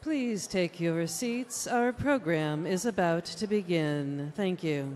Please take your seats. Our program is about to begin. Thank you.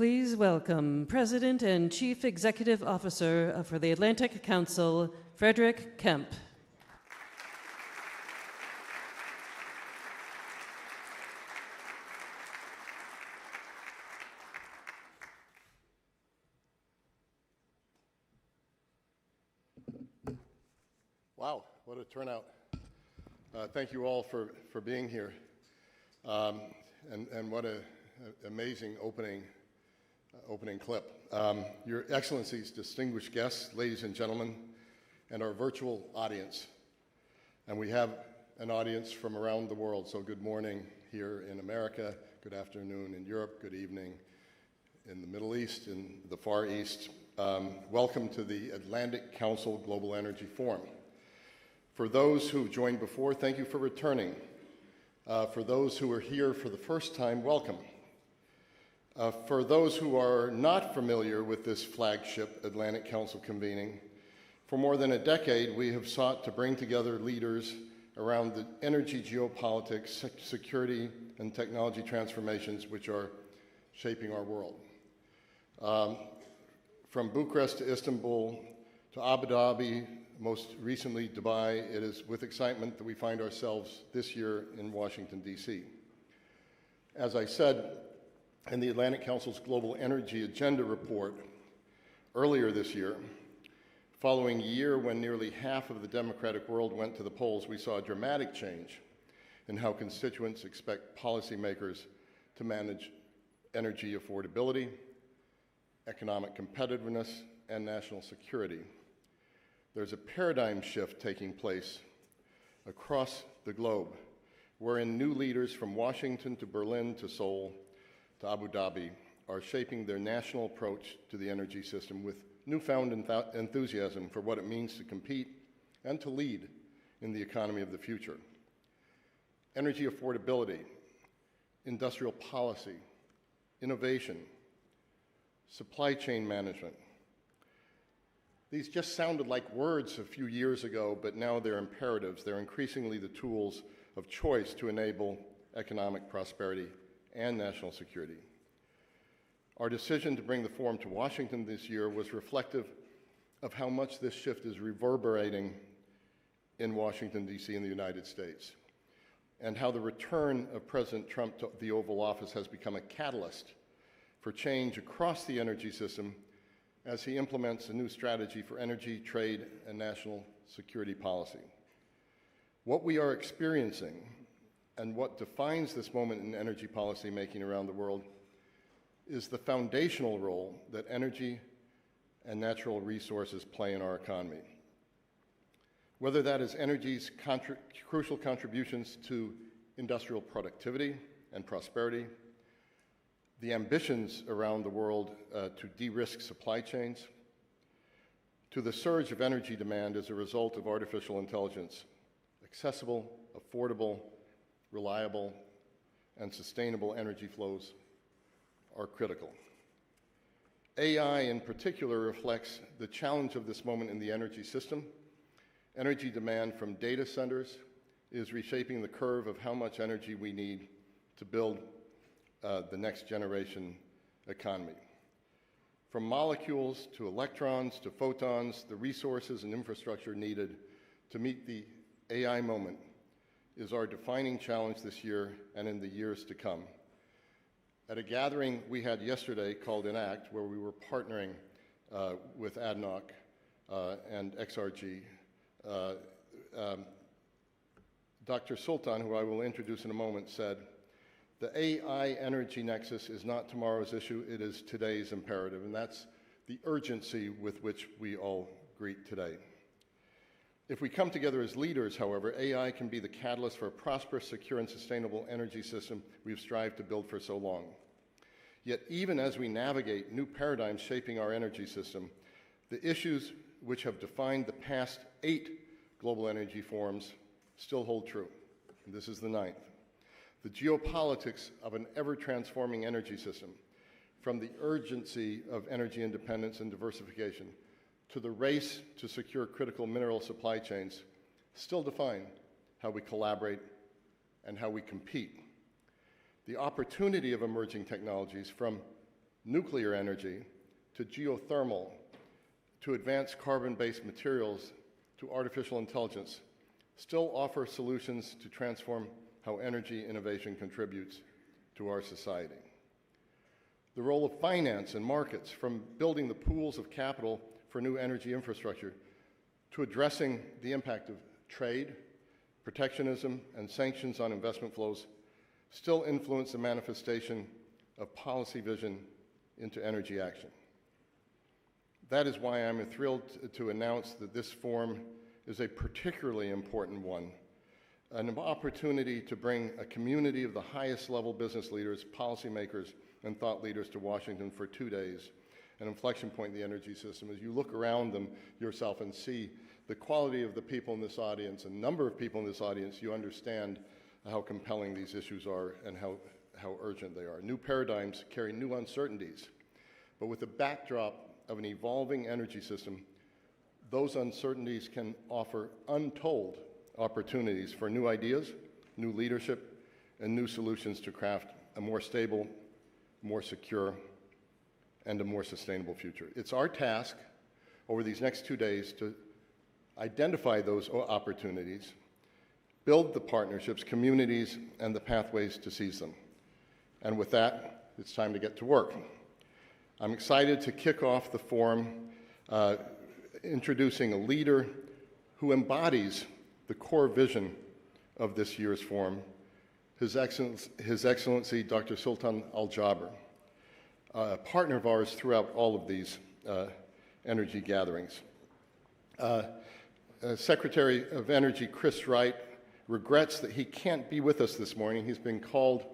Please welcome President and Chief Executive Officer for the Atlantic Council, Frederick Kempe. Wow, what a turnout. Thank you all for being here. And what an amazing opening clip. Your Excellencies, distinguished guests, ladies and gentlemen, and our virtual audience. And we have an audience from around the world, so good morning here in America, good afternoon in Europe, good evening in the Middle East, in the Far East. Welcome to the Atlantic Council Global Energy Forum. For those who joined before, thank you for returning. For those who are here for the first time, welcome. For those who are not familiar with this flagship Atlantic Council convening, for more than a decade we have sought to bring together leaders around the energy geopolitics, security, and technology transformations which are shaping our world. From Bucharest to Istanbul to Abu Dhabi, most recently Dubai, it is with excitement that we find ourselves this year in Washington, D.C. As I said, in the Atlantic Council's Global Energy Agenda report earlier this year, following a year when nearly half of the democratic world went to the polls, we saw a dramatic change in how constituents expect policymakers to manage energy affordability, economic competitiveness, and national security. There's a paradigm shift taking place across the globe, wherein new leaders from Washington to Berlin to Seoul to Abu Dhabi are shaping their national approach to the energy system with newfound enthusiasm for what it means to compete and to lead in the economy of the future. Energy affordability, industrial policy, innovation, supply chain management. These just sounded like words a few years ago, but now they're imperatives. They're increasingly the tools of choice to enable economic prosperity and national security. Our decision to bring the forum to Washington this year was reflective of how much this shift is reverberating in Washington, D.C. in the United States, and how the return of President Trump to the Oval Office has become a catalyst for change across the energy system as he implements a new strategy for energy, trade, and national security policy. What we are experiencing and what defines this moment in energy policy making around the world is the foundational role that energy and natural resources play in our economy. Whether that is energy's crucial contributions to industrial productivity and prosperity, the ambitions around the world to de-risk supply chains, to the surge of energy demand as a result of artificial intelligence, accessible, affordable, reliable, and sustainable energy flows are critical. AI in particular reflects the challenge of this moment in the energy system. Energy demand from data centers is reshaping the curve of how much energy we need to build the next generation economy. From molecules to electrons to photons, the resources and infrastructure needed to meet the AI moment is our defining challenge this year and in the years to come. At a gathering we had yesterday called ENACT, where we were partnering with ADNOC and XRG, Dr. Sultan, who I will introduce in a moment, said, "The AI energy nexus is not tomorrow's issue, it is today's imperative," and that's the urgency with which we all greet today. If we come together as leaders, however, AI can be the catalyst for a prosperous, secure, and sustainable energy system we've strived to build for so long. Yet even as we navigate new paradigms shaping our energy system, the issues which have defined the past 8 global energy forums still hold true. And this is the 9th. The geopolitics of an ever-transforming energy system, from the urgency of energy independence and diversification to the race to secure critical mineral supply chains, still define how we collaborate and how we compete. The opportunity of emerging technologies, from nuclear energy, to geothermal, to advanced carbon-based materials, to artificial intelligence, still offer solutions to transform how energy innovation contributes to our society. The role of finance and markets, from building the pools of capital for new energy infrastructure to addressing the impact of trade, protectionism, and sanctions on investment flows, still influence the manifestation of policy vision into energy action. That is why I'm thrilled to announce that this forum is a particularly important one, an opportunity to bring a community of the highest level business leaders, policymakers, and thought leaders to Washington for 2 days, an inflection point in the energy system. As you look around them yourself and see the quality of the people in this audience, a number of people in this audience, you understand how compelling these issues are and how urgent they are. New paradigms carry new uncertainties, but with the backdrop of an evolving energy system, those uncertainties can offer untold opportunities for new ideas, new leadership, and new solutions to craft a more stable, more secure, and a more sustainable future. It's our task over these next 2 days to identify those opportunities, build the partnerships, communities, and the pathways to seize them. And with that, it's time to get to work. I'm excited to kick off the forum introducing a leader who embodies the core vision of this year's forum, His Excellency Dr. Sultan Al-Jaber, a partner of ours throughout all of these energy gatherings. Secretary of Energy Chris Wright regrets that he can't be with us this morning. He's been called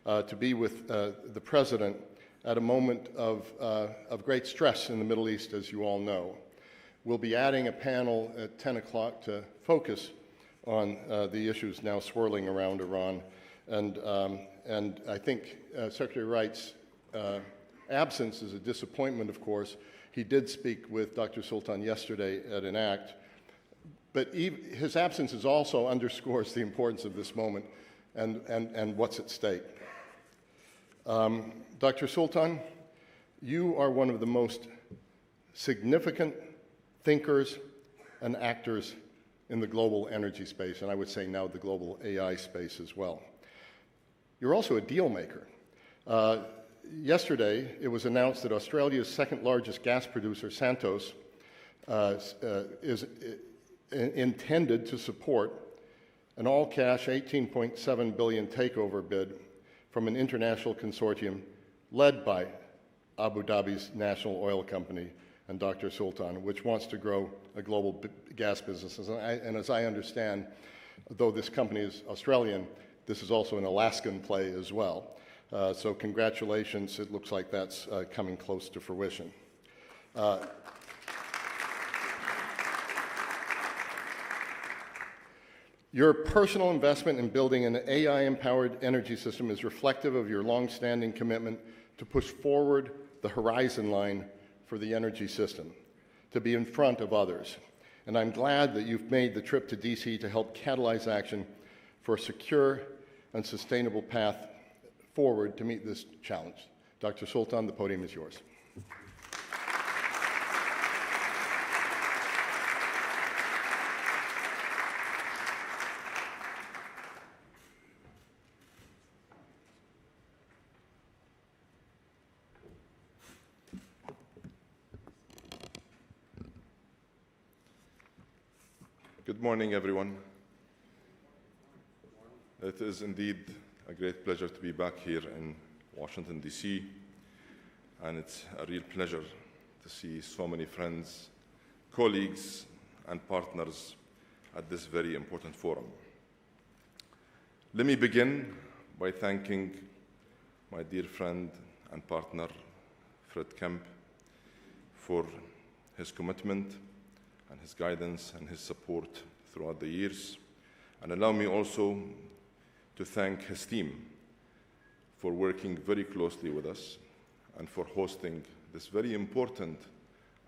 to be with the President at a moment of great stress in the Middle East, as you all know. We'll be adding a panel at 10 o'clock to focus on the issues now swirling around Iran. And I think Secretary Wright's absence is a disappointment, of course. He did speak with Dr. Sultan yesterday at an ACT, but his absence is also underscores the importance of this moment and what's at stake. Dr. Sultan, you are one of the most significant thinkers and actors in the global energy space, and I would say now the global AI space as well. You're also a deal maker. Yesterday, it was announced that Australia's second largest gas producer, Santos, is intended to support an all-cash $18.7 billion takeover bid from an international consortium led by Abu Dhabi's national oil company and Dr. Sultan, which wants to grow a global gas business. And as I understand, though this company is Australian, this is also an Alaskan play as well. So congratulations. It looks like that's coming close to fruition. Your personal investment in building an AI-empowered energy system is reflective of your long-standing commitment to push forward the horizon line for the energy system, to be in front of others. And I'm glad that you've made the trip to DC to help catalyze action for a secure and sustainable path forward to meet this challenge. Dr. Sultan, the podium is yours. Good morning, everyone. It is indeed a great pleasure to be back here in Washington, D.C., and it's a real pleasure to see so many friends, colleagues, and partners at this very important forum. Let me begin by thanking my dear friend and partner, Fred Kempe, for his commitment and his guidance and his support throughout the years. And allow me also to thank his team for working very closely with us and for hosting this very important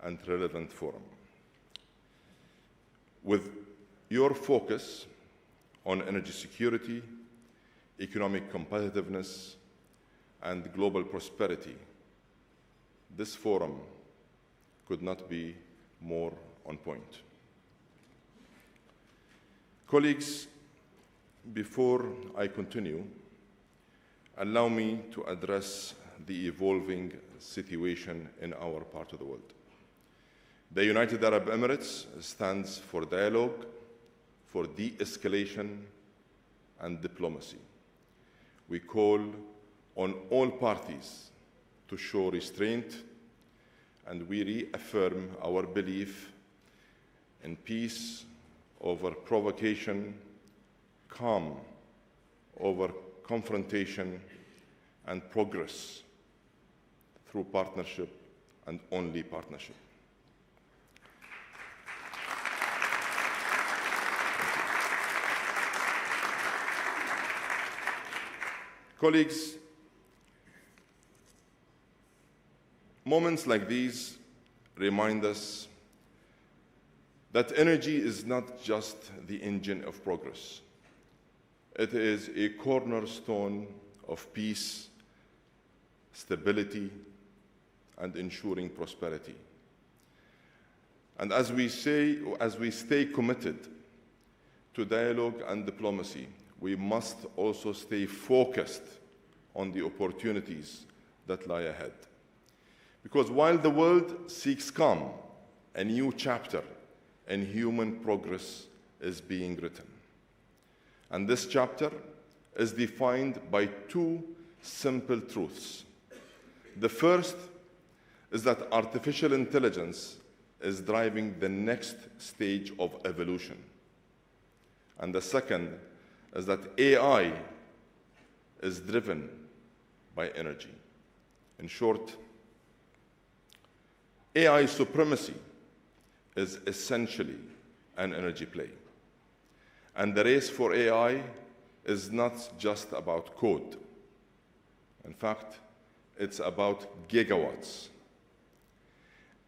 and relevant forum. With your focus on energy security, economic competitiveness, and global prosperity, this forum could not be more on point. Colleagues, before I continue, allow me to address the evolving situation in our part of the world. The United Arab Emirates stands for dialogue, for de-escalation, and diplomacy. We call on all parties to show restraint, and we reaffirm our belief in peace over provocation, calm over confrontation, and progress through partnership and only partnership. Colleagues, moments like these remind us that energy is not just the engine of progress. It is a cornerstone of peace, stability, and ensuring prosperity. And as we stay committed to dialogue and diplomacy, we must also stay focused on the opportunities that lie ahead. Because while the world seeks calm, a new chapter in human progress is being written. And this chapter is defined by two simple truths. The first is that artificial intelligence is driving the next stage of evolution. And the second is that AI is driven by energy. In short, AI supremacy is essentially an energy play. And the race for AI is not just about code. In fact, it's about gigawatts.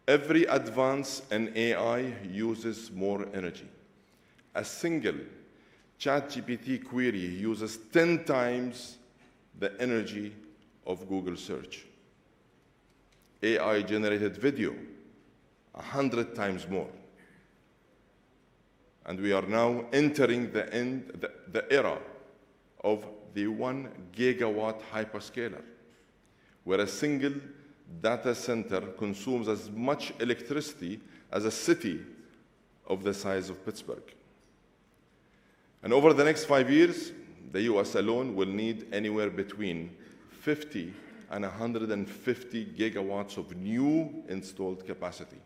Every advance in AI uses more energy. A single ChatGPT query uses 10 times the energy of Google search. AI-generated video, 100 times more. And we are now entering the era of the 1 gigawatt hyperscaler, where a single data center consumes as much electricity as a city of the size of Pittsburgh. And over the next 5 years, the US alone will need anywhere between 50 and 150 gigawatts of new installed capacity.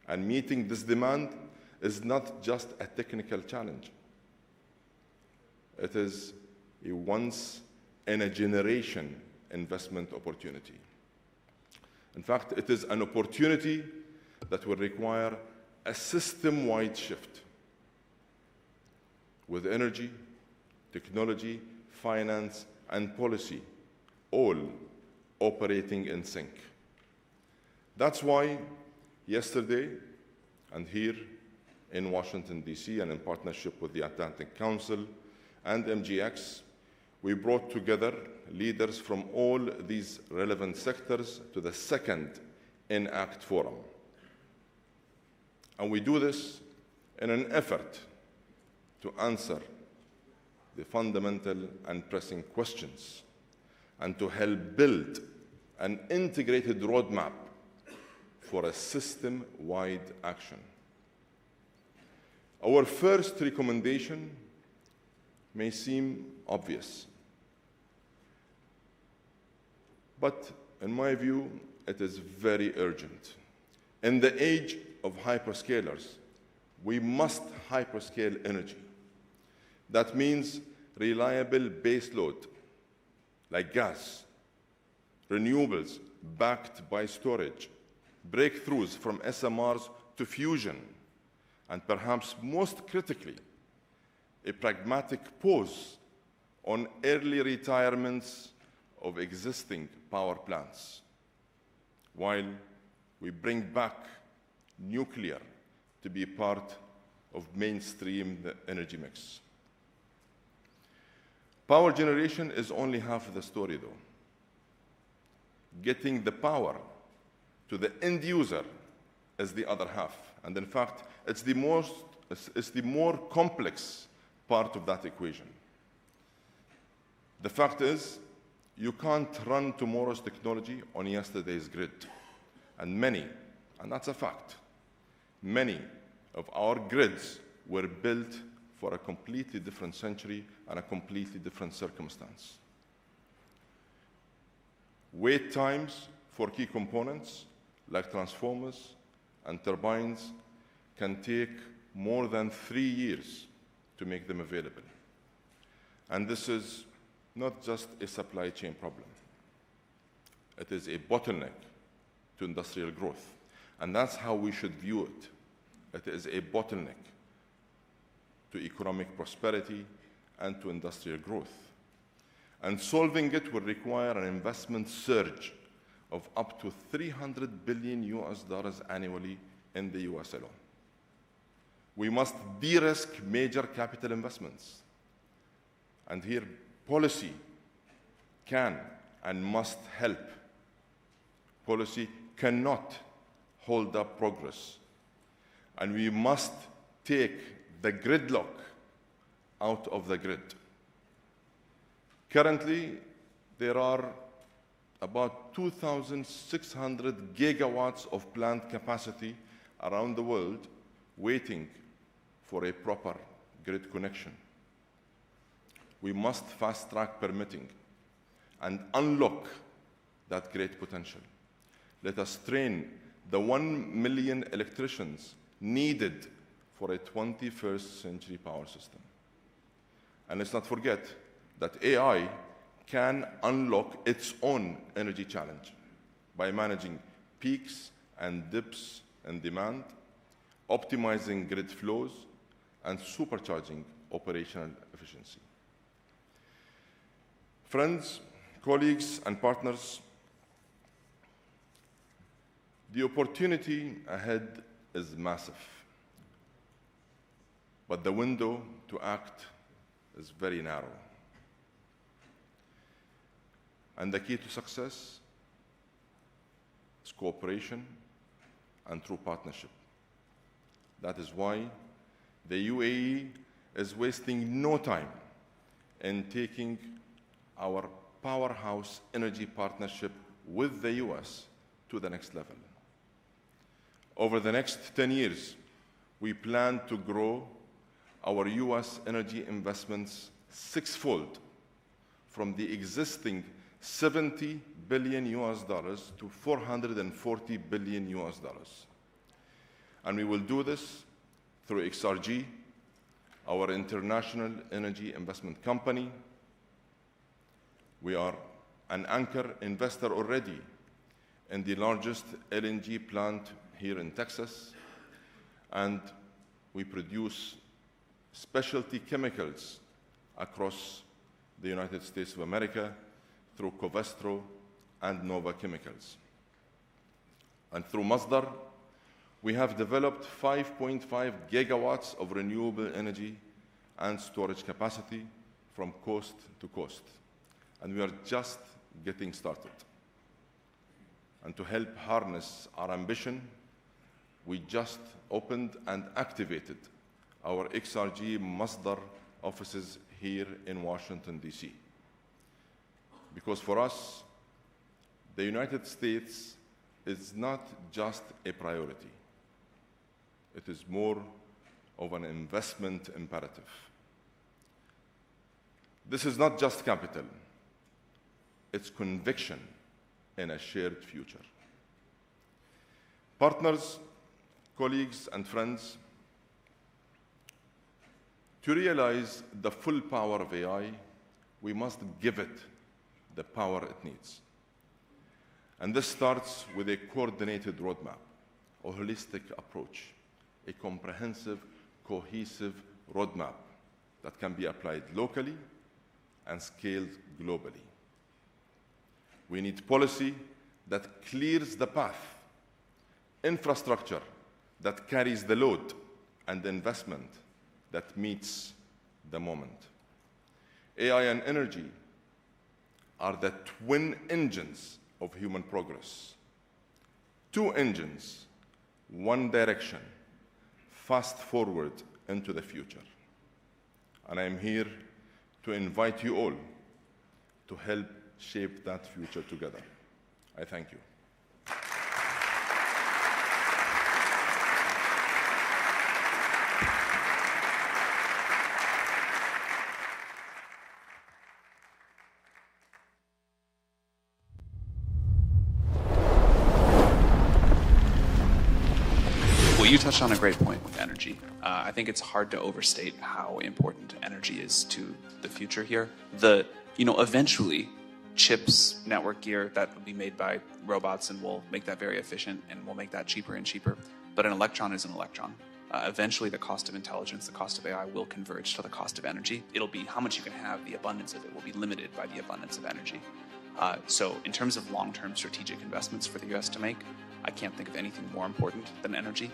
And meeting this demand is not just a technical challenge. It is a once-in-a-generation investment opportunity. In fact, it is an opportunity that will require a system-wide shift with energy, technology, finance, and policy all operating in sync. That's why yesterday, and here in Washington, D.C., and in partnership with the Atlantic Council and MGX, we brought together leaders from all these relevant sectors to the second ENACT Forum. And we do this in an effort to answer the fundamental and pressing questions and to help build an integrated roadmap for a system-wide action. Our first recommendation may seem obvious, but in my view, it is very urgent. In the age of hyperscalers, we must hyperscale energy. That means reliable baseload, like gas, renewables backed by storage, breakthroughs from SMRs to fusion, and perhaps most critically, a pragmatic pause on early retirements of existing power plants, while we bring back nuclear to be part of mainstream energy mix. Power generation is only half of the story, though. getting the power to the end user is the other half. And in fact, it's the more complex part of that equation. The fact is, you can't run tomorrow's technology on yesterday's grid. And that's a fact, many of our grids were built for a completely different century and a completely different circumstance. Wait times for key components like transformers and turbines can take more than 3 years to make them available. And this is not just a supply chain problem. It is a bottleneck to industrial growth. And that's how we should view it. It is a bottleneck to economic prosperity and to industrial growth. And solving it will require an investment surge of up to $300 billion annually in the US alone. We must de-risk major capital investments. And here, policy can and must help. Policy cannot hold up progress. And we must take the gridlock out of the grid. Currently, there are about 2,600 gigawatts of plant capacity around the world waiting for a proper grid connection. We must fast-track permitting and unlock that great potential. Let us train the 1 million electricians needed for a 21st century power system. And let's not forget that AI can unlock its own energy challenge by managing peaks and dips in demand, optimizing grid flows, and supercharging operational efficiency. Friends, colleagues, and partners, the opportunity ahead is massive, but the window to act is very narrow. And the key to success is cooperation and true partnership. That is why the UAE is wasting no time in taking our powerhouse energy partnership with the US to the next level. Over the next 10 years, we plan to grow our US energy investments sixfold from the existing $70 billion to $440 billion. And we will do this through XRG, our international energy investment company. We are an anchor investor already in the largest LNG plant here in Texas, and we produce specialty chemicals across the United States of America through Covestro and Nova Chemicals. And through Masdar, we have developed 5.5 gigawatts of renewable energy and storage capacity from coast to coast. And we are just getting started. And to help harness our ambition, we just opened and activated our XRG Masdar offices here in Washington, D.C. Because for us, the United States is not just a priority. It is more of an investment imperative. This is not just capital. It's conviction in a shared future. Partners, colleagues, and friends, to realize the full power of AI, we must give it the power it needs. And this starts with a coordinated roadmap, a holistic approach, a comprehensive, cohesive roadmap that can be applied locally and scaled globally. We need policy that clears the path, infrastructure that carries the load, and investment that meets the moment. AI and energy are the twin engines of human progress. Two engines, one direction, fast forward into the future. And I am here to invite you all to help shape that future together. I thank you. Well, you touched on a great point with energy. I think it's hard to overstate how important energy is to the future here. Eventually, chips, network gear, that will be made by robots, and we'll make that very efficient, and we'll make that cheaper and cheaper. But an electron is an electron. Eventually, the cost of intelligence, the cost of AI will converge to the cost of energy. It'll be how much you can have, the abundance of it will be limited by the abundance of energy. So in terms of long-term strategic investments for the US to make, I can't think of anything more important than energy.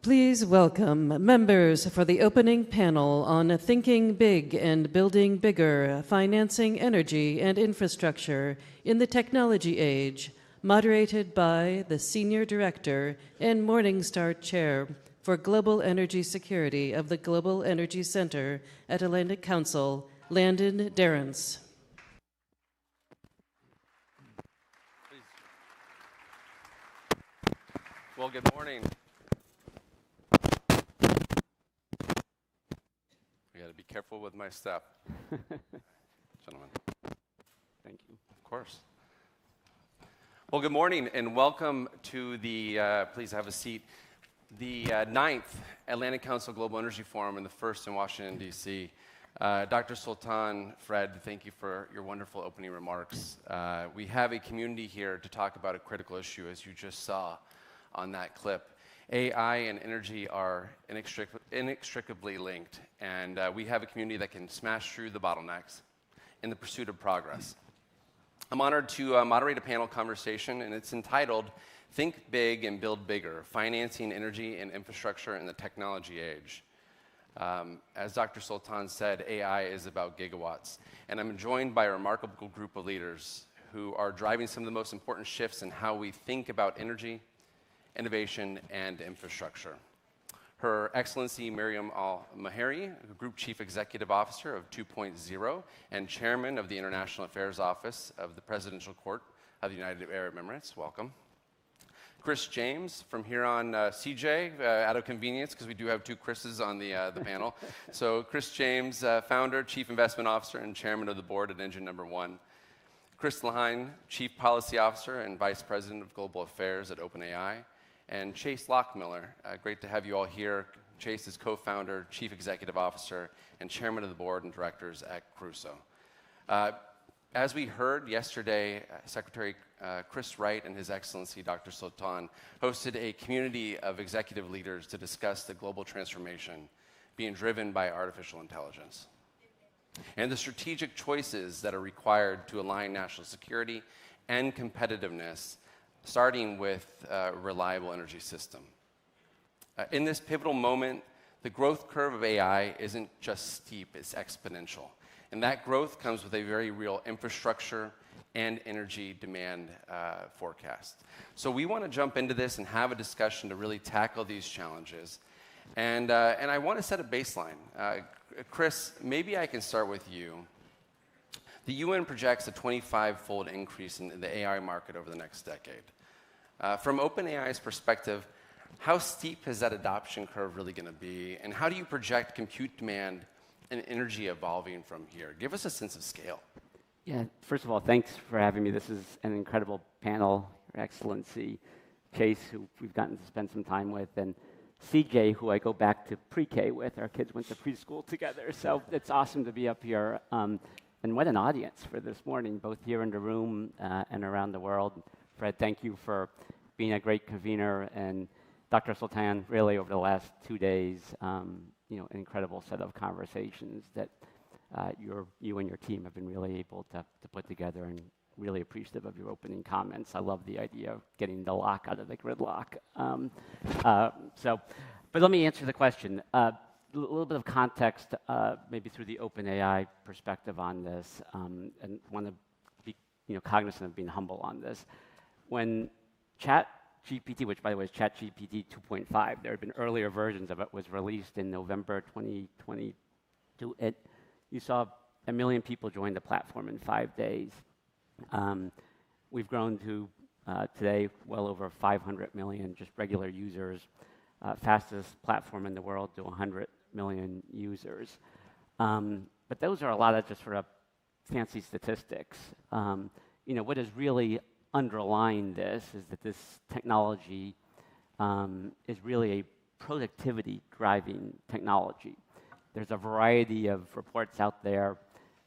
Please welcome members for the opening panel on Thinking Big and Building Bigger, Financing Energy and Infrastructure in the Technology Age, moderated by the Senior Director and Morningstar Chair for Global Energy Security of the Global Energy Center at Atlantic Council, Landon Darrence. Well, good morning. I got to be careful with my step. Gentlemen. Thank you. Of course. Well, good morning and welcome to the, please have a seat, the 9th Atlantic Council Global Energy Forum and the first in Washington, D.C. Dr. Sultan, Fred, thank you for your wonderful opening remarks. We have a community here to talk about a critical issue, as you just saw on that clip. AI and energy are inextricably linked, and we have a community that can smash through the bottlenecks in the pursuit of progress. I'm honored to moderate a panel conversation, and it's entitled Think Big and Build Bigger, Financing Energy and Infrastructure in the Technology Age. As Dr. Sultan said, AI is about gigawatts, and I'm joined by a remarkable group of leaders who are driving some of the most important shifts in how we think about energy, innovation, and infrastructure. Her Excellency Miriam Al-Maheri, Group Chief Executive Officer of 2.0 and Chairman of the International Affairs Office of the Presidential Court of the United Arab Emirates. Welcome. Chris James from here on CJ, out of convenience, because we do have two Chris's on the panel. So Chris James, Founder, Chief Investment Officer, and Chairman of the Board at Engine No. 1. Chris Lehine, Chief Policy Officer and Vice President of Global Affairs at OpenAI. And Chase Lockmiller, great to have you all here. Chase is co-founder, chief executive officer, and chairman of the board and directors at Crusoe. As we heard yesterday, Secretary Chris Wright and His Excellency Dr. Sultan hosted a community of executive leaders to discuss the global transformation being driven by artificial intelligence and the strategic choices that are required to align national security and competitiveness, starting with a reliable energy system. In this pivotal moment, the growth curve of AI isn't just steep, it's exponential. And that growth comes with a very real infrastructure and energy demand forecast. So we want to jump into this and have a discussion to really tackle these challenges. And I want to set a baseline. Chris, maybe I can start with you. The UN projects a 25-fold increase in the AI market over the next decade. From OpenAI's perspective, how steep is that adoption curve really going to be, and how do you project compute demand and energy evolving from here? Give us a sense of scale. Yeah, first of all, thanks for having me. This is an incredible panel, Your Excellency, Chase, who we've gotten to spend some time with, and CJ, who I go back to pre-K with. Our kids went to preschool together, so it's awesome to be up here. And what an audience for this morning, both here in the room and around the world. Fred, thank you for being a great convener, and Dr. Sultan, really over the last 2 days, you know, an incredible set of conversations that you and your team have been really able to put together, and really appreciative of your opening comments. I love the idea of getting the lock out of the gridlock. But let me answer the question. A little bit of context, maybe through the OpenAI perspective on this, and want to be, you know, cognizant of being humble on this. When ChatGPT, which by the way is ChatGPT 2.5, there had been earlier versions of it, was released in November 2022. You saw 1 million people join the platform in 5 days. We've grown to today well over 500 million just regular users, fastest platform in the world to 100 million users. But those are a lot of just sort of fancy statistics. You know, what is really underlying this is that this technology is really a productivity-driving technology. There's a variety of reports out there,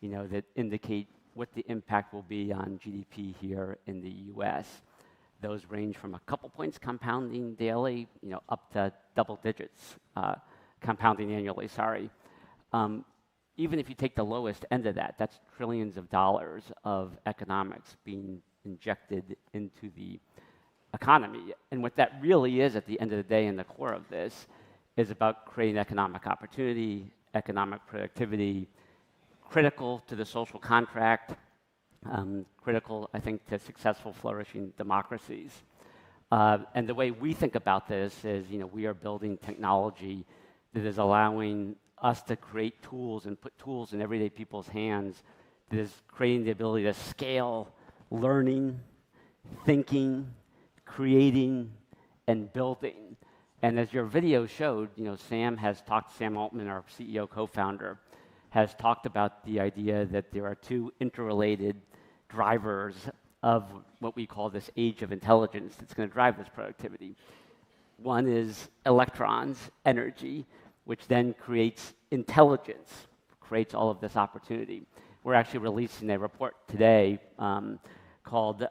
you know, that indicate what the impact will be on GDP here in the U.S. Those range from a couple points compounding daily, you know, up to double digits compounding annually, sorry. Even if you take the lowest end of that, that's trillions of dollars of economics being injected into the economy. And what that really is at the end of the day in the core of this is about creating economic opportunity, economic productivity, critical to the social contract, critical, I think, to successful, flourishing democracies. And the way we think about this is, you know, we are building technology that is allowing us to create tools and put tools in everyday people's hands that is creating the ability to scale learning, thinking, creating, and building. And as your video showed, you know, Sam Altman, our CEO co-founder, has talked about the idea that there are two interrelated drivers of what we call this age of intelligence that's going to drive this productivity. One is electrons, energy, which then creates intelligence, creates all of this opportunity. We're actually releasing a report today called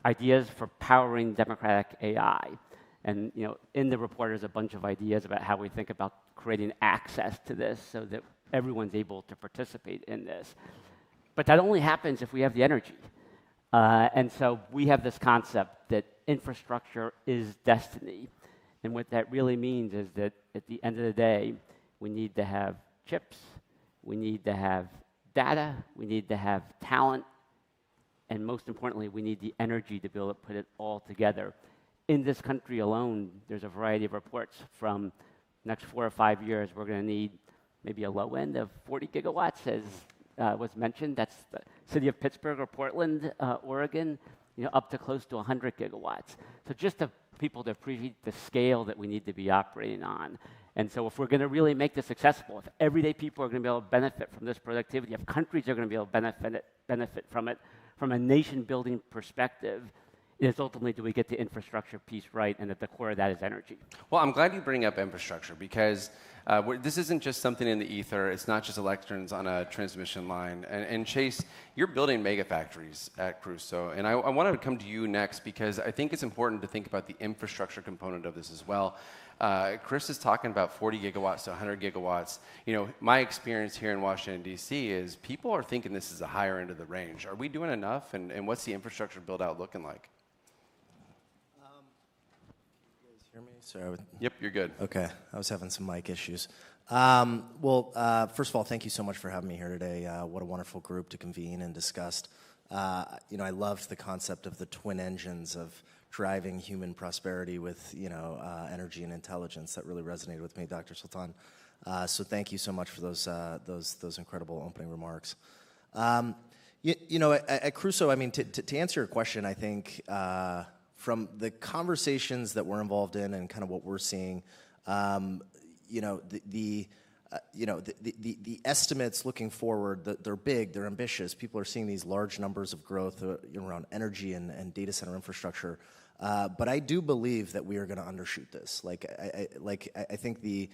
Ideas for Powering Democratic AI. And, you know, in the report there's a bunch of ideas about how we think about creating access to this so that everyone's able to participate in this. But that only happens if we have the energy. And so we have this concept that infrastructure is destiny. And what that really means is that at the end of the day, we need to have chips, we need to have data, we need to have talent, and most importantly, we need the energy to be able to put it all together. In this country alone, there's a variety of reports from next 4 or 5 years, we're going to need maybe a low end of 40 gigawatts, as was mentioned. That's the city of Pittsburgh or Portland, Oregon, you know, up to close to 100 gigawatts. So just to people to appreciate the scale that we need to be operating on. And so if we're going to really make this successful, if everyday people are going to be able to benefit from this productivity, if countries are going to be able to benefit from it, from a nation-building perspective, it is ultimately, do we get the infrastructure piece right, and at the core of that is energy. Well, I'm glad you bring up infrastructure, because this isn't just something in the ether. It's not just electrons on a transmission line. And Chase, you're building mega factories at Crusoe, and I wanted to come to you next because I think it's important to think about the infrastructure component of this as well. Chris is talking about 40 gigawatts to 100 gigawatts. You know, my experience here in Washington, D.C. is people are thinking this is the higher end of the range. Are we doing enough, and what's the infrastructure build-out looking like? Hear me? Sorry. Yep, you're good. Okay, I was having some mic issues. First of all, thank you so much for having me here today. What a wonderful group to convene and discuss. You know, I loved the concept of the twin engines of driving human prosperity with, you know, energy and intelligence. That really resonated with me, Dr. Sultan. So thank you so much for those incredible opening remarks. At Crusoe, I mean, to answer your question, I think from the conversations that we're involved in and kind of what we're seeing, the estimates looking forward, they're big, they're ambitious. People are seeing these large numbers of growth around energy and data center infrastructure. But I do believe that we are going to undershoot this. I think the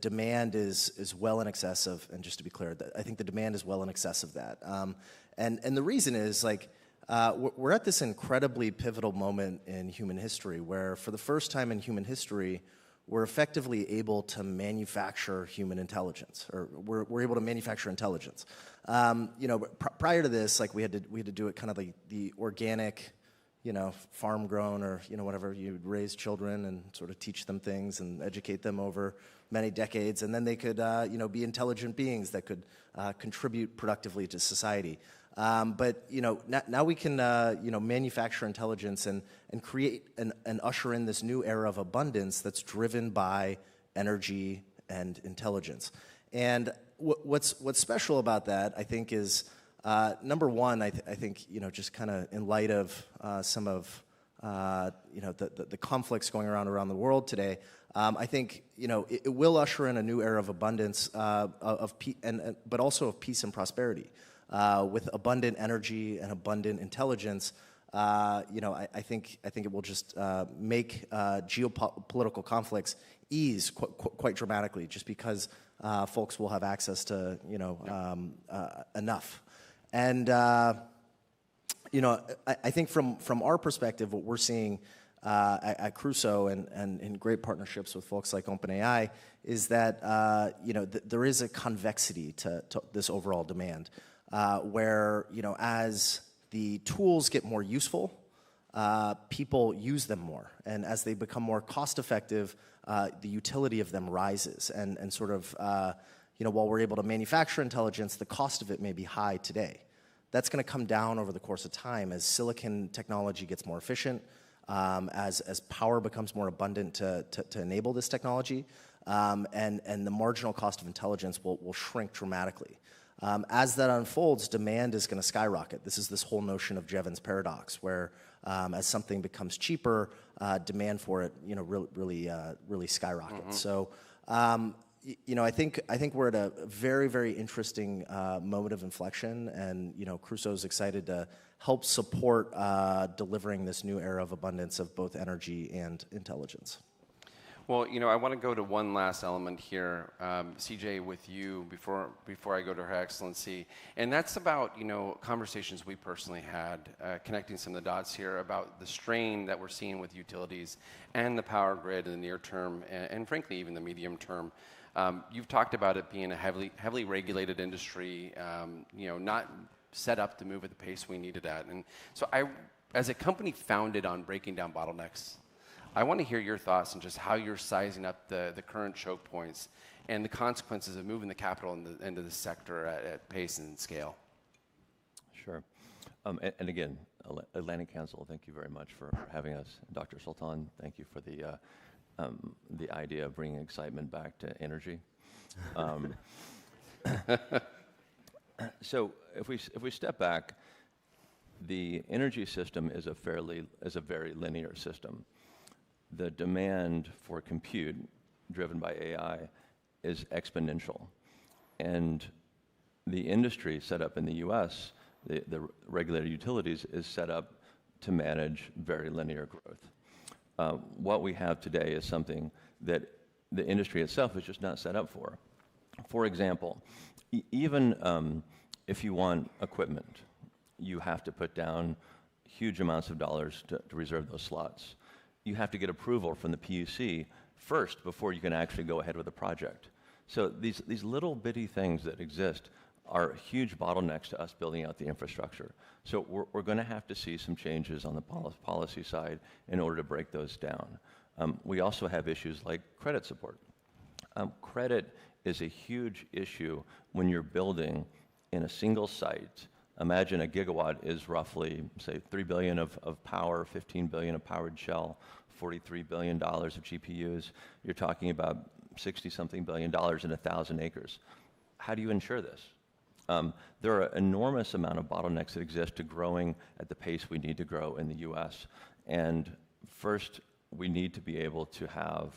demand is well in excess of, and just to be clear, I think the demand is well in excess of that. And the reason is we're at this incredibly pivotal moment in human history where for the first time in human history, we're effectively able to manufacture human intelligence, or we're able to manufacture intelligence. Prior to this, we had to do it kind of like the organic, farm grown, or whatever. You'd raise children and sort of teach them things and educate them over many decades, and then they could be intelligent beings that could contribute productively to society. But now we can manufacture intelligence and create and usher in this new era of abundance that's driven by energy and intelligence. And what's special about that, I think, is number one. I think just kind of in light of some of the conflicts going around the world today. I think it will usher in a new era of abundance but also of peace and prosperity. With abundant energy and abundant intelligence, I think it will just make geopolitical conflicts ease quite dramatically, just because folks will have access to enough. And I think from our perspective, what we're seeing at Crusoe and in great partnerships with folks like OpenAI is that there is a convexity to this overall demand. Where as the tools get more useful, people use them more, and as they become more cost-effective, the utility of them rises. And sort of while we're able to manufacture intelligence, the cost of it may be high today. That's going to come down over the course of time as silicon technology gets more efficient, as power becomes more abundant to enable this technology, and the marginal cost of intelligence will shrink dramatically. As that unfolds, demand is going to skyrocket. This is this whole notion of Jevons paradox, where as something becomes cheaper, demand for it, really skyrockets. So, I think we're at a very, very interesting moment of inflection, and Crusoe's excited to help support delivering this new era of abundance of both energy and intelligence. Well, I want to go to one last element here, CJ, with you before I go to Her Excellency, and that's about conversations we personally had, connecting some of the dots here about the strain that we're seeing with utilities and the power grid in the near term, and frankly even the medium term. You've talked about it being a heavily regulated industry, not set up to move at the pace we need it at, and so as a company founded on breaking down bottlenecks, I want to hear your thoughts on just how you're sizing up the current choke points and the consequences of moving the capital into the sector at pace and scale. Sure. And again, Atlantic Council, thank you very much for having us. Dr. Sultan, thank you for the idea of bringing excitement back to energy. So if we step back, the energy system is a very linear system. The demand for compute driven by AI is exponential. And the industry set up in the US, the regulated utilities, is set up to manage very linear growth. What we have today is something that the industry itself is just not set up for. For example, even if you want equipment, you have to put down huge amounts of dollars to reserve those slots. You have to get approval from the PUC first before you can actually go ahead with the project. So these little bitty things that exist are huge bottlenecks to us building out the infrastructure. So we're going to have to see some changes on the policy side in order to break those down. We also have issues like credit support. Credit is a huge issue when you're building in a single site. Imagine a gigawatt is roughly, say, 3 billion of power, 15 billion of powered shell, $43 billion of GPUs. You're talking about 60-something billion dollars in 1,000 acres. How do you ensure this? There are an enormous amount of bottlenecks that exist to growing at the pace we need to grow in the US. And first, we need to be able to have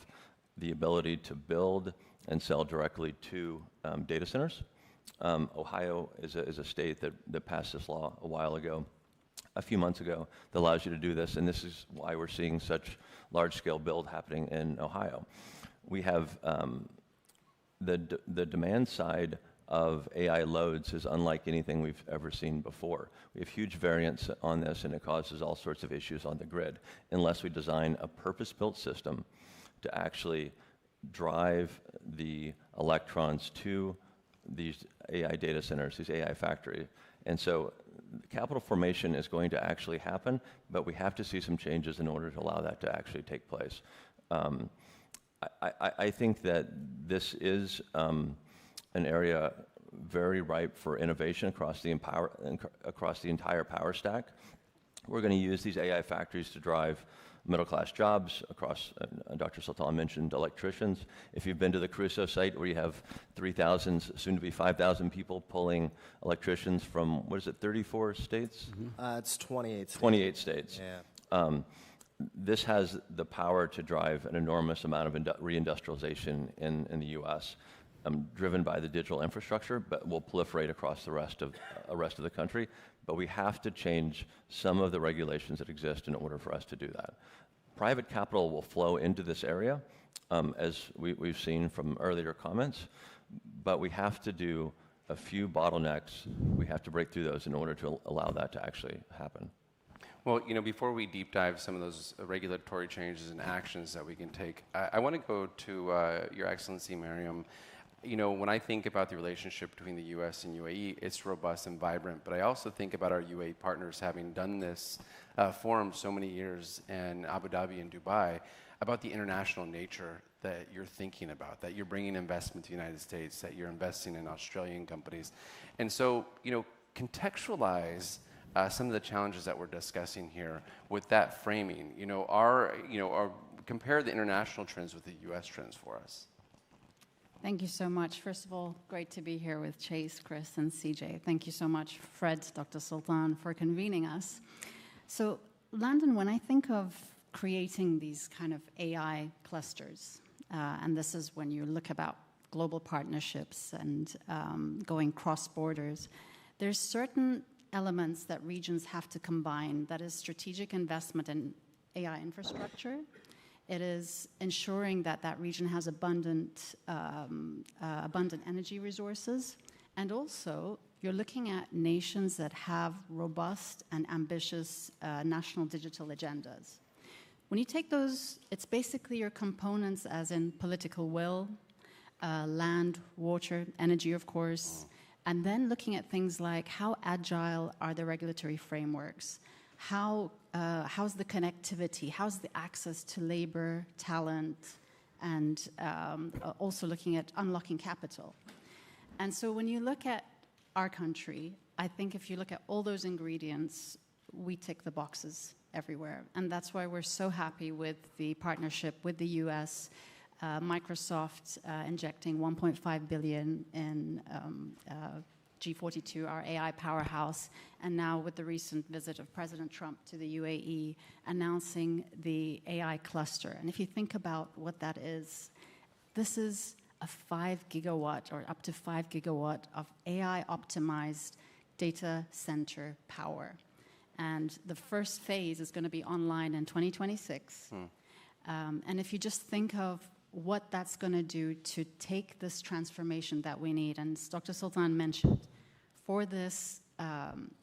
the ability to build and sell directly to data centers. Ohio is a state that passed this law a while ago, a few months ago, that allows you to do this, and this is why we're seeing such large-scale build happening in Ohio. We have the demand side of AI loads is unlike anything we've ever seen before. We have huge variance on this, and it causes all sorts of issues on the grid unless we design a purpose-built system to actually drive the electrons to these AI data centers, these AI factories. And so capital formation is going to actually happen, but we have to see some changes in order to allow that to actually take place. I think that this is an area very ripe for innovation across the entire power stack. We're going to use these AI factories to drive middle-class jobs across, Dr. Sultan mentioned electricians. If you've been to the Crusoe site where you have 3,000, soon to be 5,000 people pulling electricians from, what is it, 34 states? It's 28 states. 28 states. Yeah. This has the power to drive an enormous amount of reindustrialization in the US, driven by the digital infrastructure, but will proliferate across the rest of the country. But we have to change some of the regulations that exist in order for us to do that. Private capital will flow into this area, as we've seen from earlier comments, but we have to do a few bottlenecks. We have to break through those in order to allow that to actually happen. Well, before we deep dive some of those regulatory changes and actions that we can take, I want to go to Your Excellency, Mariam. When I think about the relationship between the U.S. and UAE, it's robust and vibrant, but I also think about our UAE partners having done this forum so many years in Abu Dhabi and Dubai, about the international nature that you're thinking about, that you're bringing investment to the United States, that you're investing in Australian companies. And so, contextualize some of the challenges that we're discussing here with that framing. Compare the international trends with the U.S. trends for us. Thank you so much. First of all, great to be here with Chase, Chris, and CJ. Thank you so much, Fred, Dr. Sultan, for convening us. So, Landon, when I think of creating these kind of AI clusters, and this is when you look about global partnerships and going cross borders, there's certain elements that regions have to combine. That is strategic investment in AI infrastructure. It is ensuring that that region has abundant energy resources. And also, you're looking at nations that have robust and ambitious national digital agendas. When you take those, it's basically your components as in political will, land, water, energy, of course, and then looking at things like how agile are the regulatory frameworks, how's the connectivity, how's the access to labor, talent, and also looking at unlocking capital. And so when you look at our country, I think if you look at all those ingredients, we tick the boxes everywhere. And that's why we're so happy with the partnership with the US, Microsoft injecting $1.5 billion in G42, our AI powerhouse, and now with the recent visit of President Trump to the UAE, announcing the AI cluster. And if you think about what that is, this is a 5 gigawatt or up to 5 gigawatt of AI-optimized data center power. And the first phase is going to be online in 2026. And if you just think of what that's going to do to take this transformation that we need, and as Dr. Sultan mentioned, for this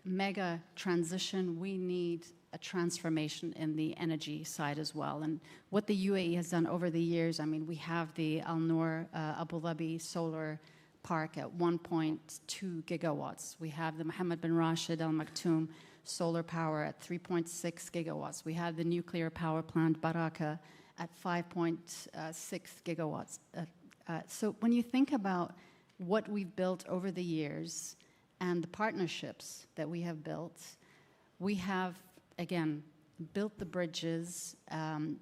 mega transition, we need a transformation in the energy side as well. And what the UAE has done over the years, I mean, we have the Al Noor Abu Dhabi solar park at 1.2 gigawatts. We have the Mohammed bin Rashid Al Maktoum solar power at 3.6 gigawatts. We have the nuclear power plant Baraka at 5.6 gigawatts. So when you think about what we've built over the years and the partnerships that we have built, we have, again, built the bridges,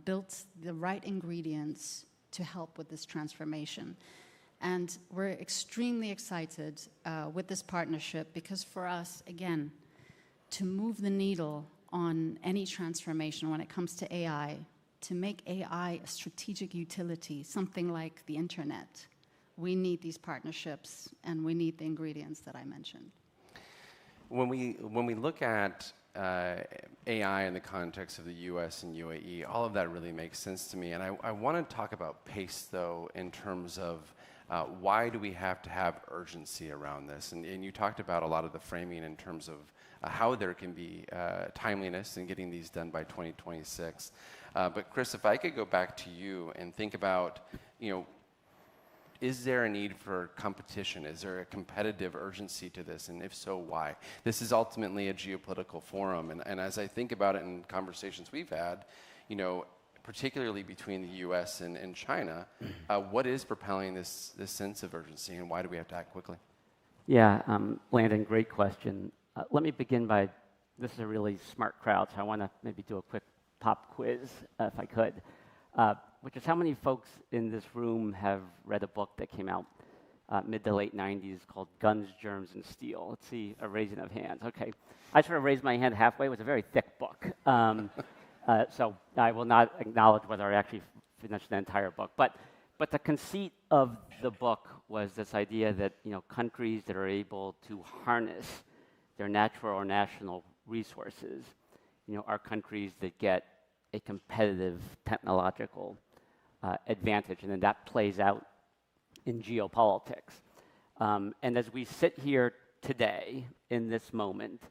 built the right ingredients to help with this transformation. And we're extremely excited with this partnership because for us, again, to move the needle on any transformation when it comes to AI, to make AI a strategic utility, something like the internet, we need these partnerships and we need the ingredients that I mentioned. When we look at AI in the context of the US and UAE, all of that really makes sense to me. And I want to talk about pace, though, in terms of why do we have to have urgency around this? And you talked about a lot of the framing in terms of how there can be timeliness in getting these done by 2026. But Chris, if I could go back to you and think about, is there a need for competition? Is there a competitive urgency to this? And if so, why? This is ultimately a geopolitical forum. And as I think about it in conversations we've had, particularly between the US and China, what is propelling this sense of urgency, and why do we have to act quickly? Yeah, Landon, great question. Let me begin by, this is a really smart crowd, so I want to maybe do a quick pop quiz, if I could, which is how many folks in this room have read a book that came out mid to late 90s called Guns, Germs, and Steel? Let's see, a raising of hands. Okay, I sort of raised my hand halfway. It was a very thick book. So I will not acknowledge whether I actually finished the entire book. But the conceit of the book was this idea that countries that are able to harness their natural or national resources, are countries that get a competitive technological advantage, and then that plays out in geopolitics. And as we sit here today in this moment,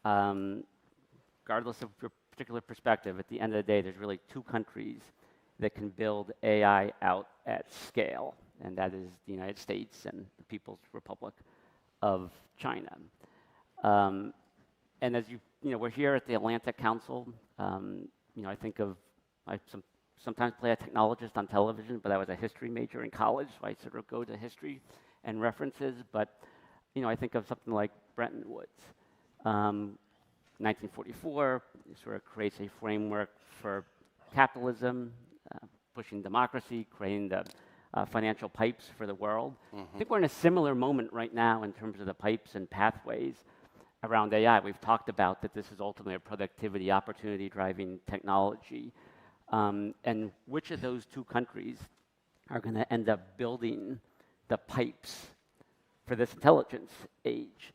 regardless of your particular perspective, at the end of the day, there's really two countries that can build AI out at scale, and that is the United States and the People's Republic of China. And as we're here at the Atlantic Council. I think of, I sometimes play a technologist on television, but I was a history major in college, so I sort of go to history and references. But I think of something like Bretton Woods. 1944 sort of creates a framework for capitalism, pushing democracy, creating the financial pipes for the world. I think we're in a similar moment right now in terms of the pipes and pathways around AI. We've talked about that this is ultimately a productivity opportunity driving technology. And which of those two countries are going to end up building the pipes for this intelligence age?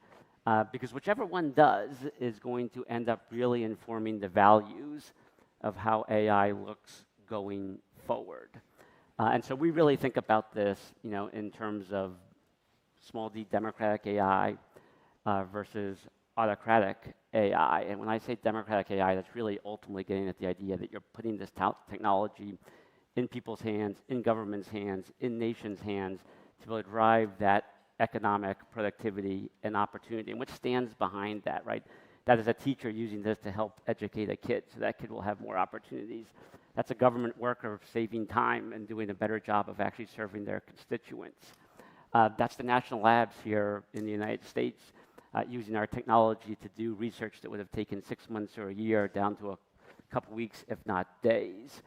Because whichever one does is going to end up really informing the values of how AI looks going forward. And so we really think about this, in terms of small d democratic AI versus autocratic AI. And when I say democratic AI, that's really ultimately getting at the idea that you're putting this technology in people's hands, in governments' hands, in nations' hands to be able to drive that economic productivity and opportunity. And what stands behind that, right? That is a teacher using this to help educate a kid, so that kid will have more opportunities. That's a government worker saving time and doing a better job of actually serving their constituents. That's the national labs here in the United States using our technology to do research that would have taken 6 months or a year down to a couple weeks, if not days.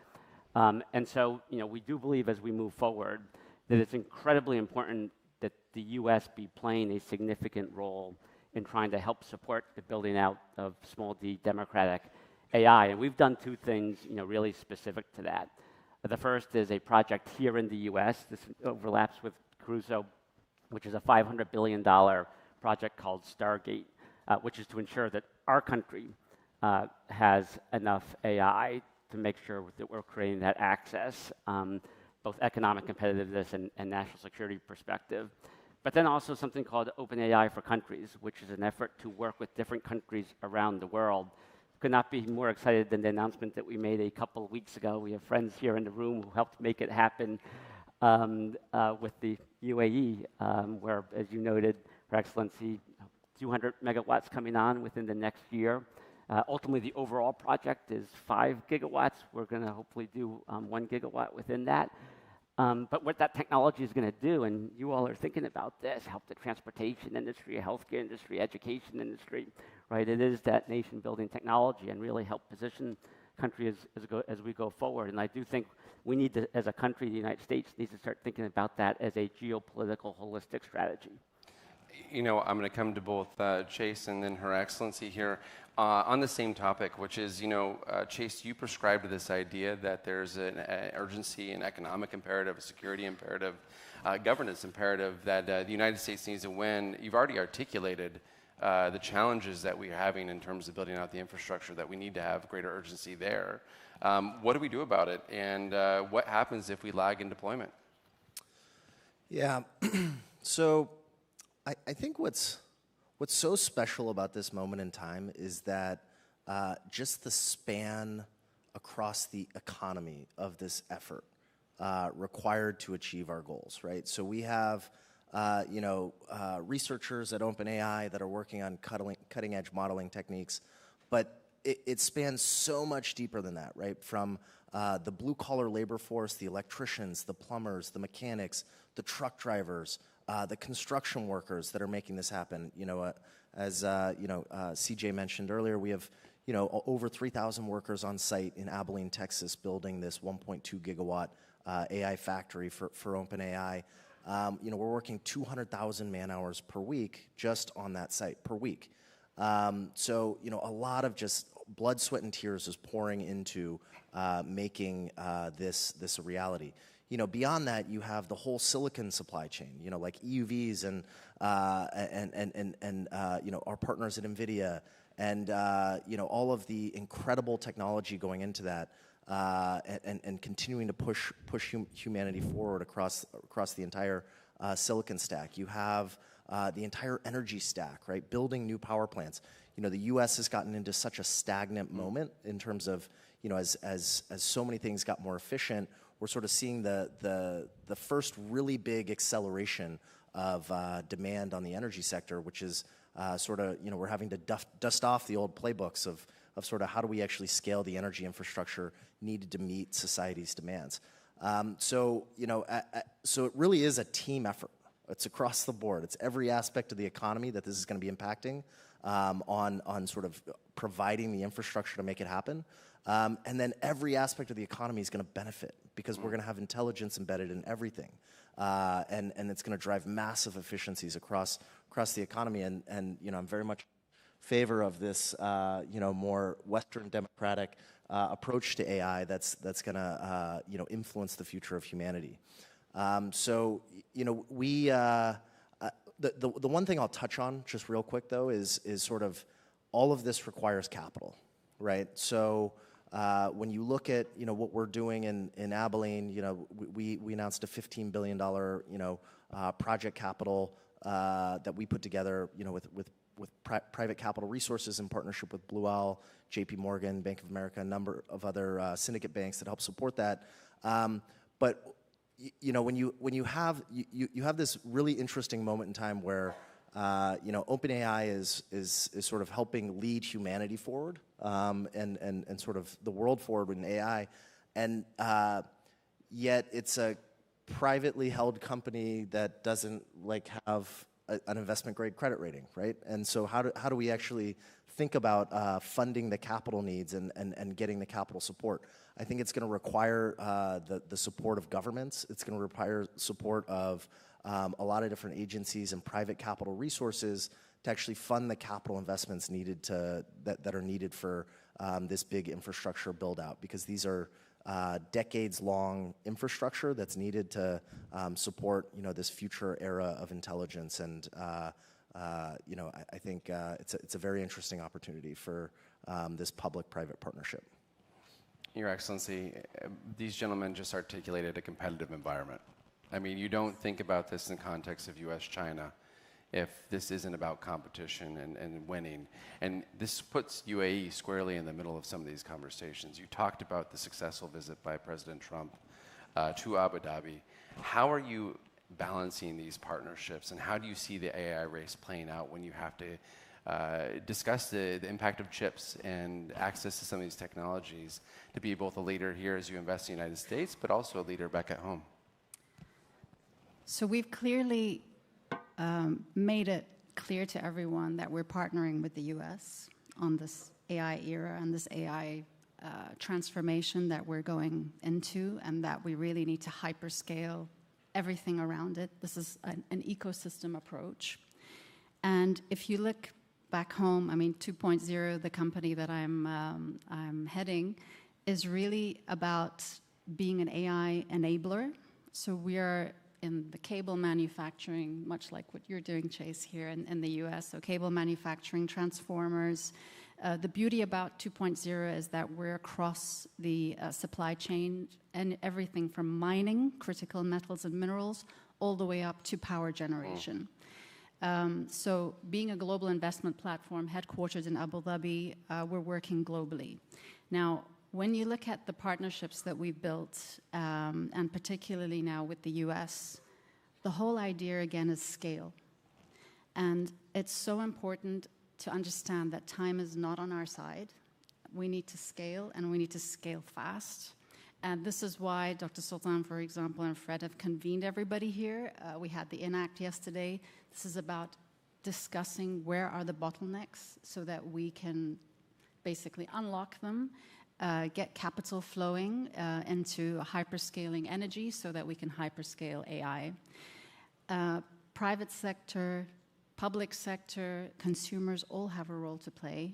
And so, we do believe as we move forward that it's incredibly important that the U.S. be playing a significant role in trying to help support the building out of small d democratic AI. And we've done two things, really specific to that. The first is a project here in the U.S. This overlaps with Crusoe, which is a $500 billion project called Stargate, which is to ensure that our country has enough AI to make sure that we're creating that access, both economic competitiveness and national security perspective. But then also something called Open AI for Countries, which is an effort to work with different countries around the world. Could not be more excited than the announcement that we made a couple of weeks ago. We have friends here in the room who helped make it happen with the UAE, where, as you noted, Her Excellency, 200 megawatts coming on within the next year. Ultimately, the overall project is 5 gigawatts. We're going to hopefully do 1 gigawatt within that. But what that technology is going to do, and you all are thinking about this, help the transportation industry, healthcare industry, education industry, right? It is that nation-building technology and really help position country as we go forward. And I do think we need to, as a country, the United States needs to start thinking about that as a geopolitical holistic strategy. You know, I'm going to come to both Chase and then Her Excellency here on the same topic, which is, you know, Chase, you prescribe to this idea that there's an urgency, an economic imperative, a security imperative, governance imperative that the United States needs to win. You've already articulated the challenges that we're having in terms of building out the infrastructure, that we need to have greater urgency there. What do we do about it? And what happens if we lag in deployment? Yeah, so I think what's so special about this moment in time is that just the span across the economy of this effort required to achieve our goals, right? So we have researchers at OpenAI that are working on cutting-edge modeling techniques, but it spans so much deeper than that, right? From the blue-collar labor force, the electricians, the plumbers, the mechanics, the truck drivers, the construction workers that are making this happen. You know, as CJ mentioned earlier, we have over 3,000 workers on site in Abilene, Texas, building this 1.2 gigawatt AI factory for OpenAI. We're working 200,000 man-hours per week just on that site per week. So a lot of just blood, sweat, and tears is pouring into making this a reality. Beyond that, you have the whole silicon supply chain. Like EUVs and our partners at NVIDIA, and all of the incredible technology going into that, and continuing to push humanity forward across the entire silicon stack. You have the entire energy stack, right? Building new power plants. The U.S. has gotten into such a stagnant moment in terms of, as so many things got more efficient, we're sort of seeing the first really big acceleration of demand on the energy sector, which is we're having to dust off the old playbooks of sort of how do we actually scale the energy infrastructure needed to meet society's demands. So it really is a team effort. It's across the board. It's every aspect of the economy that this is going to be impacting on sort of providing the infrastructure to make it happen. And then every aspect of the economy is going to benefit because we're going to have intelligence embedded in everything. And it's going to drive massive efficiencies across the economy. And I'm very much in favor of this, more Western democratic approach to AI that's going to, influence the future of humanity. The one thing I'll touch on just real quick, though, is sort of all of this requires capital, right? So when you look at what we're doing in Abilene, we announced a $15 billion project capital that we put together with private capital resources in partnership with Blue Owl, JP Morgan, Bank of America, a number of other syndicate banks that help support that. But when you have this really interesting moment in time where OpenAI is sort of helping lead humanity forward, and sort of the world forward in AI, and yet it's a privately held company that doesn't have an investment grade credit rating, right? And so how do we actually think about funding the capital needs and getting the capital support? I think it's going to require the support of governments. It's going to require support of a lot of different agencies and private capital resources to actually fund the capital investments needed that are needed for this big infrastructure build out, because these are decades-long infrastructure that's needed to support this future era of intelligence. And I think it's a very interesting opportunity for this public-private partnership. Your Excellency, these gentlemen just articulated a competitive environment. I mean, you don't think about this in the context of U.S.-China if this isn't about competition and winning. And this puts UAE squarely in the middle of some of these conversations. You talked about the successful visit by President Trump to Abu Dhabi. How are you balancing these partnerships, and how do you see the AI race playing out when you have to discuss the impact of chips and access to some of these technologies to be both a leader here as you invest in the United States, but also a leader back at home? So we've clearly made it clear to everyone that we're partnering with the U.S. on this AI era and this AI transformation that we're going into, and that we really need to hyperscale everything around it. This is an ecosystem approach. And if you look back home, I mean, 2.0, the company that I'm heading, is really about being an AI enabler. So we are in the cable manufacturing, much like what you're doing, Chase, here in the US. So cable manufacturing, transformers. The beauty about 2.0 is that we're across the supply chain, and everything from mining, critical metals and minerals, all the way up to power generation. So being a global investment platform headquartered in Abu Dhabi, we're working globally. Now, when you look at the partnerships that we've built, and particularly now with the US, the whole idea, again, is scale. And it's so important to understand that time is not on our side. We need to scale, and we need to scale fast. And this is why Dr. Sultan, for example, and Fred have convened everybody here. We had the Enact yesterday. This is about discussing where are the bottlenecks so that we can basically unlock them, get capital flowing into hyperscaling energy so that we can hyperscale AI. Private sector, public sector, consumers all have a role to play.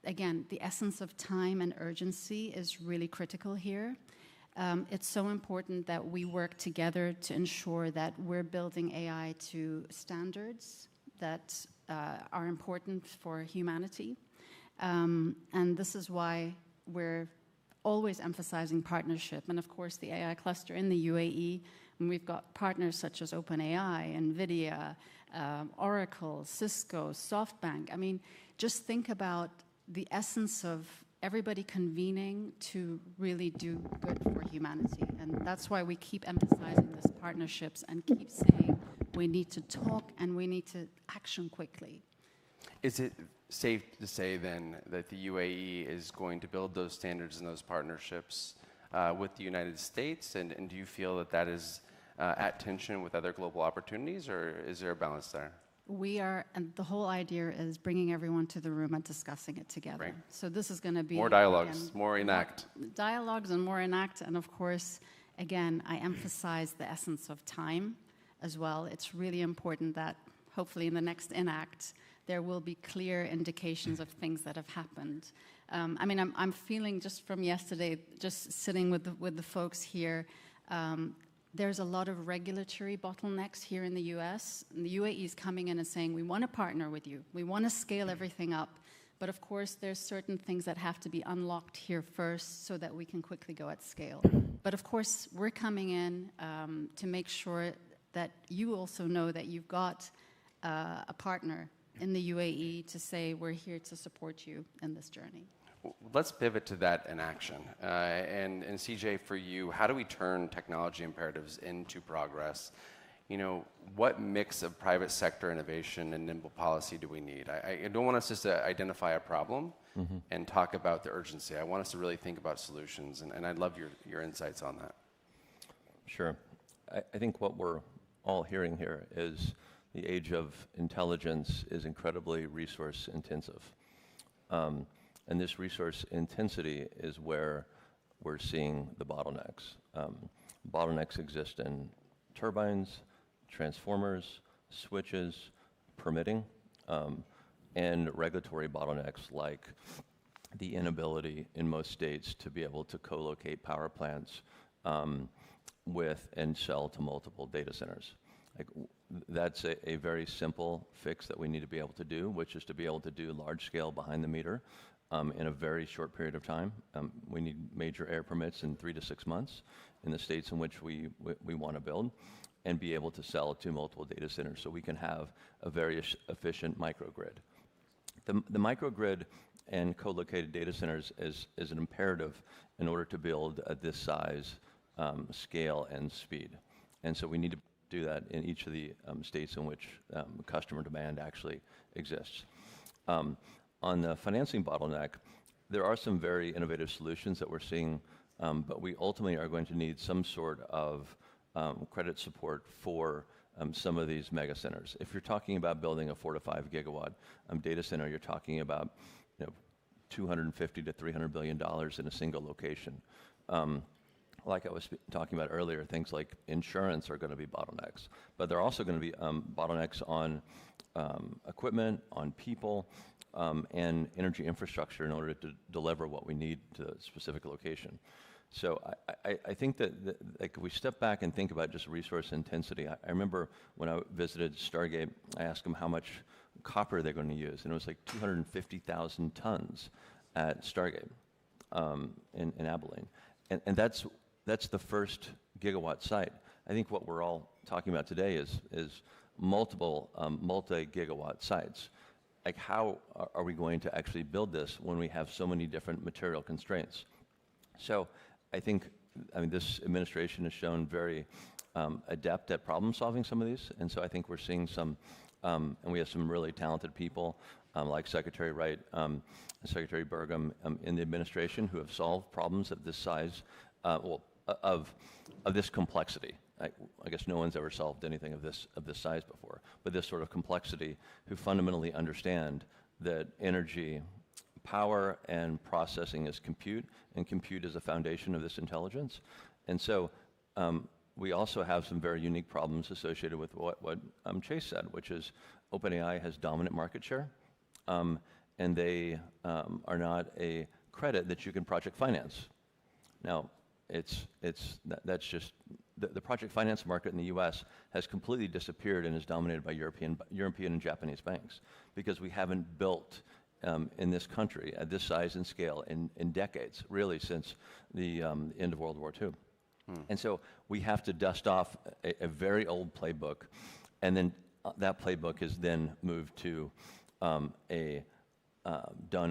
Again, the essence of time and urgency is really critical here. It's so important that we work together to ensure that we're building AI to standards that are important for humanity. And this is why we're always emphasizing partnership. And of course, the AI cluster in the UAE, and we've got partners such as OpenAI, NVIDIA, Oracle, Cisco, SoftBank. I mean, just think about the essence of everybody convening to really do good for humanity. And that's why we keep emphasizing these partnerships and keep saying we need to talk and we need to action quickly. Is it safe to say then that the UAE is going to build those standards and those partnerships with the United States? And do you feel that that is at tension with other global opportunities, or is there a balance there? We are, and the whole idea is bringing everyone to the room and discussing it together. Right. So this is going to be more dialogues, again, more enact. Dialogues and more enact, and of course, again, I emphasize the essence of time as well. It's really important that hopefully in the next enact, there will be clear indications of things that have happened. I mean, I'm feeling just from yesterday, just sitting with the folks here, there's a lot of regulatory bottlenecks here in the US. And the UAE is coming in and saying, we want to partner with you. We want to scale everything up. But of course, there's certain things that have to be unlocked here first so that we can quickly go at scale. But of course, we're coming in to make sure that you also know that you've got a partner in the UAE to say, we're here to support you in this journey. Let's pivot to that in action. And CJ, for you, how do we turn technology imperatives into progress? You know, what mix of private sector innovation and nimble policy do we need? I don't want us just to identify a problem and talk about the urgency. I want us to really think about solutions, and I'd love your insights on that. Sure. I think what we're all hearing here is the age of intelligence is incredibly resource intensive. And this resource intensity is where we're seeing the bottlenecks. Bottlenecks exist in turbines, transformers, switches, permitting, and regulatory bottlenecks like the inability in most states to be able to co-locate power plants with and sell to multiple data centers. That's a very simple fix that we need to be able to do, which is to be able to do large-scale behind-the-meter in a very short period of time. We need major air permits in 3 to 6 months in the states in which we want to build, and be able to sell to multiple data centers so we can have a very efficient microgrid. The microgrid and co-located data centers is an imperative in order to build at this size, scale, and speed. And so we need to do that in each of the states in which customer demand actually exists. On the financing bottleneck, there are some very innovative solutions that we're seeing, but we ultimately are going to need some sort of credit support for some of these mega centers. If you're talking about building a 4 to 5 gigawatt data center, you're talking about $250 to $300 billion in a single location. Like I was talking about earlier, things like insurance are going to be bottlenecks, but they're also going to be bottlenecks on equipment, on people, and energy infrastructure in order to deliver what we need to a specific location. So I think that like, if we step back and think about just resource intensity, I remember when I visited Stargate, I asked them how much copper they're going to use, and it was like 250,000 tons at Stargate in Abilene. And that's the first gigawatt site. I think what we're all talking about today is multiple multi-gigawatt sites. Like, how are we going to actually build this when we have so many different material constraints? So I think, this administration has shown very adept at problem solving some of these, and so I think we're seeing some, and we have some really talented people like Secretary Wright and Secretary Burgum in the administration who have solved problems of this size, of this complexity. I guess no one's ever solved anything of this size before, but this sort of complexity, who fundamentally understand that energy, power, and processing is compute, and compute is the foundation of this intelligence. And so we also have some very unique problems associated with what Chase said, which is OpenAI has dominant market share, and they are not a credit that you can project finance. Now, that's just the project finance market in the U.S. has completely disappeared and is dominated by European and Japanese banks, because we haven't built in this country at this size and scale in decades, really since the end of World War II. And so we have to dust off a very old playbook, and then that playbook is then moved to done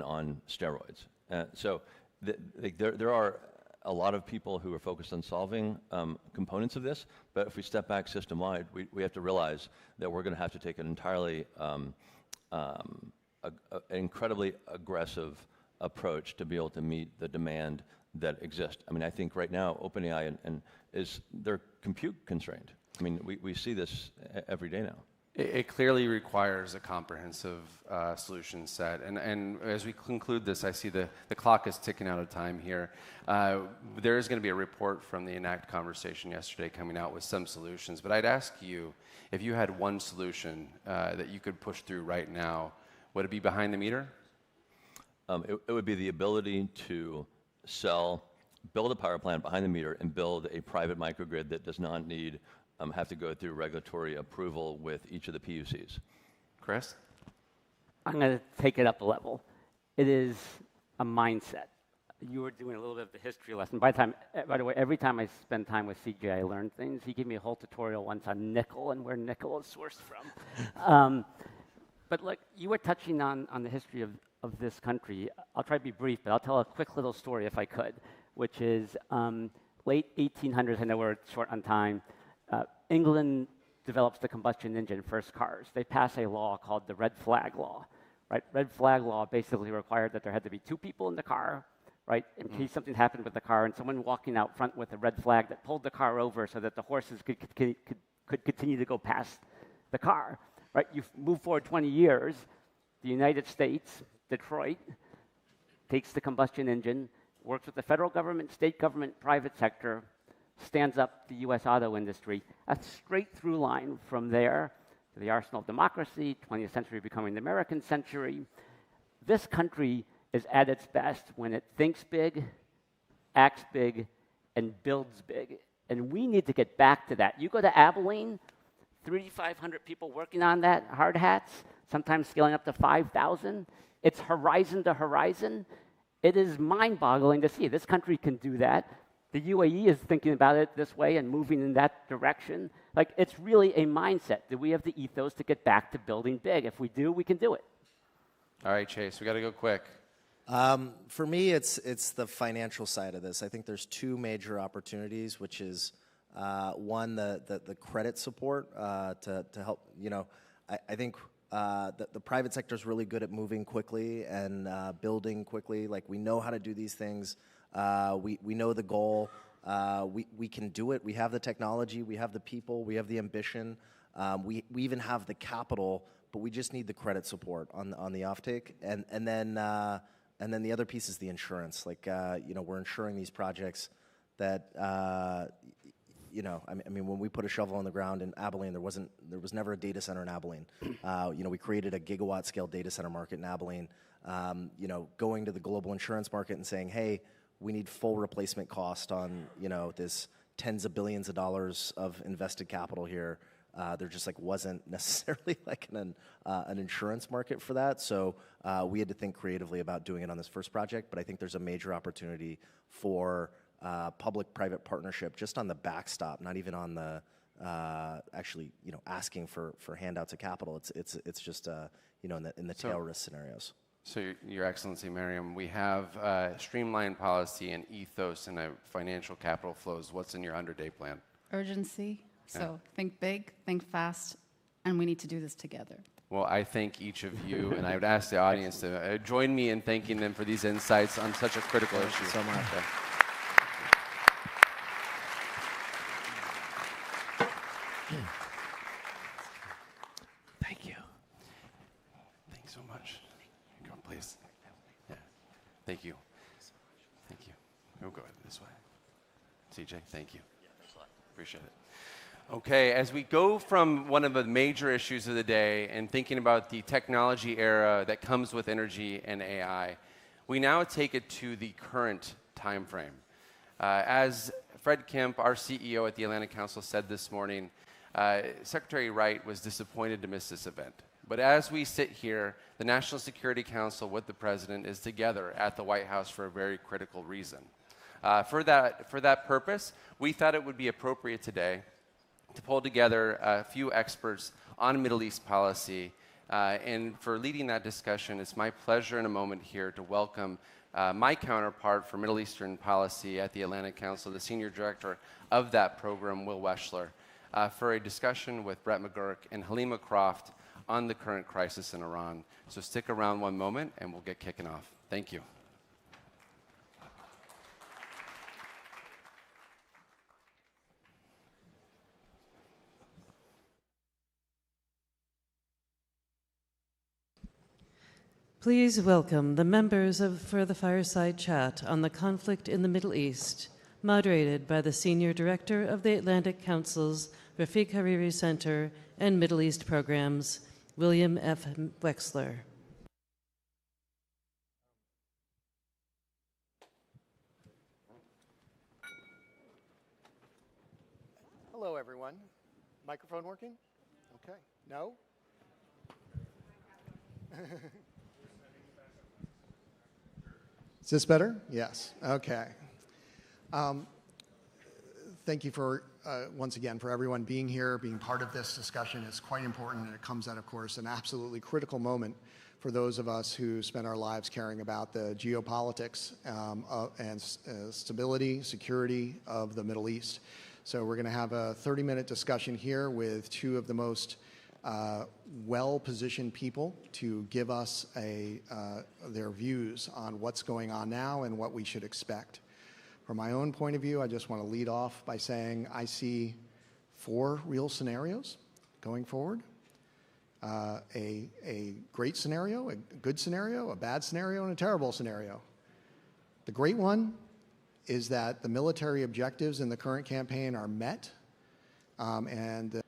on steroids. So there are a lot of people who are focused on solving components of this, but if we step back system-wide, we have to realize that we're going to have to take an entirely an incredibly aggressive approach to be able to meet the demand that exists. I think right now OpenAI they're compute constrained. We see this every day now. It clearly requires a comprehensive solution set. And as we conclude this, I see the clock is ticking out of time here. There is going to be a report from the Enact conversation yesterday coming out with some solutions. But I'd ask you, if you had one solution that you could push through right now, would it be behind the meter? It would be the ability to build a power plant behind the meter and build a private microgrid that does not need have to go through regulatory approval with each of the PUCs. Chris? I'm going to take it up a level. It is a mindset. You were doing a little bit of the history lesson. By the way, every time I spend time with CJ, I learn things. He gave me a whole tutorial once on nickel and where nickel is sourced from. But look, you were touching on the history of this country. I'll try to be brief, but I'll tell a quick little story if I could, which is late 1800s. I know we're short on time. England develops the combustion engine, first cars. They pass a law called the Red Flag Law, right? Red Flag Law basically required that there had to be two people in the car, right, in case something happened with the car, and someone walking out front with a red flag that pulled the car over so that the horses could continue to go past the car, right? You move forward 20 years, the United States, Detroit, takes the combustion engine, works with the federal government, state government, private sector, stands up the U.S. auto industry, a straight through line from there to the arsenal of democracy, 20th century becoming the American century. This country is at its best when it thinks big, acts big, and builds big. And we need to get back to that. You go to Abilene, 3,500 people working on that, hard hats, sometimes scaling up to 5,000. It's horizon to horizon. It is mind-boggling to see. This country can do that. The UAE is thinking about it this way and moving in that direction. Like, it's really a mindset. Do we have the ethos to get back to building big? If we do, we can do it. All right, Chase, we got to go quick. For me, it's the financial side of this. I think there's two major opportunities, which is one, the credit support to help. I think the private sector is really good at moving quickly and building quickly. Like, we know how to do these things. We know the goal. We can do it. We have the technology. We have the people. We have the ambition. We even have the capital, but we just need the credit support on the offtake. And then And then the other piece is the insurance. Like, we're insuring these projects that, I mean, when we put a shovel on the ground in Abilene, there was never a data center in Abilene. We created a gigawatt scale data center market in Abilene. Going to the global insurance market and saying, hey, we need full replacement cost on, this tens of billions of dollars of invested capital here. There just wasn't necessarily an insurance market for that. So we had to think creatively about doing it on this first project. But I think there's a major opportunity for public-private partnership just on the backstop, not even on the actually asking for handouts of capital. It's just in the tail risk scenarios. So, Your Excellency, Miriam, we have streamlined policy and ethos and financial capital flows. What's in your 100-day plan? Urgency. So think big, think fast, and we need to do this together. Well, I thank each of you, and I would ask the audience to join me in thanking them for these insights on such a critical issue. Thank you so much. Thank you. Thanks so much. Go, please. Yeah. Thank you. Thank you. We'll go this way. CJ, thank you. Yeah, thanks a lot. Appreciate it. Okay, as we go from one of the major issues of the day and thinking about the technology era that comes with energy and AI, we now take it to the current time frame. As Fred Kempe, our CEO at the Atlantic Council, said this morning, Secretary Wright was disappointed to miss this event. But as we sit here, the National Security Council with the President is together at the White House for a very critical reason. For that purpose, we thought it would be appropriate today to pull together a few experts on Middle East policy. And for leading that discussion, it's my pleasure in a moment here to welcome my counterpart for Middle Eastern policy at the Atlantic Council, the Senior Director of that program, Will Wechsler, for a discussion with Brett McGurk and Helima Croft on the current crisis in Iran. So stick around one moment and we'll get kicking off. Thank you. Please welcome the members for the Fireside Chat on the conflict in the Middle East, moderated by the Senior Director of the Atlantic Council's Rafiq Hariri Center and Middle East Programs, William F. Wechsler. Hello, everyone. Microphone working? Okay. No? Is this better? Yes. Okay. Thank you for, once again, for everyone being here, being part of this discussion. It's quite important, and it comes at, of course, an absolutely critical moment for those of us who spend our lives caring about the geopolitics and stability, security of the Middle East. So we're going to have a 30-minute discussion here with two of the most well-positioned people to give us their views on what's going on now and what we should expect. From my own point of view, I just want to lead off by saying I see 4 real scenarios going forward. A great scenario, a good scenario, a bad scenario, and a terrible scenario. The great one is that the military objectives in the current campaign are met, and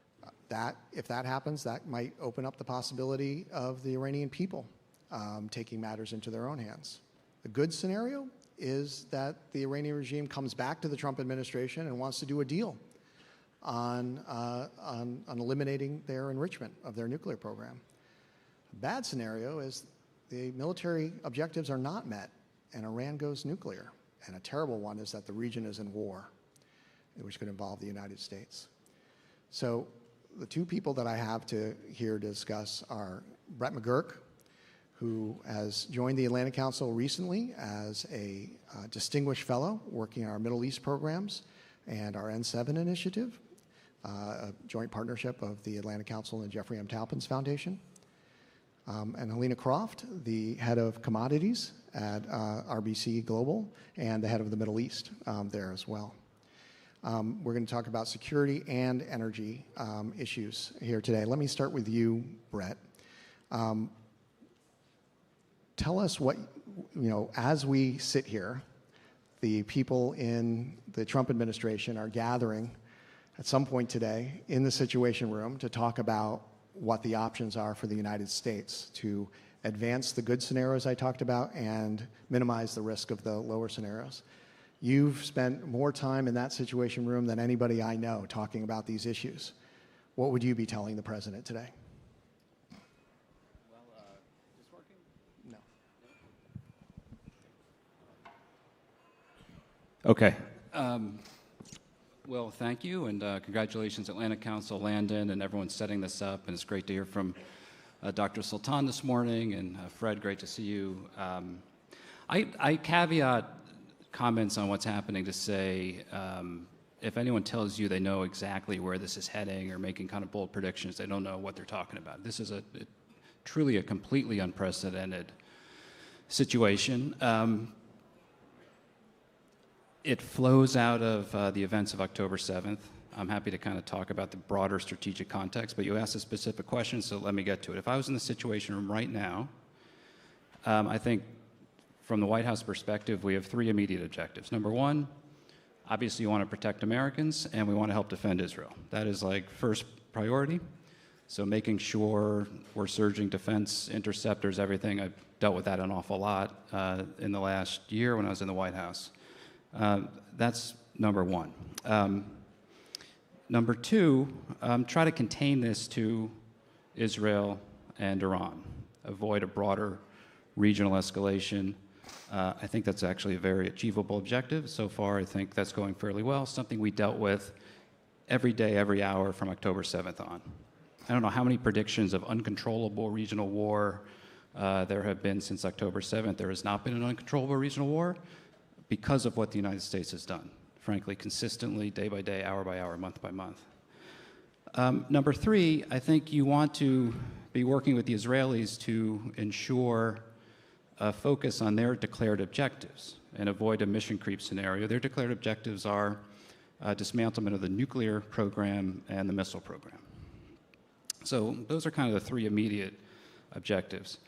that, if that happens, that might open up the possibility of the Iranian people taking matters into their own hands. The good scenario is that the Iranian regime comes back to the Trump administration and wants to do a deal on eliminating their enrichment of their nuclear program. A bad scenario is the military objectives are not met and Iran goes nuclear. And a terrible one is that the region is in war, which could involve the United States. So the 2 people that I have here to discuss are Brett McGurk, who has joined the Atlantic Council recently as a distinguished fellow working on our Middle East programs and our N7 initiative, a joint partnership of the Atlantic Council and Jeffrey M. Taupin's Foundation. And Helima Croft, the head of commodities at RBC Global and the head of the Middle East there as well. We're going to talk about security and energy issues here today. Let me start with you, Brett. Tell us what as we sit here, the people in the Trump administration are gathering at some point today in the Situation Room to talk about what the options are for the United States to advance the good scenarios I talked about and minimize the risk of the lower scenarios. You've spent more time in that Situation Room than anybody I know talking about these issues. What would you be telling the president today? Well, is this working? No. Okay. Well, thank you, and congratulations, Atlantic Council, Landon, and everyone setting this up. And it's great to hear from Dr. Sultan this morning, and Fred, great to see you. I caveat comments on what's happening to say, if anyone tells you they know exactly where this is heading or making kind of bold predictions, they don't know what they're talking about. This is truly a completely unprecedented situation. It flows out of the events of October 7th. I'm happy to kind of talk about the broader strategic context, but you asked a specific question, so let me get to it. If I was in the Situation Room right now, I think from the White House perspective, we have three immediate objectives. Number one, obviously you want to protect Americans, and we want to help defend Israel. That is like first priority. So making sure we're surging defense, interceptors, everything. I've dealt with that an awful lot in the last year when I was in the White House. That's number one. Number two, try to contain this to Israel and Iran. Avoid a broader regional escalation. I think that's actually a very achievable objective. So far, I think that's going fairly well. Something we dealt with every day, every hour from October 7th on. I don't know how many predictions of uncontrollable regional war there have been since October 7th. There has not been an uncontrollable regional war because of what the United States has done, frankly, consistently, day by day, hour by hour, month by month. Number three, I think you want to be working with the Israelis to ensure a focus on their declared objectives and avoid a mission creep scenario. Their declared objectives are dismantlement of the nuclear program and the missile program. So those are kind of the three immediate objectives.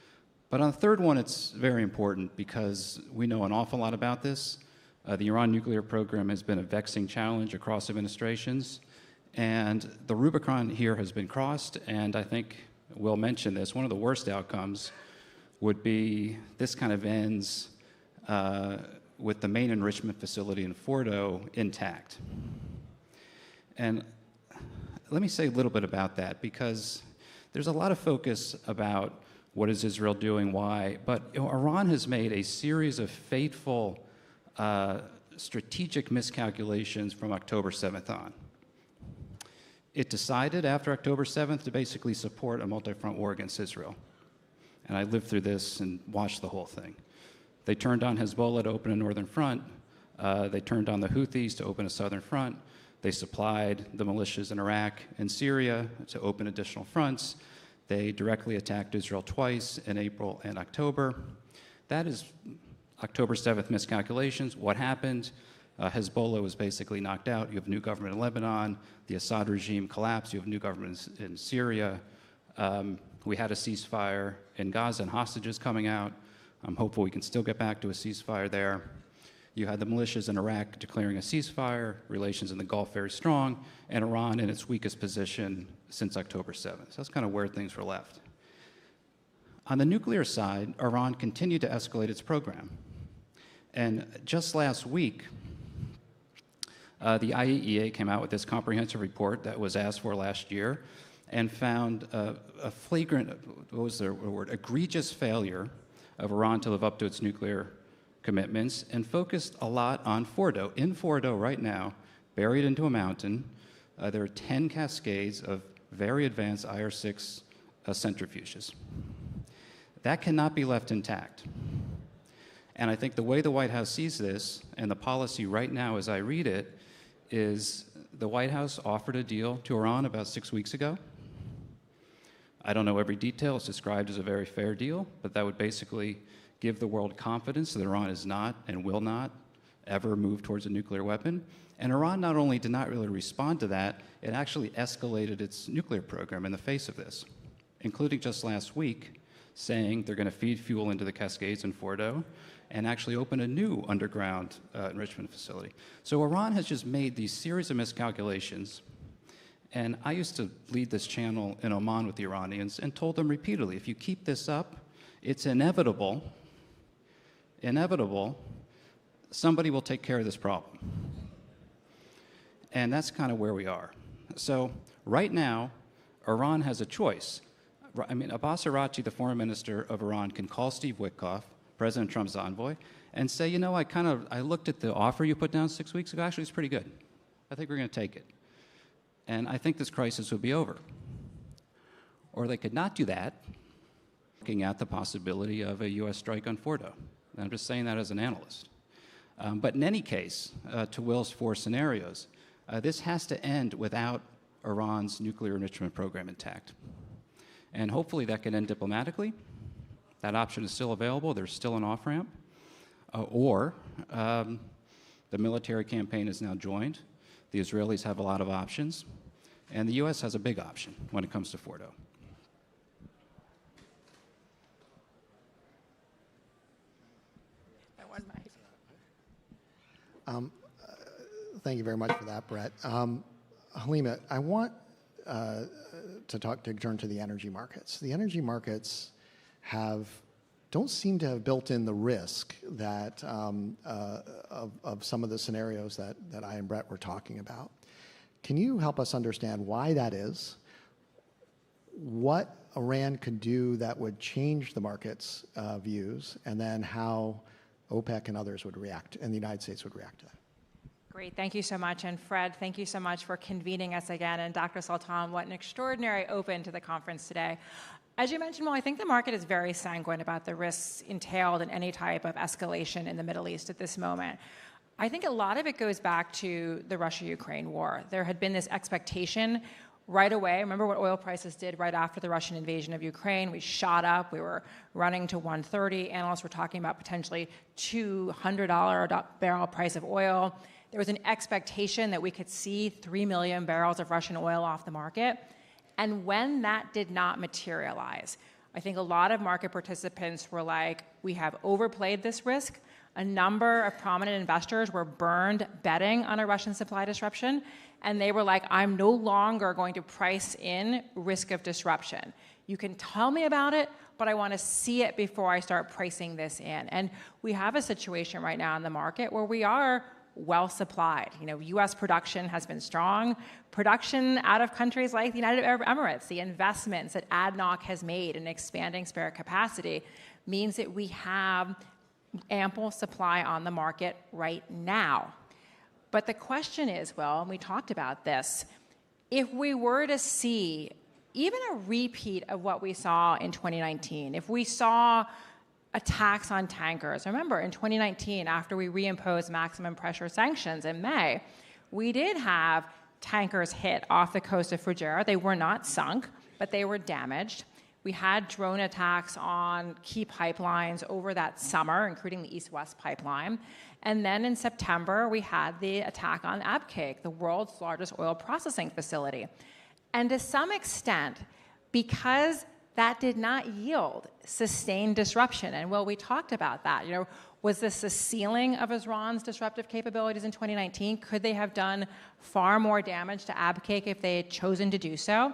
But on the third one, it's very important because we know an awful lot about this. The Iran nuclear program has been a vexing challenge across administrations, and the Rubicon here has been crossed, and I think we'll mention this. One of the worst outcomes would be this kind of ends with the main enrichment facility in Fordo intact. And let me say a little bit about that, because there's a lot of focus about what is Israel doing, why, but Iran has made a series of fateful strategic miscalculations from October 7th on. It decided after October 7th to basically support a multi-front war against Israel. And I lived through this and watched the whole thing. They turned on Hezbollah to open a northern front. They turned on the Houthis to open a southern front. They supplied the militias in Iraq and Syria to open additional fronts. They directly attacked Israel twice in April and October. That is October 7th miscalculations. What happened? Hezbollah was basically knocked out. You have a new government in Lebanon. The Assad regime collapsed. You have a new government in Syria. We had a ceasefire in Gaza and hostages coming out. I'm hopeful we can still get back to a ceasefire there. You had the militias in Iraq declaring a ceasefire, relations in the Gulf very strong, and Iran in its weakest position since October 7th. So that's kind of where things were left. On the nuclear side, Iran continued to escalate its program. And just last week, the IAEA came out with this comprehensive report that was asked for last year and found a flagrant, what was the word, egregious failure of Iran to live up to its nuclear commitments, and focused a lot on Fordo. In Fordo right now, buried into a mountain, there are 10 cascades of very advanced IR-6 centrifuges. That cannot be left intact. And I think the way the White House sees this, and the policy right now as I read it, is the White House offered a deal to Iran about 6 weeks ago. I don't know every detail. It's described as a very fair deal, but that would basically give the world confidence that Iran is not and will not ever move towards a nuclear weapon. And Iran not only did not really respond to that, it actually escalated its nuclear program in the face of this, including just last week saying they're going to feed fuel into the Cascades in Fordo and actually open a new underground enrichment facility. So Iran has just made these series of miscalculations. And I used to lead this channel in Oman with the Iranians and told them repeatedly, if you keep this up, it's inevitable, somebody will take care of this problem. And that's kind of where we are. So right now, Iran has a choice. I mean, Abbas Araghchi, the foreign minister of Iran, can call Steve Witkoff, President Trump's envoy, and say, you know, I looked at the offer you put down 6 weeks ago. Actually, it's pretty good. I think we're going to take it. And I think this crisis would be over. Or they could not do that, looking at the possibility of a U.S. strike on Fordo. And I'm just saying that as an analyst. But in any case, to Will's 4 scenarios, this has to end without Iran's nuclear enrichment program intact. And hopefully that can end diplomatically. That option is still available. There's still an off-ramp. Or the military campaign is now joined. The Israelis have a lot of options. And the U.S. has a big option when it comes to Fordo. Thank you very much for that, Brett. Helima, I want to turn to the energy markets. The energy markets don't seem to have built in the risk that of some of the scenarios that I and Brett were talking about. Can you help us understand why that is? What Iran could do that would change the market's views, and then how OPEC and others would react, and the United States would react to that? Great, thank you so much. And Fred, thank you so much for convening us again. And Dr. Sultan, what an extraordinary open to the conference today. As you mentioned, well, I think the market is very sanguine about the risks entailed in any type of escalation in the Middle East at this moment. I think a lot of it goes back to the Russia-Ukraine war. There had been this expectation right away. Remember what oil prices did right after the Russian invasion of Ukraine? We shot up. We were running to 130. Analysts were talking about potentially $200 a barrel price of oil. There was an expectation that we could see 3 million barrels of Russian oil off the market. And when that did not materialize, I think a lot of market participants were like, we have overplayed this risk. A number of prominent investors were burned betting on a Russian supply disruption. And they were like, I'm no longer going to price in risk of disruption. You can tell me about it, but I want to see it before I start pricing this in. And we have a situation right now in the market where we are well supplied. You know, U.S. production has been strong. Production out of countries like the United Arab Emirates, the investments that ADNOC has made in expanding spare capacity means that we have ample supply on the market right now. But the question is, well, and we talked about this, if we were to see even a repeat of what we saw in 2019, if we saw attacks on tankers. Remember, in 2019, after we reimposed maximum pressure sanctions in May, we did have tankers hit off the coast of Fujairah. They were not sunk, but they were damaged. We had drone attacks on key pipelines over that summer, including the East-West pipeline. And then in September, we had the attack on Abqaiq, the world's largest oil processing facility. And to some extent, because that did not yield sustained disruption. And well, we talked about that. You know, was this a ceiling of Iran's disruptive capabilities in 2019? Could they have done far more damage to Abqaiq if they had chosen to do so?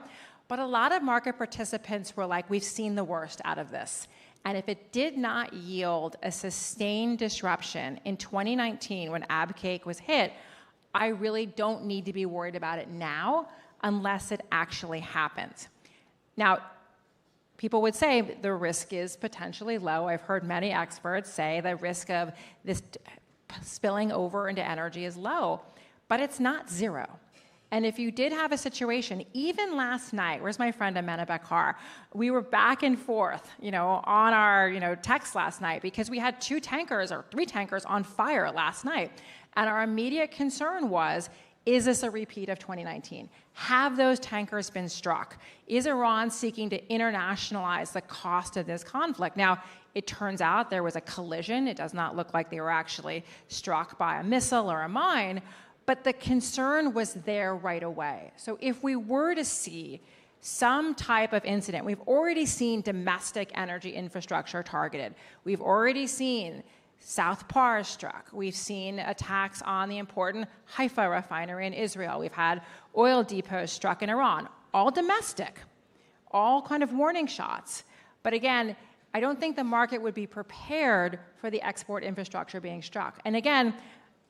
But a lot of market participants were like, we've seen the worst out of this. And if it did not yield a sustained disruption in 2019 when Abqaiq was hit, I really don't need to be worried about it now unless it actually happens. Now, people would say the risk is potentially low. I've heard many experts say the risk of this spilling over into energy is low, but it's not zero. And if you did have a situation, even last night, where's my friend Amena Bakar? We were back and forth, on our, text last night because we had 2 tankers or 3 tankers on fire last night. And our immediate concern was, is this a repeat of 2019? Have those tankers been struck? Is Iran seeking to internationalize the cost of this conflict? Now, it turns out there was a collision. It does not look like they were actually struck by a missile or a mine, but the concern was there right away. So if we were to see some type of incident. We've already seen domestic energy infrastructure targeted. We've already seen South Pars struck. We've seen attacks on the important Haifa refinery in Israel. We've had oil depots struck in Iran, all domestic, all kind of warning shots. But again, I don't think the market would be prepared for the export infrastructure being struck. And again,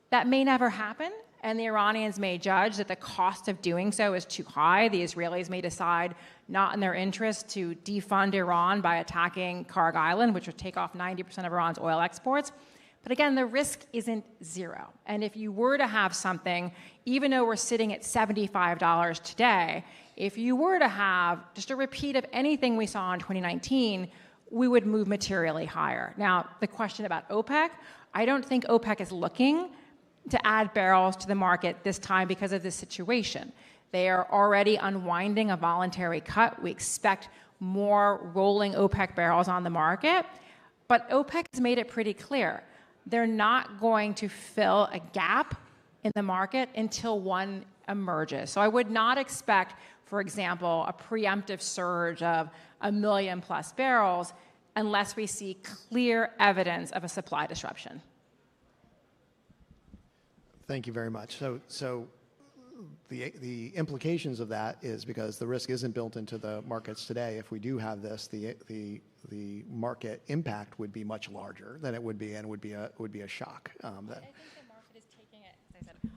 that may never happen, and the Iranians may judge that the cost of doing so is too high. The Israelis may decide not in their interest to defund Iran by attacking Karg Island, which would take off 90% of Iran's oil exports. But again, the risk isn't zero. And if you were to have something, even though we're sitting at $75 today, if you were to have just a repeat of anything we saw in 2019, we would move materially higher. Now, the question about OPEC, I don't think OPEC is looking to add barrels to the market this time because of this situation. They are already unwinding a voluntary cut. We expect more rolling OPEC barrels on the market. But OPEC has made it pretty clear. They're not going to fill a gap in the market until one emerges. So I would not expect, for example, a preemptive surge of 1 million plus barrels unless we see clear evidence of a supply disruption. Thank you very much. So the implications of that is, because the risk isn't built into the markets today, if we do have this, the market impact would be much larger than it would be, and would be a shock. I think the market is taking it, as I said.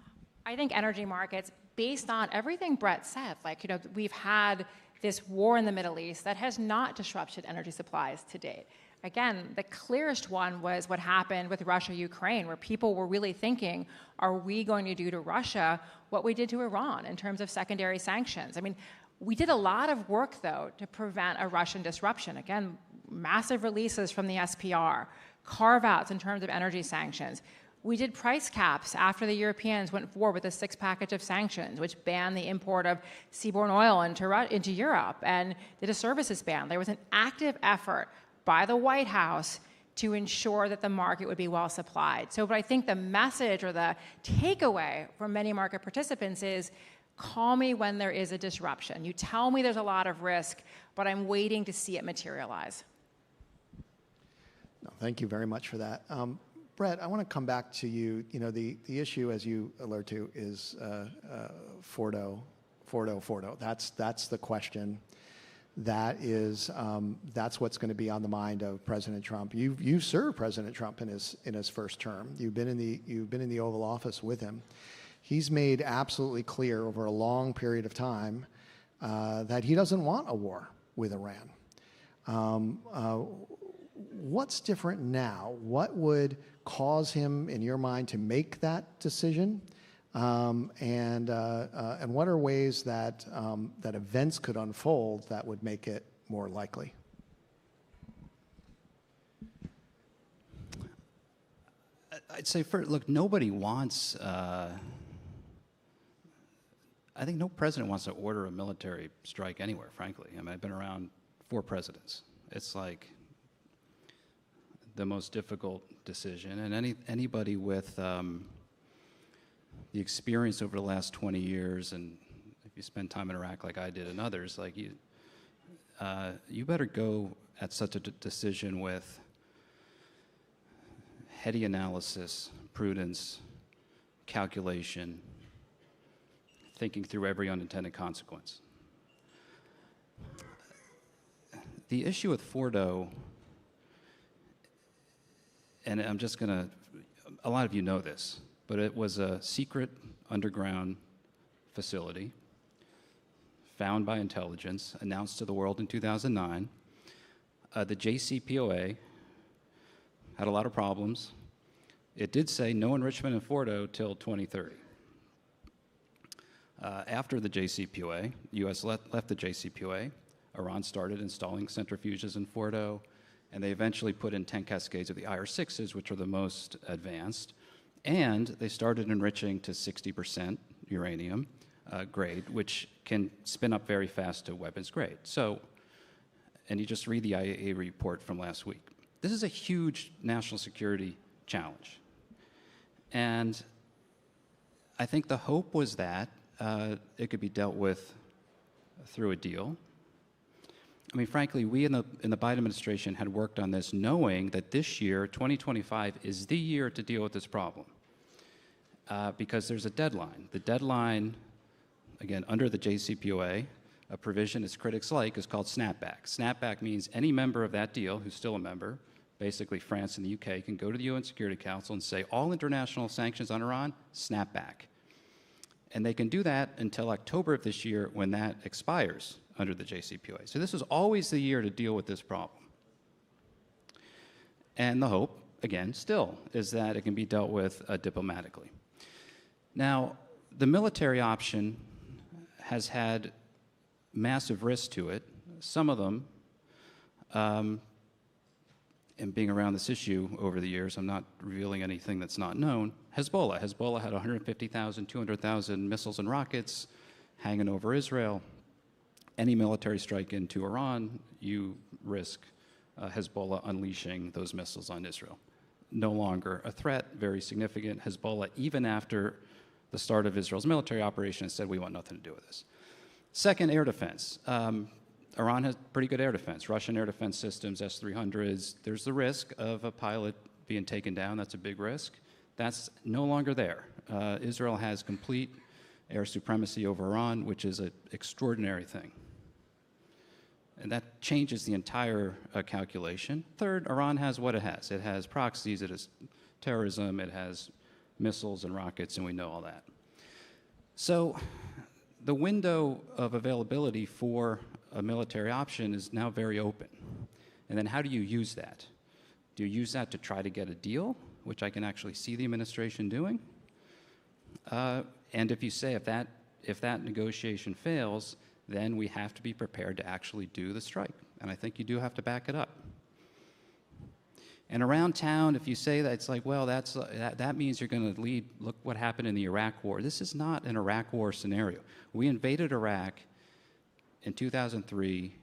I think energy markets, based on everything Brett said, like, we've had this war in the Middle East that has not disrupted energy supplies to date. Again, the clearest one was what happened with Russia-Ukraine, where people were really thinking, are we going to do to Russia what we did to Iran in terms of secondary sanctions? I mean, we did a lot of work, though, to prevent a Russian disruption. Again, massive releases from the SPR, carve-outs in terms of energy sanctions. We did price caps after the Europeans went forward with a 6 package of sanctions, which banned the import of seaborne oil into Europe and did a services ban. There was an active effort by the White House to ensure that the market would be well supplied. So but I think the message or the takeaway from many market participants is, call me when there is a disruption. You tell me there's a lot of risk, but I'm waiting to see it materialize. No, thank you very much for that. Brett, I want to come back to you. The issue, as you alert to, is Fordo. That's the question. That's what's going to be on the mind of President Trump. You served President Trump in his first term. You've been in the Oval Office with him. He's made absolutely clear over a long period of time that he doesn't want a war with Iran. What's different now? What would cause him, in your mind, to make that decision? And what are ways that that events could unfold that would make it more likely? I'd say first, look, nobody wants. I think no president wants to order a military strike anywhere. Frankly, I mean, I've been around 4 presidents. It's like the most difficult decision, and anybody with the experience over the last 20 years, and if you spend time in Iraq like I did and others, like you better go at such a decision with heady analysis, prudence, calculation, thinking through every unintended consequence. The issue with Fordo, and I'm just going to, a lot of you know this, but it was a secret underground facility found by intelligence, announced to the world in 2009. The JCPOA had a lot of problems. It did say no enrichment in Fordo till 2030. After the JCPOA, the U.S. left the JCPOA. Iran started installing centrifuges in Fordo, and they eventually put in 10 cascades of the IR-6s, which are the most advanced. And they started enriching to 60% uranium grade, which can spin up very fast to weapons grade. So, and you just read the IAEA report from last week. This is a huge national security challenge. And I think the hope was that it could be dealt with through a deal. I mean, frankly, we in the Biden administration had worked on this knowing that this year, 2025, is the year to deal with this problem because there's a deadline. The deadline, again, under the JCPOA, a provision its critics like is called snapback. Snapback means any member of that deal who's still a member, basically France and the UK, can go to the UN Security Council and say all international sanctions on Iran, snap back. And they can do that until October of this year when that expires under the JCPOA. So this is always the year to deal with this problem. And the hope, again, still, is that it can be dealt with diplomatically. Now, the military option has had massive risks to it. Some of them, and being around this issue over the years, I'm not revealing anything that's not known. Hezbollah had 150,000, 200,000 missiles and rockets hanging over Israel. Any military strike into Iran, you risk Hezbollah unleashing those missiles on Israel. No longer a threat, very significant. Hezbollah, even after the start of Israel's military operation, said we want nothing to do with this. Second, air defense. Iran has pretty good air defense. Russian air defense systems, S-300s. There's the risk of a pilot being taken down. That's a big risk. That's no longer there. Israel has complete air supremacy over Iran, which is an extraordinary thing. And that changes the entire calculation. Third, Iran has what it has. It has proxies, it has terrorism, it has missiles and rockets, and we know all that. So the window of availability for a military option is now very open. And then how do you use that? Do you use that to try to get a deal, which I can actually see the administration doing? And if you say if that negotiation fails, then we have to be prepared to actually do the strike. And I think you do have to back it up. And around town, if you say that, it's like, well, that means you're going to lead, look what happened in the Iraq War. This is not an Iraq War scenario. We invaded Iraq in 2003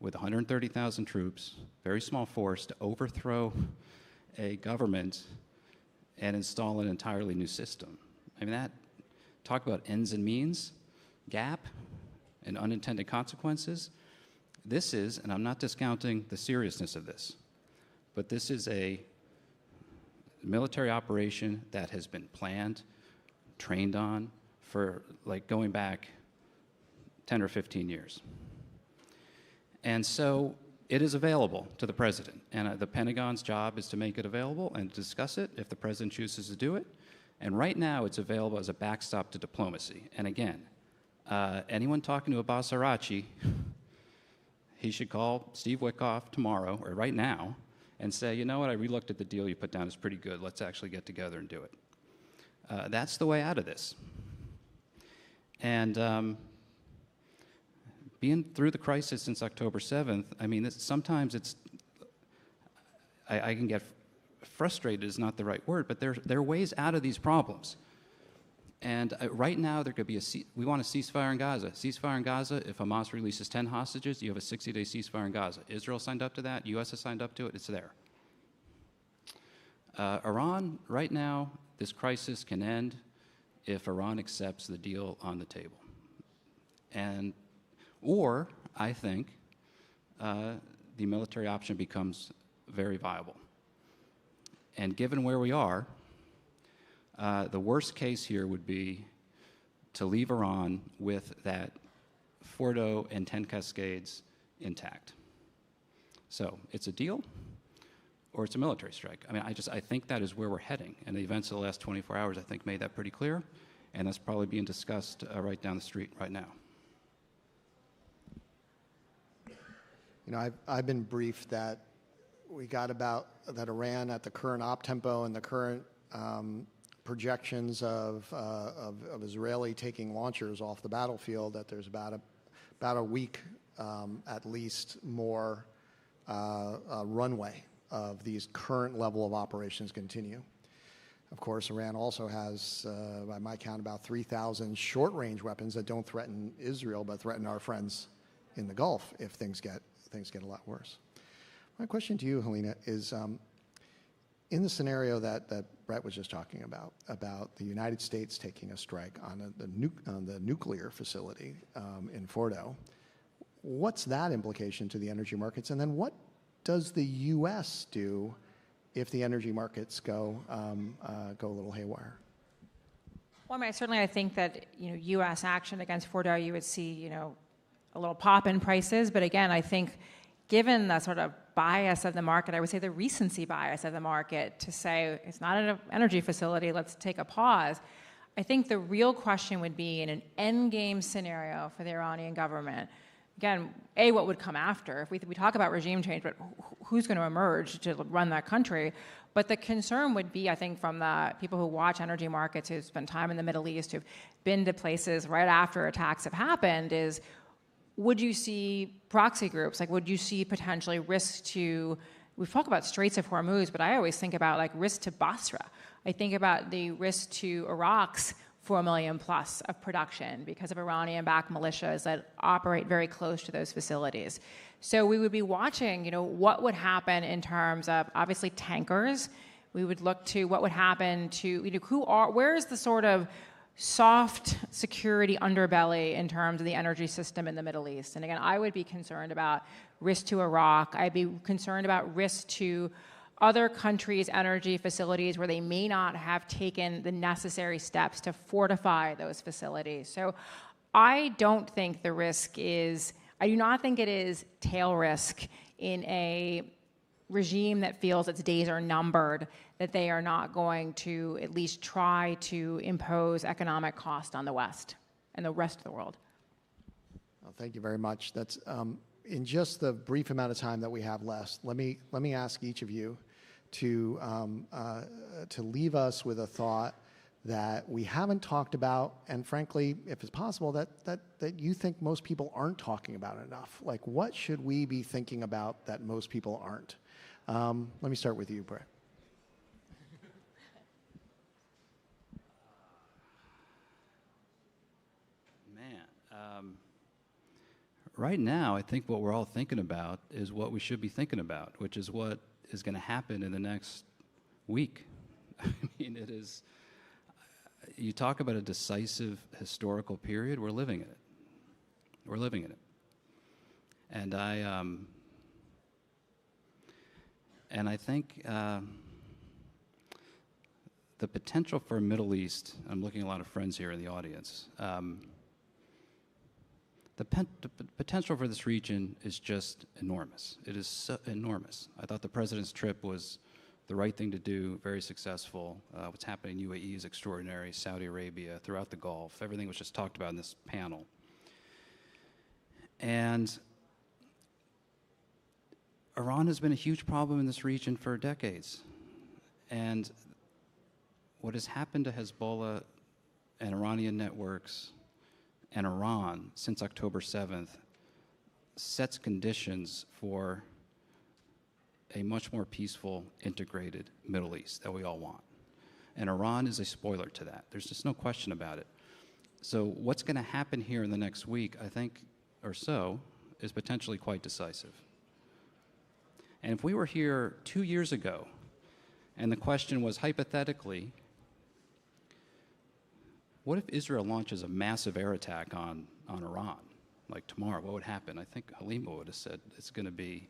with 130,000 troops, very small force, to overthrow a government and install an entirely new system. I mean, talk about ends and means, gap, and unintended consequences. This is, and I'm not discounting the seriousness of this, but this is a military operation that has been planned, trained on for like going back 10 or 15 years. And so it is available to the president. And the Pentagon's job is to make it available and discuss it if the president chooses to do it. And right now it's available as a backstop to diplomacy. And again, anyone talking to Abbas Arachi, he should call Steve Witkoff tomorrow or right now and say, you know what, I relooked at the deal you put down, it's pretty good. Let's actually get together and do it. That's the way out of this. And being through the crisis since October 7th, I mean, sometimes I can get frustrated is not the right word, but there are ways out of these problems. And right now, there could be we want a ceasefire in Gaza. Ceasefire in Gaza, if Hamas releases 10 hostages, you have a 60-day ceasefire in Gaza. Israel signed up to that. U.S. has signed up to it. It's there. Iran, right now, this crisis can end if Iran accepts the deal on the table. Or, I think, the military option becomes very viable. And given where we are, the worst case here would be to leave Iran with that Fordo and 10 Cascades intact. So it's a deal or it's a military strike. I mean, I think that is where we're heading. And the events of the last 24 hours, I think, made that pretty clear. And that's probably being discussed right down the street right now. You know, I've been briefed that we got about that Iran at the current op tempo and the current projections of Israeli taking launchers off the battlefield, that there's about a week at least more runway of these current level of operations continue. Of course, Iran also has, by my count, about 3,000 short-range weapons that don't threaten Israel but threaten our friends in the Gulf if things get a lot worse. My question to you, Helena, is in the scenario that Brett was just talking about the United States taking a strike on the nuclear facility in Fordo, what's that implication to the energy markets? And then what does the U.S. do if the energy markets go a little haywire? Well, I mean, certainly I think that, U.S. action against Fordo, you would see, a little pop in prices. But again, I think given the sort of bias of the market, I would say the recency bias of the market to say it's not an energy facility, let's take a pause. I think the real question would be in an end game scenario for the Iranian government. Again, what would come after? If we talk about regime change, but who's going to emerge to run that country? But the concern would be, I think, from the people who watch energy markets, who spend time in the Middle East, who've been to places right after attacks have happened, is would you see proxy groups? Like, would you see potentially risks to, we've talked about Straits of Hormuz, but I always think about like risk to Basra. I think about the risk to Iraq's 4 million plus of production because of Iranian-backed militias that operate very close to those facilities. So we would be watching, what would happen in terms of obviously tankers. We would look to what would happen to, where is the sort of soft security underbelly in terms of the energy system in the Middle East. And again, I would be concerned about risk to Iraq. I'd be concerned about risk to other countries' energy facilities where they may not have taken the necessary steps to fortify those facilities. So I don't think the risk is, I do not think it is tail risk in a regime that feels its days are numbered, that they are not going to at least try to impose economic cost on the West and the rest of the world. Well, thank you very much. That's in just the brief amount of time that we have left. Let me ask each of you to leave us with a thought that we haven't talked about, and frankly, if it's possible, that you think most people aren't talking about enough. Like, what should we be thinking about that most people aren't? Let me start with you, Brett. Right now, I think what we're all thinking about is what we should be thinking about, which is what is going to happen in the next week. I mean, it is, you talk about a decisive historical period, we're living in it. We're living in it. And I think the potential for Middle East, I'm looking at a lot of friends here in the audience, the potential for this region is just enormous. It is so enormous. I thought the president's trip was the right thing to do, very successful. What's happening in UAE is extraordinary, Saudi Arabia, throughout the Gulf. Everything was just talked about in this panel. And Iran has been a huge problem in this region for decades. And what has happened to Hezbollah and Iranian networks and Iran since October 7th sets conditions for a much more peaceful, integrated Middle East that we all want. And Iran is a spoiler to that. There's just no question about it. So what's going to happen here in the next week, I think, or so, is potentially quite decisive. And if we were here 2 years ago, and the question was, hypothetically, what if Israel launches a massive air attack on Iran, like tomorrow? What would happen? I think Helima would have said it's going to be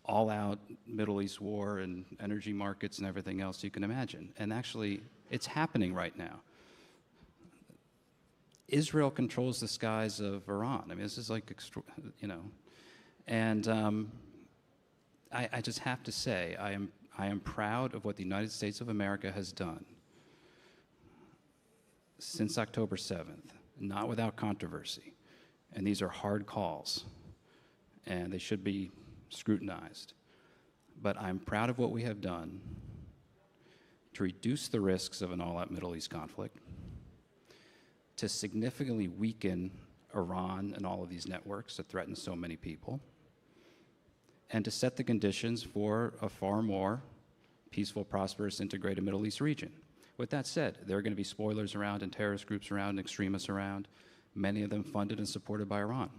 all-out Middle East war and energy markets and everything else you can imagine. And actually, it's happening right now. Israel controls the skies of Iran. I mean, this is like, and I just have to say, I am proud of what the United States of America has done since October 7th, not without controversy. And these are hard calls, and they should be scrutinized. But I'm proud of what we have done to reduce the risks of an all-out Middle East conflict, to significantly weaken Iran and all of these networks that threaten so many people, and to set the conditions for a far more peaceful, prosperous, integrated Middle East region. With that said, there are going to be spoilers around and terrorist groups around and extremists around, many of them funded and supported by Iran.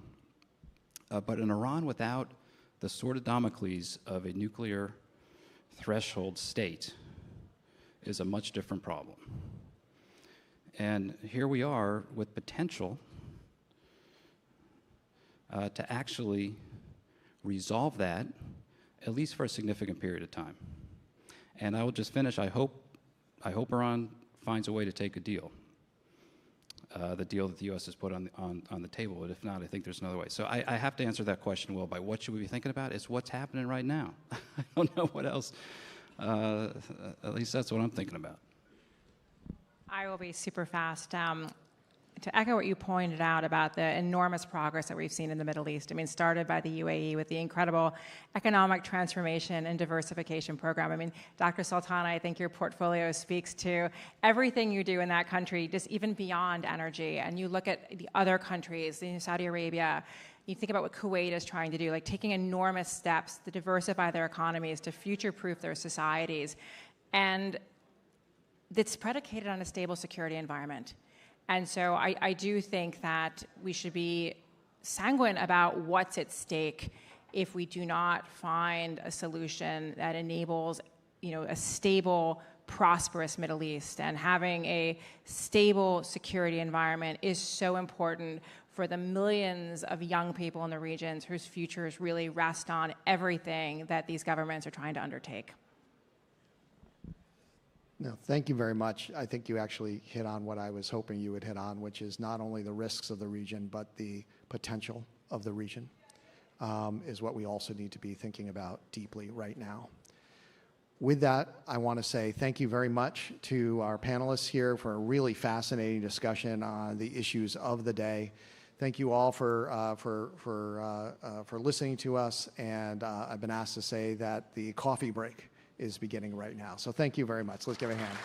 But an Iran without the sword of Damocles of a nuclear threshold state is a much different problem. And here we are with potential to actually resolve that, at least for a significant period of time. And I will just finish. I hope Iran finds a way to take a deal, the deal that the U.S. has put on the table. But if not, I think there's another way. So I have to answer that question, Will, by what should we be thinking about? It's what's happening right now. I don't know what else. At least that's what I'm thinking about. I will be super fast. To echo what you pointed out about the enormous progress that we've seen in the Middle East. I mean, started by the UAE with the incredible economic transformation and diversification program. I mean, Dr. Sultan, I think your portfolio speaks to everything you do in that country, just even beyond energy. And you look at the other countries, Saudi Arabia, you think about what Kuwait is trying to do, like taking enormous steps to diversify their economies, to future-proof their societies. And it's predicated on a stable security environment. And so I do think that we should be sanguine about what's at stake if we do not find a solution that enables, a stable, prosperous Middle East. And having a stable security environment is so important for the millions of young people in the regions whose futures really rest on everything that these governments are trying to undertake. No, thank you very much. I think you actually hit on what I was hoping you would hit on, which is not only the risks of the region, but the potential of the region is what we also need to be thinking about deeply right now. With that, I want to say thank you very much to our panelists here for a really fascinating discussion on the issues of the day. Thank you all for listening to us, and I've been asked to say that the coffee break is beginning right now. So thank you very much. Let's give a hand.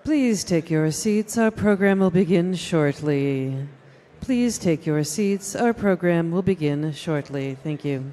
Please take your seats. Our program will begin shortly. Please take your seats. Our program will begin shortly. Thank you.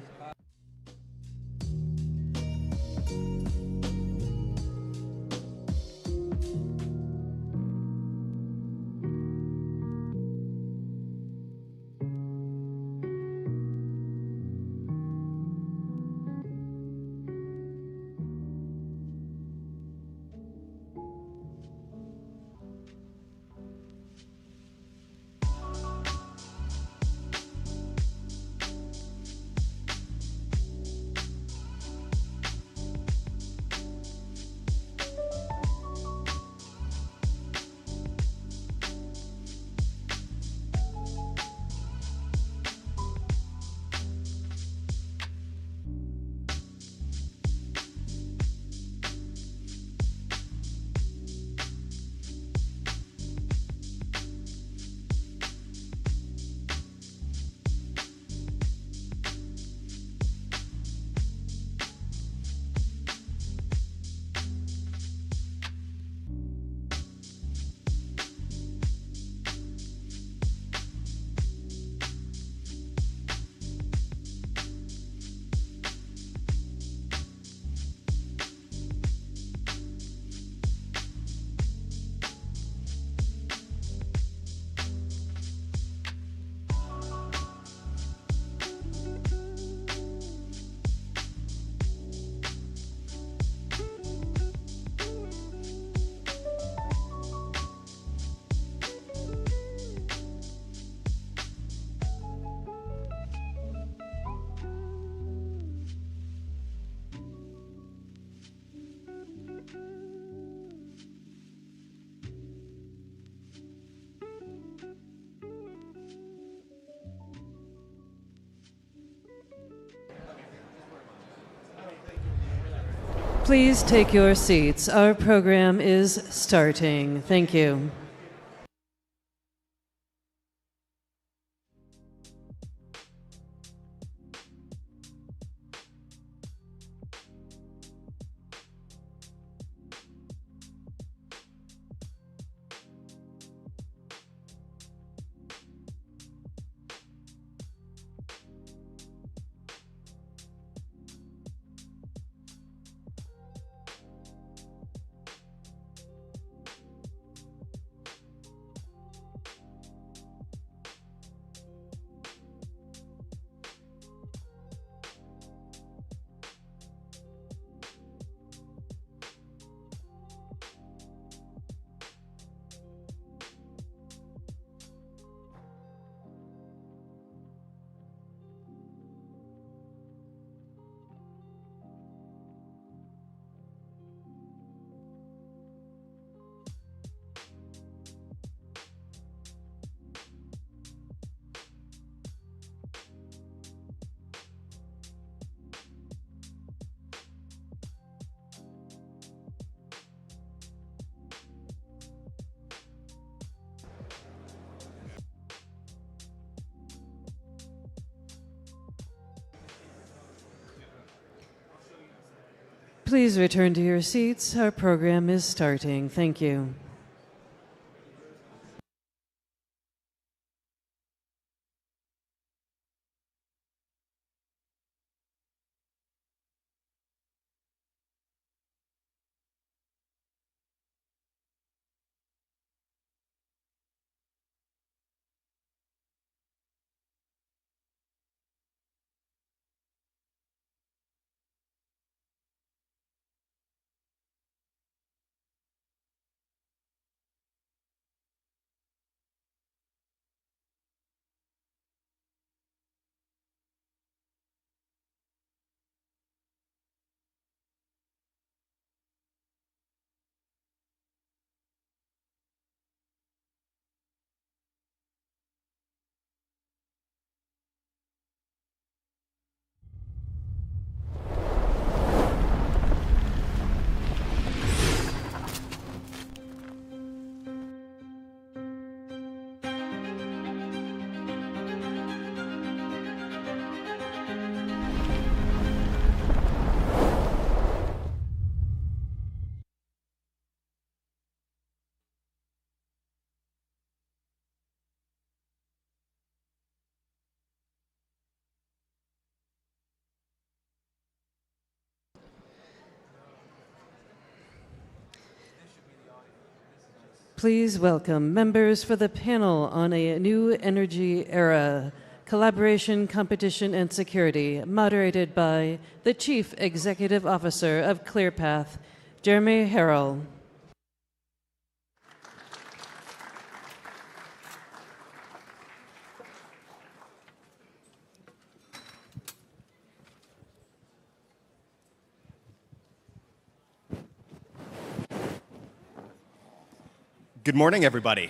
Please take your seats. Our program is starting. Thank you. Please return to your seats. Our program is starting. Thank you. Please welcome members for the panel on a new energy era, collaboration, competition, and security, moderated by the Chief Executive Officer of ClearPath, Jeremy Harrell. Good morning, everybody.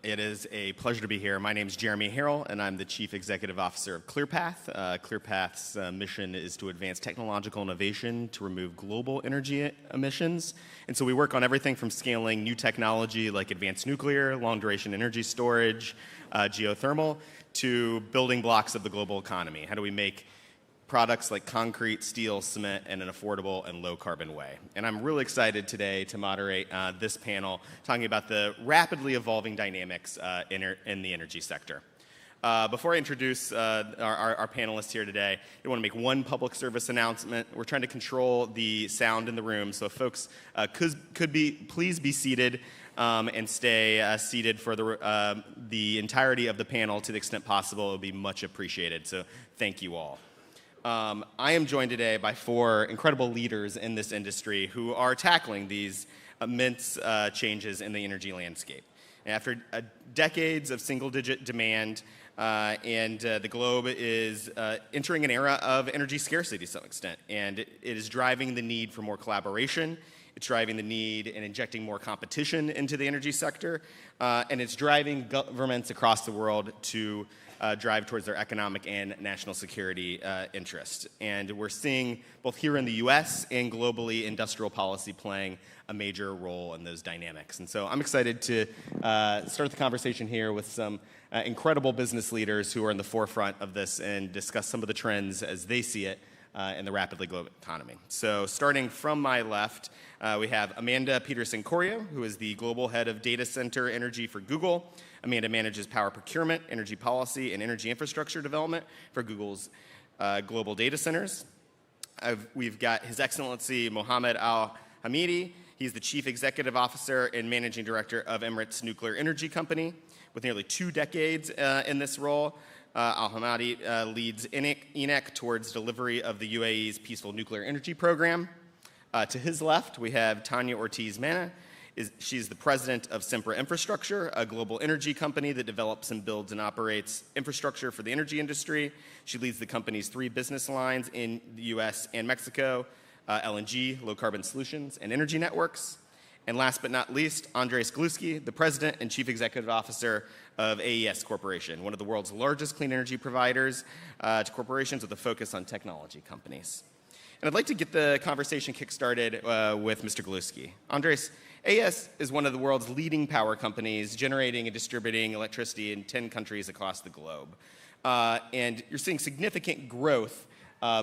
It is a pleasure to be here. My name is Jeremy Harrell, and I'm the Chief Executive Officer of ClearPath. ClearPath's mission is to advance technological innovation to remove global energy emissions. And so we work on everything from scaling new technology like advanced nuclear, long-duration energy storage, geothermal, to building blocks of the global economy. How do we make products like concrete, steel, cement in an affordable and low-carbon way? And I'm really excited today to moderate this panel talking about the rapidly evolving dynamics in the energy sector. Before I introduce our panelists here today, I want to make one public service announcement. We're trying to control the sound in the room, so if folks please be seated and stay seated for the entirety of the panel to the extent possible. It would be much appreciated, so thank you all. I am joined today by four incredible leaders in this industry who are tackling these immense changes in the energy landscape. And after decades of single-digit demand, the globe is entering an era of energy scarcity to some extent, and it is driving the need for more collaboration. It's driving the need and injecting more competition into the energy sector, and it's driving governments across the world to drive towards their economic and national security interests. And we're seeing both here in the US and globally industrial policy playing a major role in those dynamics. And so I'm excited to start the conversation here with some incredible business leaders who are in the forefront of this and discuss some of the trends as they see it in the rapidly global economy. So starting from my left, we have Amanda Peterson-Corio, who is the Global Head of Data Center Energy for Google. Amanda manages power procurement, energy policy, and energy infrastructure development for Google's global data centers. We've got His Excellency Mohammed Al-Hamidi. He's the Chief Executive Officer and Managing Director of Emirates Nuclear Energy Company. With nearly 2 decades in this role, Al-Hamidi leads ENEC towards delivery of the UAE's peaceful nuclear energy program. To his left, we have Tanya Ortiz-Mana. She's the president of Sempra Infrastructure, a global energy company that develops and builds and operates infrastructure for the energy industry. She leads the company's 3 business lines in the US and Mexico, LNG, low carbon solutions, and energy networks. And last but not least, Andres Gluski, the president and chief executive officer of AES Corporation, one of the world's largest clean energy providers to corporations with a focus on technology companies. And I'd like to get the conversation kick-started with Mr. Gluski. Andres, AES is one of the world's leading power companies generating and distributing electricity in 10 countries across the globe. And you're seeing significant growth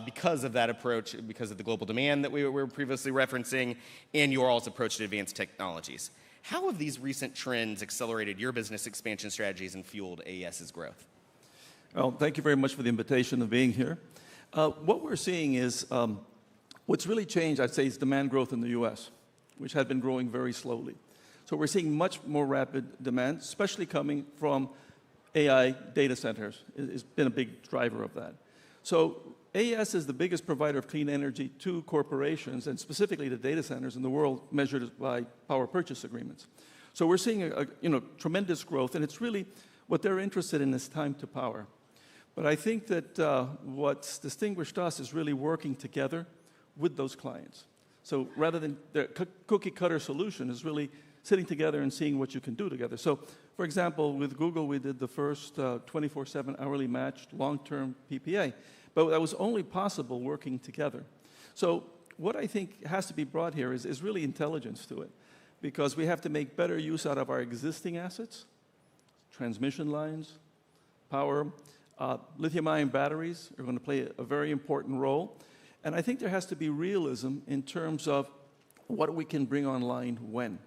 because of that approach, because of the global demand that we were previously referencing, and your all's approach to advanced technologies. How have these recent trends accelerated your business expansion strategies and fueled AES's growth? Well, thank you very much for the invitation of being here. What we're seeing is, what's really changed, I'd say, is demand growth in the US, which had been growing very slowly. So we're seeing much more rapid demand, especially coming from AI data centers. It's been a big driver of that. So AES is the biggest provider of clean energy to corporations, and specifically to data centers in the world, measured by power purchase agreements. So we're seeing a tremendous growth, and it's really what they're interested in is time to power. But I think that what's distinguished us is really working together with those clients. So rather than the cookie-cutter solution is really sitting together and seeing what you can do together. So, for example, with Google, we did the first 24/7 hourly matched long-term PPA. But that was only possible working together. So what I think has to be brought here is really intelligence to it, because we have to make better use out of our existing assets, transmission lines, power. Lithium-ion batteries are going to play a very important role. And I think there has to be realism in terms of what we can bring online when.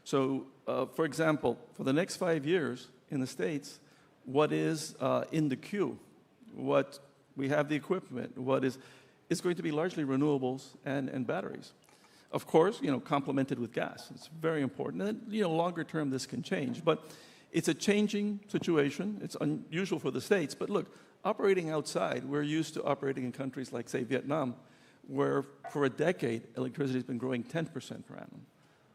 So, for example, for the next 5 years in the States, what is in the queue? What we have the equipment, it's going to be largely renewables and batteries. Of course, complemented with gas. It's very important. And then, longer term, this can change. But it's a changing situation. It's unusual for the States. But look, operating outside, we're used to operating in countries like, say, Vietnam, where for a decade, electricity has been growing 10% per annum.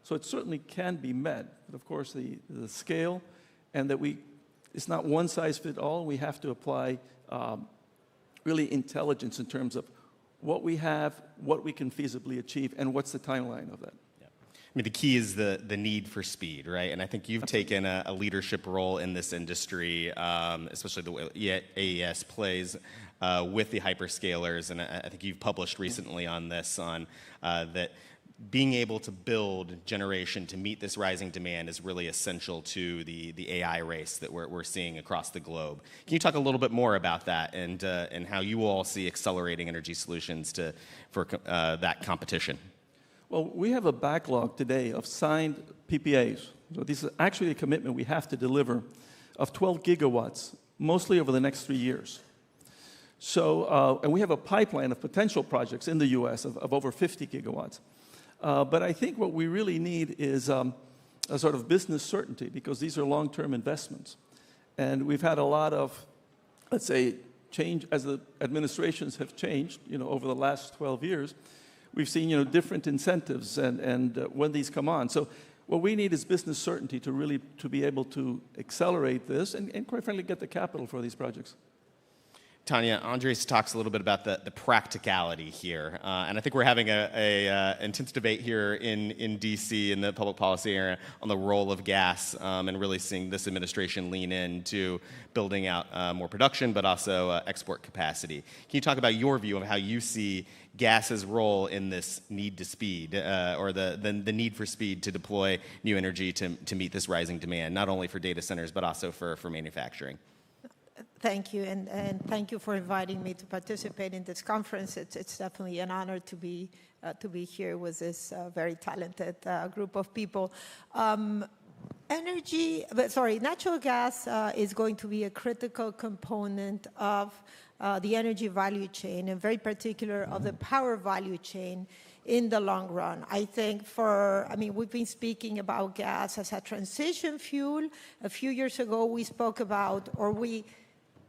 So it certainly can be met. But of course, the scale and that it's not one size fits all. We have to apply really intelligence in terms of what we have, what we can feasibly achieve, and what's the timeline of that. I mean, the key is the need for speed, right? And I think you've taken a leadership role in this industry, especially the way AES plays with the hyperscalers. And I think you've published recently on this, that being able to build generation to meet this rising demand is really essential to the AI race that we're seeing across the globe. Can you talk a little bit more about that and how you all see accelerating energy solutions for that competition? Well, we have a backlog today of signed PPAs. So this is actually a commitment we have to deliver of 12 gigawatts, mostly over the next 3 years. So, and we have a pipeline of potential projects in the US of over 50 gigawatts. But I think what we really need is a sort of business certainty, because these are long-term investments. And we've had a lot of, let's say, change as the administrations have changed, over the last 12 years. We've seen, different incentives and when these come on. So what we need is business certainty to be able to accelerate this and quite frankly, get the capital for these projects. Tanya, Andres talks a little bit about the practicality here, and I think we're having a intense debate here in D.C. in the public policy area on the role of gas, and really seeing this administration lean into building out more production, but also export capacity. Can you talk about your view of how you see gas's role in this need to speed, or the need for speed to deploy new energy to meet this rising demand, not only for data centers, but also for manufacturing? Thank you, and thank you for inviting me to participate in this conference. It's definitely an honor to be here with this very talented group of people. Natural gas is going to be a critical component of the energy value chain, and very particular of the power value chain in the long run. I think we've been speaking about gas as a transition fuel. A few years ago, we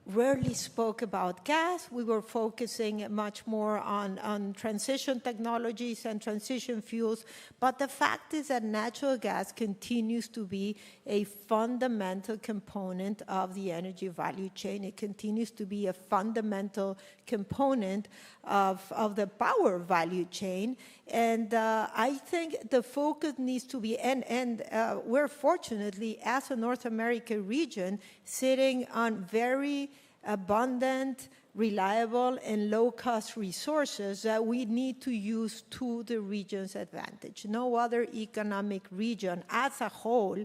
rarely spoke about gas. We were focusing much more on transition technologies and transition fuels. But the fact is that natural gas continues to be a fundamental component of the energy value chain. It continues to be a fundamental component of the power value chain. And I think the focus needs to be, and we're fortunately, as a North America region, sitting on very abundant, reliable, and low-cost resources that we need to use to the region's advantage. No other economic region as a whole,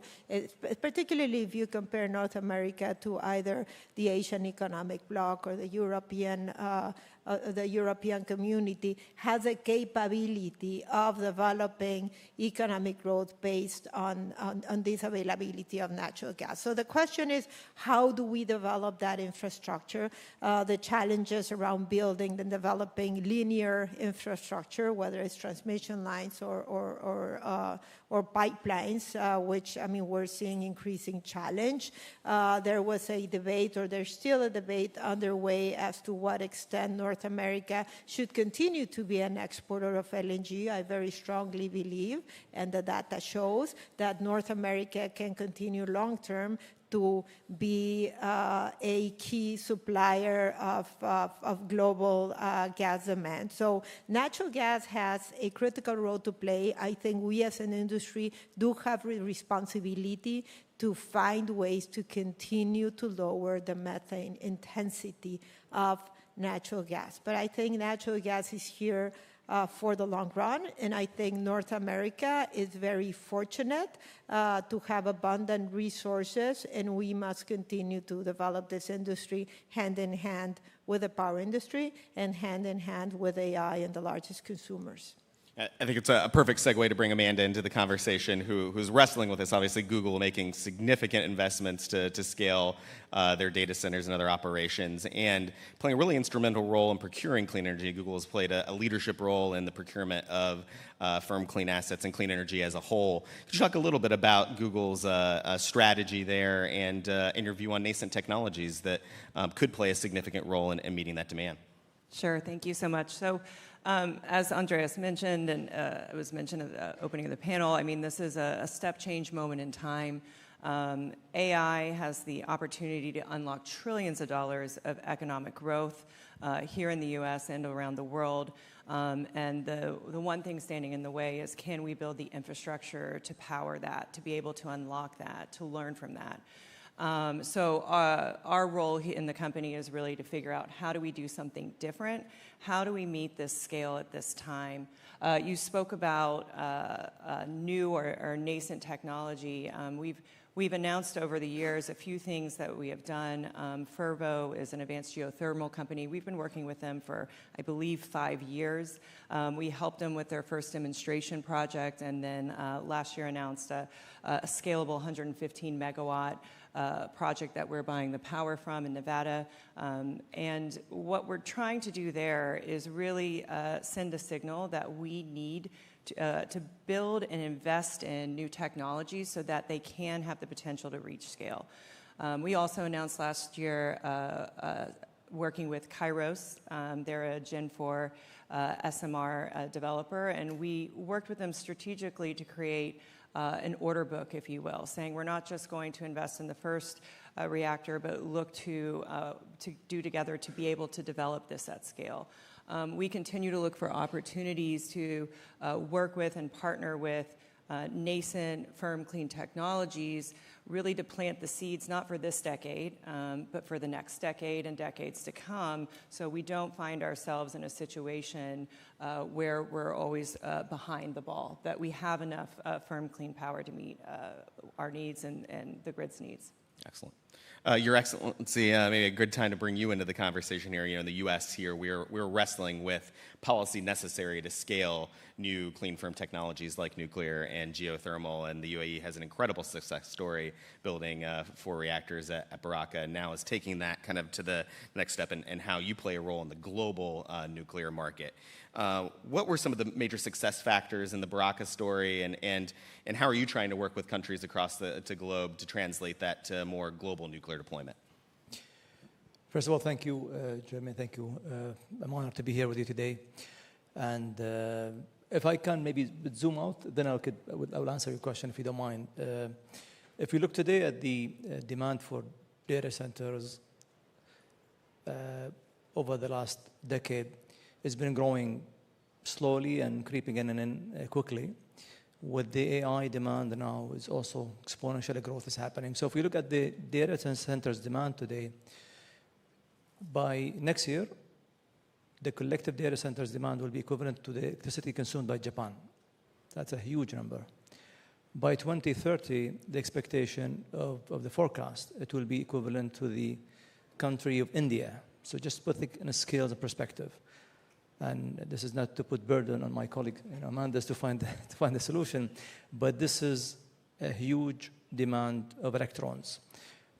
particularly if you compare North America to either the Asian economic bloc or the European community, has a capability of developing economic growth based on this availability of natural gas. So the question is, how do we develop that infrastructure? The challenges around building and developing linear infrastructure, whether it's transmission lines or pipelines, which we're seeing increasing challenge. There was a debate, or there's still a debate underway as to what extent North America should continue to be an exporter of LNG. I very strongly believe, and the data shows, that North America can continue long-term to be a key supplier of global gas demand. So natural gas has a critical role to play. I think we as an industry do have a responsibility to find ways to continue to lower the methane intensity of natural gas. But I think natural gas is here for the long run, and I think North America is very fortunate to have abundant resources, and we must continue to develop this industry hand in hand with the power industry and hand in hand with AI and the largest consumers. I think it's a perfect segue to bring Amanda into the conversation, who's wrestling with this. Obviously, Google making significant investments to scale their data centers and other operations, and playing a really instrumental role in procuring clean energy. Google has played a leadership role in the procurement of firm clean assets and clean energy as a whole. Could you talk a little bit about Google's strategy there and your view on nascent technologies that could play a significant role in meeting that demand? Sure, thank you so much. So, as Andreas mentioned, and it was mentioned at the opening of the panel, I mean, this is a step change moment in time. AI has the opportunity to unlock trillions of dollars of economic growth here in the US and around the world. And the one thing standing in the way is, can we build the infrastructure to power that, to be able to unlock that, to learn from that? So our role in the company is really to figure out, how do we do something different? How do we meet this scale at this time? You spoke about new or nascent technology. We've announced over the years a few things that we have done. Fervo is an advanced geothermal company. We've been working with them for, I believe, 5 years. We helped them with their first demonstration project, and then last year announced a scalable 115 megawatt project that we're buying the power from in Nevada. And what we're trying to do there is really send a signal that we need to build and invest in new technologies so that they can have the potential to reach scale. We also announced last year working with Kairos. They're a Gen 4 SMR developer, and we worked with them strategically to create an order book, if you will, saying we're not just going to invest in the first reactor, but look to do together to be able to develop this at scale. We continue to look for opportunities to work with and partner with nascent, firm, clean technologies, really to plant the seeds, not for this decade, but for the next decade and decades to come, so we don't find ourselves in a situation where we're always behind the ball, that we have enough firm, clean power to meet our needs and the grid's needs. Excellent. Your Excellency, maybe a good time to bring you into the conversation here. You know, in the U.S. here, we're wrestling with policy necessary to scale new clean firm technologies like nuclear and geothermal, and the UAE has an incredible success story building 4 reactors at Baraka, and now is taking that kind of to the next step and how you play a role in the global nuclear market. What were some of the major success factors in the Baraka story, and how are you trying to work with countries across the globe to translate that to more global nuclear deployment? First of all, thank you, Jeremy. Thank you. I'm honored to be here with you today. And if I can maybe zoom out, then I will answer your question if you don't mind. If you look today at the demand for data centers over the last decade, it's been growing slowly and creeping in quickly. With the AI demand now, is also exponential growth is happening. So if we look at the data centers demand today, by next year, the collective data centers demand will be equivalent to the electricity consumed by Japan. That's a huge number. By 2030, the expectation of the forecast, it will be equivalent to the country of India. So just put it in a scale of perspective. And this is not to put burden on my colleague, Amanda, to find the solution, but this is a huge demand of electrons.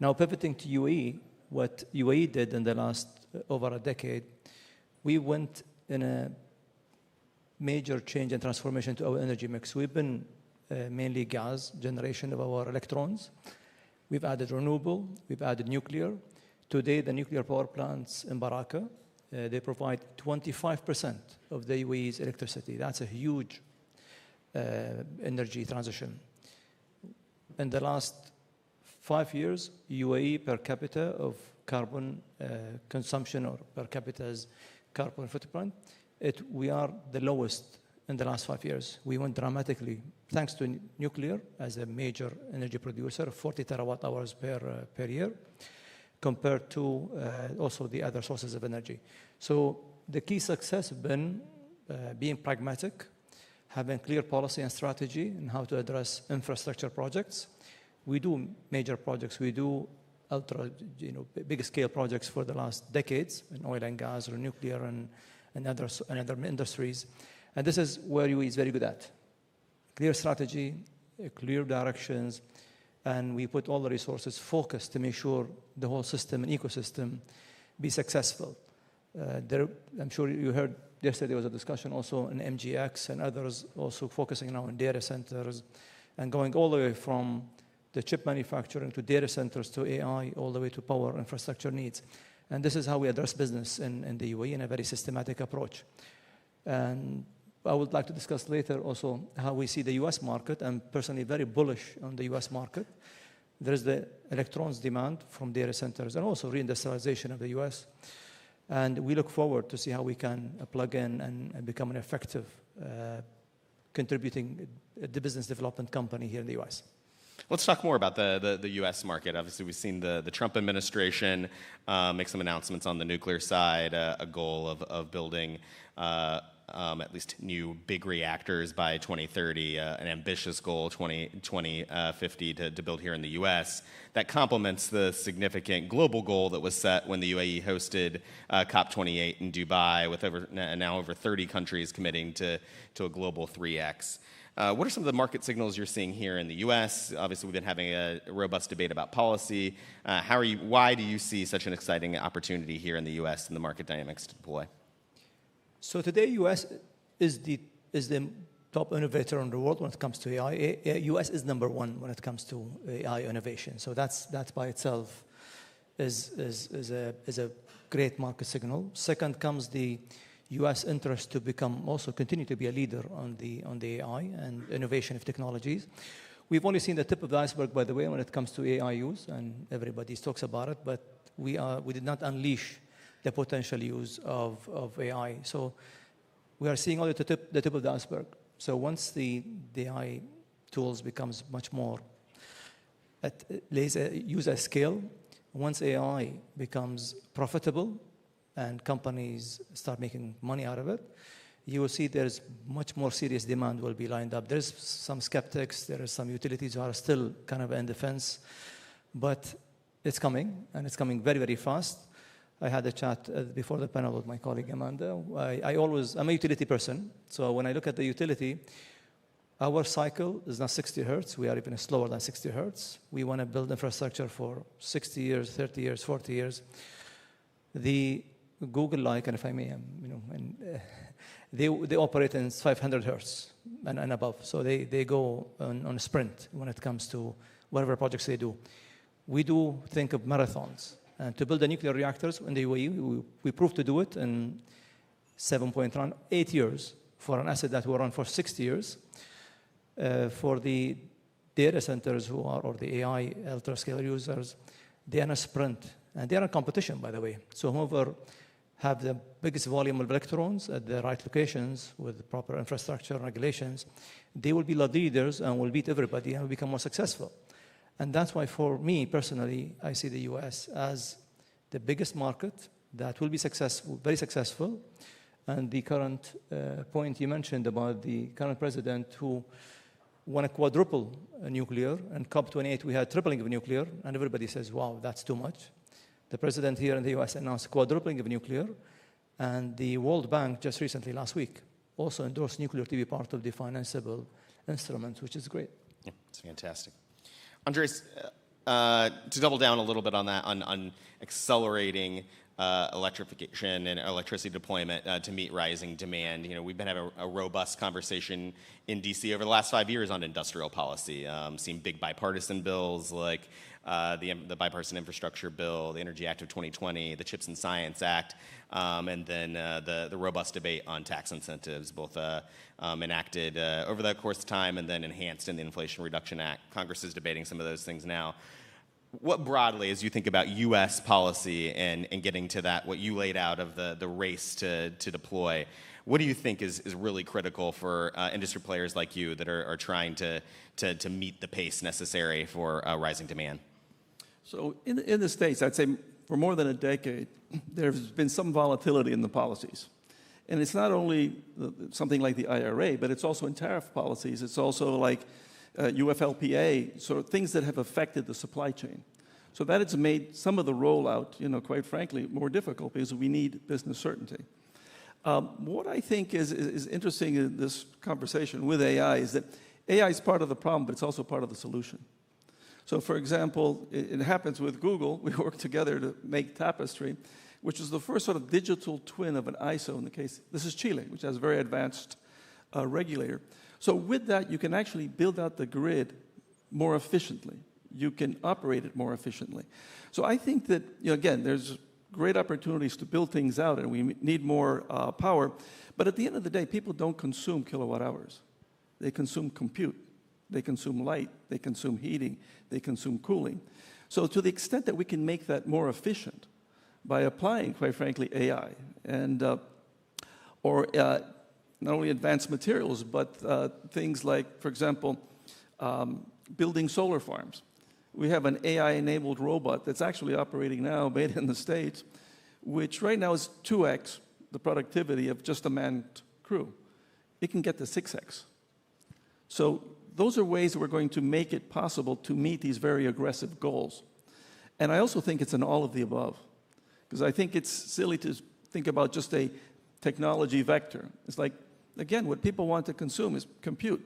Now, pivoting to UAE, what UAE did in the last over a decade, we went in a major change and transformation to our energy mix. We've been mainly gas generation of our electrons. We've added renewable, we've added nuclear. Today, the nuclear power plants in Baraka, they provide 25% of the UAE's electricity. That's a huge energy transition. In the last 5 years, UAE per capita of carbon consumption or per capita's carbon footprint, we are the lowest in the last 5 years. We went dramatically, thanks to nuclear as a major energy producer, 40 terawatt hours per year, compared to also the other sources of energy. So the key success has been being pragmatic, having clear policy and strategy in how to address infrastructure projects. We do major projects. We do big scale projects for the last decades in oil and gas or nuclear and other industries. And this is where UE is very good at. Clear strategy, clear directions, and we put all the resources focused to make sure the whole system and ecosystem be successful. I'm sure you heard yesterday was a discussion also in MGX and others also focusing now on data centers and going all the way from the chip manufacturing to data centers to AI all the way to power infrastructure needs. And this is how we address business in the UAE in a very systematic approach. And I would like to discuss later also how we see the US market. I'm personally very bullish on the US market. There is the electrons demand from data centers and also reindustrialization of the US. And we look forward to see how we can plug in and become an effective contributing the business development company here in the US. Let's talk more about the U.S. market. Obviously, we've seen the Trump administration make some announcements on the nuclear side, a goal of building at least new big reactors by 2030, an ambitious goal, 2050 to build here in the U.S. That complements the significant global goal that was set when the UAE hosted COP28 in Dubai, with now over 30 countries committing to a global 3X. What are some of the market signals you're seeing here in the U.S.? Obviously, we've been having a robust debate about policy. Why do you see such an exciting opportunity here in the U.S. and the market dynamics to deploy? So today, U.S. is the top innovator in the world when it comes to AI. U.S. is number one when it comes to AI innovation. So that by itself is a great market signal. Second comes the U.S. interest to continue to be a leader on the AI and innovation of technologies. We've only seen the tip of the iceberg, by the way, when it comes to AI use, and everybody talks about it, but we did not unleash the potential use of AI. So we are seeing only the tip of the iceberg. So once the AI tools becomes much more use at scale, once AI becomes profitable, and companies start making money out of it, you will see there's much more serious demand will be lined up. There's some skeptics, there are some utilities who are still kind of in the fence, but it's coming, and it's coming very, very fast. I had a chat before the panel with my colleague Amanda. I'm a utility person, so when I look at the utility, our cycle is not 60 hertz. We are even slower than 60 hertz. We want to build infrastructure for 60 years, 30 years, 40 years. The Google-like, and if I may, they operate in 500 hertz and above. So they go on a sprint when it comes to whatever projects they do. We do think of marathons. And to build the nuclear reactors in the UAE, we proved to do it in 8 years for an asset that will run for 60 years. For the data centers or the AI ultra-scale users, they are in a sprint. And they are in competition, by the way. So whoever have the biggest volume of electrons at the right locations with proper infrastructure and regulations, they will be the leaders and will beat everybody and will become more successful. And that's why, for me personally, I see the US as the biggest market that will be very successful. And the current point you mentioned about the current president who want to quadruple nuclear, and COP28 we had tripling of nuclear, and everybody says, wow, that's too much. The president here in the US announced quadrupling of nuclear, and the World Bank just recently, last week, also endorsed nuclear to be part of the financeable instruments, which is great. Yeah, it's fantastic. Andres, to double down a little bit on that, on accelerating electrification and electricity deployment to meet rising demand. We've been having a robust conversation in DC over the last 5 years on industrial policy, seeing big bipartisan bills like the Bipartisan Infrastructure Bill, the Energy Act of 2020, the CHIPS and Science Act, and then the robust debate on tax incentives, both enacted over the course of time and then enhanced in the Inflation Reduction Act. Congress is debating some of those things now. What broadly, as you think about U.S. policy and getting to that, what you laid out of the race to deploy, what do you think is really critical for industry players like you that are trying to meet the pace necessary for rising demand? So in the States, I'd say for more than a decade, there's been some volatility in the policies. And it's not only something like the IRA, but it's also in tariff policies. It's also like UFLPA, sort of things that have affected the supply chain. So that has made some of the rollout, quite frankly, more difficult because we need business certainty. What I think is interesting in this conversation with AI is that AI is part of the problem, but it's also part of the solution. So, for example, it happens with Google. We work together to make Tapestry, which is the first sort of digital twin of an ISO in the case. This is Chile, which has a very advanced regulator. So with that, you can actually build out the grid more efficiently. You can operate it more efficiently. So I think that, again, there's great opportunities to build things out, and we need more power. But at the end of the day, people don't consume kilowatt hours. They consume compute. They consume light. They consume heating. They consume cooling. So to the extent that we can make that more efficient by applying, quite frankly, AI, and or not only advanced materials, but things like, for example, building solar farms. We have an AI-enabled robot that's actually operating now, made in the States, which right now is 2x the productivity of just a manned crew. It can get to 6x. So those are ways that we're going to make it possible to meet these very aggressive goals. And I also think it's an all of the above, because I think it's silly to think about just a technology vector. It's like, again, what people want to consume is compute.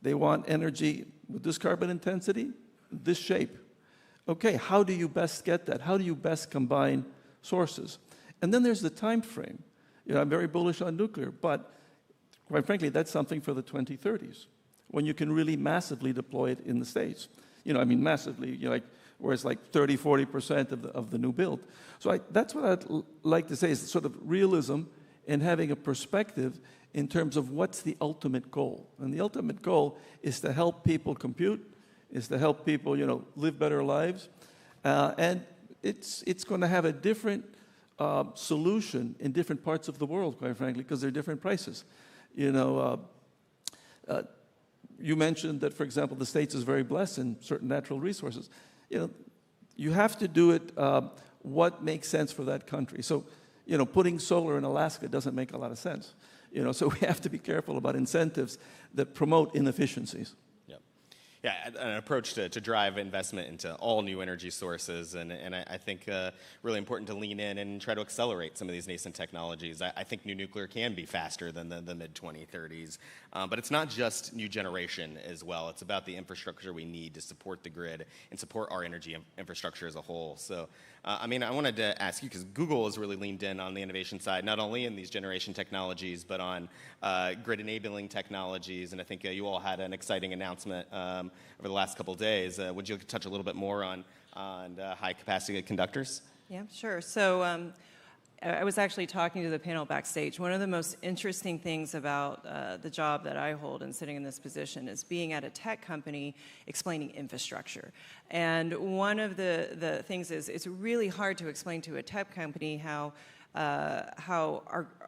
They want energy with this carbon intensity, this shape. Okay, how do you best get that? How do you best combine sources? And then there's the time frame. I'm very bullish on nuclear, but quite frankly, that's something for the 2030s, when you can really massively deploy it in the States. Massively, where it's like 30, 40% of the new build. So that's what I'd like to say, is sort of realism and having a perspective in terms of what's the ultimate goal. And the ultimate goal is to help people compute, is to help people, live better lives. And it's going to have a different solution in different parts of the world, quite frankly, because they're different prices. You mentioned that, for example, the States is very blessed in certain natural resources. You have to do it what makes sense for that country. So, putting solar in Alaska doesn't make a lot of sense. So we have to be careful about incentives that promote inefficiencies. Yeah, an approach to drive investment into all new energy sources, and I think really important to lean in and try to accelerate some of these nascent technologies. I think new nuclear can be faster than the mid-2030s, but it's not just new generation as well. It's about the infrastructure we need to support the grid and support our energy infrastructure as a whole. So, I wanted to ask you, because Google has really leaned in on the innovation side, not only in these generation technologies, but on grid-enabling technologies, and I think you all had an exciting announcement over the last couple of days. Would you touch a little bit more on high-capacity conductors? Yeah, sure. So I was actually talking to the panel backstage. One of the most interesting things about the job that I hold and sitting in this position is being at a tech company explaining infrastructure. And one of the things is it's really hard to explain to a tech company how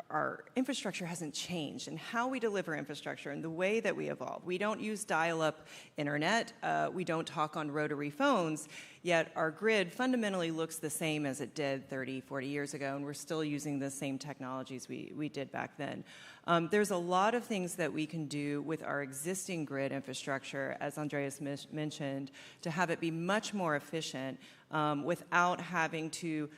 our infrastructure hasn't changed and how we deliver infrastructure and the way that we evolve. We don't use dial-up internet. We don't talk on rotary phones, yet our grid fundamentally looks the same as it did 30, 40 years ago, and we're still using the same technologies we did back then. There's a lot of things that we can do with our existing grid infrastructure, as Andreas mentioned, to have it be much more efficient without having to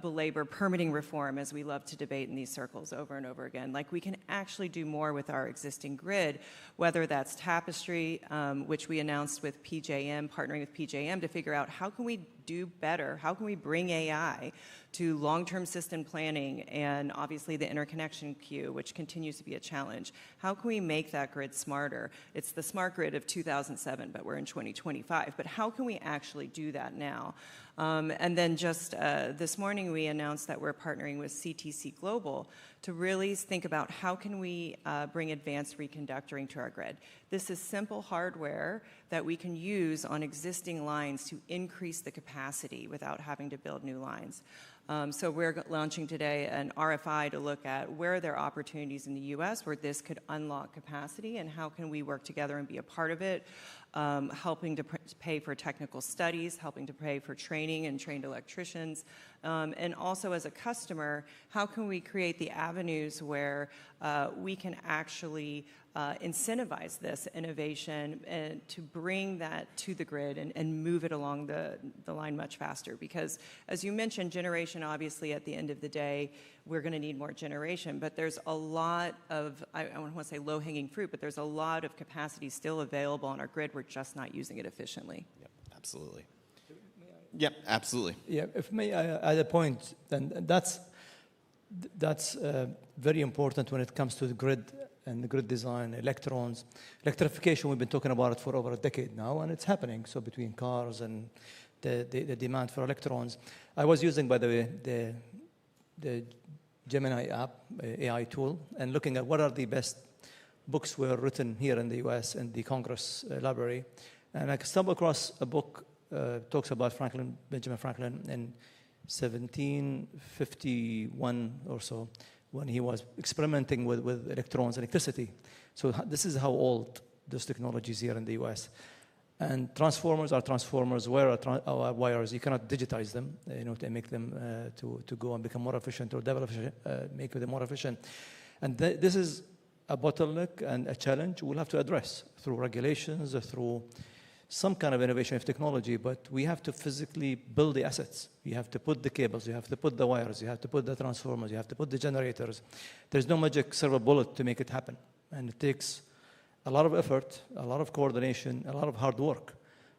belabor permitting reform, as we love to debate in these circles over and over again. Like, we can actually do more with our existing grid, whether that's Tapestry, which we announced with PJM, partnering with PJM to figure out how can we do better, how can we bring AI to long-term system planning and obviously the interconnection queue, which continues to be a challenge. How can we make that grid smarter? It's the smart grid of 2007, but we're in 2025. But how can we actually do that now? And then just this morning, we announced that we're partnering with CTC Global to really think about how can we bring advanced reconductoring to our grid. This is simple hardware that we can use on existing lines to increase the capacity without having to build new lines. So we're launching today an RFI to look at where there are opportunities in the U.S. where this could unlock capacity and how can we work together and be a part of it. helping to pay for technical studies, helping to pay for training and trained electricians, and also as a customer, how can we create the avenues where we can actually incentivize this innovation and to bring that to the grid and move it along the line much faster. Because as you mentioned, generation, obviously at the end of the day, we're going to need more generation, but there's a lot of, I don't want to say low-hanging fruit, but there's a lot of capacity still available on our grid. We're just not using it efficiently. Yep, absolutely. Yep, absolutely. Yeah, if may I add a point, then that's very important when it comes to the grid and the grid design, electrons. Electrification, we've been talking about it for over a decade now, and it's happening. So between cars and the demand for electrons. I was using, by the way, the Gemini app, AI tool, and looking at what are the best books were written here in the US in the Congress Library. And I stumbled across a book talks about Benjamin Franklin in 1751 or so, when he was experimenting with electrons and electricity. So this is how old this technology is here in the US. And transformers are transformers, wire are wires. You cannot digitize them, to make them to go and become more efficient or make them more efficient. And this is a bottleneck and a challenge we'll have to address through regulations, through some kind of innovation of technology, but we have to physically build the assets. You have to put the cables, you have to put the wires, you have to put the transformers, you have to put the generators. There's no magic silver bullet to make it happen. And it takes a lot of effort, a lot of coordination, a lot of hard work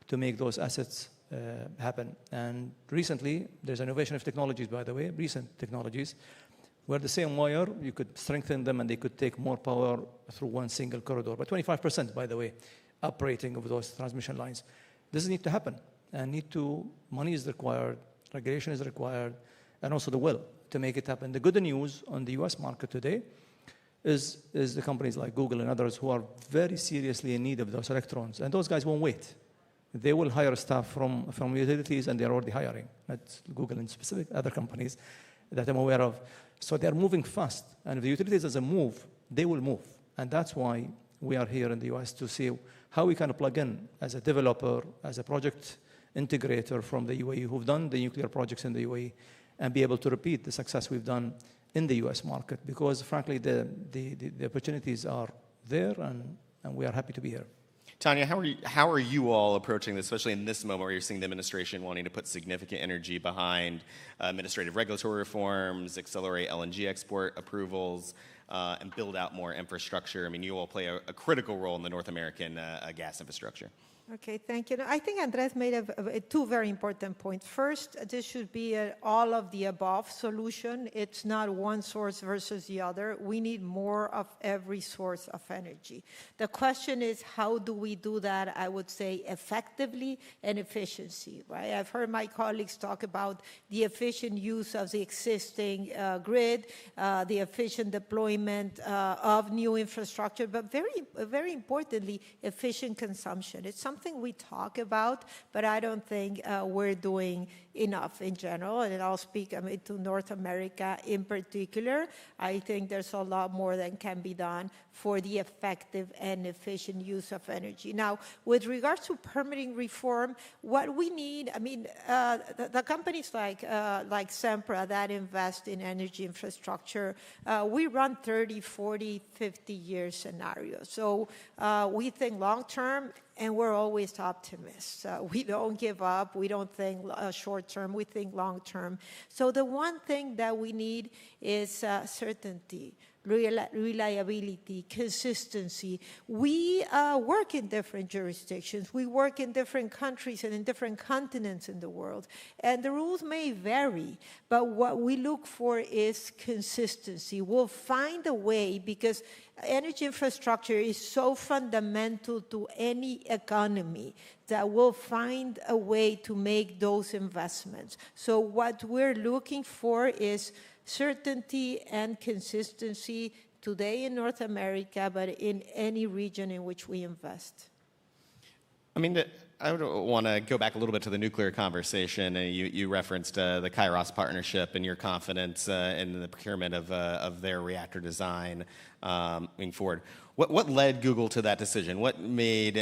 to make those assets happen. And recently, there's innovation of technologies, by the way, recent technologies, where the same wire, you could strengthen them and they could take more power through one single corridor. But 25%, by the way, operating of those transmission lines. This needs to happen, and money is required, regulation is required, and also the will to make it happen. The good news on the US market today is the companies like Google and others who are very seriously in need of those electrons, and those guys won't wait. They will hire staff from utilities, and they're already hiring. That's Google and specific other companies that I'm aware of. So they're moving fast, and if the utilities doesn't move, they will move. And that's why we are here in the US to see how we can plug in as a developer, as a project integrator from the UAE who've done the nuclear projects in the UAE and be able to repeat the success we've done in the US market, because frankly, the opportunities are there, and we are happy to be here. Tanya, how are you all approaching this, especially in this moment where you're seeing the administration wanting to put significant energy behind administrative regulatory reforms, accelerate LNG export approvals, and build out more infrastructure? I mean, you all play a critical role in the North American gas infrastructure. Okay, thank you. I think Andres made two very important points. First, this should be an all of the above solution. It's not one source versus the other. We need more of every source of energy. The question is, how do we do that, I would say, effectively and efficiency, right? I've heard my colleagues talk about the efficient use of the existing grid, the efficient deployment of new infrastructure, but very importantly, efficient consumption. It's something we talk about, but I don't think we're doing enough in general, and I'll speak to North America in particular. I think there's a lot more that can be done for the effective and efficient use of energy. Now, with regards to permitting reform, what we need, the companies like Sempra that invest in energy infrastructure, we run 30, 40, 50-year scenarios. So we think long-term, and we're always optimists. We don't give up. We don't think short-term. We think long-term. So the one thing that we need is certainty, reliability, consistency. We work in different jurisdictions. We work in different countries and in different continents in the world. And the rules may vary, but what we look for is consistency. We'll find a way, because energy infrastructure is so fundamental to any economy that we'll find a way to make those investments. So what we're looking for is certainty and consistency today in North America, but in any region in which we invest. I mean, I would want to go back a little bit to the nuclear conversation. You referenced the Kairos partnership and your confidence in the procurement of their reactor design moving forward. What led Google to that decision? What made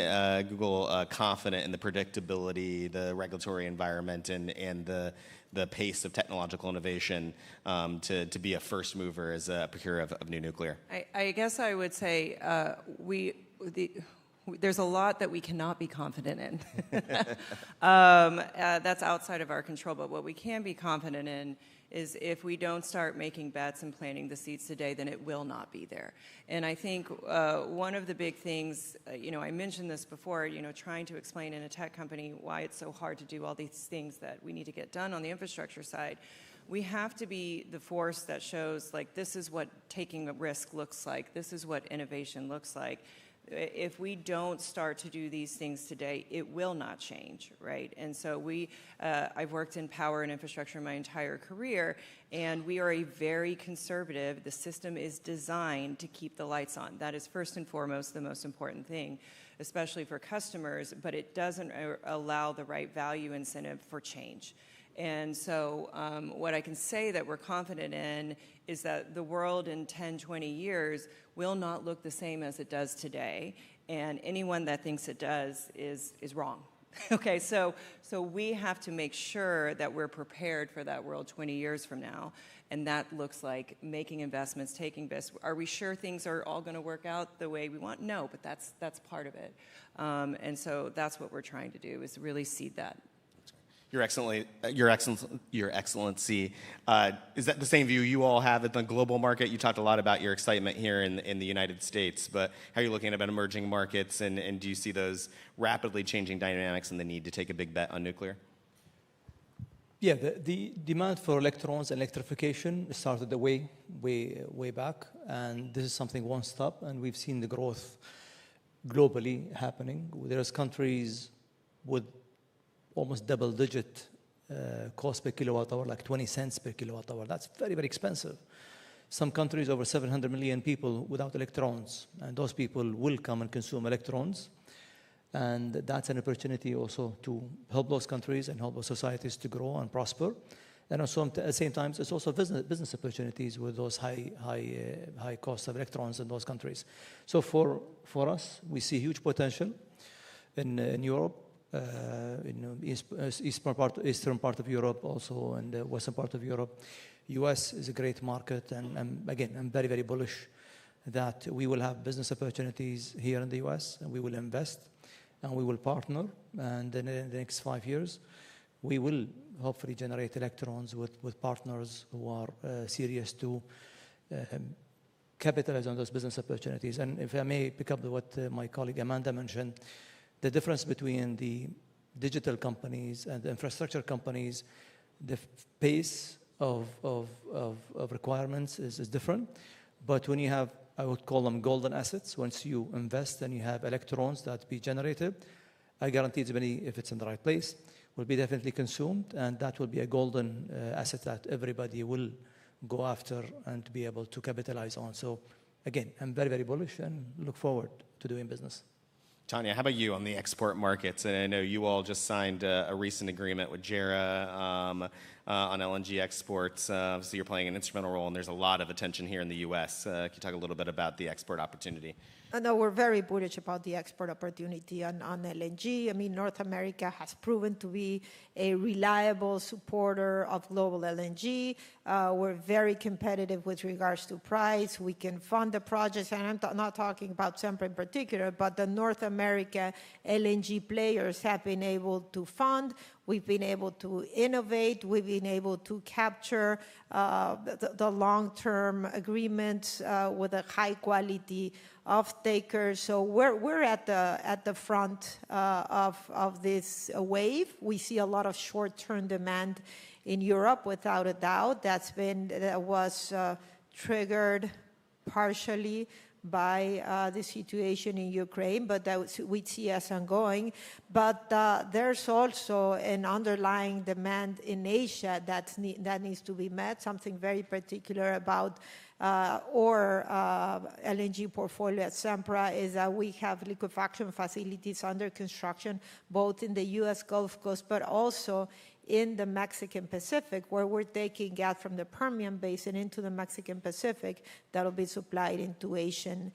Google confident in the predictability, the regulatory environment, and the pace of technological innovation to be a first mover as a procurer of new nuclear? I guess I would say there's a lot that we cannot be confident in. That's outside of our control, but what we can be confident in is if we don't start making bets and planting the seeds today, then it will not be there. And I think one of the big things, I mentioned this before, trying to explain in a tech company why it's so hard to do all these things that we need to get done on the infrastructure side. We have to be the force that shows, like, this is what taking a risk looks like. This is what innovation looks like. If we don't start to do these things today, it will not change, right? And so I've worked in power and infrastructure my entire career, and we are a very conservative, the system is designed to keep the lights on. That is first and foremost the most important thing, especially for customers, but it doesn't allow the right value incentive for change. And so what I can say that we're confident in is that the world in 10, 20 years will not look the same as it does today, and anyone that thinks it does is wrong. Okay, so we have to make sure that we're prepared for that world 20 years from now, and that looks like making investments, taking risks. Are we sure things are all going to work out the way we want? No, but that's part of it. And so that's what we're trying to do, is really seed that. Your Excellency, is that the same view you all have at the global market? You talked a lot about your excitement here in the United States, but how are you looking at emerging markets, and do you see those rapidly changing dynamics and the need to take a big bet on nuclear? Yeah, the demand for electrons and electrification started way back, and this is something won't stop, and we've seen the growth globally happening. There's countries with almost double-digit cost per kilowatt hour, like 20 cents per kilowatt hour. That's very, very expensive. Some countries, over 700 million people without electrons, and those people will come and consume electrons. And that's an opportunity also to help those countries and help those societies to grow and prosper. And also at the same time, it's also business opportunities with those high costs of electrons in those countries. So for us, we see huge potential in Europe, in eastern part of Europe, also, and the western part of Europe. U.S. is a great market, and again, I'm very, very bullish that we will have business opportunities here in the U.S., and we will invest, and we will partner, and in the next 5 years, we will hopefully generate electrons with partners who are serious to capitalize on those business opportunities. And if I may pick up what my colleague Amanda mentioned, the difference between the digital companies and the infrastructure companies, the pace of requirements is different. But when you have, I would call them golden assets, once you invest and you have electrons that be generated, I guarantee if it's in the right place, will be definitely consumed, and that will be a golden asset that everybody will go after and be able to capitalize on. So again, I'm very, very bullish and look forward to doing business. Tanya, how about you on the export markets? And I know you all just signed a recent agreement with JERA on LNG exports. So you're playing an instrumental role, and there's a lot of attention here in the U.S. Can you talk a little bit about the export opportunity? No, we're very bullish about the export opportunity on LNG. I mean, North America has proven to be a reliable supporter of global LNG. We're very competitive with regards to price. We can fund the projects, and I'm not talking about Sempra in particular, but the North America LNG players have been able to fund. We've been able to innovate. We've been able to capture the long-term agreements with a high-quality off-takers. So we're at the front of this wave. We see a lot of short-term demand in Europe, without a doubt. That was triggered partially by the situation in Ukraine, but that we see as ongoing. But there's also an underlying demand in Asia that needs to be met, something very particular about our LNG portfolio at Sempra is that we have liquefaction facilities under construction, both in the U.S. Gulf Coast, but also in the Mexican Pacific, where we're taking gas from the Permian Basin into the Mexican Pacific that'll be supplied into Asian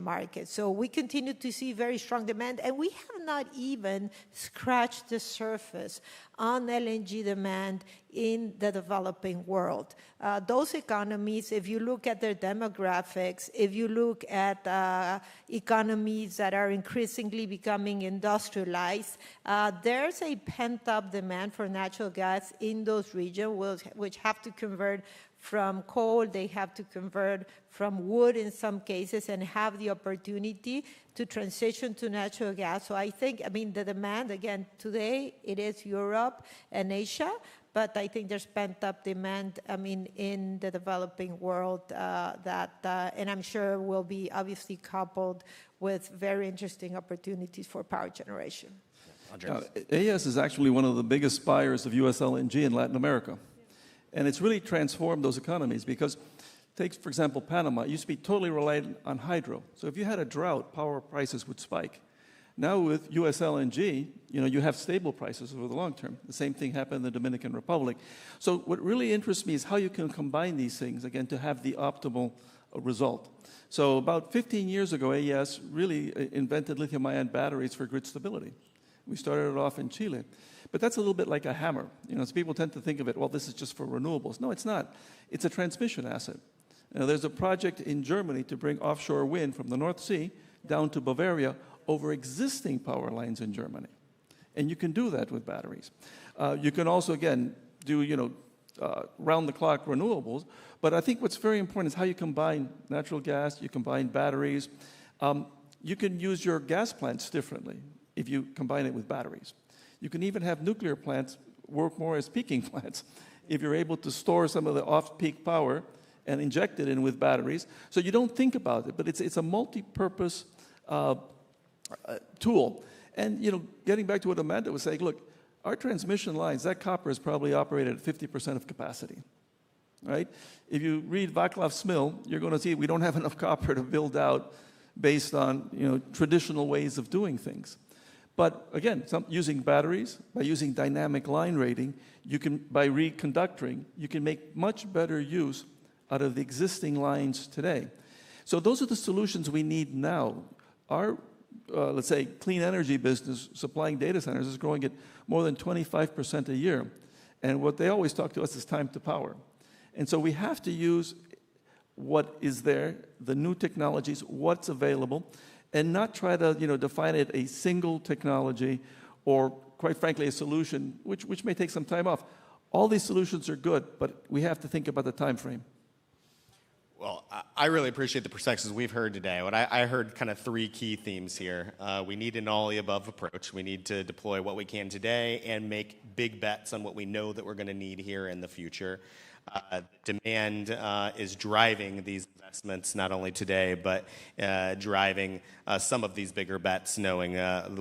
markets. So we continue to see very strong demand, and we have not even scratched the surface on LNG demand in the developing world. Those economies, if you look at their demographics, if you look at economies that are increasingly becoming industrialized, there's a pent-up demand for natural gas in those regions, which have to convert from coal, they have to convert from wood in some cases, and have the opportunity to transition to natural gas. So I think, the demand, again, today, it is Europe and Asia, but I think there's pent-up demand, in the developing world and I'm sure will be obviously coupled with very interesting opportunities for power generation. AES is actually one of the biggest buyers of U.S. LNG in Latin America. And it's really transformed those economies because, take, for example, Panama. It used to be totally reliant on hydro. So if you had a drought, power prices would spike. Now with U.S. LNG, you have stable prices over the long term. The same thing happened in the Dominican Republic. So what really interests me is how you can combine these things, again, to have the optimal result. So about 15 years ago, AES really invented lithium-ion batteries for grid stability. We started it off in Chile. But that's a little bit like a hammer. So people tend to think of it, well, this is just for renewables. No, it's not. It's a transmission asset. There's a project in Germany to bring offshore wind from the North Sea down to Bavaria over existing power lines in Germany. And you can do that with batteries. You can also, again, do, round-the-clock renewables. But I think what's very important is how you combine natural gas, you combine batteries. You can use your gas plants differently if you combine it with batteries. You can even have nuclear plants work more as peaking plants if you're able to store some of the off-peak power and inject it in with batteries. So you don't think about it, but it's a multi-purpose tool. And, getting back to what Amanda was saying, look, our transmission lines, that copper is probably operated at 50% of capacity, right? If you read Václav Smil, you're going to see we don't have enough copper to build out based on, traditional ways of doing things. But again, using batteries, by using dynamic line rating, by reconductoring, you can make much better use out of the existing lines today. So those are the solutions we need now. Our, let's say, clean energy business supplying data centers is growing at more than 25% a year. And what they always talk to us is time to power. And so we have to use what is there, the new technologies, what's available, and not try to define it a single technology or, quite frankly, a solution, which may take some time off. All these solutions are good, but we have to think about the time frame. Well, I really appreciate the perspectives we've heard today. What I heard kind of three key themes here. We need an all-of-the-above approach. We need to deploy what we can today and make big bets on what we know that we're going to need here in the future. Demand is driving these investments not only today, but driving some of these bigger bets, knowing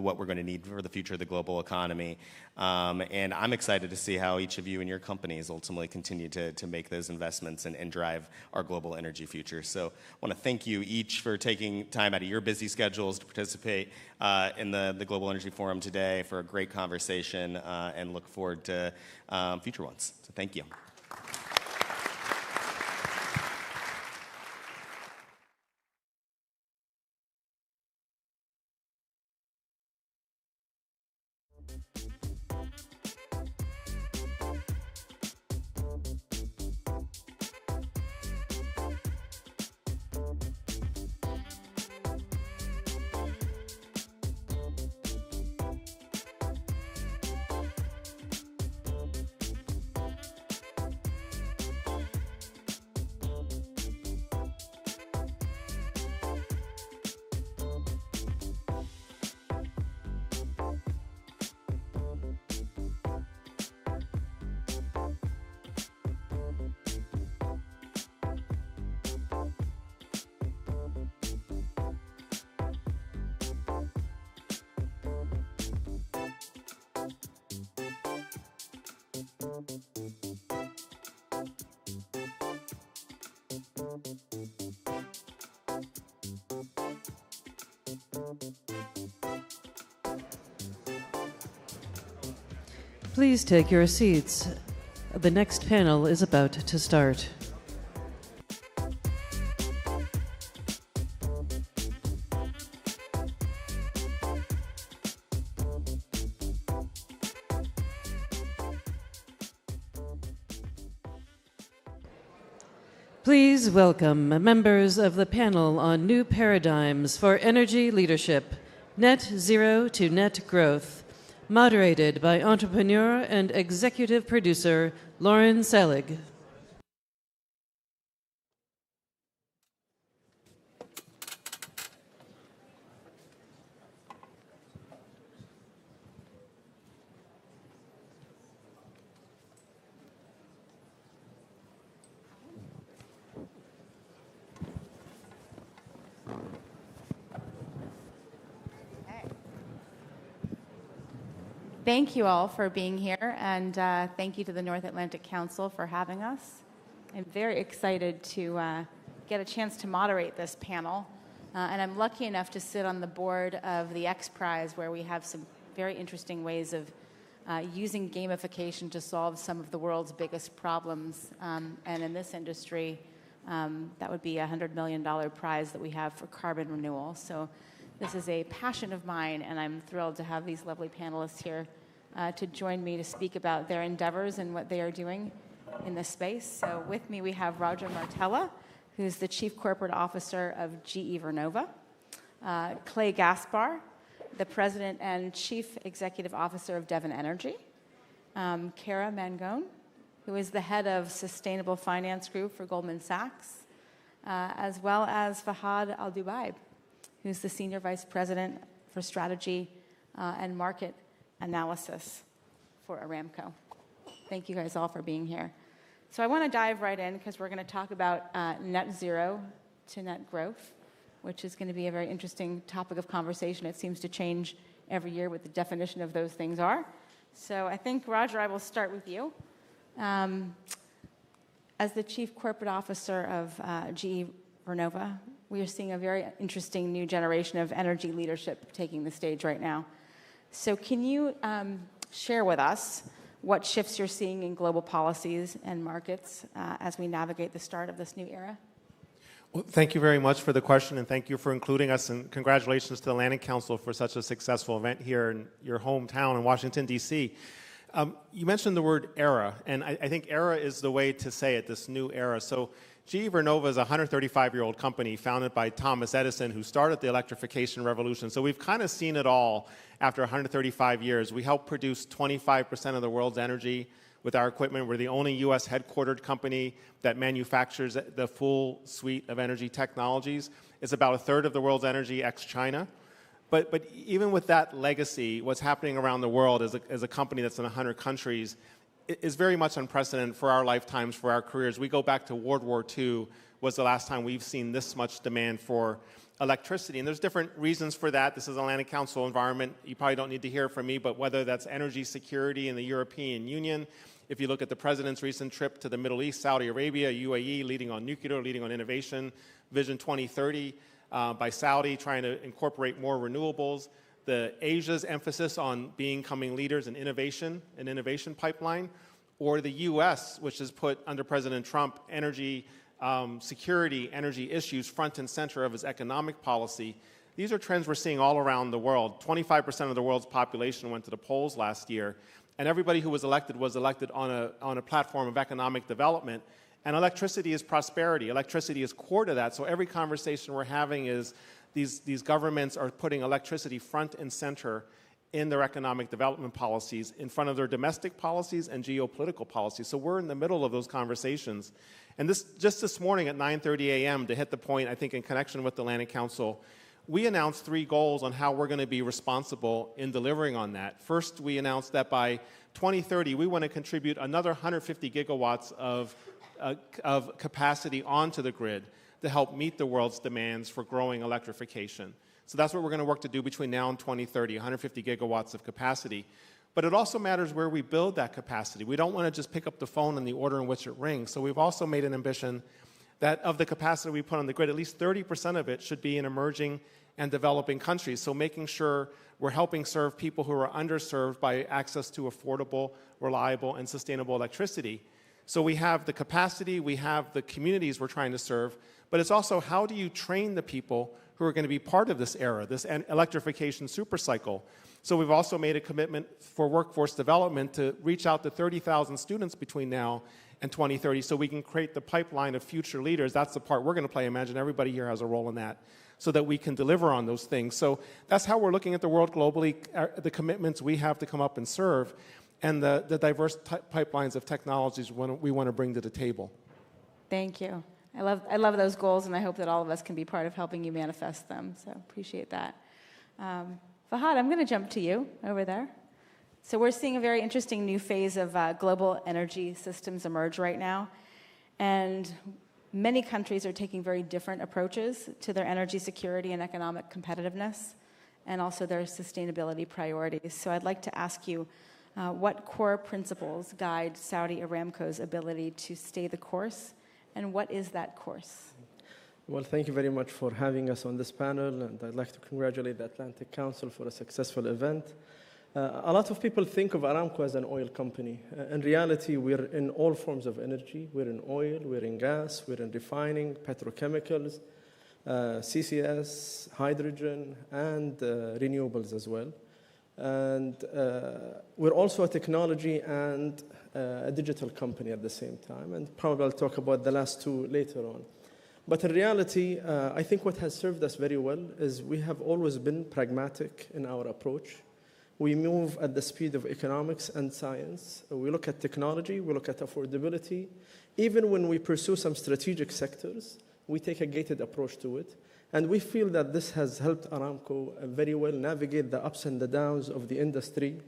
what we're going to need for the future of the global economy. And I'm excited to see how each of you and your companies ultimately continue to make those investments and drive our global energy future. So I want to thank you each for taking time out of your busy schedules to participate in the Global Energy Forum today, for a great conversation, and look forward to future ones. So thank you. Please take your seats. The next panel is about to start. Please welcome members of the panel on new paradigms for energy leadership, net zero to net growth, moderated by entrepreneur and executive producer Lauren Selig. Thank you all for being here, and thank you to the North Atlantic Council for having us. I'm very excited to get a chance to moderate this panel, and I'm lucky enough to sit on the board of the X Prize, where we have some very interesting ways of using gamification to solve some of the world's biggest problems. And in this industry, that would be a $100 million prize that we have for carbon renewal. So this is a passion of mine, and I'm thrilled to have these lovely panelists here to join me to speak about their endeavors and what they are doing in this space. So with me, we have Roger Martella, who's the Chief Corporate Officer of GE Vernova, Clay Gaspar, the President and Chief Executive Officer of Devon Energy, Kara Mangone, who is the Head of Sustainable Finance Group for Goldman Sachs, as well as Fahad Al-Dubaib, who's the Senior Vice President for Strategy and Market Analysis for Aramco. Thank you guys all for being here. So I want to dive right in because we're going to talk about net zero to net growth, which is going to be a very interesting topic of conversation. It seems to change every year what the definition of those things are. So I think, Roger, I will start with you. As the Chief Corporate Officer of GE Vernova, we are seeing a very interesting new generation of energy leadership taking the stage right now. So can you share with us what shifts you're seeing in global policies and markets as we navigate the start of this new era? Well, thank you very much for the question, and thank you for including us, and congratulations to the Atlantic Council for such a successful event here in your hometown in Washington, D.C. You mentioned the word era, and I think era is the way to say it, this new era. So GE Vernova is a 135-year-old company founded by Thomas Edison, who started the electrification revolution. So we've kind of seen it all after 135 years. We help produce 25% of the world's energy with our equipment. We're the only U.S. headquartered company that manufactures the full suite of energy technologies. It's about a third of the world's energy ex-China. But even with that legacy, what's happening around the world as a company that's in 100 countries is very much unprecedented for our lifetimes, for our careers. We go back to World War II was the last time we've seen this much demand for electricity. And there's different reasons for that. This is an Atlantic Council environment. You probably don't need to hear from me, but whether that's energy security in the European Union, if you look at the president's recent trip to the Middle East, Saudi Arabia, UAE, leading on nuclear, leading on innovation, Vision 2030 by Saudi, trying to incorporate more renewables, the Asia's emphasis on becoming leaders in innovation, an innovation pipeline, or the U.S., which has put, under President Trump, energy security, energy issues front and center of his economic policy. These are trends we're seeing all around the world. 25% of the world's population went to the polls last year, and everybody who was elected on a platform of economic development. And electricity is prosperity. Electricity is core to that. So every conversation we're having is these governments are putting electricity front and center in their economic development policies, in front of their domestic policies and geopolitical policies. So we're in the middle of those conversations. And just this morning at 9:30 a.m., to hit the point, I think in connection with the Atlantic Council, we announced 3 goals on how we're going to be responsible in delivering on that. First, we announced that by 2030, we want to contribute another 150 gigawatts of capacity onto the grid to help meet the world's demands for growing electrification. So that's what we're going to work to do between now and 2030, 150 gigawatts of capacity. But it also matters where we build that capacity. We don't want to just pick up the phone in the order in which it rings. So we've also made an ambition that of the capacity we put on the grid, at least 30% of it should be in emerging and developing countries. So making sure we're helping serve people who are underserved by access to affordable, reliable, and sustainable electricity. So we have the capacity, we have the communities we're trying to serve, but it's also how do you train the people who are going to be part of this era, this electrification supercycle. So we've also made a commitment for workforce development to reach out to 30,000 students between now and 2030 so we can create the pipeline of future leaders. That's the part we're going to play. I imagine everybody here has a role in that so that we can deliver on those things. So that's how we're looking at the world globally, the commitments we have to come up and serve, and the diverse pipelines of technologies we want to bring to the table. Thank you. I love those goals, and I hope that all of us can be part of helping you manifest them. So appreciate that. Fahad, I'm going to jump to you over there. So we're seeing a very interesting new phase of global energy systems emerge right now. And many countries are taking very different approaches to their energy security and economic competitiveness, and also their sustainability priorities. So I'd like to ask you, what core principles guide Saudi Aramco's ability to stay the course, and what is that course? Well, thank you very much for having us on this panel, and I'd like to congratulate the Atlantic Council for a successful event. A lot of people think of Aramco as an oil company. In reality, we're in all forms of energy. We're in oil, we're in gas, we're in refining, petrochemicals, CCS, hydrogen, and renewables as well. And we're also a technology and a digital company at the same time. And probably I'll talk about the last two later on. But in reality, I think what has served us very well is we have always been pragmatic in our approach. We move at the speed of economics and science. We look at technology, we look at affordability. Even when we pursue some strategic sectors, we take a gated approach to it. And we feel that this has helped Aramco very well navigate the ups and the downs of the industry,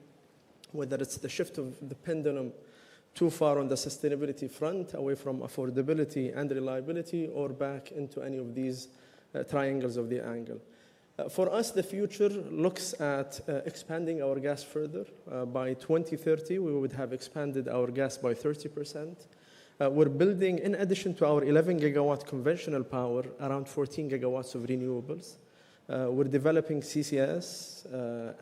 whether it's the shift of the pendulum too far on the sustainability front, away from affordability and reliability, or back into any of these triangles of the angle. For us, the future looks at expanding our gas further. By 2030, we would have expanded our gas by 30%. We're building, in addition to our 11 gigawatt conventional power, around 14 gigawatts of renewables. We're developing CCS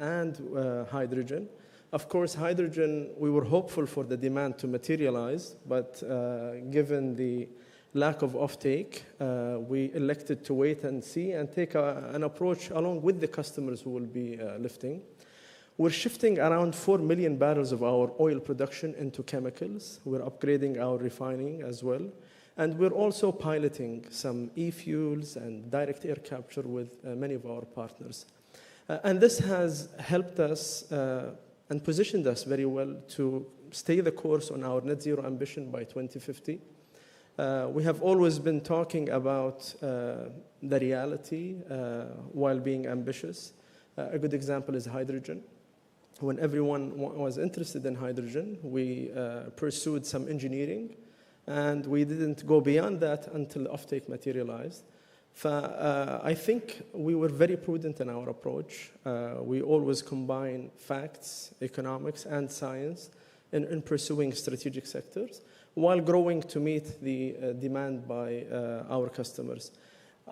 and hydrogen. Of course, hydrogen, we were hopeful for the demand to materialize, but given the lack of offtake, we elected to wait and see and take an approach along with the customers who will be lifting. We're shifting around 4 million barrels of our oil production into chemicals. We're upgrading our refining as well. And we're also piloting some e-fuels and direct air capture with many of our partners. And this has helped us and positioned us very well to stay the course on our net zero ambition by 2050. We have always been talking about the reality while being ambitious. A good example is hydrogen. When everyone was interested in hydrogen, we pursued some engineering, and we didn't go beyond that until offtake materialized. I think we were very prudent in our approach. We always combine facts, economics, and science in pursuing strategic sectors, while growing to meet the demand by our customers.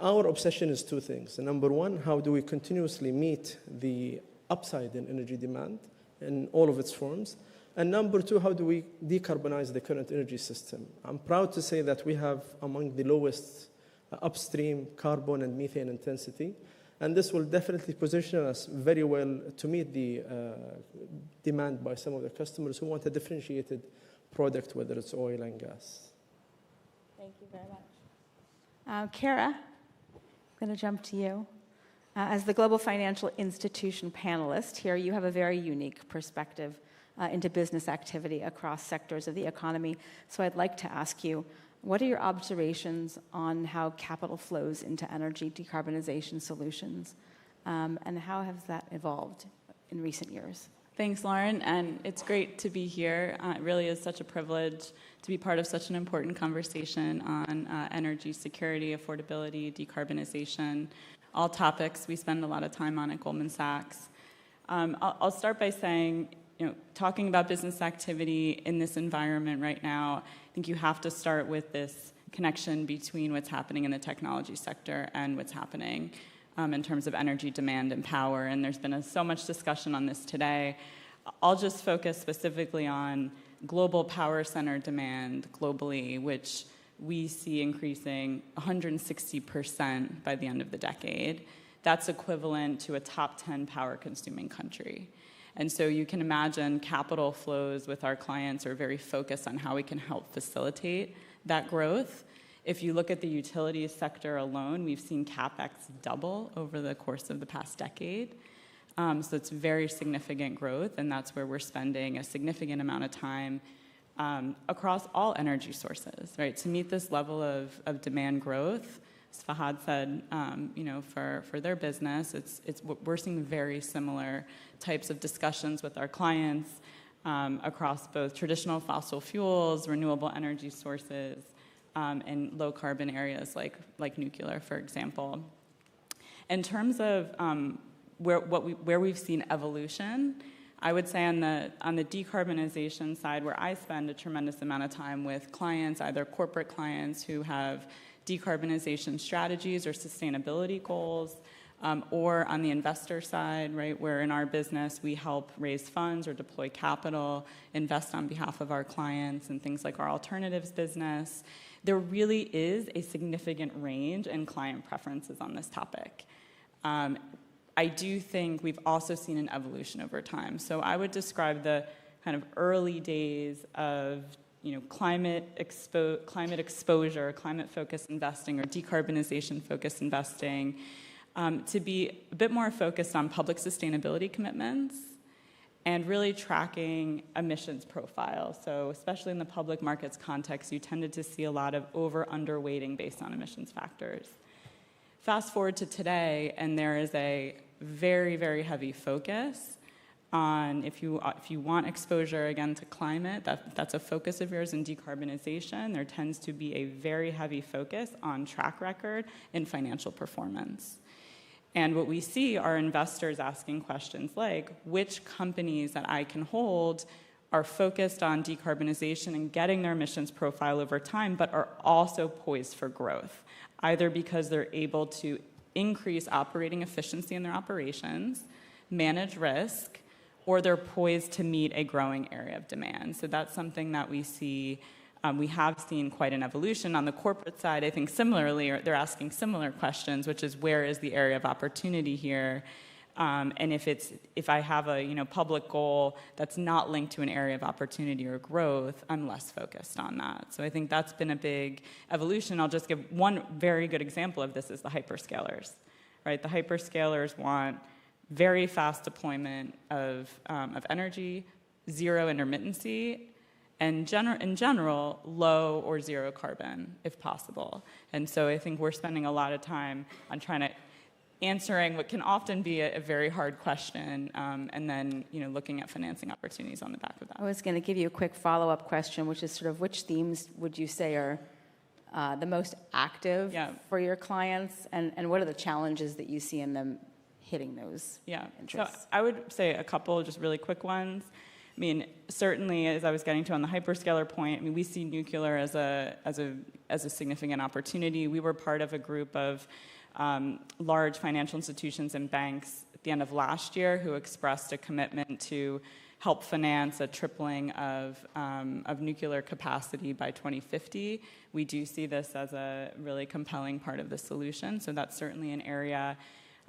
Our obsession is two things. Number one, how do we continuously meet the upside in energy demand in all of its forms? And number two, how do we decarbonize the current energy system? I'm proud to say that we have among the lowest upstream carbon and methane intensity, and this will definitely position us very well to meet the demand by some of the customers who want a differentiated product, whether it's oil and gas. Thank you very much. Kara, I'm going to jump to you. As the Global Financial Institution panelist here, you have a very unique perspective into business activity across sectors of the economy. So I'd like to ask you, what are your observations on how capital flows into energy decarbonization solutions, and how has that evolved in recent years? Thanks, Lauren, and it's great to be here. It really is such a privilege to be part of such an important conversation on energy security, affordability, decarbonization, all topics we spend a lot of time on at Goldman Sachs. I'll start by saying talking about business activity in this environment right now, I think you have to start with this connection between what's happening in the technology sector and what's happening in terms of energy demand and power. And there's been so much discussion on this today. I'll just focus specifically on global power center demand globally, which we see increasing 160% by the end of the decade. That's equivalent to a top 10 power consuming country. And so you can imagine capital flows with our clients are very focused on how we can help facilitate that growth. If you look at the utilities sector alone, we've seen CapEx double over the course of the past decade. So it's very significant growth, and that's where we're spending a significant amount of time across all energy sources, right? To meet this level of demand growth, as Fahad said, for their business, we're seeing very similar types of discussions with our clients across both traditional fossil fuels, renewable energy sources, and low carbon areas like nuclear, for example. In terms of where we've seen evolution, I would say on the decarbonization side, where I spend a tremendous amount of time with clients, either corporate clients who have decarbonization strategies or sustainability goals, or on the investor side, right, where in our business we help raise funds or deploy capital, invest on behalf of our clients, and things like our alternatives business. There really is a significant range in client preferences on this topic. I do think we've also seen an evolution over time. So I would describe the kind of early days of climate exposure, climate-focused investing, or decarbonization-focused investing to be a bit more focused on public sustainability commitments and really tracking emissions profiles. So especially in the public markets context, you tended to see a lot of over-underweighting based on emissions factors. Fast forward to today, and there is a very, very heavy focus on if you want exposure, again, to climate, that's a focus of yours in decarbonization. There tends to be a very heavy focus on track record and financial performance. And what we see are investors asking questions like, which companies that I can hold are focused on decarbonization and getting their emissions profile over time, but are also poised for growth, either because they're able to increase operating efficiency in their operations, manage risk, or they're poised to meet a growing area of demand. So that's something that we see. We have seen quite an evolution. On the corporate side, I think similarly, they're asking similar questions, which is where is the area of opportunity here? And if I have a public goal that's not linked to an area of opportunity or growth, I'm less focused on that. So I think that's been a big evolution. I'll just give one very good example of this is the hyperscalers, right? The hyperscalers want very fast deployment of energy, zero intermittency, and in general, low or zero carbon, if possible. And so I think we're spending a lot of time on answering what can often be a very hard question, and then looking at financing opportunities on the back of that. I was going to give you a quick follow-up question, which is sort of which themes would you say are the most active for your clients, and what are the challenges that you see in them hitting those interests? So I would say a couple just really quick ones. I mean, certainly, as I was getting to on the hyperscaler point, I mean, we see nuclear as a significant opportunity. We were part of a group of large financial institutions and banks at the end of last year who expressed a commitment to help finance a tripling of nuclear capacity by 2050. We do see this as a really compelling part of the solution, so that's certainly an area.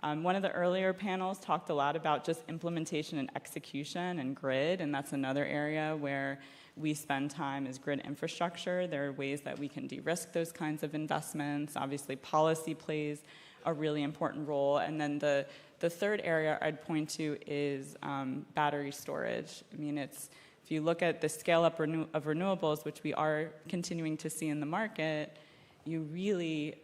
One of the earlier panels talked a lot about just implementation and execution and grid, and that's another area where we spend time is grid infrastructure. There are ways that we can de-risk those kinds of investments. Obviously, policy plays a really important role. And then the third area I'd point to is battery storage. I mean, if you look at the scale up of renewables, which we are continuing to see in the market, you really,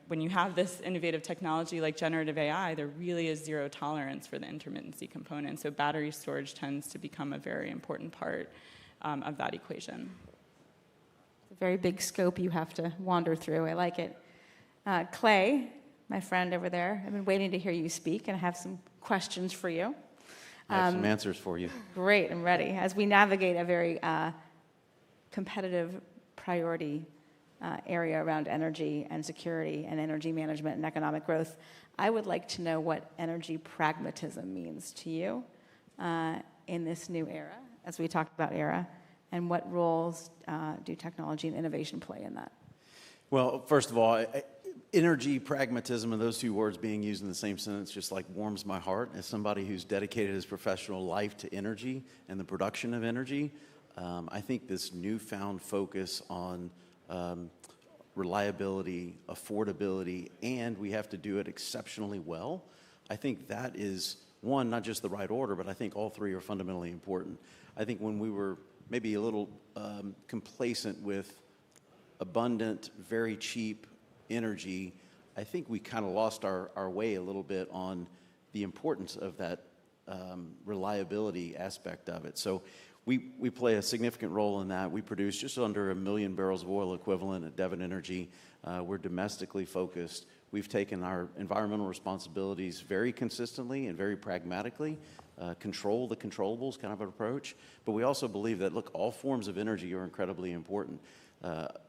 when you have this innovative technology like generative AI, there really is zero tolerance for the intermittency component. So battery storage tends to become a very important part of that equation. It's a very big scope you have to wander through. I like it. Clay, my friend over there, I've been waiting to hear you speak and I have some questions for you. I have some answers for you. Great, I'm ready. As we navigate a very competitive priority area around energy and security and energy management and economic growth, I would like to know what energy pragmatism means to you in this new era, as we talked about era, and what roles do technology and innovation play in that? Well, first of all, energy pragmatism and those two words being used in the same sentence just like warms my heart as somebody who's dedicated his professional life to energy and the production of energy. I think this newfound focus on reliability, affordability, and we have to do it exceptionally well. I think that is, one, not just the right order, but I think all three are fundamentally important. I think when we were maybe a little complacent with abundant, very cheap energy, I think we kind of lost our way a little bit on the importance of that reliability aspect of it. So we play a significant role in that. We produce just under 1 million barrels of oil equivalent at Devon Energy. We're domestically focused. We've taken our environmental responsibilities very consistently and very pragmatically, control the controllables kind of an approach. But we also believe that, look, all forms of energy are incredibly important.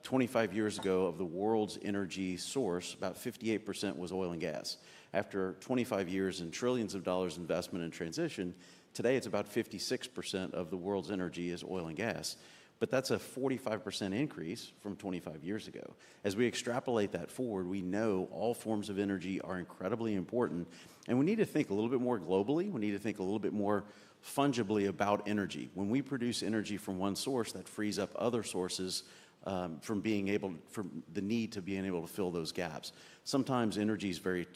25 years ago, of the world's energy source, about 58% was oil and gas. After 25 years and trillions of dollars investment and transition, today it's about 56% of the world's energy is oil and gas. But that's a 45% increase from 25 years ago. As we extrapolate that forward, we know all forms of energy are incredibly important, and we need to think a little bit more globally. We need to think a little bit more fungibly about energy. When we produce energy from one source, that frees up other sources from the need to being able to fill those gaps. Sometimes energy is very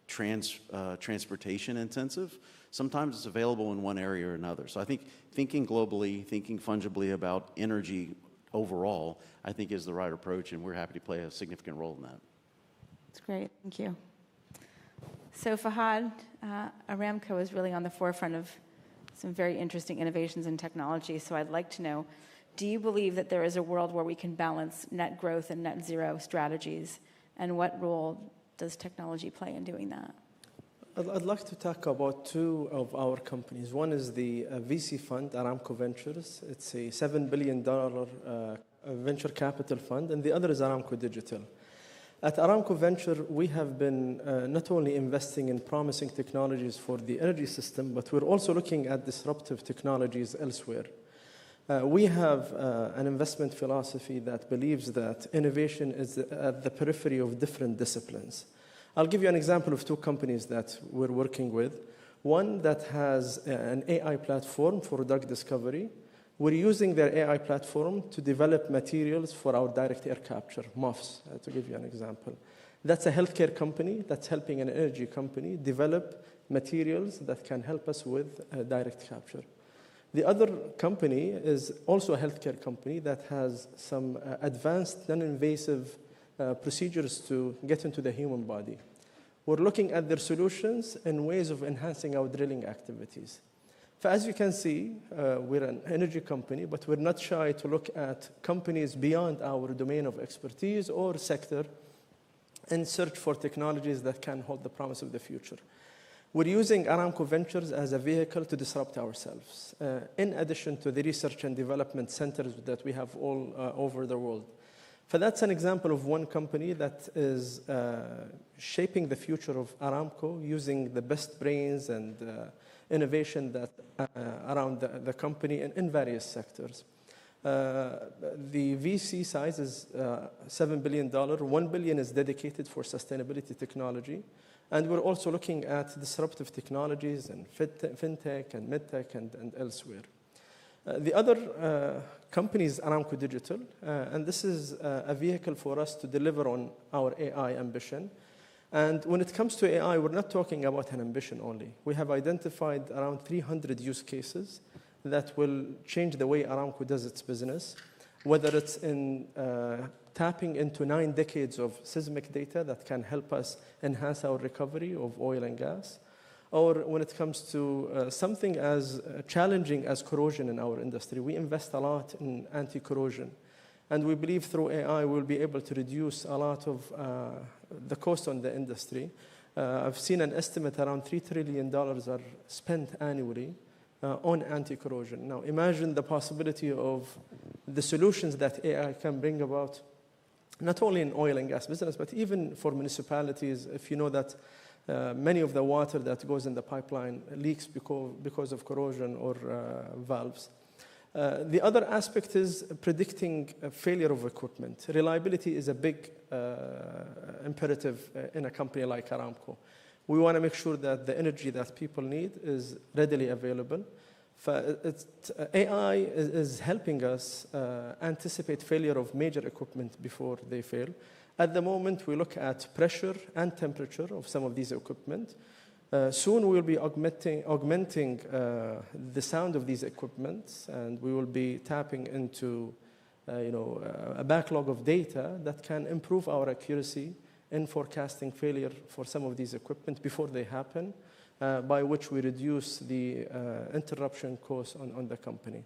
transportation intensive. Sometimes it's available in one area or another. So I think thinking globally, thinking fungibly about energy overall, I think is the right approach, and we're happy to play a significant role in that. That's great, thank you. So Fahad, Aramco is really on the forefront of some very interesting innovations in technology, so I'd like to know, do you believe that there is a world where we can balance net growth and net zero strategies, and what role does technology play in doing that? I'd like to talk about two of our companies. One is the VC fund, Aramco Ventures. It's a $7 billion venture capital fund, and the other is Aramco Digital. At Aramco Venture, we have been not only investing in promising technologies for the energy system, but we're also looking at disruptive technologies elsewhere. We have an investment philosophy that believes that innovation is at the periphery of different disciplines. I'll give you an example of two companies that we're working with. One that has an AI platform for drug discovery. We're using their AI platform to develop materials for our direct air capture, MOFs, to give you an example. That's a healthcare company that's helping an energy company develop materials that can help us with direct capture. The other company is also a healthcare company that has some advanced, non-invasive procedures to get into the human body. We're looking at their solutions and ways of enhancing our drilling activities. So as you can see, we're an energy company, but we're not shy to look at companies beyond our domain of expertise or sector and search for technologies that can hold the promise of the future. We're using Aramco Ventures as a vehicle to disrupt ourselves, in addition to the research and development centers that we have all over the world. So that's an example of one company that is shaping the future of Aramco, using the best brains and innovation that around the company in various sectors. The VC size is $7 billion. $1 billion is dedicated for sustainability technology. And we're also looking at disruptive technologies and fintech and medtech and elsewhere. The other company is Aramco Digital, and this is a vehicle for us to deliver on our AI ambition. And when it comes to AI, we're not talking about an ambition only. We have identified around 300 use cases that will change the way Aramco does its business, whether it's in tapping into 9 decades of seismic data that can help us enhance our recovery of oil and gas, or when it comes to something as challenging as corrosion in our industry. We invest a lot in anti-corrosion, and we believe through AI we'll be able to reduce a lot of the cost on the industry. I've seen an estimate around $3 trillion are spent annually on anti-corrosion. Now, imagine the possibility of the solutions that AI can bring about, not only in oil and gas business, but even for municipalities. If you know that many of the water that goes in the pipeline leaks because of corrosion or valves. The other aspect is predicting failure of equipment. Reliability is a big imperative in a company like Aramco. We want to make sure that the energy that people need is readily available. AI is helping us anticipate failure of major equipment before they fail. At the moment, we look at pressure and temperature of some of these equipment. Soon, we will be augmenting the sound of these equipments, and we will be tapping into a backlog of data that can improve our accuracy in forecasting failure for some of these equipment before they happen, by which we reduce the interruption cost on the company.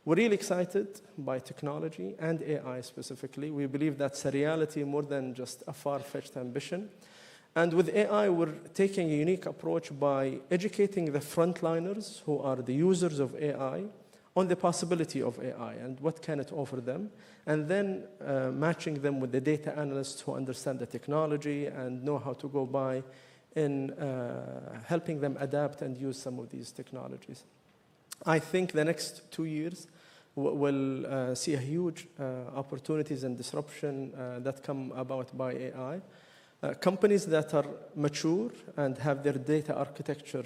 We're really excited by technology and AI specifically. We believe that's a reality more than just a far-fetched ambition. And with AI, we're taking a unique approach by educating the frontliners who are the users of AI on the possibility of AI and what can it offer them, and then matching them with the data analysts who understand the technology and know how to go by in helping them adapt and use some of these technologies. I think the next 2 years will see a huge opportunities and disruption that come about by AI. Companies that are mature and have their data architecture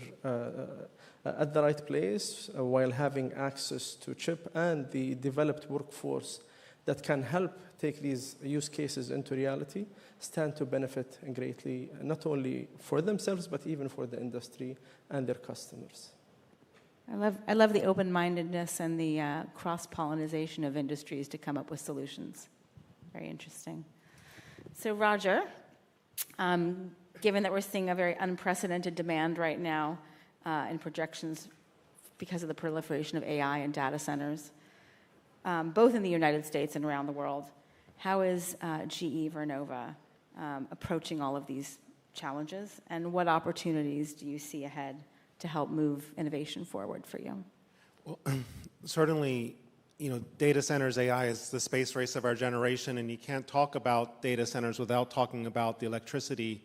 at the right place while having access to chip and the developed workforce that can help take these use cases into reality stand to benefit greatly, not only for themselves, but even for the industry and their customers. I love the open-mindedness and the cross-pollination of industries to come up with solutions. Very interesting. So Roger, given that we're seeing a very unprecedented demand right now in projections because of the proliferation of AI and data centers, both in the United States and around the world, how is GE Vernova approaching all of these challenges, and what opportunities do you see ahead to help move innovation forward for you? Well, certainly, data centers, AI is the space race of our generation, and you can't talk about data centers without talking about the electricity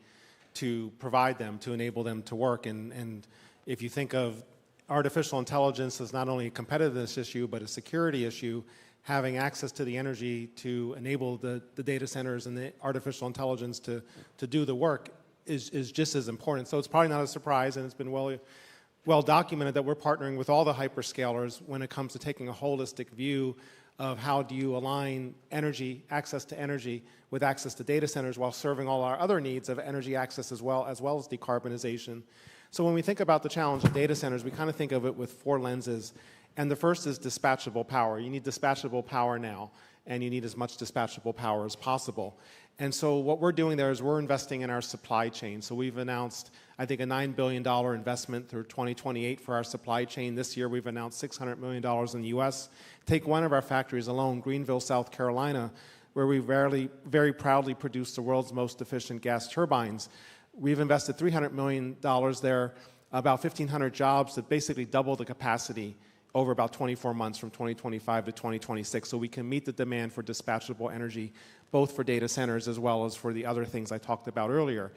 to provide them, to enable them to work. And if you think of artificial intelligence as not only a competitiveness issue, but a security issue, having access to the energy to enable the data centers and the artificial intelligence to do the work is just as important. So it's probably not a surprise, and it's been well documented that we're partnering with all the hyperscalers when it comes to taking a holistic view of how do you align energy, access to energy, with access to data centers while serving all our other needs of energy access as well as decarbonization. So when we think about the challenge of data centers, we kind of think of it with 4 lenses. And the first is dispatchable power. You need dispatchable power now, and you need as much dispatchable power as possible. And so what we're doing there is we're investing in our supply chain. So we've announced, I think, a $9 billion investment through 2028 for our supply chain. This year we've announced $600 million in the U.S. Take one of our factories alone, Greenville, South Carolina, where we very proudly produce the world's most efficient gas turbines. We've invested $300 million there, about 1,500 jobs that basically double the capacity over about 24 months from 2025 to 2026, so we can meet the demand for dispatchable energy, both for data centers as well as for the other things I talked about earlier.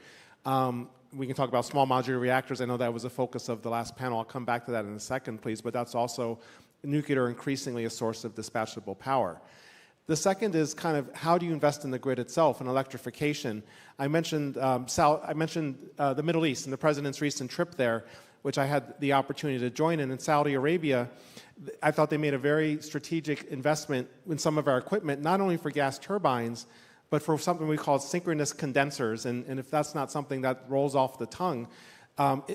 We can talk about small modular reactors. I know that was a focus of the last panel. I'll come back to that in a second, please, but that's also nuclear increasingly a source of dispatchable power. The second is kind of how do you invest in the grid itself and electrification. I mentioned the Middle East and the president's recent trip there, which I had the opportunity to join in Saudi Arabia. I thought they made a very strategic investment in some of our equipment, not only for gas turbines, but for something we call synchronous condensers. And if that's not something that rolls off the tongue,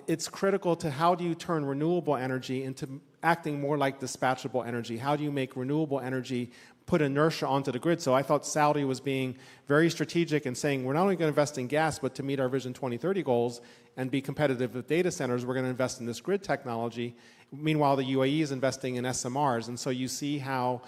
it's critical to how do you turn renewable energy into acting more like dispatchable energy? How do you make renewable energy put inertia onto the grid? So I thought Saudi was being very strategic and saying we're not only going to invest in gas, but to meet our Vision 2030 goals and be competitive with data centers, we're going to invest in this grid technology. Meanwhile, the UAE is investing in SMRs. And so you see how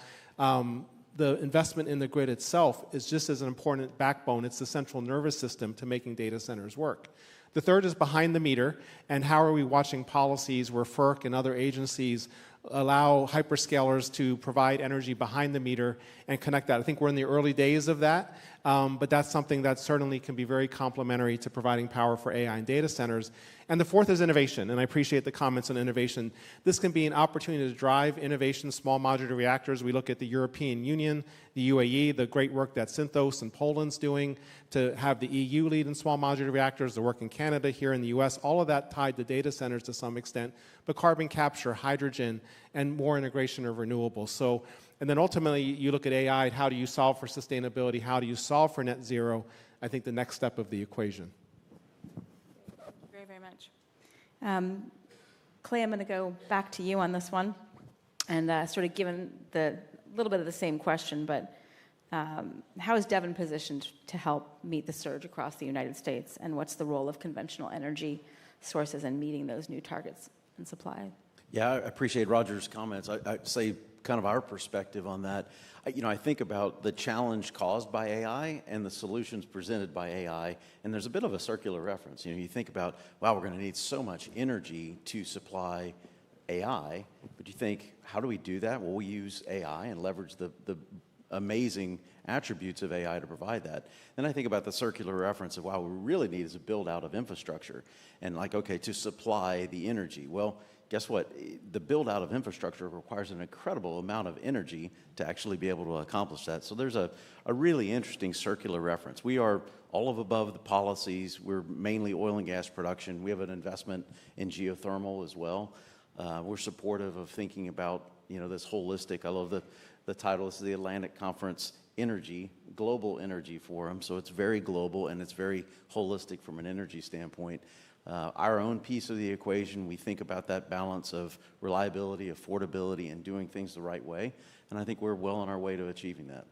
the investment in the grid itself is just as an important backbone. It's the central nervous system to making data centers work. The third is behind the meter, and how are we watching policies where FERC and other agencies allow hyperscalers to provide energy behind the meter and connect that. I think we're in the early days of that, but that's something that certainly can be very complementary to providing power for AI and data centers. And the fourth is innovation, and I appreciate the comments on innovation. This can be an opportunity to drive innovation, small modular reactors. We look at the European Union, the UAE, the great work that Synthos in Poland's doing to have the EU lead in small modular reactors, the work in Canada, here in the US, all of that tied to data centers to some extent, but carbon capture, hydrogen, and more integration of renewables. So, and then ultimately you look at AI, how do you solve for sustainability, how do you solve for net zero? I think the next step of the equation. Very, very much. Clay, I'm going to go back to you on this one, and sort of given the little bit of the same question, but how is Devon positioned to help meet the surge across the United States, and what's the role of conventional energy sources in meeting those new targets and supply? Yeah, I appreciate Roger's comments. I'd say kind of our perspective on that. I think about the challenge caused by AI and the solutions presented by AI, and there's a bit of a circular reference. You think about, wow, we're going to need so much energy to supply AI, but you think, how do we do that? Well, we use AI and leverage the amazing attributes of AI to provide that. Then I think about the circular reference of, wow, what we really need is a build out of infrastructure. And like, okay, to supply the energy. Well, guess what? The build out of infrastructure requires an incredible amount of energy to actually be able to accomplish that. So there's a really interesting circular reference. We are all of above the policies. We're mainly oil and gas production. We have an investment in geothermal as well. We're supportive of thinking about, this holistic, I love the title. This is the Atlantic Conference Global Energy Forum. So it's very global and it's very holistic from an energy standpoint. Our own piece of the equation, we think about that balance of reliability, affordability, and doing things the right way. And I think we're well on our way to achieving that.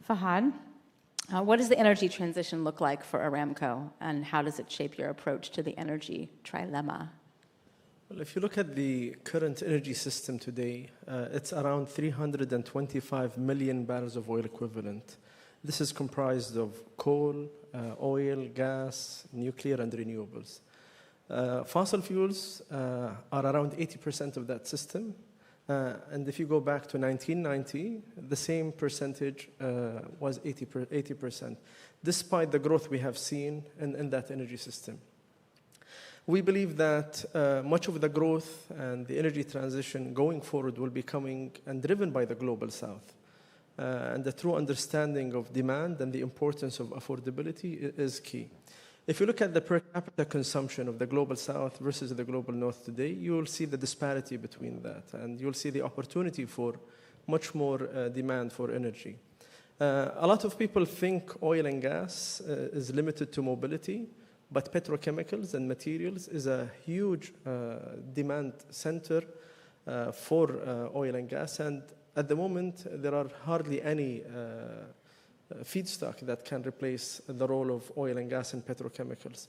Fahad, what does the energy transition look like for Aramco, and how does it shape your approach to the energy trilemma? Well, if you look at the current energy system today, it's around 325 million barrels of oil equivalent. This is comprised of coal, oil, gas, nuclear, and renewables. Fossil fuels are around 80% of that system. And if you go back to 1990, the same percentage was 80%, despite the growth we have seen in that energy system. We believe that much of the growth and the energy transition going forward will be coming and driven by the Global South. And the true understanding of demand and the importance of affordability is key. If you look at the per capita consumption of the Global South versus the Global North today, you will see the disparity between that, and you'll see the opportunity for much more demand for energy. A lot of people think oil and gas is limited to mobility, but petrochemicals and materials is a huge demand center for oil and gas, and at the moment, there are hardly any feedstock that can replace the role of oil and gas and petrochemicals.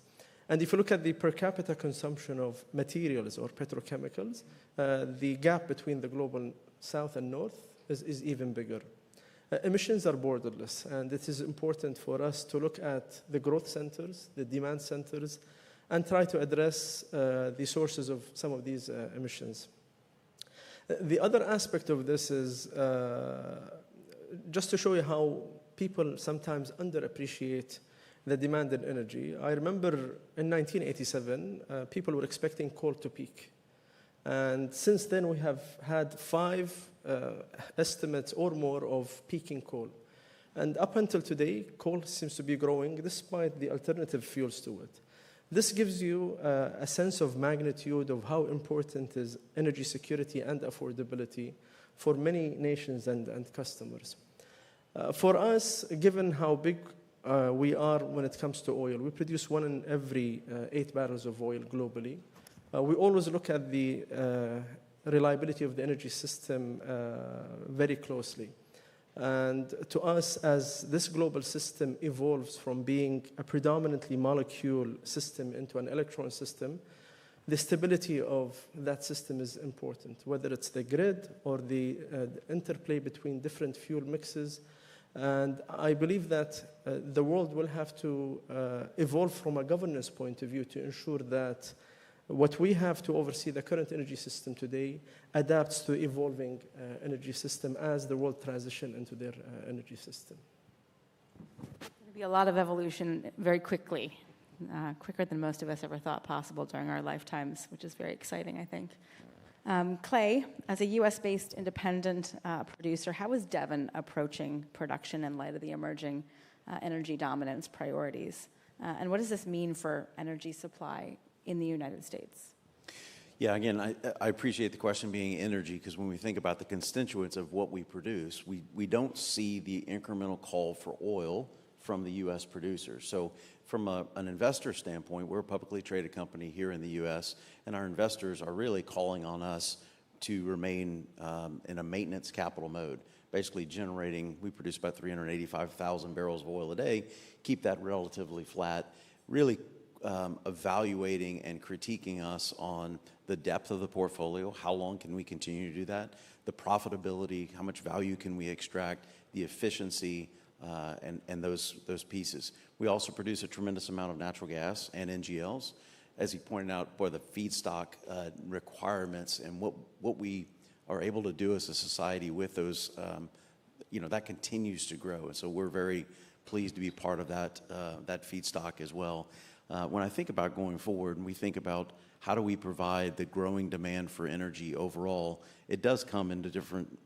And if you look at the per capita consumption of materials or petrochemicals, the gap between the Global South and North is even bigger. Emissions are borderless, and it is important for us to look at the growth centers, the demand centers, and try to address the sources of some of these emissions. The other aspect of this is just to show you how people sometimes underappreciate the demand in energy. I remember in 1987, people were expecting coal to peak. And since then, we have had 5 estimates or more of peaking coal. And up until today, coal seems to be growing despite the alternative fuels to it. This gives you a sense of magnitude of how important is energy security and affordability for many nations and customers. For us, given how big we are when it comes to oil, we produce 1 in every 8 barrels of oil globally. We always look at the reliability of the energy system very closely. And to us, as this global system evolves from being a predominantly molecule system into an electron system, the stability of that system is important, whether it's the grid or the interplay between different fuel mixes. And I believe that the world will have to evolve from a governance point of view to ensure that what we have to oversee the current energy system today adapts to evolving energy system as the world transition into their energy system. There's going to be a lot of evolution very quickly, quicker than most of us ever thought possible during our lifetimes, which is very exciting, I think. Clay, as a US-based independent producer, how is Devon approaching production in light of the emerging energy dominance priorities? And what does this mean for energy supply in the United States? Yeah, again, I appreciate the question being energy, because when we think about the constituents of what we produce, we don't see the incremental call for oil from the U.S. producers. So from an investor standpoint, we're a publicly traded company here in the U.S., and our investors are really calling on us to remain in a maintenance capital mode, basically generating, we produce about 385,000 barrels of oil a day, keep that relatively flat, really evaluating and critiquing us on the depth of the portfolio, how long can we continue to do that, the profitability, how much value can we extract, the efficiency, and those pieces. We also produce a tremendous amount of natural gas and NGLs. As he pointed out, the feedstock requirements and what we are able to do as a society with those, that continues to grow. And so we're very pleased to be part of that feedstock as well. When I think about going forward and we think about how do we provide the growing demand for energy overall, it does come into different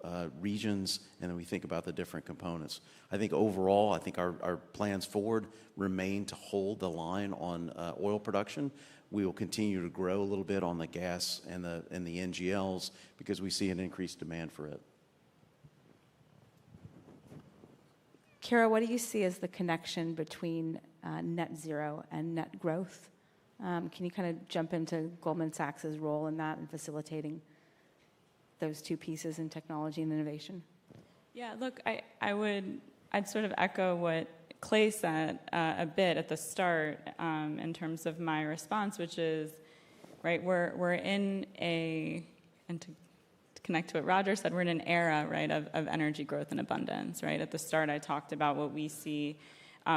regions, and then we think about the different components. I think overall, our plans forward remain to hold the line on oil production. We will continue to grow a little bit on the gas and the NGLs because we see an increased demand for it. Kira, what do you see as the connection between net zero and net growth? Can you kind of jump into Goldman Sachs' role in that and facilitating those two pieces in technology and innovation? Yeah, look, I'd sort of echo what Clay said a bit at the start in terms of my response, which is, right, we're in and to connect to what Roger said, we're in an era, right, of energy growth and abundance, right? At the start, I talked about what we see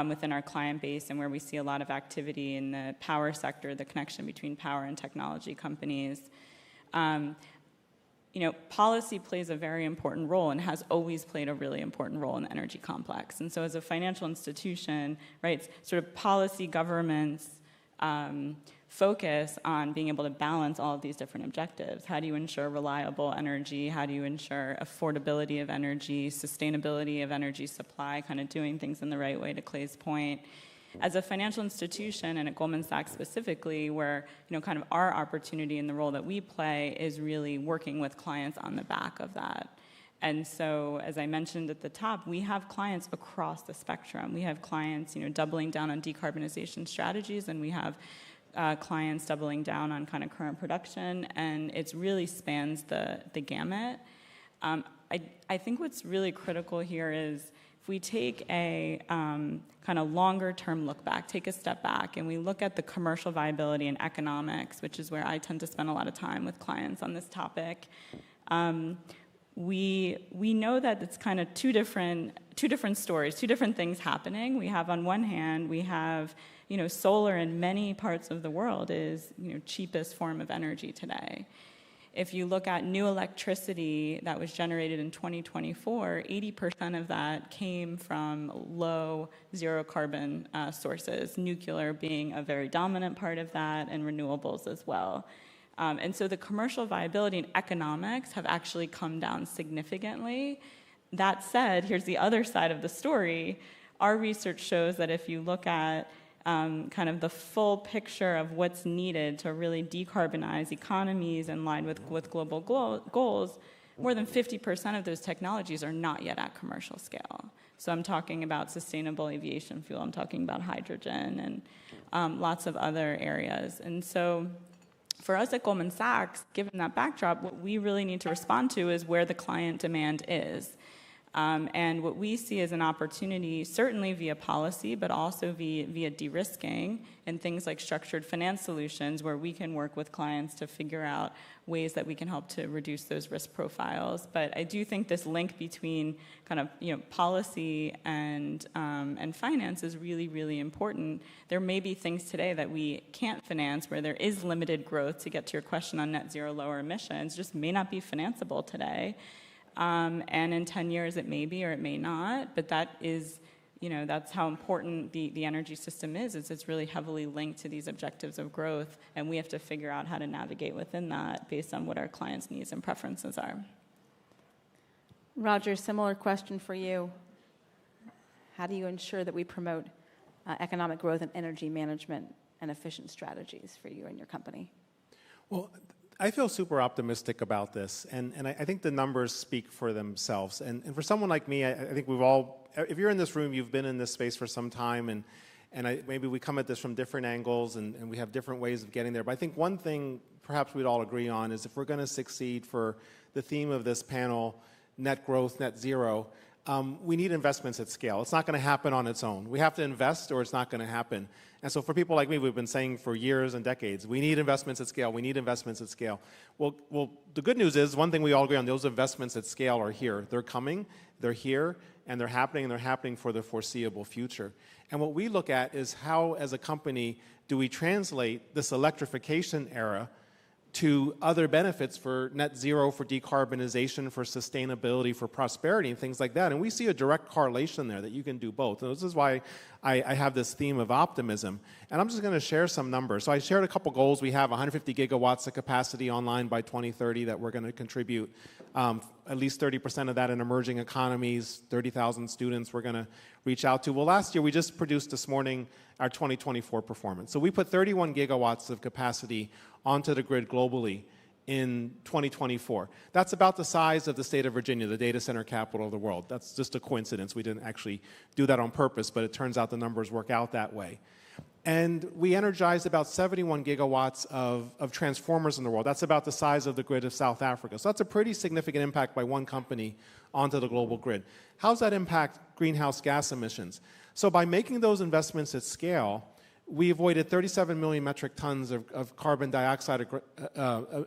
within our client base and where we see a lot of activity in the power sector, the connection between power and technology companies. Policy plays a very important role and has always played a really important role in the energy complex. And so as a financial institution, right, sort of policy governments focus on being able to balance all of these different objectives. How do you ensure reliable energy? How do you ensure affordability of energy, sustainability of energy supply, kind of doing things in the right way, to Clay's point? As a financial institution, and at Goldman Sachs specifically, where kind of our opportunity and the role that we play is really working with clients on the back of that. And so, as I mentioned at the top, we have clients across the spectrum. We have clients, doubling down on decarbonization strategies, and we have clients doubling down on kind of current production, and it really spans the gamut. I think what's really critical here is if we take a kind of longer-term look back, take a step back, and we look at the commercial viability and economics, which is where I tend to spend a lot of time with clients on this topic. We know that it's kind of two different stories, two different things happening. We have, on one hand, we have solar in many parts of the world is cheapest form of energy today. If you look at new electricity that was generated in 2024, 80% of that came from low, zero carbon sources, nuclear being a very dominant part of that, and renewables as well. And so the commercial viability and economics have actually come down significantly. That said, here's the other side of the story. Our research shows that if you look at kind of the full picture of what's needed to really decarbonize economies in line with global goals, more than 50% of those technologies are not yet at commercial scale. So I'm talking about sustainable aviation fuel, I'm talking about hydrogen, and lots of other areas. And so for us at Goldman Sachs, given that backdrop, what we really need to respond to is where the client demand is. And what we see as an opportunity, certainly via policy, but also via de-risking and things like structured finance solutions, where we can work with clients to figure out ways that we can help to reduce those risk profiles. But I do think this link between kind of policy and finance is really, really important. There may be things today that we can't finance where there is limited growth, to get to your question on net zero lower emissions, just may not be financeable today. And in 10 years it may be or it may not, but that is, that's how important the energy system is. It's really heavily linked to these objectives of growth, and we have to figure out how to navigate within that based on what our clients' needs and preferences are. Roger, similar question for you. How do you ensure that we promote economic growth and energy management and efficient strategies for you and your company? Well, I feel super optimistic about this, and I think the numbers speak for themselves. And for someone like me, I think we've all, if you're in this room, you've been in this space for some time, and maybe we come at this from different angles, and we have different ways of getting there. But I think one thing perhaps we'd all agree on is if we're going to succeed for the theme of this panel, net growth, net zero, we need investments at scale. It's not going to happen on its own. We have to invest or it's not going to happen. And so for people like me, we've been saying for years and decades, we need investments at scale. We need investments at scale. Well, the good news is, one thing we all agree on, those investments at scale are here. They're coming, they're here, and they're happening for the foreseeable future. And what we look at is how, as a company, do we translate this electrification era to other benefits for net zero, for decarbonization, for sustainability, for prosperity, and things like that. And we see a direct correlation there that you can do both. And this is why I have this theme of optimism. And I'm just going to share some numbers. So I shared a couple goals. We have 150 gigawatts of capacity online by 2030 that we're going to contribute. At least 30% of that in emerging economies, 30,000 students we're going to reach out to. Well, last year we just produced this morning our 2024 performance. So we put 31 gigawatts of capacity onto the grid globally in 2024. That's about the size of the state of Virginia, the data center capital of the world. That's just a coincidence. We didn't actually do that on purpose, but it turns out the numbers work out that way. And we energized about 71 gigawatts of transformers in the world. That's about the size of the grid of South Africa. So that's a pretty significant impact by one company onto the global grid. How does that impact greenhouse gas emissions? So by making those investments at scale, we avoided 37 million metric tons of carbon dioxide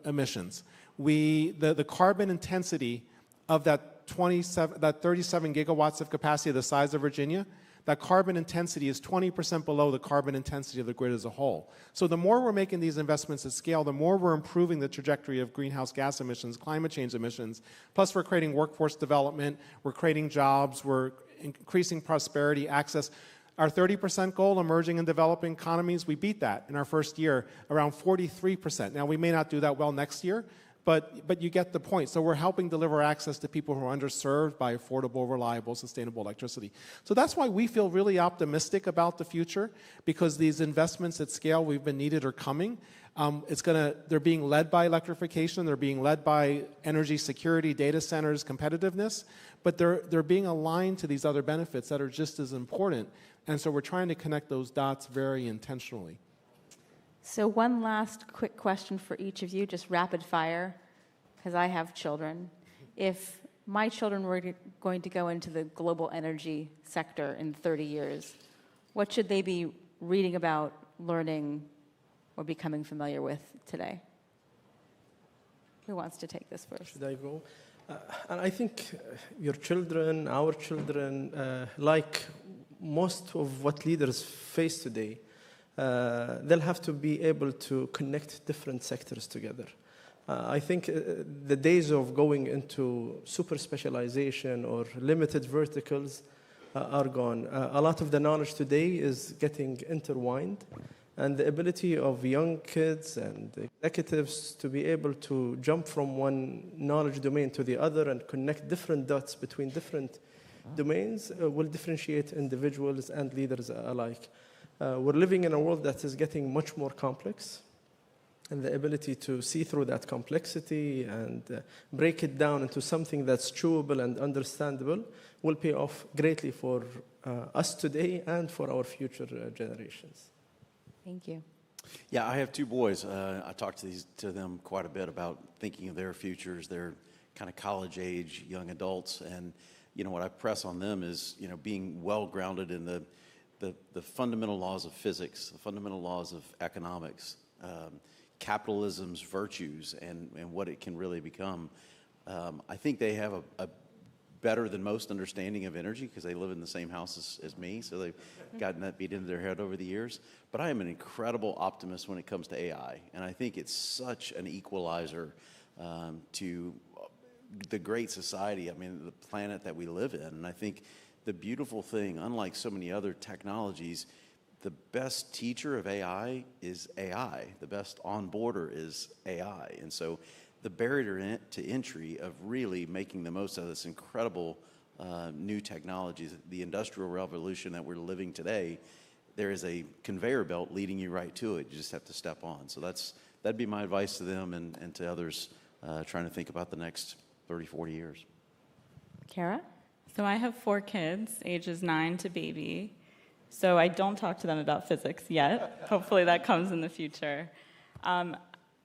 emissions. The carbon intensity of that 37 gigawatts of capacity the size of Virginia, that carbon intensity is 20% below the carbon intensity of the grid as a whole. So the more we're making these investments at scale, the more we're improving the trajectory of greenhouse gas emissions, climate change emissions. Plus we're creating workforce development, we're creating jobs, we're increasing prosperity, access. Our 30% goal, emerging and developing economies, we beat that in our first year, around 43%. Now, we may not do that well next year, but you get the point. So we're helping deliver access to people who are underserved by affordable, reliable, sustainable electricity. So that's why we feel really optimistic about the future, because these investments at scale we've been needed are coming. They're being led by electrification, they're being led by energy security, data centers, competitiveness, but they're being aligned to these other benefits that are just as important. And so we're trying to connect those dots very intentionally. So one last quick question for each of you, just rapid fire, because I have children. If my children were going to go into the global energy sector in 30 years, what should they be reading about, learning, or becoming familiar with today? Who wants to take this first? Should I go? And I think your children, our children, like most of what leaders face today, they'll have to be able to connect different sectors together. I think the days of going into super specialization or limited verticals are gone. A lot of the knowledge today is getting intertwined, and the ability of young kids and executives to be able to jump from one knowledge domain to the other and connect different dots between different domains will differentiate individuals and leaders alike. We're living in a world that is getting much more complex, and the ability to see through that complexity and break it down into something that's chewable and understandable will pay off greatly for us today and for our future generations. Thank you. Yeah, I have two boys. I talk to them quite a bit about thinking of their futures. They're kind of college age, young adults, and what I press on them is, being well grounded in the fundamental laws of physics, the fundamental laws of economics, capitalism's virtues, and what it can really become. I think they have a better than most understanding of energy because they live in the same house as me, so they've gotten that beat into their head over the years. But I am an incredible optimist when it comes to AI, and I think it's such an equalizer to the great society, the planet that we live in. And I think the beautiful thing, unlike so many other technologies, the best teacher of AI is AI. The best onboarder is AI. And so the barrier to entry of really making the most of this incredible new technologies, the industrial revolution that we're living today, there is a conveyor belt leading you right to it. You just have to step on. So that'd be my advice to them and to others trying to think about the next 30, 40 years. Kara? So I have 4 kids, ages 9 to baby. So I don't talk to them about physics yet. Hopefully that comes in the future.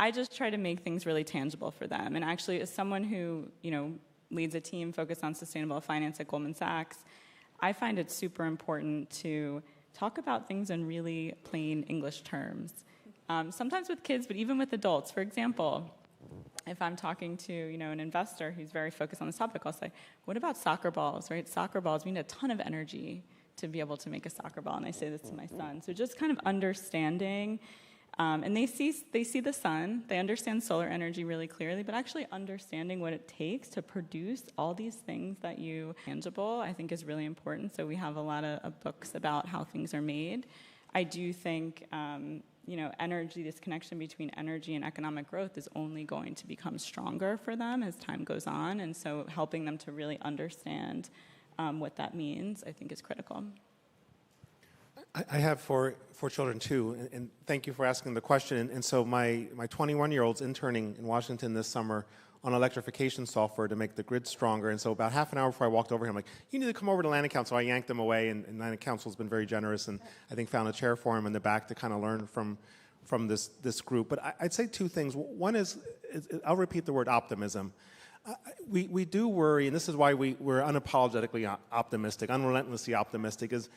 I just try to make things really tangible for them. And actually, as someone who, leads a team focused on sustainable finance at Goldman Sachs, I find it super important to talk about things in really plain English terms. Sometimes with kids, but even with adults. For example, if I'm talking to, an investor who's very focused on this topic, I'll say, what about soccer balls, right? Soccer balls, we need a ton of energy to be able to make a soccer ball. And I say this to my son. So just kind of understanding. And they see the sun, they understand solar energy really clearly, but actually understanding what it takes to produce all these things that you tangible, I think is really important. So we have a lot of books about how things are made. I do think, energy, this connection between energy and economic growth is only going to become stronger for them as time goes on. And so helping them to really understand what that means, I think is critical. I have four children too, and thank you for asking the question. And so my 21-year-old's interning in Washington this summer on electrification software to make the grid stronger. And so about half an hour before I walked over here, I'm like, you need to come over to Land Council. I yanked him away, and Land Council's been very generous, and I think found a chair for him in the back to kind of learn from this group. But I'd say 2 things. One is, I'll repeat the word optimism. We do worry, and this is why we're unapologetically optimistic, unrelentlessly optimistic, is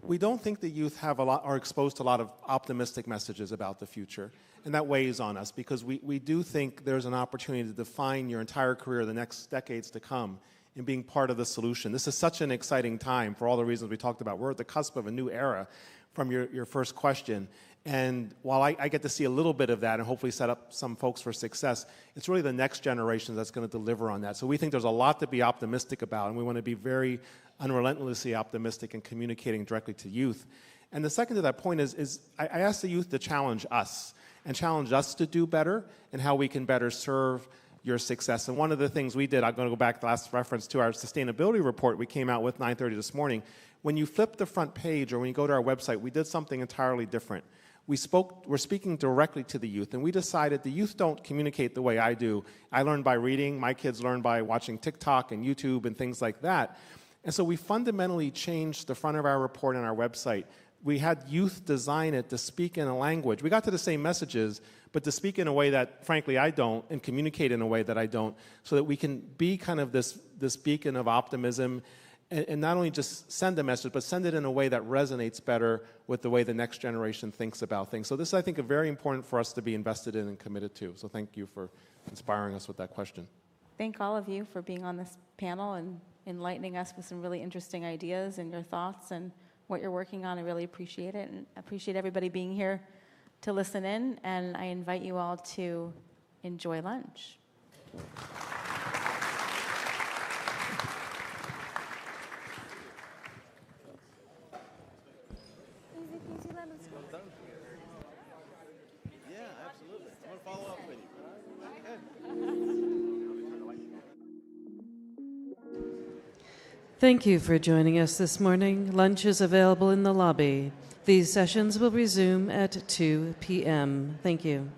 we don't think the youth are exposed to a lot of optimistic messages about the future, and that weighs on us because we do think there's an opportunity to define your entire career the next decades to come in being part of the solution. This is such an exciting time for all the reasons we talked about. We're at the cusp of a new era from your first question. And while I get to see a little bit of that and hopefully set up some folks for success, it's really the next generation that's going to deliver on that. So we think there's a lot to be optimistic about, and we want to be very unrelentlessly optimistic and communicating directly to youth. And the second to that point is I ask the youth to challenge us to do better and how we can better serve your success. And one of the things we did, I'm going to go back to the last reference to our sustainability report we came out with 9:30 this morning. When you flip the front page or when you go to our website, we did something entirely different. We're speaking directly to the youth, and we decided the youth don't communicate the way I do. I learn by reading, my kids learn by watching TikTok and YouTube and things like that. And so we fundamentally changed the front of our report on our website. We had youth design it to speak in a language. We got to the same messages, but to speak in a way that, frankly, I don't, and communicate in a way that I don't, so that we can be kind of this beacon of optimism and not only just send a message, but send it in a way that resonates better with the way the next generation thinks about things. So this is, I think, very important for us to be invested in and committed to. So thank you for inspiring us with that question. Thank all of you for being on this panel and enlightening us with some really interesting ideas and your thoughts and what you're working on. I really appreciate it, and appreciate everybody being here to listen in, and I invite you all to enjoy lunch. Yeah, absolutely. I want to follow up with you. Thank you for joining us this morning. Lunch is available in the lobby. These sessions will resume at 2 p.m. Thank you.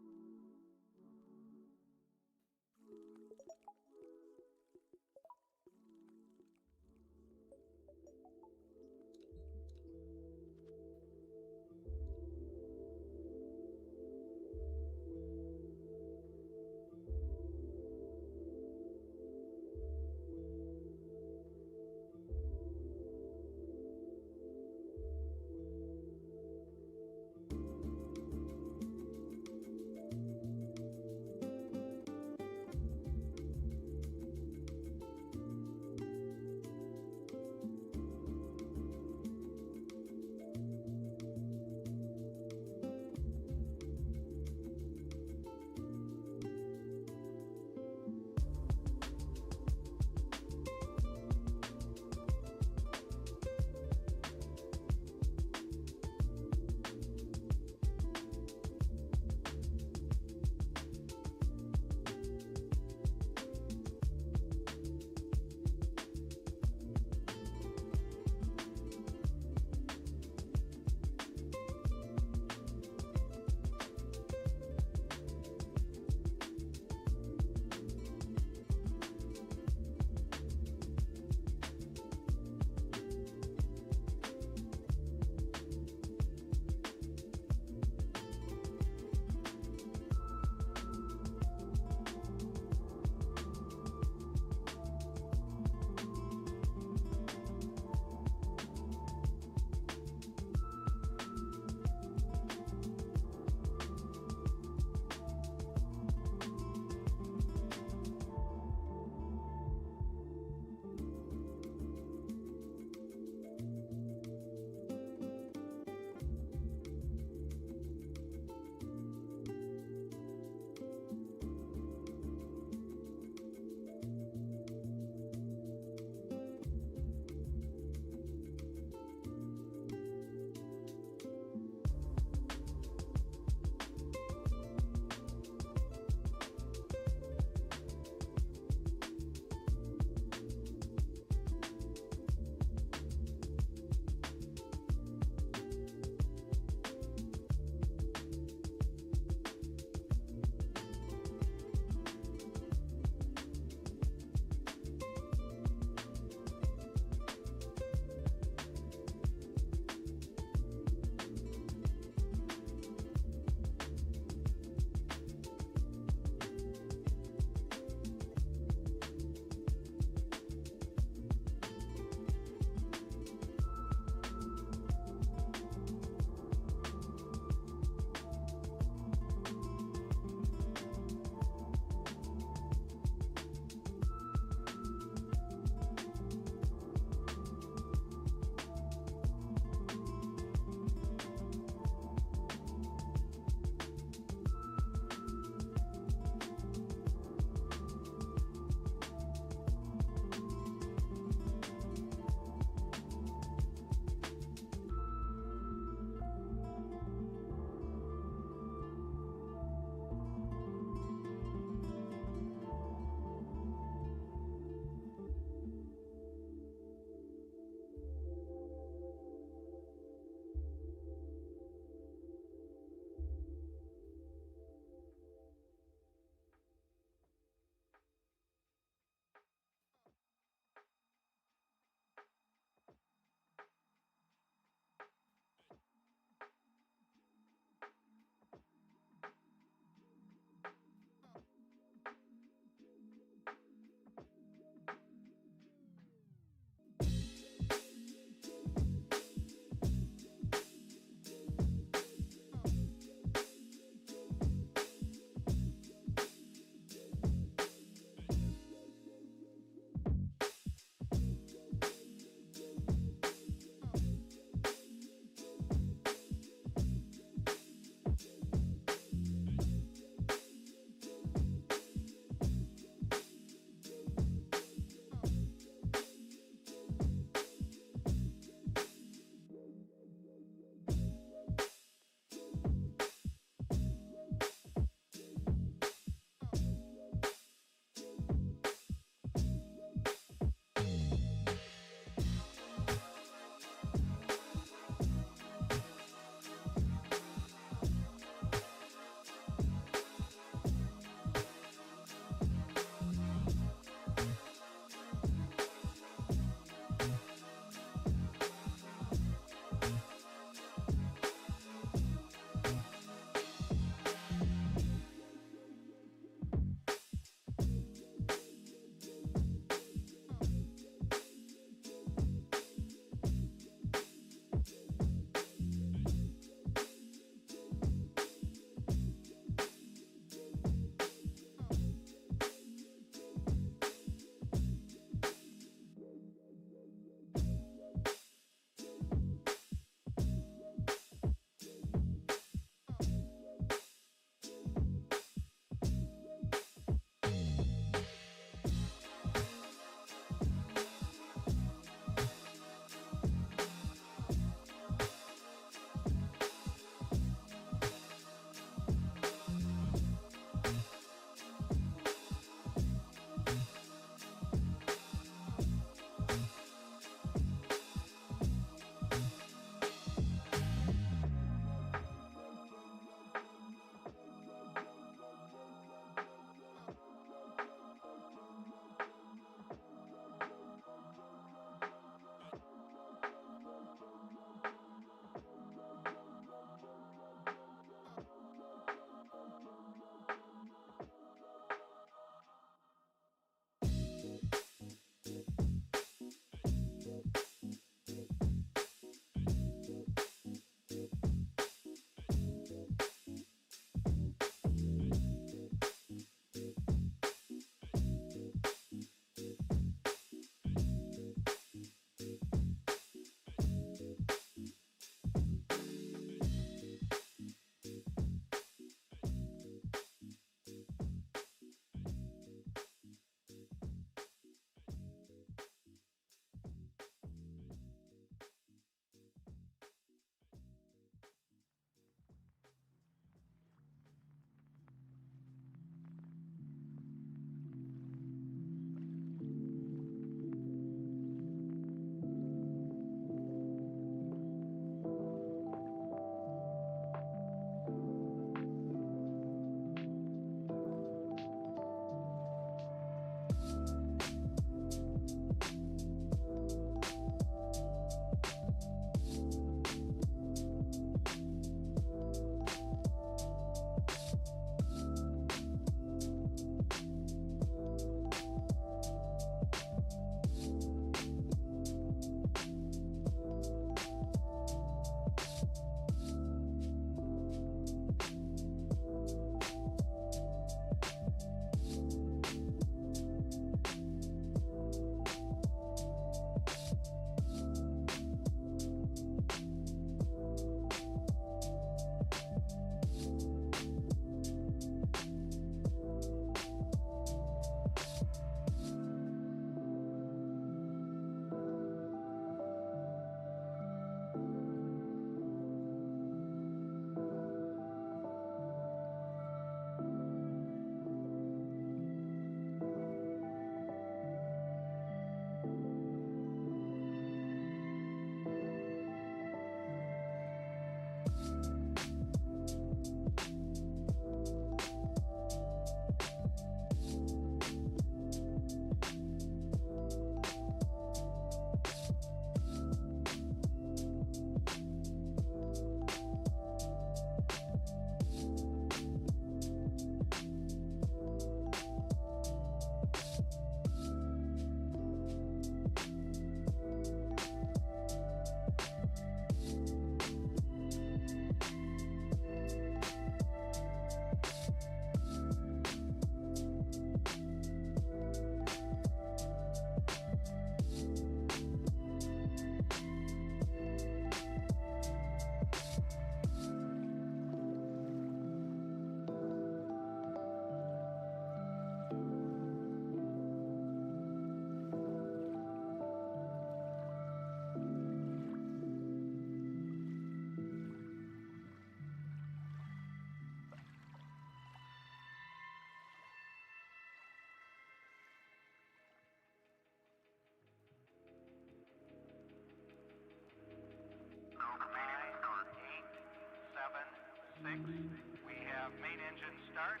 start.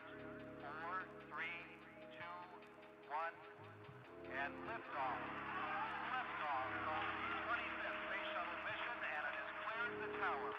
4, 3, 2, 1, and liftoff. Liftoff of the 25th Space Shuttle mission, and it has cleared the tower.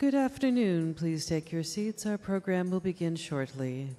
Good afternoon. Please take your seats. Our program will begin shortly.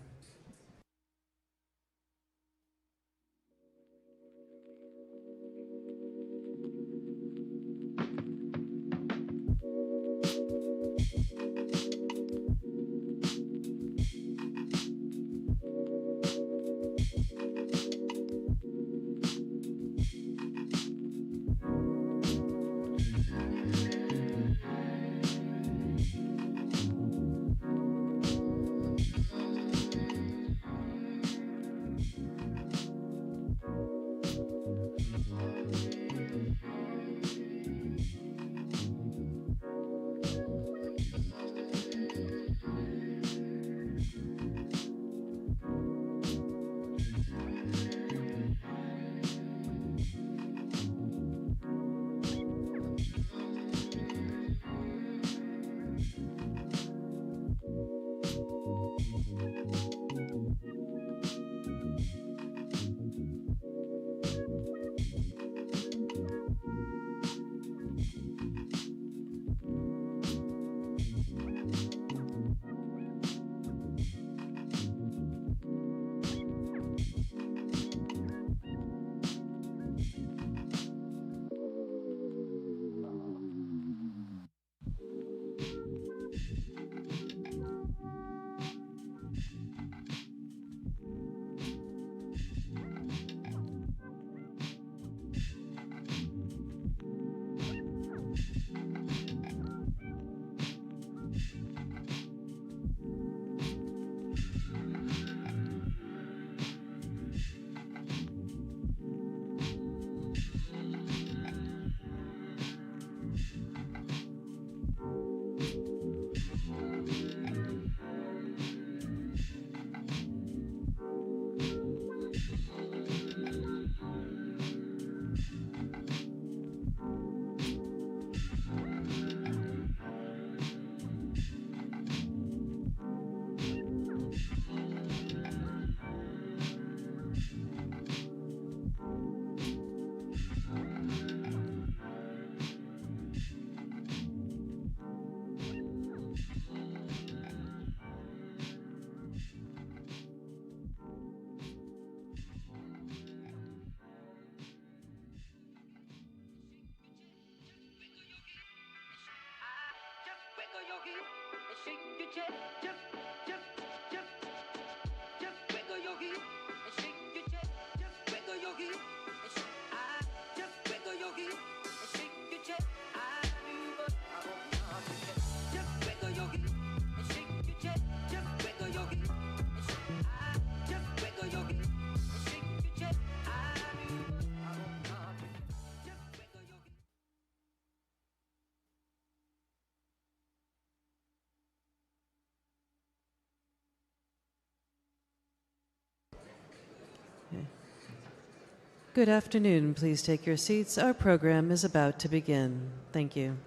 Good afternoon. Please take your seats. Our program is about to begin. Thank you.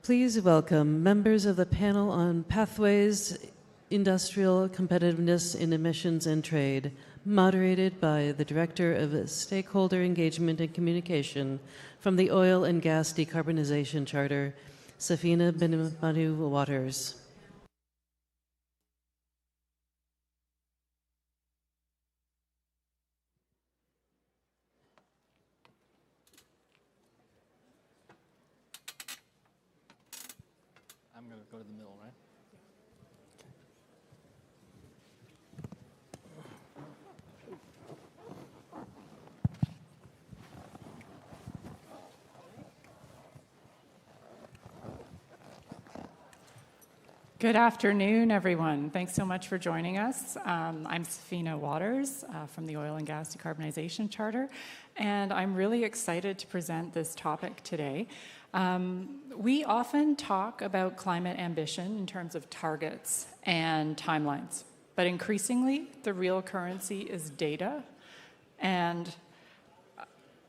Please welcome members of the panel on Pathways, Industrial Competitiveness in Emissions and Trade, moderated by the Director of Stakeholder Engagement and Communication from the Oil and Gas Decarbonization Charter, Safina Binamanu Waters. I'm going to go to the middle, right? Good afternoon, everyone. Thanks so much for joining us. I'm Safina Waters from the Oil and Gas Decarbonization Charter, and I'm really excited to present this topic today. We often talk about climate ambition in terms of targets and timelines, but increasingly the real currency is data and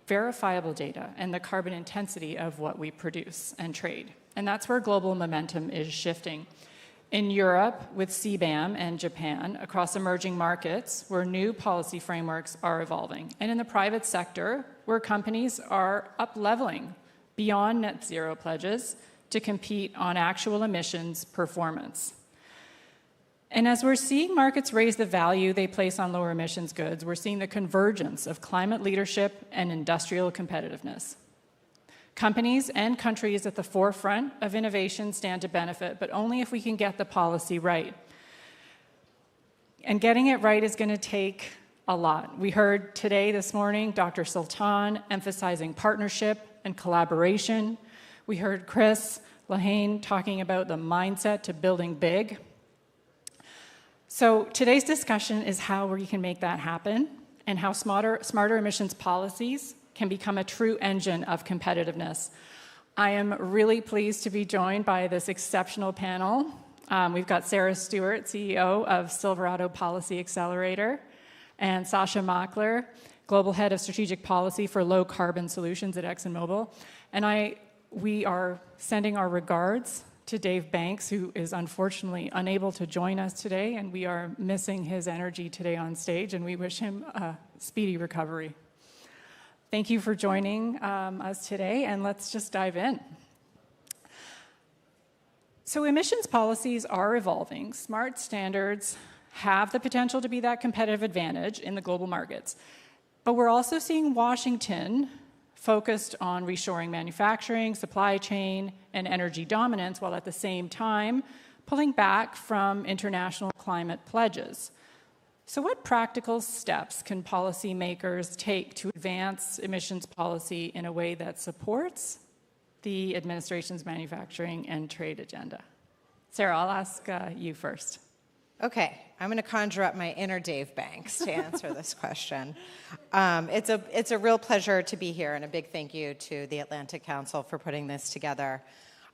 verifiable data and the carbon intensity of what we produce and trade. And that's where global momentum is shifting. In Europe, with CBAM and Japan, across emerging markets, where new policy frameworks are evolving. And in the private sector, where companies are up-leveling beyond net zero pledges to compete on actual emissions performance. And as we're seeing markets raise the value they place on lower emissions goods, we're seeing the convergence of climate leadership and industrial competitiveness. Companies and countries at the forefront of innovation stand to benefit, but only if we can get the policy right. And getting it right is going to take a lot. We heard today, this morning, Dr. Sultan emphasizing partnership and collaboration. We heard Chris Lehane talking about the mindset to building big. So today's discussion is how we can make that happen and how smarter emissions policies can become a true engine of competitiveness. I am really pleased to be joined by this exceptional panel. We've got Sarah Stewart, CEO of Silverado Policy Accelerator, and Sasha Makler, Global Head of Strategic Policy for Low Carbon Solutions at ExxonMobil. And we are sending our regards to Dave Banks, who is unfortunately unable to join us today, and we are missing his energy today on stage, and we wish him a speedy recovery. Thank you for joining us today, and let's just dive in. So emissions policies are evolving. Smart standards have the potential to be that competitive advantage in the global markets. But we're also seeing Washington focused on reshoring manufacturing, supply chain, and energy dominance, while at the same time pulling back from international climate pledges. So what practical steps can policymakers take to advance emissions policy in a way that supports the administration's manufacturing and trade agenda? Sarah, I'll ask you first. Okay, I'm going to conjure up my inner Dave Banks to answer this question. It's a real pleasure to be here, and a big thank you to the Atlantic Council for putting this together.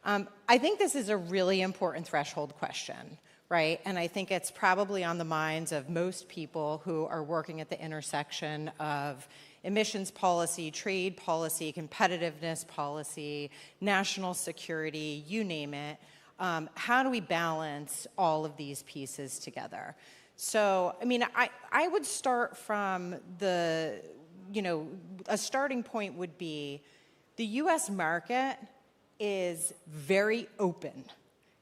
I think this is a really important threshold question, right? And I think it's probably on the minds of most people who are working at the intersection of emissions policy, trade policy, competitiveness policy, national security, you name it. How do we balance all of these pieces together? So, I mean, I would start from a starting point would be the US market is very open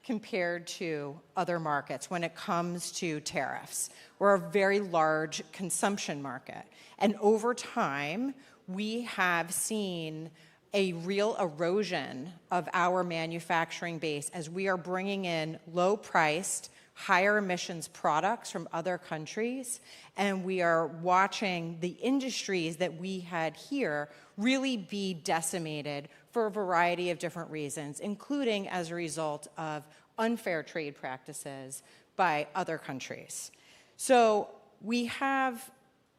compared to other markets when it comes to tariffs. We're a very large consumption market. And over time, we have seen a real erosion of our manufacturing base as we are bringing in low-priced, higher emissions products from other countries, and we are watching the industries that we had here really be decimated for a variety of different reasons, including as a result of unfair trade practices by other countries. So we have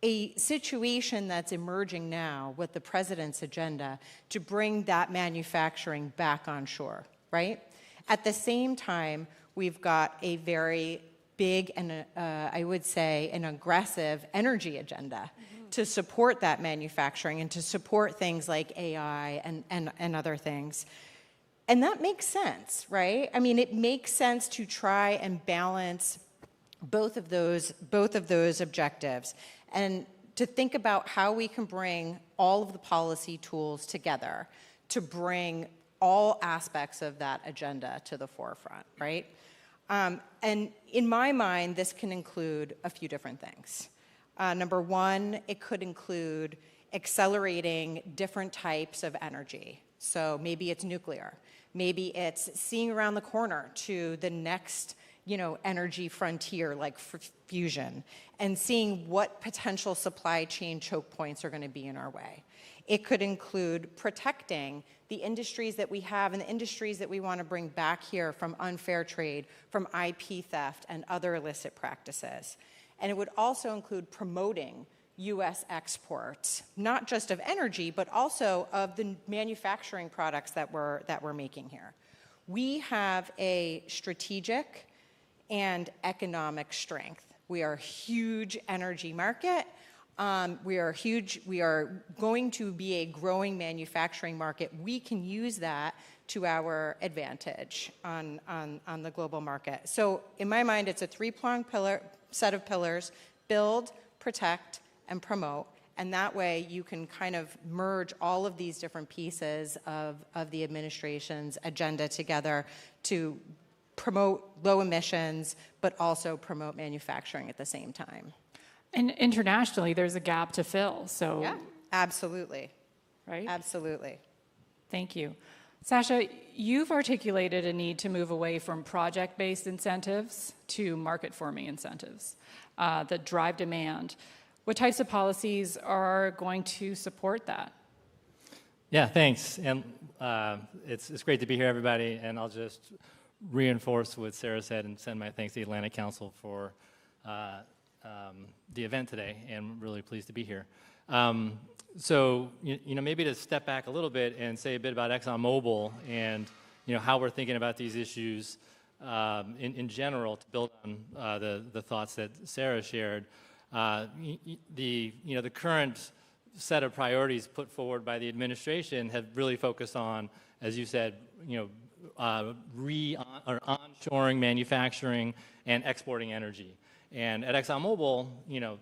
a situation that's emerging now with the president's agenda to bring that manufacturing back on shore, right? At the same time, we've got a very big and I would say an aggressive energy agenda to support that manufacturing and to support things like AI and other things. And that makes sense, right? I mean, it makes sense to try and balance both of those objectives, and to think about how we can bring all of the policy tools together to bring all aspects of that agenda to the forefront, right? And in my mind, this can include a few different things. Number one, it could include accelerating different types of energy. So maybe it's nuclear. Maybe it's seeing around the corner to the next energy frontier like fusion, and seeing what potential supply chain choke points are going to be in our way. It could include protecting the industries that we have and the industries that we want to bring back here from unfair trade, from IP theft, and other illicit practices. And it would also include promoting U.S. exports, not just of energy, but also of the manufacturing products that we're making here. We have a strategic and economic strength. We are a huge energy market. We are going to be a growing manufacturing market. We can use that to our advantage on the global market. So in my mind, it's a three-pronged set of pillars: build, protect, and promote. And that way you can kind of merge all of these different pieces of the administration's agenda together to promote low emissions, but also promote manufacturing at the same time. And internationally, there's a gap to fill. So yeah, absolutely. Right? Absolutely. Thank you. Sasha, you've articulated a need to move away from project-based incentives to market-forming incentives that drive demand. What types of policies are going to support that? Yeah, thanks. And it's great to be here, everybody. And I'll just reinforce what Sarah said and send my thanks to the Atlantic Council for the event today, and really pleased to be here. So, maybe to step back a little bit and say a bit about ExxonMobil and, how we're thinking about these issues in general, to build on the thoughts that Sarah shared. The current set of priorities put forward by the administration have really focused on, as you said, onshoring manufacturing and exporting energy. And at ExxonMobil,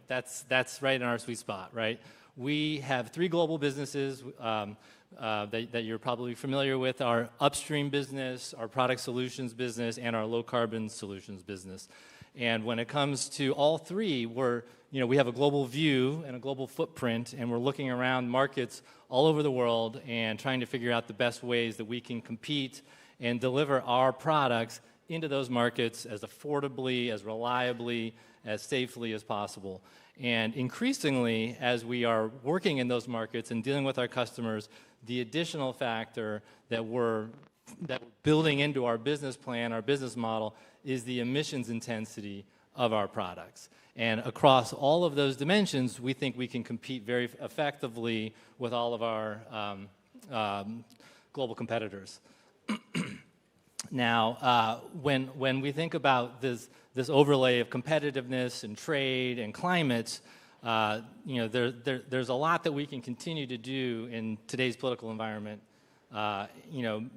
that's right in our sweet spot, right? We have three global businesses that you're probably familiar with: our upstream business, our product solutions business, and our low carbon solutions business. And when it comes to all three, we have a global view and a global footprint, and we're looking around markets all over the world and trying to figure out the best ways that we can compete and deliver our products into those markets as affordably, as reliably, as safely as possible. And increasingly, as we are working in those markets and dealing with our customers, the additional factor that we're building into our business plan, our business model, is the emissions intensity of our products. And across all of those dimensions, we think we can compete very effectively with all of our global competitors. Now, when we think about this overlay of competitiveness and trade and climate, there's a lot that we can continue to do in today's political environment.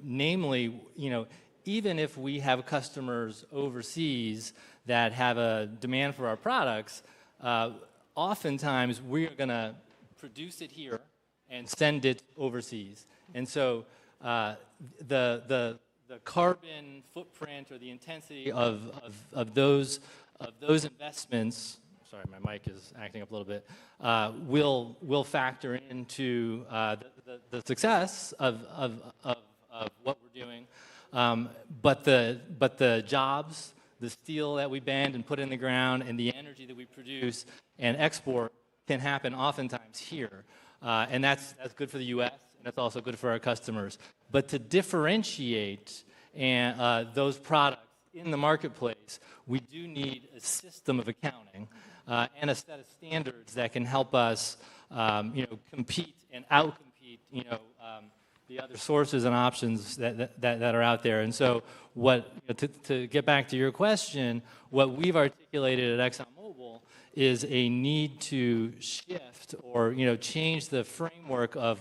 Namely, even if we have customers overseas that have a demand for our products, oftentimes we're going to produce it here and send it overseas. And so the carbon footprint or the intensity of those investments, sorry, my mic is acting up a little bit, will factor into the success of what we're doing. But the jobs, the steel that we bend and put in the ground, and the energy that we produce and export can happen oftentimes here. And that's good for the U.S., and that's also good for our customers. But to differentiate those products in the marketplace, we do need a system of accounting and a set of standards that can help us, compete and outcompete, the other sources and options that are out there. And so, to get back to your question, what we've articulated at ExxonMobil is a need to shift or change the framework of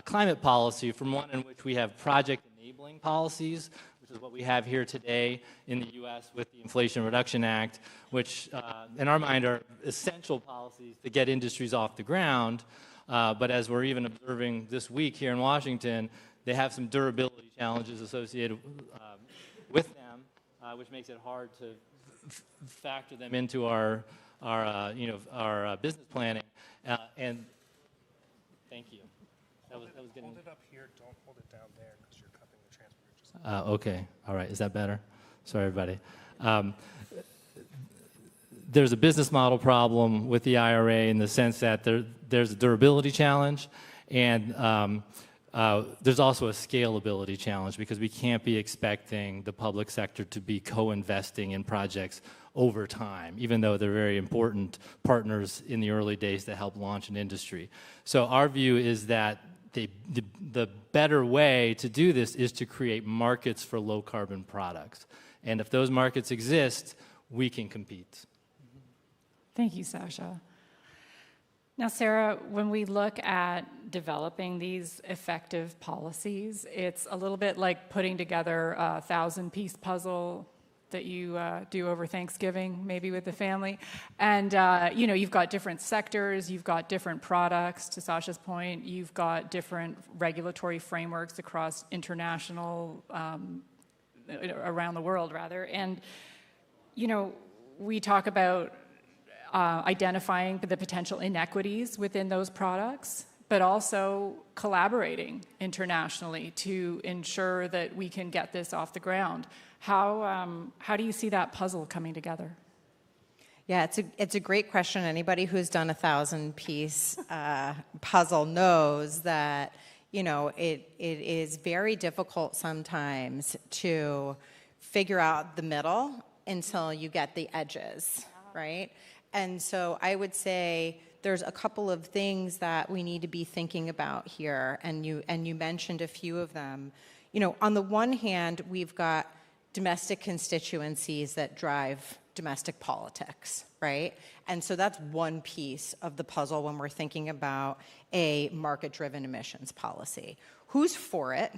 climate policy from one in which we have project enabling policies, which is what we have here today in the U.S. with the Inflation Reduction Act, which in our mind are essential policies to get industries off the ground. But as we're even observing this week here in Washington, they have some durability challenges associated with them, which makes it hard to factor them into our business planning. And thank you. That was getting... Hold it up here. Don't hold it down there because you're cupping the transmitter. Okay. All right. Is that better? Sorry, everybody. There's a business model problem with the IRA in the sense that there's a durability challenge, And there's also a scalability challenge because we can't be expecting the public sector to be co-investing in projects over time, even though they're very important partners in the early days to help launch an industry. So our view is that the better way to do this is to create markets for low-carbon products. And if those markets exist, we can compete. Thank you, Sasha. Now, Sarah, when we look at developing these effective policies, it's a little bit like putting together a 1,000-piece puzzle that you do over Thanksgiving, maybe with the family. And, you know, you've got different sectors, you've got different products, to Sasha's point, you've got different regulatory frameworks across international, around the world, rather. And, you know, we talk about identifying the potential inequities within those products, but also collaborating internationally to ensure that we can get this off the ground. How do you see that puzzle coming together? Yeah, it's a great question. Anybody who's done a 1,000-piece puzzle knows that, you know, it is very difficult sometimes to figure out the middle until you get the edges, right? And so I would say there's a couple of things that we need to be thinking about here, and you mentioned a few of them. You know, on the one hand, we've got domestic constituencies that drive domestic politics, right? And so that's one piece of the puzzle when we're thinking about a market-driven emissions policy. Who's for it?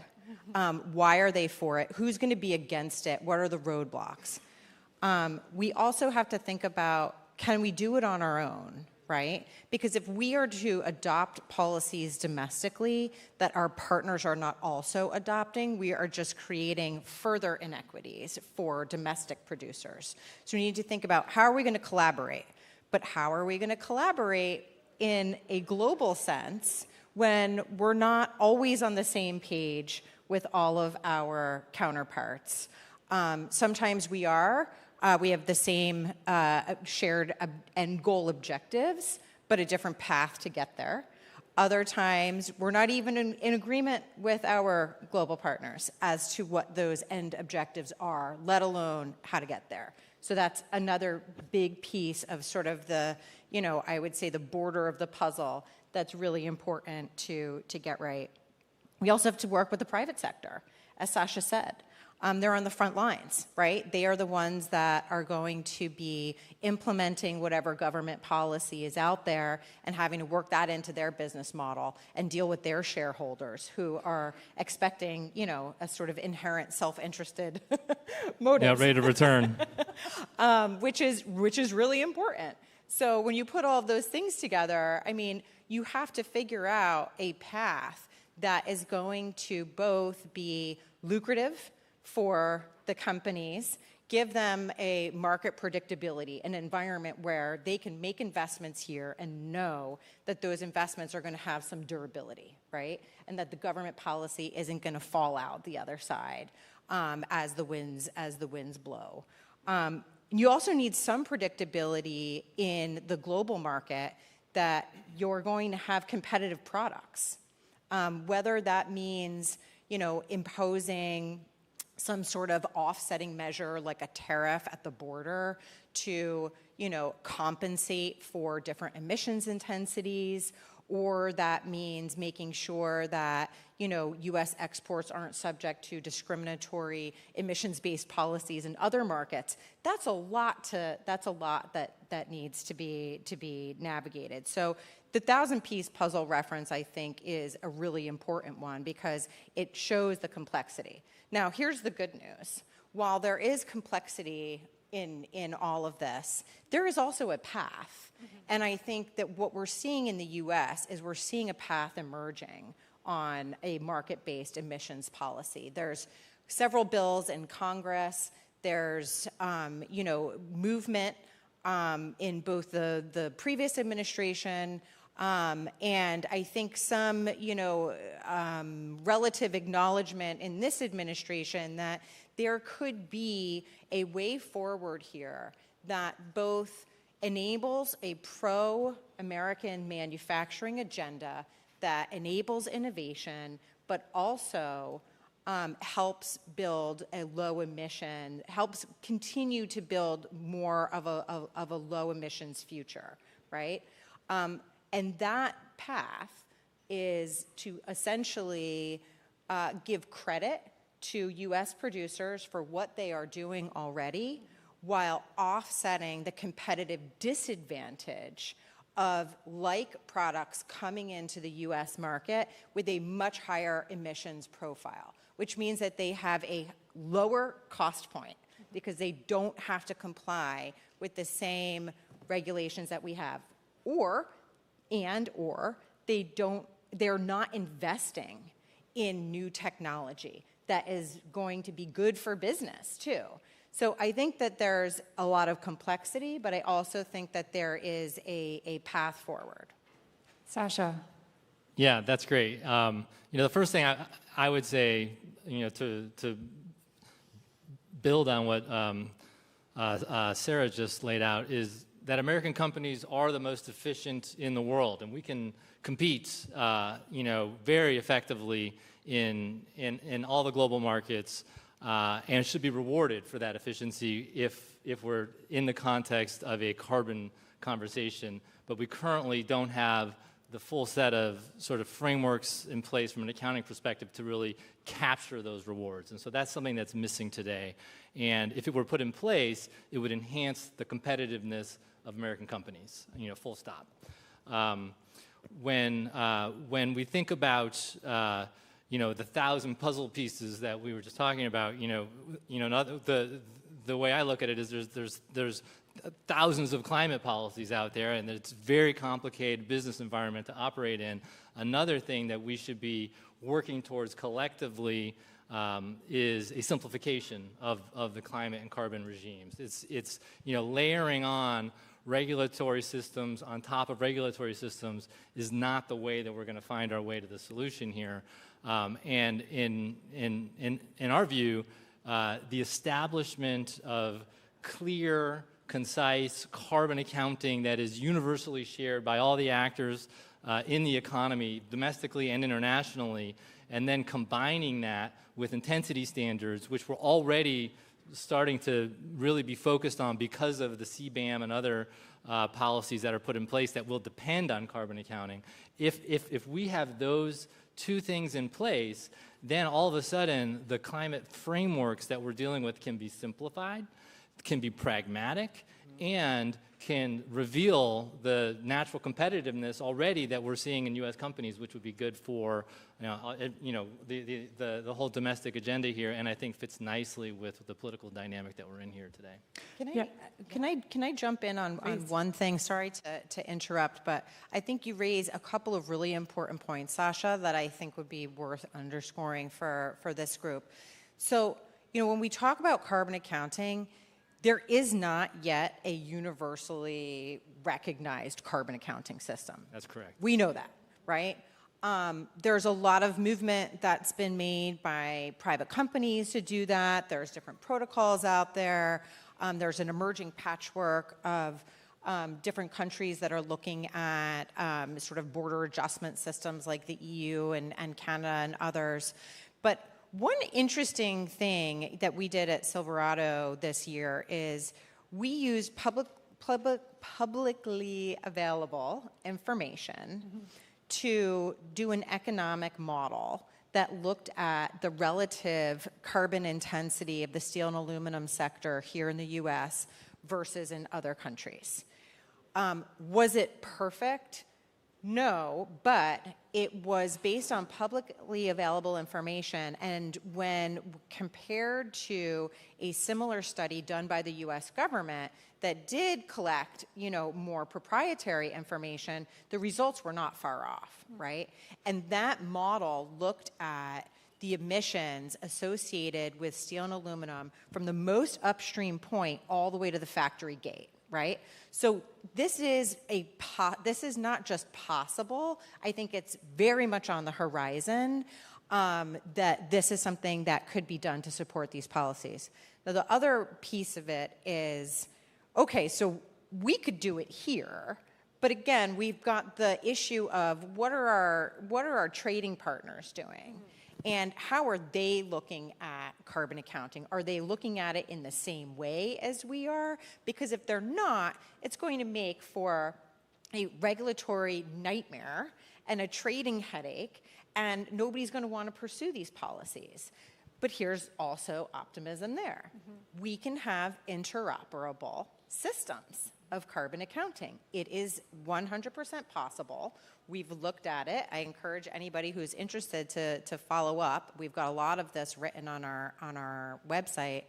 Why are they for it? Who's going to be against it? What are the roadblocks? We also have to think about, can we do it on our own, right? Because if we are to adopt policies domestically that our partners are not also adopting, we are just creating further inequities for domestic producers. So we need to think about, how are we going to collaborate? But how are we going to collaborate in a global sense when we're not always on the same page with all of our counterparts? Sometimes we are. We have the same shared end goal objectives, but a different path to get there. Other times, we're not even in agreement with our global partners as to what those end objectives are, let alone how to get there. So that's another big piece of sort of the, you know, I would say the border of the puzzle that's really important to get right. We also have to work with the private sector, as Sasha said. They're on the front lines, right? They are the ones that are going to be implementing whatever government policy is out there and having to work that into their business model and deal with their shareholders who are expecting, you know, a sort of inherent self-interested motive. Yeah, rate of return. Which is really important. So when you put all of those things together, I mean, you have to figure out a path that is going to both be lucrative for the companies, give them a market predictability, an environment where they can make investments here and know that those investments are going to have some durability, right? And that the government policy isn't going to fall out the other side as the winds blow. You also need some predictability in the global market that you're going to have competitive products, whether that means, you know, imposing some sort of offsetting measure like a tariff at the border to, you know, compensate for different emissions intensities, or that means making sure that, you know, U.S. exports aren't subject to discriminatory emissions-based policies in other markets. That's a lot that needs to be navigated. So the 1,000-piece puzzle reference, I think, is a really important one because it shows the complexity. Now, here's the good news. While there is complexity in all of this, there is also a path. And I think that what we're seeing in the U.S. is we're seeing a path emerging on a market-based emissions policy. There's several bills in Congress. There's, you know, movement in both the previous administration and I think some, you know, relative acknowledgement in this administration that there could be a way forward here that both enables a pro-American manufacturing agenda that enables innovation, but also helps build a low emission, helps continue to build more of a low emissions future, right? And that path is to essentially give credit to U.S. producers for what they are doing already, while offsetting the competitive disadvantage of like products coming into the U.S. market with a much higher emissions profile, which means that they have a lower cost point because they don't have to comply with the same regulations that we have, or they're not investing in new technology that is going to be good for business too. So I think that there's a lot of complexity, but I also think that there is a path forward. Sasha. Yeah, that's great. The first thing I would say, to build on what Sarah just laid out, is that American companies are the most efficient in the world, and we can compete, very effectively in all the global markets, and should be rewarded for that efficiency if we're in the context of a carbon conversation. But we currently don't have the full set of sort of frameworks in place from an accounting perspective to really capture those rewards. And so that's something that's missing today. And if it were put in place, it would enhance the competitiveness of American companies, full stop. When we think about the 1,000 puzzle pieces that we were just talking about, the way I look at it is there's thousands of climate policies out there, and it's a very complicated business environment to operate in. Another thing that we should be working towards collectively is a simplification of the climate and carbon regimes. It's layering on regulatory systems on top of regulatory systems is not the way that we're going to find our way to the solution here. And in our view, the establishment of clear, concise carbon accounting that is universally shared by all the actors in the economy, domestically and internationally, and then combining that with intensity standards, which we're already starting to really be focused on because of the CBAM and other policies that are put in place that will depend on carbon accounting. If we have those two things in place, then all of a sudden the climate frameworks that we're dealing with can be simplified, can be pragmatic, and can reveal the natural competitiveness already that we're seeing in U.S. companies, which would be good for the whole domestic agenda here, and I think fits nicely with the political dynamic that we're in here today. Can I jump in on one thing? Sorry to interrupt, but I think you raise a couple of really important points, Sasha, that I think would be worth underscoring for this group. So, when we talk about carbon accounting, there is not yet a universally recognized carbon accounting system. That's correct. We know that, right? There's a lot of movement that's been made by private companies to do that. There's different protocols out there. There's an emerging patchwork of different countries that are looking at sort of border adjustment systems like the EU and Canada and others. But one interesting thing that we did at Silverado this year is we used publicly available information to do an economic model that looked at the relative carbon intensity of the steel and aluminum sector here in the US versus in other countries. Was it perfect? No, but it was based on publicly available information, and when compared to a similar study done by the US government that did collect, more proprietary information, the results were not far off, right? And that model looked at the emissions associated with steel and aluminum from the most upstream point all the way to the factory gate, right? So this is not just possible. I think it's very much on the horizon that this is something that could be done to support these policies. Now, the other piece of it is, okay, so we could do it here, But again, we've got the issue of what are our trading partners doing? And how are they looking at carbon accounting? Are they looking at it in the same way as we are? Because if they're not, it's going to make for a regulatory nightmare and a trading headache, and nobody's going to want to pursue these policies. But here's also optimism there. We can have interoperable systems of carbon accounting. It is 100% possible. We've looked at it. I encourage anybody who's interested to follow up. We've got a lot of this written on our website.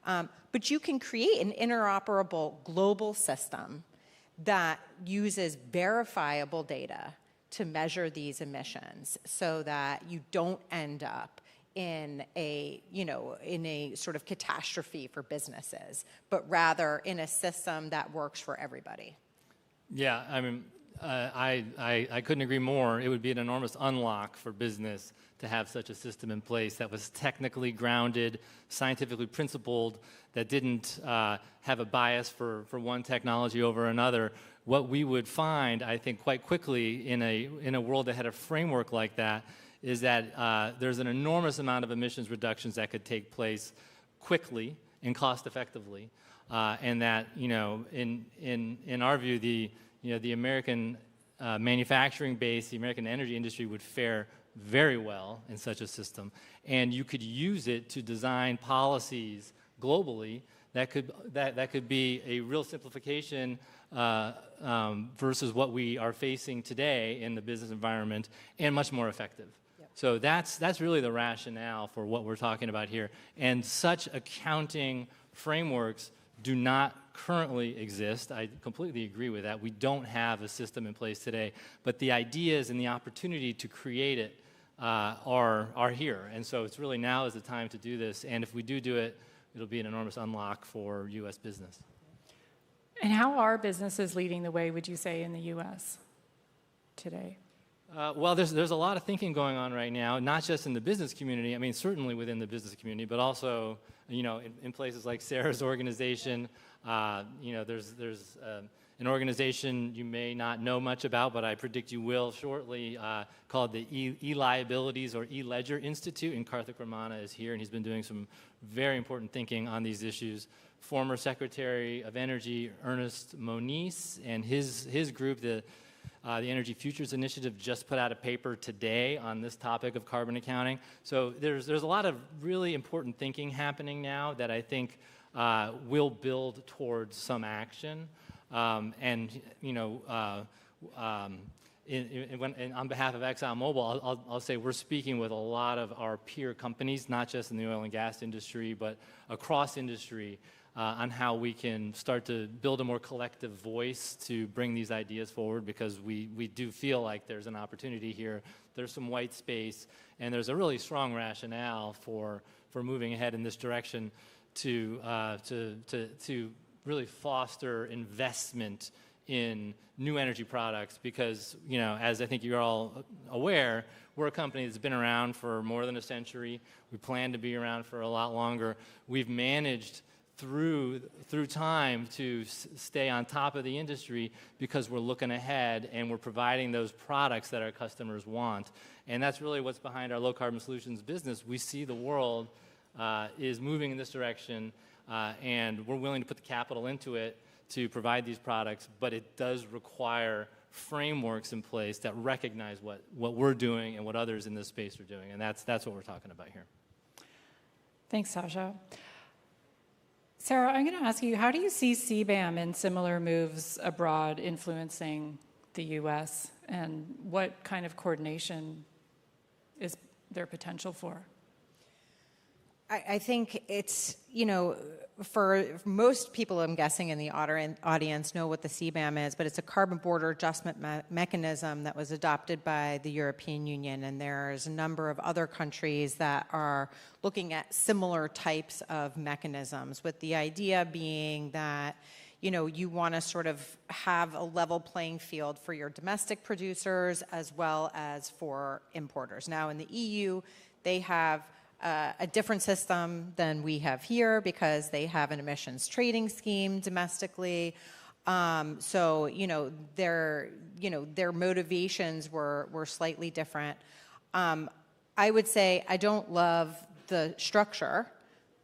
But you can create an interoperable global system that uses verifiable data to measure these emissions so that you don't end up in a sort of catastrophe for businesses, but rather in a system that works for everybody. Yeah, I mean, I couldn't agree more. It would be an enormous unlock for business to have such a system in place that was technically grounded, scientifically principled, that didn't have a bias for one technology over another. What we would find, I think, quite quickly in a world that had a framework like that is that there's an enormous amount of emissions reductions that could take place quickly and cost effectively, and that in our view the American manufacturing base, the American energy industry would fare very well in such a system, and you could use it to design policies globally that could be a real simplification versus what we are facing today in the business environment, and much more effective. Yep. So that's really the rationale for what we're talking about here. And such accounting frameworks do not currently exist. I completely agree with that. We don't have a system in place today, but the ideas and the opportunity to create it are here. And so it's really now is the time to do this. And if we do it, it'll be an enormous unlock for U.S. business. And how are businesses leading the way, would you say, in the U.S. today? Well, there's a lot of thinking going on right now, not just in the business community. I mean, certainly within the business community, but also, in places like Sarah's organization. There's an organization you may not know much about, but I predict you will shortly, called the E-Liabilities or E-Ledger Institute, and Karthik Ramana is here, and he's been doing some very important thinking on these issues. Former Secretary of Energy Ernest Moniz and his group, the Energy Futures Initiative, just put out a paper today on this topic of carbon accounting. So there's a lot of really important thinking happening now that I think will build towards some action. And on behalf of ExxonMobil, I'll say we're speaking with a lot of our peer companies, not just in the oil and gas industry, but across industry, on how we can start to build a more collective voice to bring these ideas forward, because we do feel like there's an opportunity here. There's some white space, and there's a really strong rationale for moving ahead in this direction to really foster investment in new energy products, because, as I think you're all aware, we're a company that's been around for more than a century. We plan to be around for a lot longer. We've managed through time to stay on top of the industry because we're looking ahead and we're providing those products that our customers want. And that's really what's behind our low carbon solutions business. We see the world is moving in this direction, and we're willing to put the capital into it to provide these products, but it does require frameworks in place that recognize what we're doing and what others in this space are doing, and that's what we're talking about here. Thanks, Sasha. Sarah, I'm going to ask you, how do you see CBAM and similar moves abroad influencing the U.S., and what kind of coordination is there potential for? I think it's, for most people, I'm guessing, in the audience know what the CBAM is, but it's a carbon border adjustment mechanism that was adopted by the European Union, and there's a number of other countries that are looking at similar types of mechanisms, with the idea being that you want to sort of have a level playing field for your domestic producers as well as for importers. Now, in the EU, they have a different system than we have here because they have an emissions trading scheme domestically. So, their motivations were slightly different. I would say I don't love the structure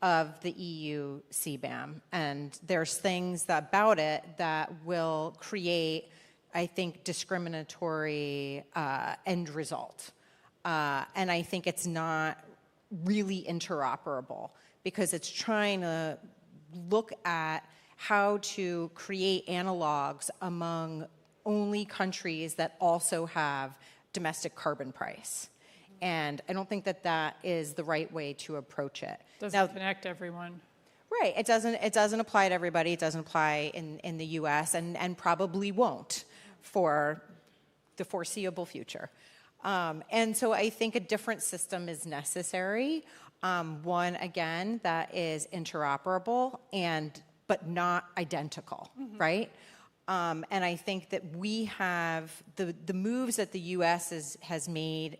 of the EU CBAM, and there's things about it that will create, I think, discriminatory end result. And I think it's not really interoperable because it's trying to look at how to create analogs among only countries that also have domestic carbon price. And I don't think that that is the right way to approach it. Doesn't connect everyone. Right. It doesn't apply to everybody. It doesn't apply in the U.S. and probably won't for the foreseeable future. And so I think a different system is necessary. One, again, that is interoperable but not identical, right? And I think that we have the moves that the U.S. has made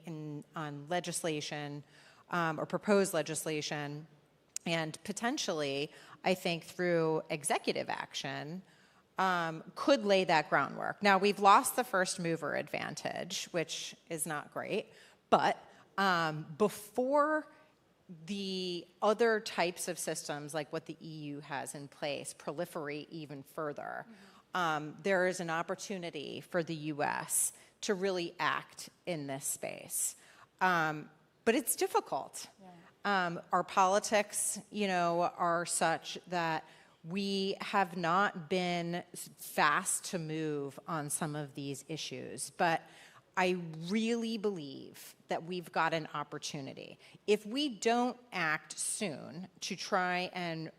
on legislation or proposed legislation, and potentially, I think through executive action, could lay that groundwork. Now, we've lost the first mover advantage, which is not great, but before the other types of systems, like what the EU has in place, proliferate even further, there is an opportunity for the U.S. to really act in this space. But it's difficult. Yeah. Our politics, are such that we have not been fast to move on some of these issues. But I really believe that we've got an opportunity. If we don't act soon to try and,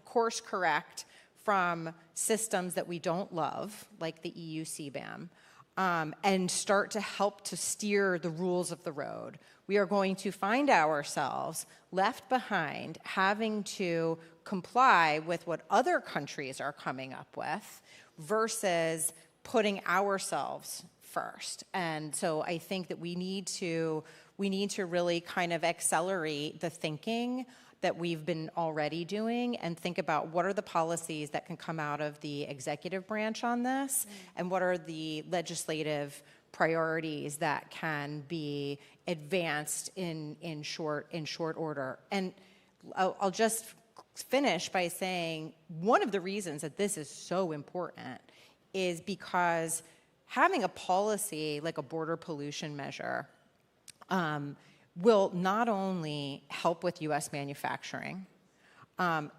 course correct from systems that we don't love, like the EU CBAM, and start to help to steer the rules of the road, we are going to find ourselves left behind having to comply with what other countries are coming up with versus putting ourselves first. And so I think that we need to really kind of accelerate the thinking that we've been already doing and think about what are the policies that can come out of the executive branch on this, and what are the legislative priorities that can be advanced in short order. And I'll just finish by saying one of the reasons that this is so important is because having a policy like a border pollution measure will not only help with U.S. manufacturing,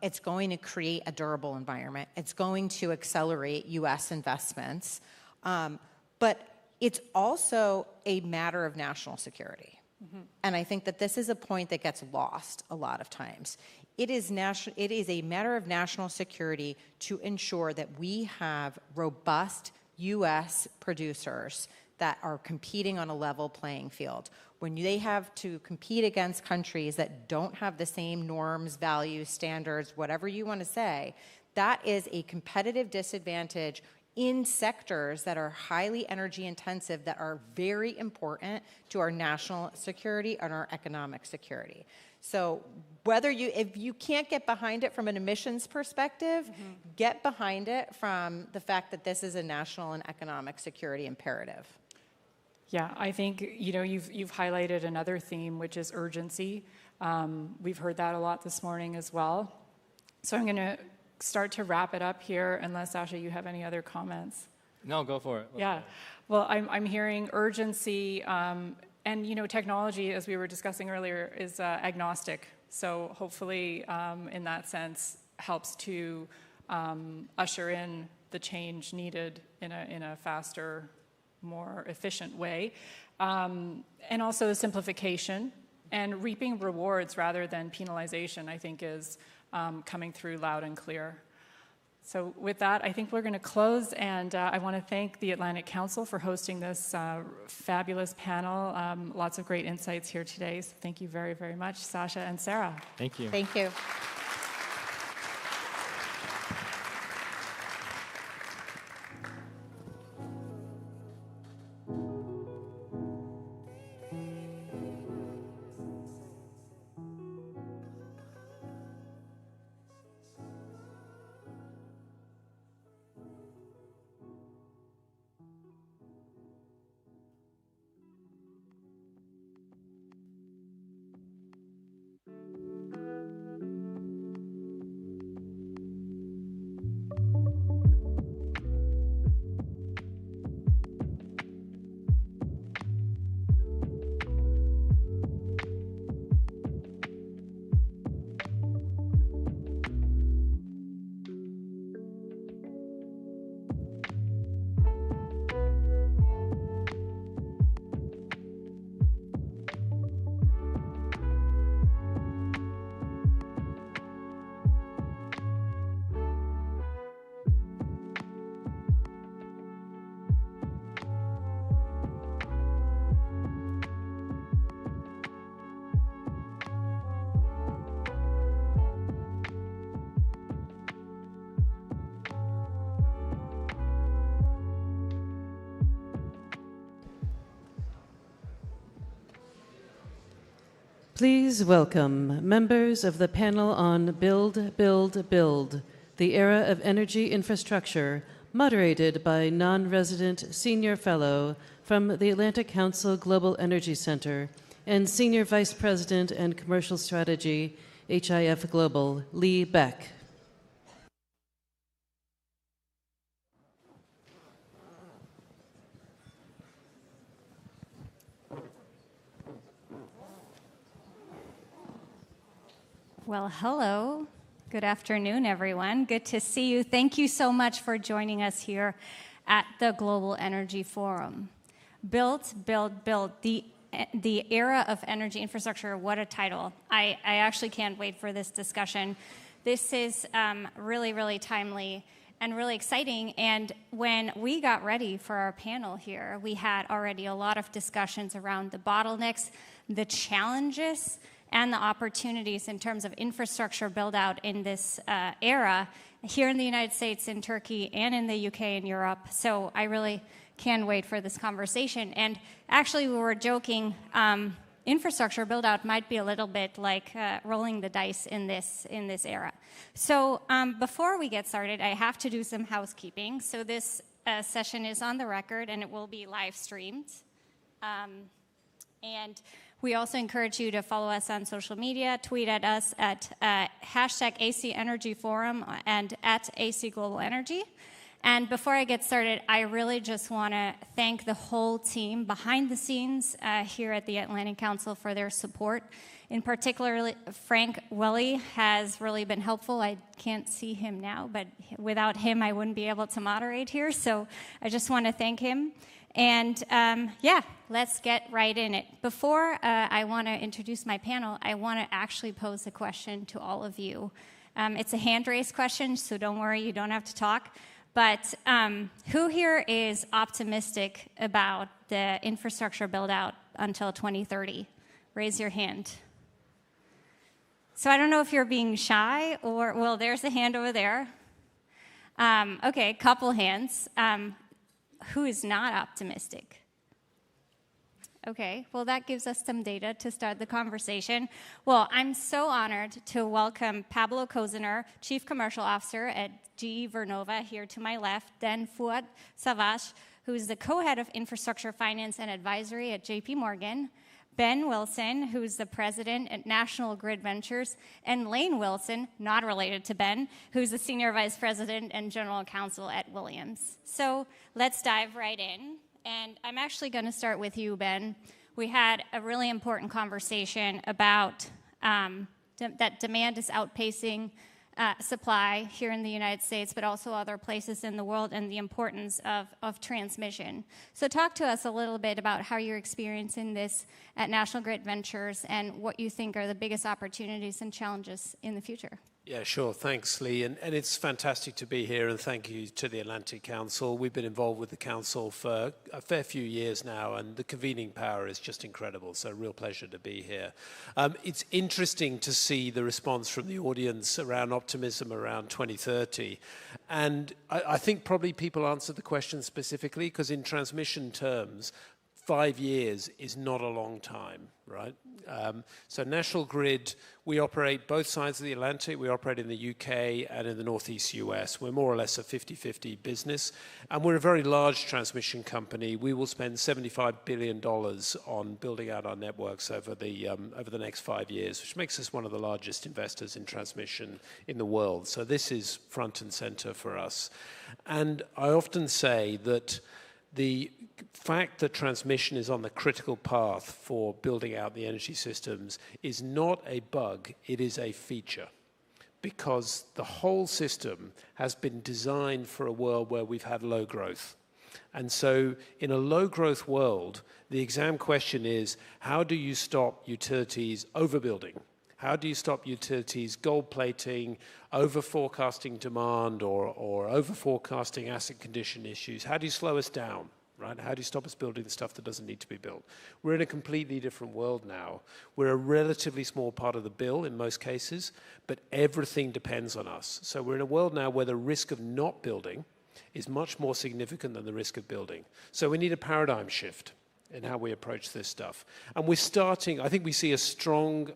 it's going to create a durable environment. It's going to accelerate U.S. investments, but it's also a matter of national security. And I think that this is a point that gets lost a lot of times. It is a matter of national security to ensure that we have robust U.S. producers that are competing on a level playing field. When they have to compete against countries that don't have the same norms, values, standards, whatever you want to say, that is a competitive disadvantage in sectors that are highly energy intensive, that are very important to our national security and our economic security. So if you can't get behind it from an emissions perspective, get behind it from the fact that this is a national and economic security imperative. Yeah, I think you've highlighted another theme, which is urgency. We've heard that a lot this morning as well. So I'm going to start to wrap it up here, unless, Sasha, you have any other comments. No, go for it. Yeah. Well, I'm hearing urgency, and technology, as we were discussing earlier, is agnostic. So hopefully, in that sense, helps to usher in the change needed in a faster, more efficient way, and also simplification and reaping rewards rather than penalization, I think, is coming through loud and clear. So with that, I think we're going to close, and I want to thank the Atlantic Council for hosting this fabulous panel. Lots of great insights here today, so thank you very, very much, Sasha and Sarah. Thank you. Thank you. Please welcome members of the panel on Build, Build, Build, the Era of Energy Infrastructure, moderated by non-resident senior fellow from the Atlantic Council Global Energy Center and Senior Vice President and Commercial Strategy, HIF Global, Lee Beck. Well, hello. Good afternoon, everyone. Good to see you. Thank you so much for joining us here at the Global Energy Forum. Build, build, build. The era of energy infrastructure, what a title. I actually can't wait for this discussion. This is really, really timely and really exciting. And when we got ready for our panel here, we had already a lot of discussions around the bottlenecks, the challenges, and the opportunities in terms of infrastructure build out in this era here in the United States, in Turkey, and in the UK and Europe. So I really can't wait for this conversation. And actually, we were joking, infrastructure build out might be a little bit like rolling the dice in this era. So before we get started, I have to do some housekeeping. So this session is on the record and it will be live streamed. And we also encourage you to follow us on social media, tweet at us at hashtag AC Energy Forum and at AC Global Energy. And before I get started, I really just want to thank the whole team behind the scenes here at the Atlantic Council for their support. In particular, Frank Welly has really been helpful. I can't see him now, but without him, I wouldn't be able to moderate here. So I just want to thank him. And yeah, let's get right in it. Before I want to introduce my panel, I want to actually pose a question to all of you. It's a hand-raised question, so don't worry, you don't have to talk. But who here is optimistic about the infrastructure build-out until 2030? Raise your hand. So I don't know if you're being shy or, well, there's a hand over there. Okay, couple hands. Who is not optimistic? Okay, well, that gives us some data to start the conversation. Well, I'm so honored to welcome Pablo Koziner, Chief Commercial Officer at GE Vernova, here to my left, then Fuad Savas, who is the co-head of Infrastructure Finance and Advisory at JP Morgan, Ben Wilson, who's the president at National Grid Ventures, and Lane Wilson, not related to Ben, who's the senior vice president and general counsel at Williams. So let's dive right in. And I'm actually going to start with you, Ben. We had a really important conversation about that demand is outpacing supply here in the United States, but also other places in the world, and the importance of transmission. So talk to us a little bit about how you're experiencing this at National Grid Ventures and what you think are the biggest opportunities and challenges in the future. Yeah, sure. Thanks, Lee. And it's fantastic to be here, and thank you to the Atlantic Council. We've been involved with the Council for a fair few years now, and the convening power is just incredible. So a real pleasure to be here. It's interesting to see the response from the audience around optimism around 2030. And I think probably people answered the question specifically because in transmission terms, 5 years is not a long time, right? So National Grid, we operate both sides of the Atlantic. We operate in the UK and in the Northeast US. We're more or less a 50-50 business. And we're a very large transmission company. We will spend $75 billion on building out our networks over the next 5 years, which makes us one of the largest investors in transmission in the world. So this is front and center for us. And I often say that the fact that transmission is on the critical path for building out the energy systems is not a bug, it is a feature. Because the whole system has been designed for a world where we've had low growth. And so in a low growth world, the exam question is, how do you stop utilities overbuilding? How do you stop utilities gold plating, over forecasting demand or over forecasting asset condition issues? How do you slow us down, right? How do you stop us building the stuff that doesn't need to be built? We're in a completely different world now. We're a relatively small part of the bill in most cases, but everything depends on us. So we're in a world now where the risk of not building is much more significant than the risk of building. So we need a paradigm shift. in how we approach this stuff. And we're starting, I think we see a strong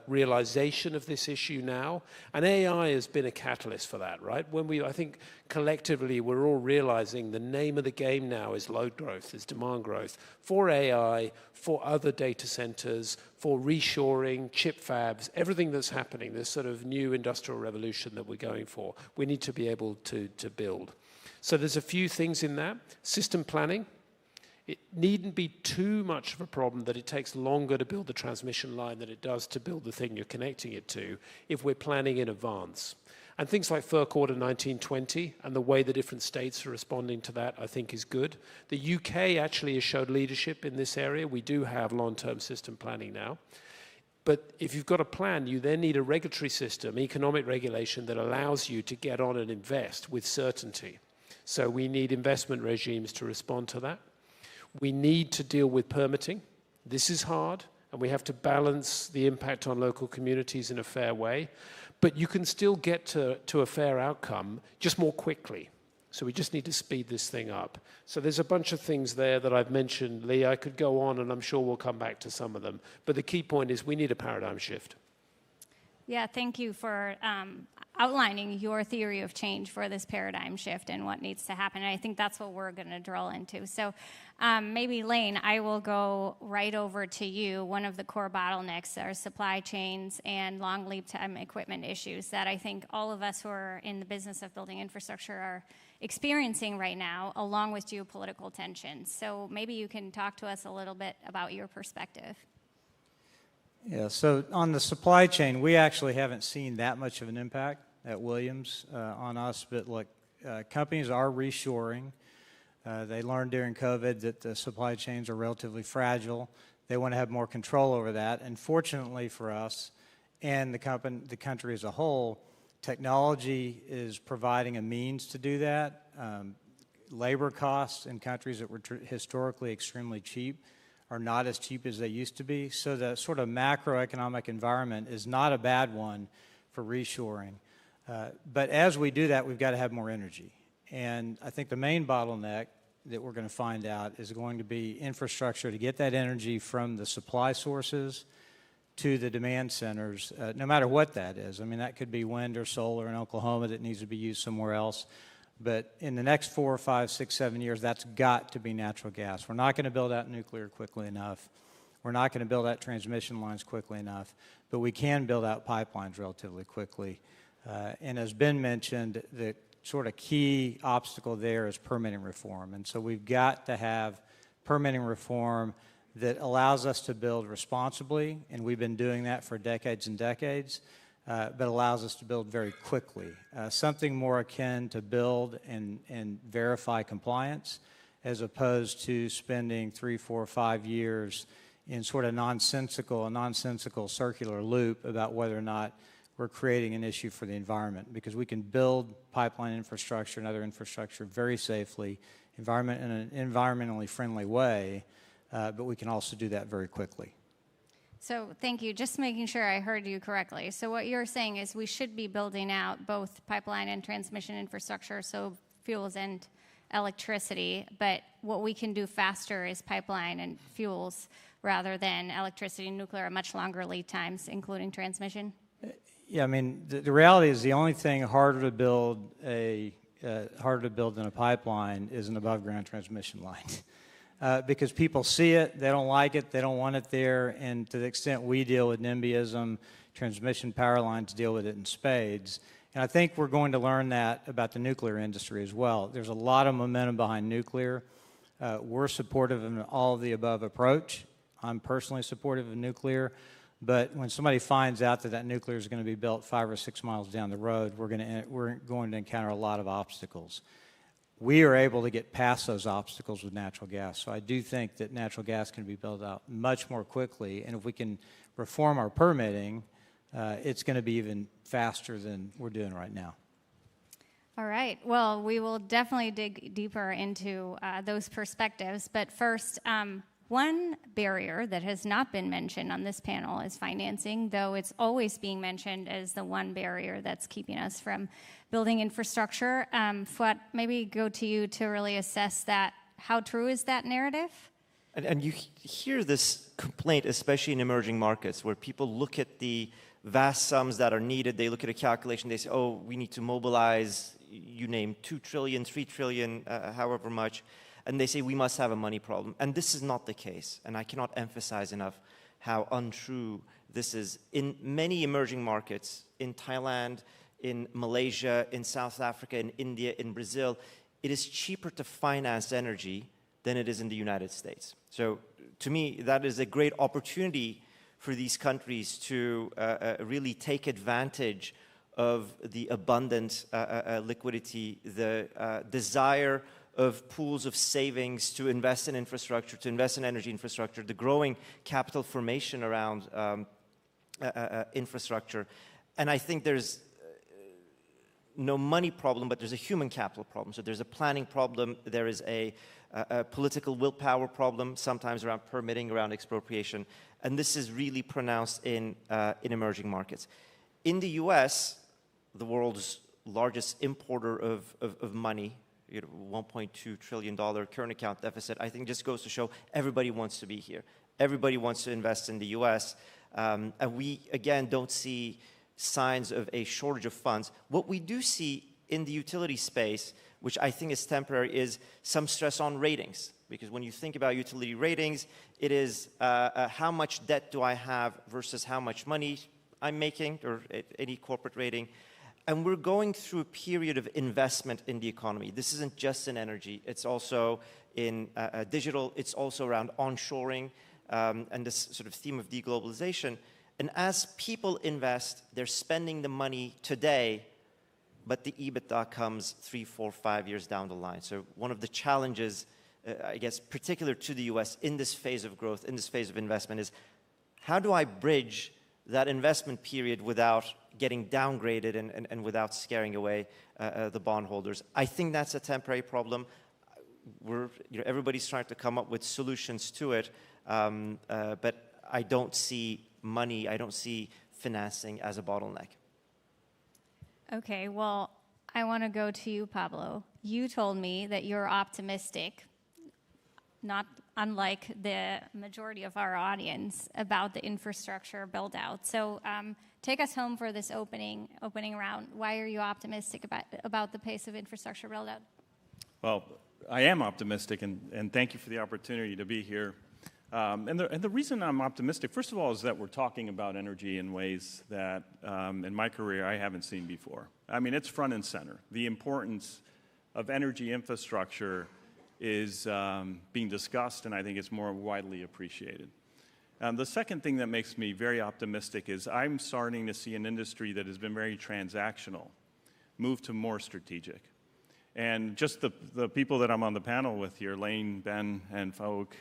realization of this issue now, and AI has been a catalyst for that, right? I think collectively we're all realizing the name of the game now is load growth, is demand growth for AI, for other data centers, for reshoring, chip fabs, everything that's happening, this sort of new industrial revolution that we're going for, we need to be able to build. So there's a few things in that. System planning. It needn't be too much of a problem that it takes longer to build the transmission line than it does to build the thing you're connecting it to if we're planning in advance. And things like FERC Order 1920 and the way the different states are responding to that, I think, is good. The UK actually has showed leadership in this area. We do have long-term system planning now. But if you've got a plan, you then need a regulatory system, economic regulation, that allows you to get on and invest with certainty. So we need investment regimes to respond to that. We need to deal with permitting. This is hard, and we have to balance the impact on local communities in a fair way. But you can still get to a fair outcome just more quickly. So we just need to speed this thing up. So there's a bunch of things there that I've mentioned, Lee. I could go on, and I'm sure we'll come back to some of them. But the key point is we need a paradigm shift. Yeah, thank you for outlining your theory of change for this paradigm shift and what needs to happen. And I think that's what we're going to drill into. So maybe, Lane, I will go right over to you. One of the core bottlenecks are supply chains and long lead time equipment issues that I think all of us who are in the business of building infrastructure are experiencing right now, along with geopolitical tensions. So maybe you can talk to us a little bit about your perspective. Yeah, so on the supply chain, we actually haven't seen that much of an impact at Williams on us, but look, companies are reshoring. They learned during COVID that the supply chains are relatively fragile. They want to have more control over that, and fortunately for us and the country as a whole, technology is providing a means to do that. Labor costs in countries that were historically extremely cheap are not as cheap as they used to be. So the sort of macroeconomic environment is not a bad one for reshoring. But as we do that, we've got to have more energy. And I think the main bottleneck that we're going to find out is going to be infrastructure to get that energy from the supply sources to the demand centers, no matter what that is. I mean, that could be wind or solar in Oklahoma that needs to be used somewhere else. But in the next 4, 5, 6, 7 years, that's got to be natural gas. We're not going to build out nuclear quickly enough. We're not going to build out transmission lines quickly enough. But we can build out pipelines relatively quickly. And as Ben mentioned, the sort of key obstacle there is permitting reform. And so we've got to have permitting reform that allows us to build responsibly, and we've been doing that for decades and decades. But allows us to build very quickly. Something more akin to build and verify compliance as opposed to spending 3, 4, 5 years in sort of a nonsensical circular loop about whether or not we're creating an issue for the environment, because we can build pipeline infrastructure and other infrastructure very safely, in an environmentally friendly way, but we can also do that very quickly. So thank you. Just making sure I heard you correctly. So what you're saying is we should be building out both pipeline and transmission infrastructure, so fuels and electricity, but what we can do faster is pipeline and fuels rather than electricity and nuclear, much longer lead times, including transmission? Yeah, I mean, the reality is the only thing harder to build than a pipeline is an above-ground transmission line. Because people see it, they don't like it, they don't want it there, and to the extent we deal with NIMBYism, transmission power lines deal with it in spades. And I think we're going to learn that about the nuclear industry as well. There's a lot of momentum behind nuclear. We're supportive of an all-of-the-above approach. I'm personally supportive of nuclear. But when somebody finds out that nuclear is going to be built 5 or 6 miles down the road, we're going to encounter a lot of obstacles. We are able to get past those obstacles with natural gas. So I do think that natural gas can be built out much more quickly. And if we can reform our permitting, it's going to be even faster than we're doing right now. All right. Well, we will definitely dig deeper into those perspectives. But first, one barrier that has not been mentioned on this panel is financing, though it's always being mentioned as the one barrier that's keeping us from building infrastructure. Fouad, maybe go to you to really assess that. How true is that narrative? And you hear this complaint, especially in emerging markets, where people look at the vast sums that are needed. They look at a calculation. They say, oh, we need to mobilize, you name, 2 trillion, 3 trillion, however much. And they say, we must have a money problem. And this is not the case. And I cannot emphasize enough how untrue this is. In many emerging markets, in Thailand, in Malaysia, in South Africa, in India, in Brazil, it is cheaper to finance energy than it is in the United States. So to me, that is a great opportunity for these countries to really take advantage of the abundant liquidity, the desire of pools of savings to invest in infrastructure, to invest in energy infrastructure, the growing capital formation around infrastructure. And I think there's no money problem, but there's a human capital problem. So there's a planning problem, there is a political willpower problem, sometimes around permitting, around expropriation, and this is really pronounced in emerging markets. In the US, the world's largest importer of money, $1.2 trillion current account deficit, I think just goes to show everybody wants to be here. Everybody wants to invest in the US, and we, again, don't see signs of a shortage of funds. What we do see in the utility space, which I think is temporary, is some stress on ratings. Because when you think about utility ratings, it is how much debt do I have versus how much money I'm making, or any corporate rating. And we're going through a period of investment in the economy. This isn't just in energy. It's also in digital. It's also around onshoring and this sort of theme of deglobalization. And as people invest, they're spending the money today, but the EBITDA comes 3, 4, 5 years down the line. So one of the challenges, I guess, particular to the US in this phase of growth, in this phase of investment, is how do I bridge that investment period without getting downgraded and without scaring away the bondholders? I think that's a temporary problem. Everybody's trying to come up with solutions to it, but I don't see money, I don't see financing as a bottleneck. Okay, well, I want to go to you, Pablo. You told me that you're optimistic, not unlike the majority of our audience, about the infrastructure build-out. So take us home for this opening round. Why are you optimistic about the pace of infrastructure build-out? Well, I am optimistic, and thank you for the opportunity to be here. And the reason I'm optimistic, first of all, is that we're talking about energy in ways that, in my career, I haven't seen before. I mean, it's front and center. The importance of energy infrastructure is being discussed, and I think it's more widely appreciated. The second thing that makes me very optimistic is I'm starting to see an industry that has been very transactional move to more strategic. And just the people that I'm on the panel with here, Lane, Ben, and Folk,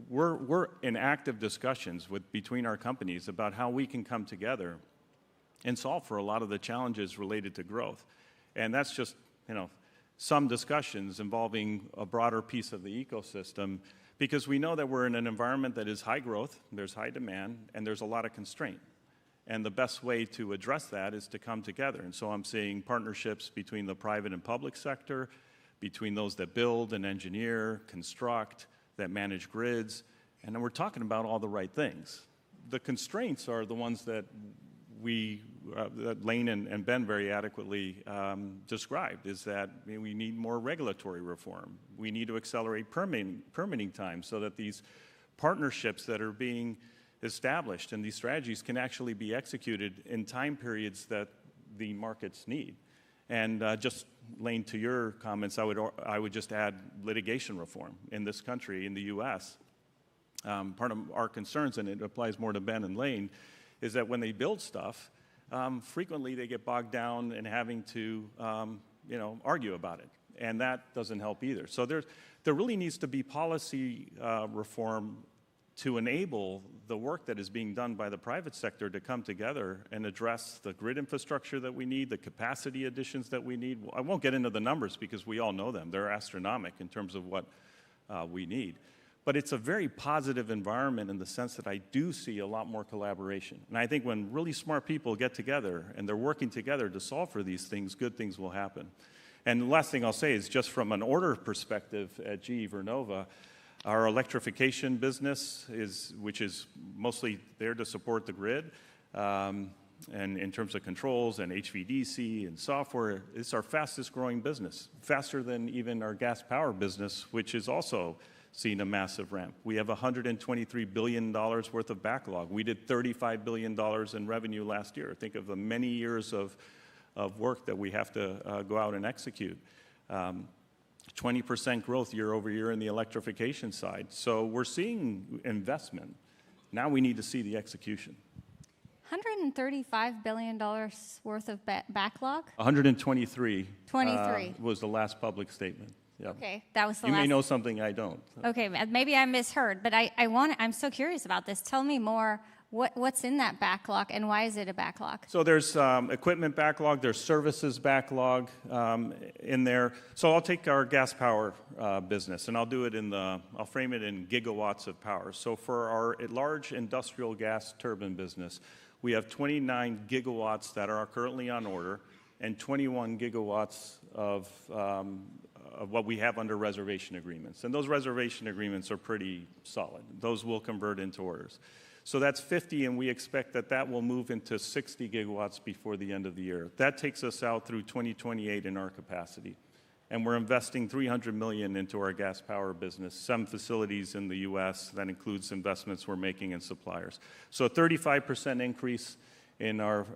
we're in active discussions between our companies about how we can come together and solve for a lot of the challenges related to growth. And that's just, some discussions involving a broader piece of the ecosystem, because we know that we're in an environment that is high growth, there's high demand, and there's a lot of constraint. And the best way to address that is to come together. And so I'm seeing partnerships between the private and public sector, between those that build and engineer, construct, that manage grids, and then we're talking about all the right things. The constraints are the ones that that Lane and Ben very adequately described, is that we need more regulatory reform. We need to accelerate permitting time so that these partnerships that are being established and these strategies can actually be executed in time periods that the markets need. And just, Lane, to your comments, I would just add litigation reform in this country, in the US. Part of our concerns, and it applies more to Ben and Lane, is that when they build stuff, frequently they get bogged down in having to argue about it. And that doesn't help either. So there really needs to be policy reform to enable the work that is being done by the private sector to come together and address the grid infrastructure that we need, the capacity additions that we need. I won't get into the numbers because we all know them. They're astronomical in terms of what we need. But it's a very positive environment in the sense that I do see a lot more collaboration. And I think when really smart people get together and they're working together to solve for these things, good things will happen. And the last thing I'll say is just from an order perspective at GE Vernova, Our electrification business, which is mostly there to support the grid, and in terms of controls and HVDC and software, it's our fastest growing business, faster than even our gas power business, which is also seen a massive ramp. We have $123 billion worth of backlog. We did $35 billion in revenue last year. Think of the many years of work that we have to go out and execute. 20% growth year over year in the electrification side. So we're seeing investment. Now we need to see the execution. $135 billion worth of backlog? 123 23 was the last public statement. Yep. Okay, that was the You last. may know something I don't. Okay, maybe I misheard, but I'm so curious about this. Tell me more. What's in that backlog, and why is it a backlog? So there's equipment backlog, there's services backlog in there. So I'll take our gas power business, and I'll frame it in gigawatts of power. So for our large industrial gas turbine business, we have 29 gigawatts that are currently on order, and 21 gigawatts of what we have under reservation agreements. And those reservation agreements are pretty solid. Those will convert into orders. So that's 50, and we expect that will move into 60 gigawatts before the end of the year. That takes us out through 2028 in our capacity. And we're investing $300 million into our gas power business, some facilities in the U.S. That includes investments we're making in suppliers. So a 35% increase in our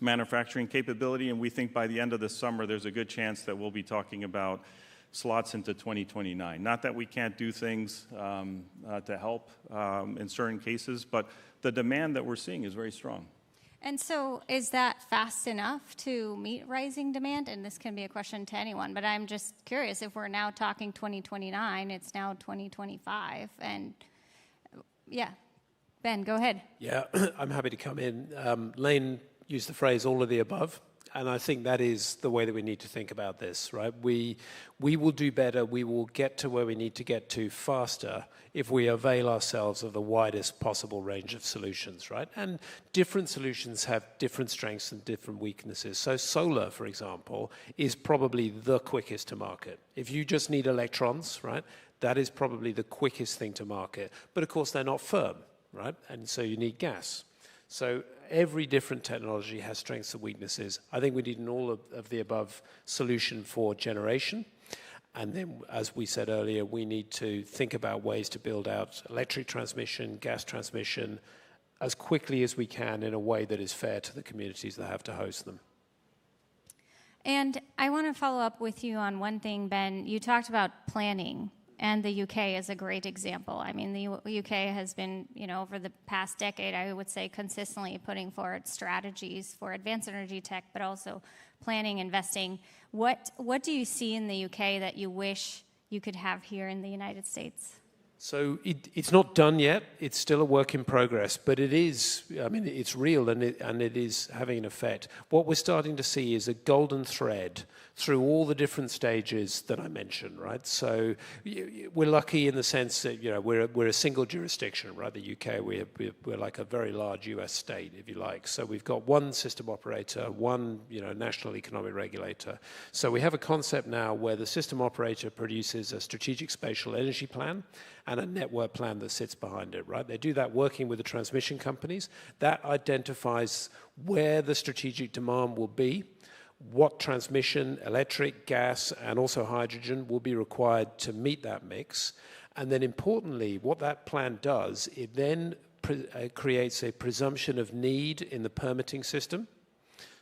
manufacturing capability, and we think by the end of the summer, there's a good chance that we'll be talking about slots into 2029. Not that we can't do things to help in certain cases, but the demand that we're seeing is very strong. And so is that fast enough to meet rising demand? And this can be a question to anyone, but I'm just curious, if we're now talking 2029, it's now 2025, and yeah. Ben, go ahead. Yeah, I'm happy to come in. Lane used the phrase all of the above. And I think that is the way that we need to think about this, right? We will do better, we will get to where we need to get to faster if we avail ourselves of the widest possible range of solutions, right? And different solutions have different strengths and different weaknesses. So solar, for example, is probably the quickest to market. If you just need electrons, right, that is probably the quickest thing to market. But of course, they're not firm, right? And so you need gas. So every different technology has strengths and weaknesses. I think we need an all of the above solution for generation. And then, as we said earlier, we need to think about ways to build out electric transmission, gas transmission, as quickly as we can in a way that is fair to the communities that have to host them. And I want to follow up with you on one thing, Ben. You talked about planning. And the UK is a great example. I mean, the UK has been, over the past decade, I would say, consistently putting forward strategies for advanced energy tech, but also planning, investing. What do you see in the UK that you wish you could have here in the United States? So it's not done yet. It's still a work in progress, but it is, it's real and it is having an effect. What we're starting to see is a golden thread through all the different stages that I mentioned, right? So we're lucky in the sense that, we're a single jurisdiction, right? The UK, we're like a very large US state, if you like. So we've got one system operator, one, national economic regulator. So we have a concept now where the system operator produces a strategic spatial energy plan and a network plan that sits behind it, right? They do that working with the transmission companies. That identifies where the strategic demand will be, what transmission, electric, gas, and also hydrogen will be required to meet that mix. And then importantly, what that plan does, it then creates a presumption of need in the permitting system.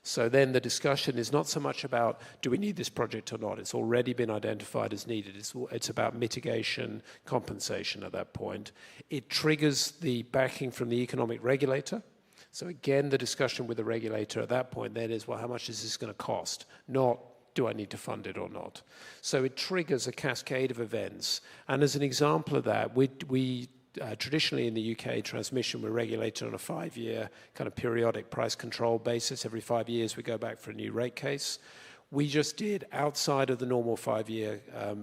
So then the discussion is not so much about, do we need this project or not? It's already been identified as needed. It's about mitigation, compensation at that point. It triggers the backing from the economic regulator. So again, the discussion with the regulator at that point then is, well, how much is this going to cost? Not, do I need to fund it or not? So it triggers a cascade of events. And as an example of that, we traditionally in the UK, transmission, we're regulated on a 5-year kind of periodic price control basis. Every 5 years, we go back for a new rate case. We just did, outside of the normal 5-year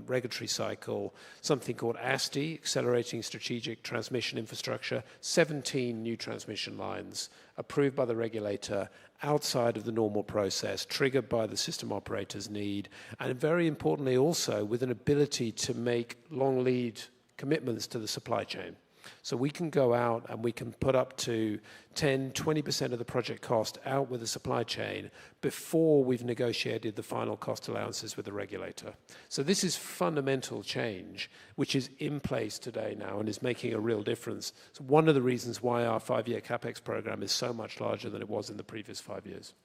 regulatory cycle, something called ASTI, Accelerating Strategic Transmission Infrastructure, 17 new transmission lines approved by the regulator outside of the normal process, triggered by the system operator's need, and very importantly also with an ability to make long lead commitments to the supply chain. So we can go out and we can put up to 10, 20% of the project cost out with the supply chain before we've negotiated the final cost allowances with the regulator. So this is fundamental change, which is in place today now and is making a real difference. It's one of the reasons why our 5-year CapEx program is so much larger than it was in the previous 5 years.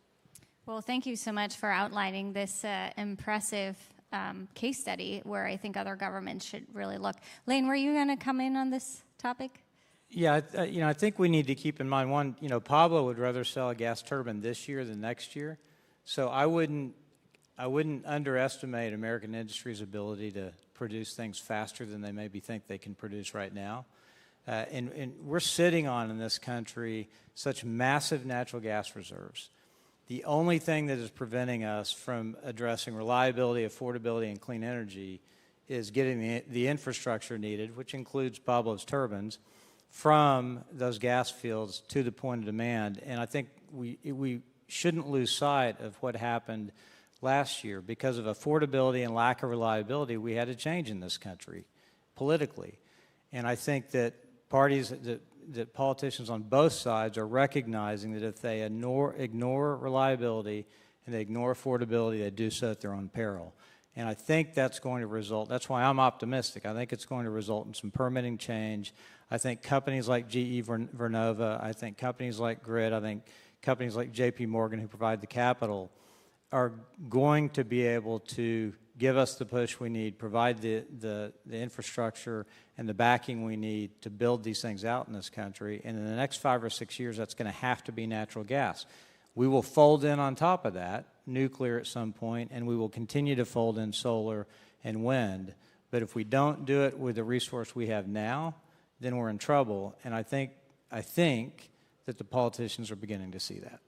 Well, thank you so much for outlining this impressive case study where I think other governments should really look. Lane, were you going to come in on this topic? Yeah, I think we need to keep in mind, one, Pablo would rather sell a gas turbine this year than next year. So I wouldn't underestimate American industry's ability to produce things faster than they maybe think they can produce right now. And we're sitting on, in this country, such massive natural gas reserves. The only thing that is preventing us from addressing reliability, affordability, and clean energy is getting the infrastructure needed, which includes Pablo's turbines, from those gas fields to the point of demand. And I think we shouldn't lose sight of what happened last year. Because of affordability and lack of reliability, we had a change in this country politically. And I think that that politicians on both sides are recognizing that if they ignore reliability and they ignore affordability, they do so at their own peril. And I think that's going to result, that's why I'm optimistic. I think it's going to result in some permitting change. I think companies like GE Vernova, I think companies like Grid, I think companies like JP Morgan who provide the capital are going to be able to give us the push we need, provide the infrastructure and the backing we need to build these things out in this country. And in the next 5 or 6 years, that's going to have to be natural gas. We will fold in on top of that nuclear at some point, and we will continue to fold in solar and wind. But if we don't do it with the resource we have now, then we're in trouble. And I think that the politicians are beginning to see that.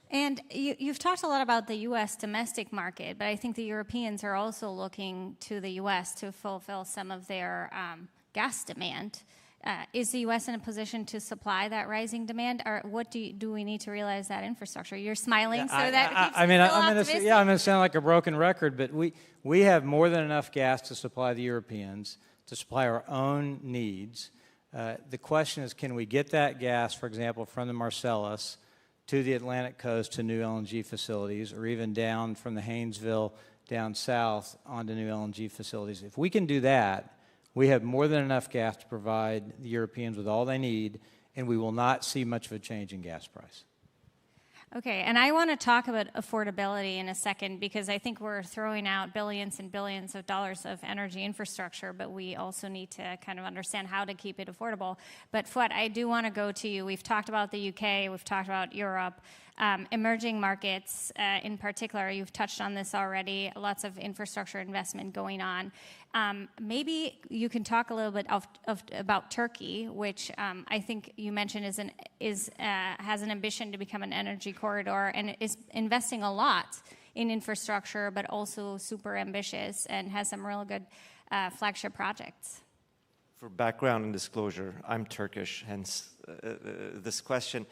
And you've talked a lot about the U.S. domestic market, but I think the Europeans are also looking to the U.S. to fulfill some of their gas demand. Is the U.S. in a position to supply that rising demand, or what do we need to realize that infrastructure? You're smiling, so that keeps me optimistic. I'm going to sound like a broken record, but we have more than enough gas to supply the Europeans, to supply our own needs. The question is, can we get that gas, for example, from the Marcellus to the Atlantic coast to new LNG facilities, or even down from the Haynesville down south onto new LNG facilities? If we can do that, we have more than enough gas to provide the Europeans with all they need, and we will not see much of a change in gas price. Okay, and I want to talk about affordability in a second, because I think we're throwing out billions and billions of dollars of energy infrastructure, but we also need to kind of understand how to keep it affordable. But Fouad, I do want to go to you. We've talked about the UK, we've talked about Europe, emerging markets in particular. You've touched on this already, lots of infrastructure investment going on. Maybe you can talk a little bit about Turkey, which I think you mentioned has an ambition to become an energy corridor and is investing a lot in infrastructure, but also super ambitious and has some real good flagship projects. For background and disclosure, I'm Turkish, hence this question.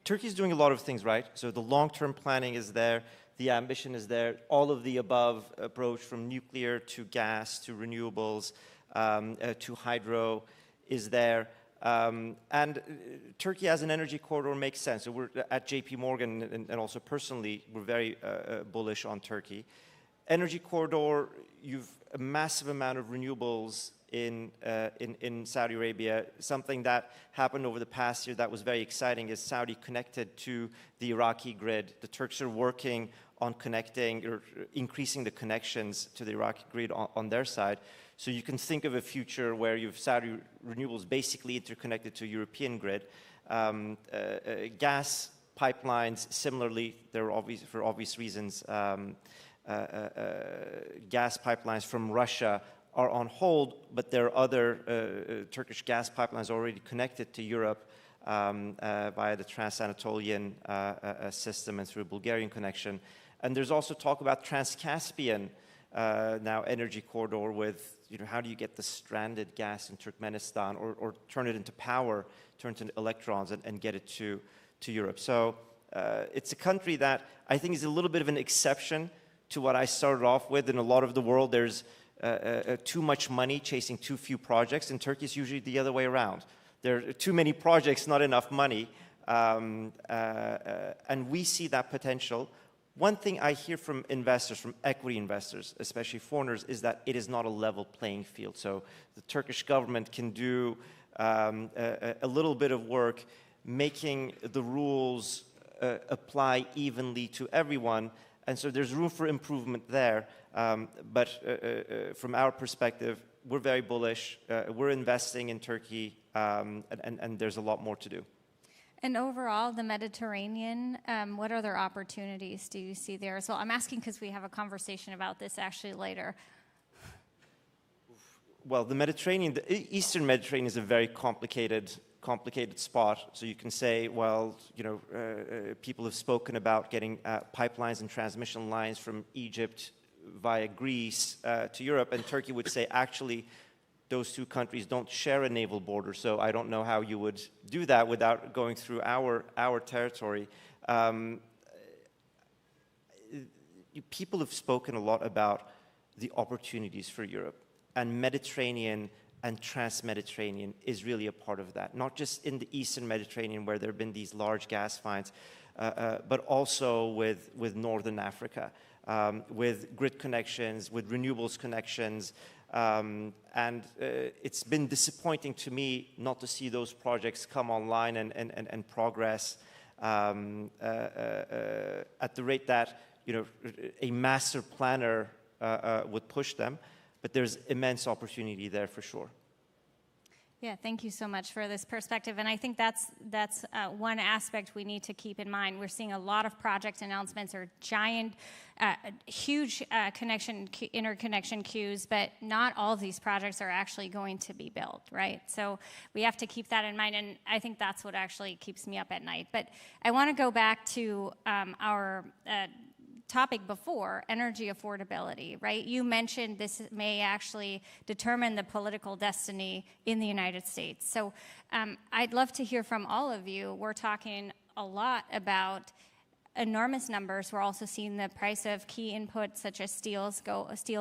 Turkey is doing a lot of things right. So the long-term planning is there. The ambition is there. All of the above approach, from nuclear to gas to renewables to hydro, is there. And Turkey as an energy corridor makes sense. So we're at JP Morgan, and also personally, we're very bullish on Turkey. Energy corridor, you've a massive amount of renewables in Saudi Arabia. Something that happened over the past year that was very exciting is Saudi connected to the Iraqi grid. The Turks are working on connecting or increasing the connections to the Iraqi grid on their side. So you can think of a future where you have Saudi renewables basically interconnected to European grid. Gas pipelines, similarly, they're obvious for obvious reasons. Gas pipelines from Russia are on hold, but there are other Turkish gas pipelines already connected to Europe via the Trans-Anatolian system and through a Bulgarian connection. And there's also talk about Trans-Caspian now energy corridor with, how do you get the stranded gas in Turkmenistan or turn it into power, turn it into electrons and get it to Europe. So it's a country that I think is a little bit of an exception to what I started off with. In a lot of the world, there's too much money chasing too few projects. In Turkey, it's usually the other way around. There are too many projects, not enough money. And we see that potential. One thing I hear from investors, from equity investors, especially foreigners, is that it is not a level playing field. So the Turkish government can do a little bit of work making the rules apply evenly to everyone. And so there's room for improvement there. But from our perspective, we're very bullish. We're investing in Turkey, and there's a lot more to do. And overall, the Mediterranean, what other opportunities do you see there as well? I'm asking because we have a conversation about this actually later. Well, the Mediterranean, the Eastern Mediterranean is a very complicated spot. So you can say, well, you know, people have spoken about getting pipelines and transmission lines from Egypt via Greece to Europe, and Turkey would say, actually, those two countries don't share a naval border, so I don't know how you would do that without going through our territory. People have spoken a lot about the opportunities for Europe, and Mediterranean and trans-Mediterranean is really a part of that, not just in the Eastern Mediterranean where there have been these large gas finds, but also with Northern Africa, with grid connections, with renewables connections. And it's been disappointing to me not to see those projects come online and progress at the rate that, you know, a master planner would push them. But there's immense opportunity there for sure. Yeah, thank you so much for this perspective. And I think that's one aspect we need to keep in mind. We're seeing a lot of project announcements or giant, huge interconnection queues, but not all of these projects are actually going to be built, right? So we have to keep that in mind, and I think that's what actually keeps me up at night. But I want to go back to our topic before, energy affordability, right? You mentioned this may actually determine the political destiny in the United States. So I'd love to hear from all of you. We're talking a lot about enormous numbers. We're also seeing the price of key inputs such as steel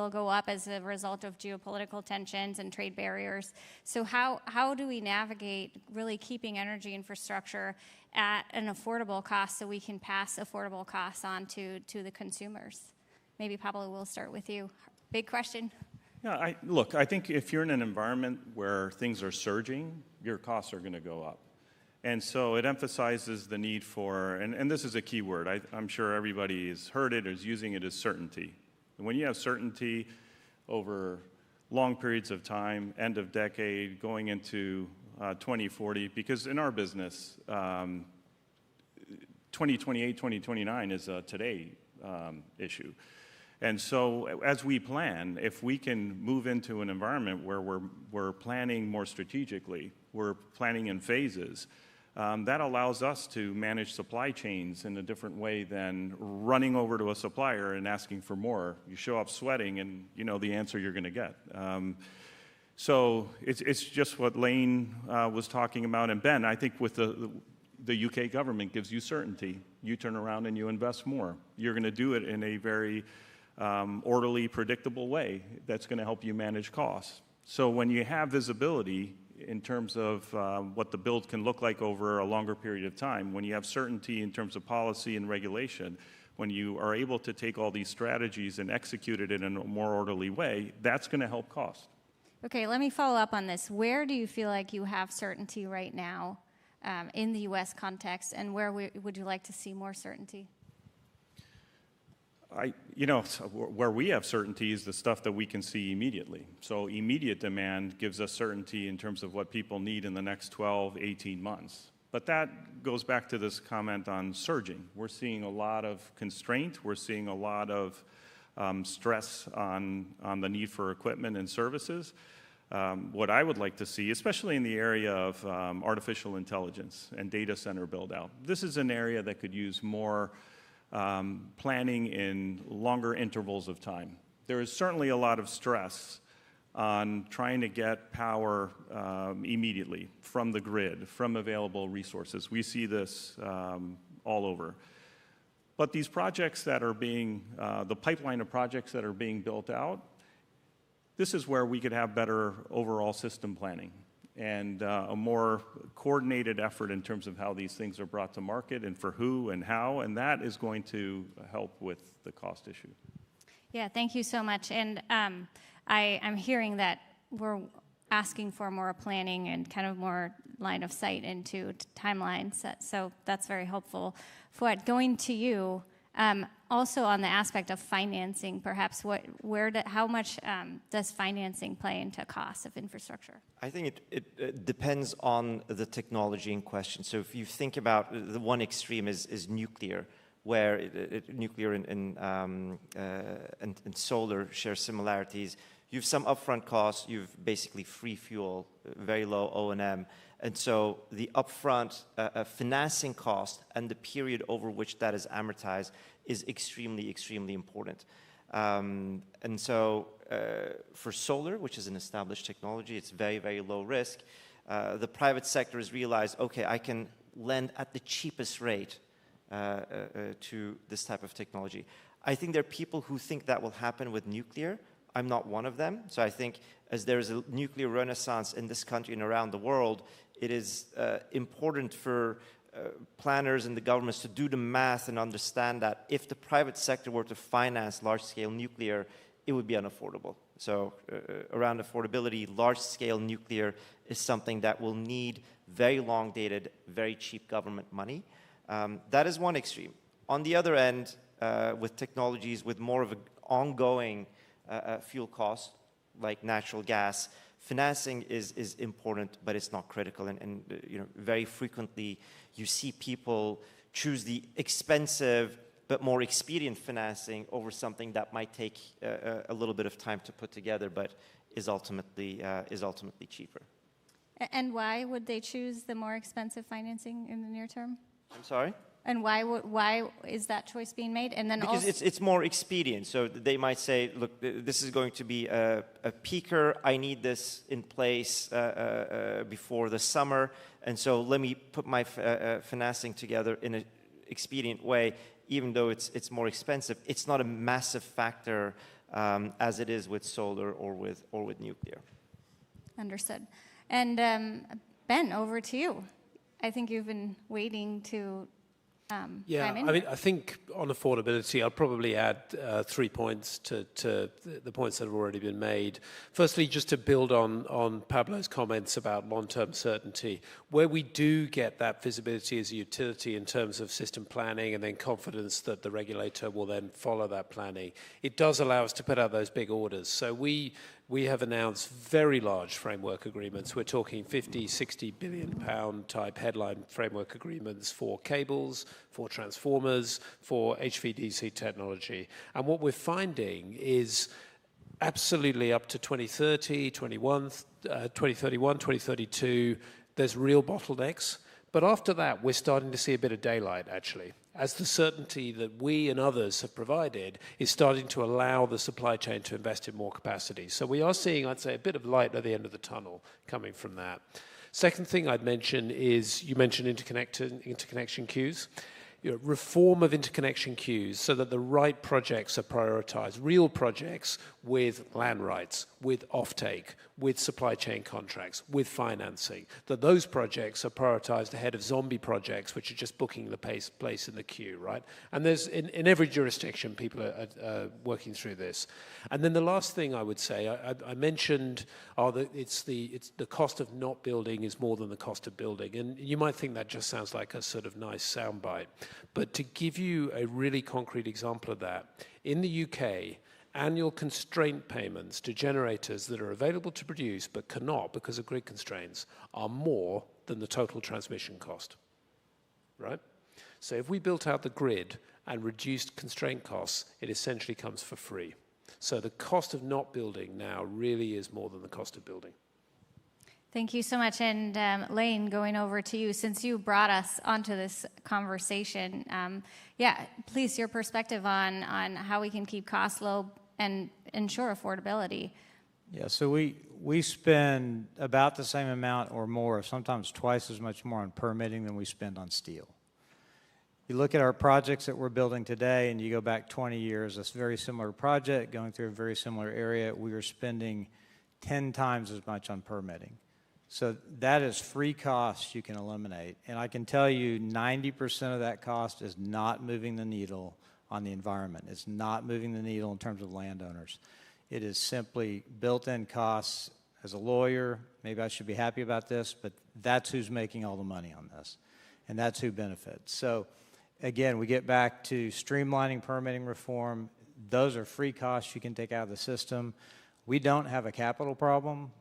go up as a result of geopolitical tensions and trade barriers. So how do we navigate really keeping energy infrastructure at an affordable cost so we can pass affordable costs on to the consumers? Maybe Pablo, we'll start with you. Big question. Yeah, look, I think if you're in an environment where things are surging, your costs are going to go up. And so it emphasizes the need for, and this is a key word, I'm sure everybody has heard it or is using it, as certainty. And when you have certainty over long periods of time, end of decade, going into 2040, because in our business, 2028, 2029 is a today issue. And so as we plan, if we can move into an environment where we're planning more strategically, we're planning in phases, that allows us to manage supply chains in a different way than running over to a supplier and asking for more. You show up sweating and you know the answer you're going to get. So it's just what Lane was talking about. And Ben, I think with the UK government gives you certainty. You turn around and you invest more. You're going to do it in a very orderly, predictable way that's going to help you manage costs. So when you have visibility in terms of what the build can look like over a longer period of time, when you have certainty in terms of policy and regulation, when you are able to take all these strategies and execute it in a more orderly way, that's going to help cost. Okay, let me follow up on this. Where do you feel like you have certainty right now in the U.S. context, and where would you like to see more certainty? Where we have certainty is the stuff that we can see immediately. So immediate demand gives us certainty in terms of what people need in the next 12, 18 months. But that goes back to this comment on surging. We're seeing a lot of constraint. We're seeing a lot of stress on the need for equipment and services. What I would like to see, especially in the area of artificial intelligence and data center build-out, this is an area that could use more planning in longer intervals of time. There is certainly a lot of stress on trying to get power immediately from the grid, from available resources. We see this all over. But these projects that are being, the pipeline of projects that are being built out, this is where we could have better overall system planning and a more coordinated effort in terms of how these things are brought to market and for who and how, and that is going to help with the cost issue. Yeah, thank you so much. And I'm hearing that we're asking for more planning and kind of more line of sight into timelines. So that's very helpful. Fouad, going to you, also on the aspect of financing, perhaps how much does financing play into costs of infrastructure? I think it depends on the technology in question. So if you think about the one extreme is nuclear, where nuclear and solar share similarities. You have some upfront costs, you have basically free fuel, very low O&M, and so the upfront financing cost and the period over which that is amortized is extremely, extremely important. And so for solar, which is an established technology, it's very, very low risk. The private sector has realized, okay, I can lend at the cheapest rate to this type of technology. I think there are people who think that will happen with nuclear. I'm not one of them. So I think as there is a nuclear renaissance in this country and around the world, it is important for planners and the governments to do the math and understand that if the private sector were to finance large-scale nuclear, it would be unaffordable. So around affordability, large-scale nuclear is something that will need very long-dated, very cheap government money. That is one extreme. On the other end, with technologies with more of an ongoing fuel cost, like natural gas, financing is important, but it's not critical. And very frequently, you see people choose the expensive but more expedient financing over something that might take a little bit of time to put together, but is ultimately cheaper. And why would they choose the more expensive financing in the near term? I'm sorry? And why is that choice being made? And then because also it's more expedient. So they might say, look, this is going to be a peaker. I need this in place before the summer. And so let me put my financing together in an expedient way, even though it's more expensive. It's not a massive factor as it is with solar or with nuclear. Understood. And Ben, over to you. I think you've been waiting to yeah, chime in. I mean, I think on affordability, I'll probably add 3 points to the points that have already been made. Firstly, just to build on Pablo's comments about long-term certainty, where we do get that visibility as a utility in terms of system planning and then confidence that the regulator will then follow that planning, it does allow us to put out those big orders. So we have announced very large framework agreements. We're talking 50, 60 billion pound type headline framework agreements for cables, for transformers, for HVDC technology. And what we're finding is absolutely up to 2030, 2031, 2032, there's real bottlenecks. But after that, we're starting to see a bit of daylight, actually, as the certainty that we and others have provided is starting to allow the supply chain to invest in more capacity. So we are seeing, I'd say, a bit of light at the end of the tunnel coming from that. Second thing I'd mention is, you mentioned interconnection queues. Reform of interconnection queues so that the right projects are prioritized, real projects with land rights, with offtake, with supply chain contracts, with financing, that those projects are prioritized ahead of zombie projects, which are just booking the place in the queue, right? And there's, in every jurisdiction, people are working through this. And then the last thing I would say, I mentioned that it's the cost of not building is more than the cost of building. And you might think that just sounds like a sort of nice soundbite. But to give you a really concrete example of that, in the UK, annual constraint payments to generators that are available to produce but cannot because of grid constraints are more than the total transmission cost, right? So if we built out the grid and reduced constraint costs, it essentially comes for free. So the cost of not building now really is more than the cost of building. Thank you so much. And Lane, going over to you, since you brought us onto this conversation, please, your perspective on how we can keep costs low and ensure affordability. Yeah, so we spend about the same amount or more, sometimes twice as much more on permitting than we spend on steel. You look at our projects that we're building today, and you go back 20 years, it's a very similar project, going through a very similar area. We are spending 10 times as much on permitting. So that is free costs you can eliminate. And I can tell you 90% of that cost is not moving the needle on the environment. It's not moving the needle in terms of landowners. It is simply built-in costs. As a lawyer, maybe I should be happy about this, but that's who's making all the money on this, and that's who benefits. So again, we get back to streamlining permitting reform. Those are free costs you can take out of the system. We don't have a capital problem.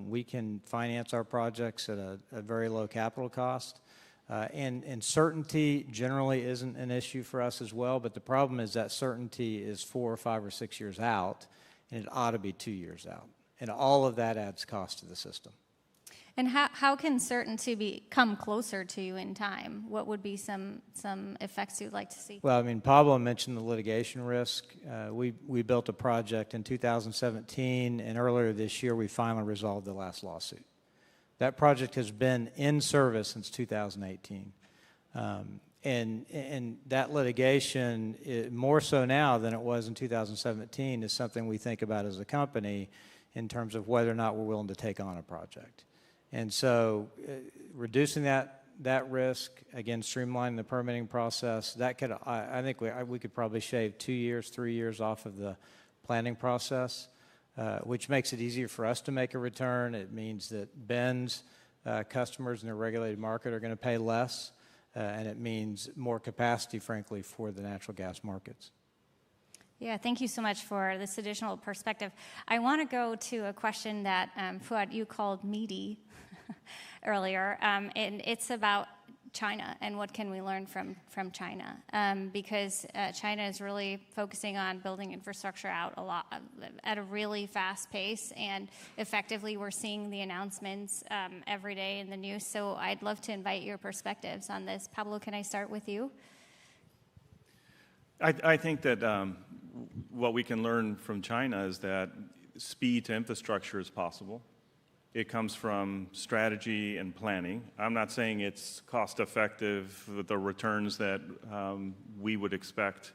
We can finance our projects at a very low capital cost. And certainty generally isn't an issue for us as well, but the problem is that certainty is 4 or 5 or 6 years out, and it ought to be 2 years out. And all of that adds cost to the system. And how can certainty come closer to you in time? What would be some effects you'd like to see? Well, I mean, Pablo mentioned the litigation risk. We built a project in 2017, and earlier this year we finally resolved the last lawsuit. That project has been in service since 2018. And that litigation, more so now than it was in 2017, is something we think about as a company in terms of whether or not we're willing to take on a project. And so reducing that risk, again, streamlining the permitting process, that could, I think we could probably shave 2 years, 3 years off of the planning process, which makes it easier for us to make a return. It means that Ben's customers in the regulated market are going to pay less, and it means more capacity, frankly, for the natural gas markets. Yeah, thank you so much for this additional perspective. I want to go to a question that, Fuad, you called meaty earlier, and it's about China and what can we learn from China, because China is really focusing on building infrastructure out a lot at a really fast pace, and effectively we're seeing the announcements every day in the news. So I'd love to invite your perspectives on this. Pablo, can I start with you? I think that what we can learn from China is that speed to infrastructure is possible. It comes from strategy and planning. I'm not saying it's cost-effective with the returns that we would expect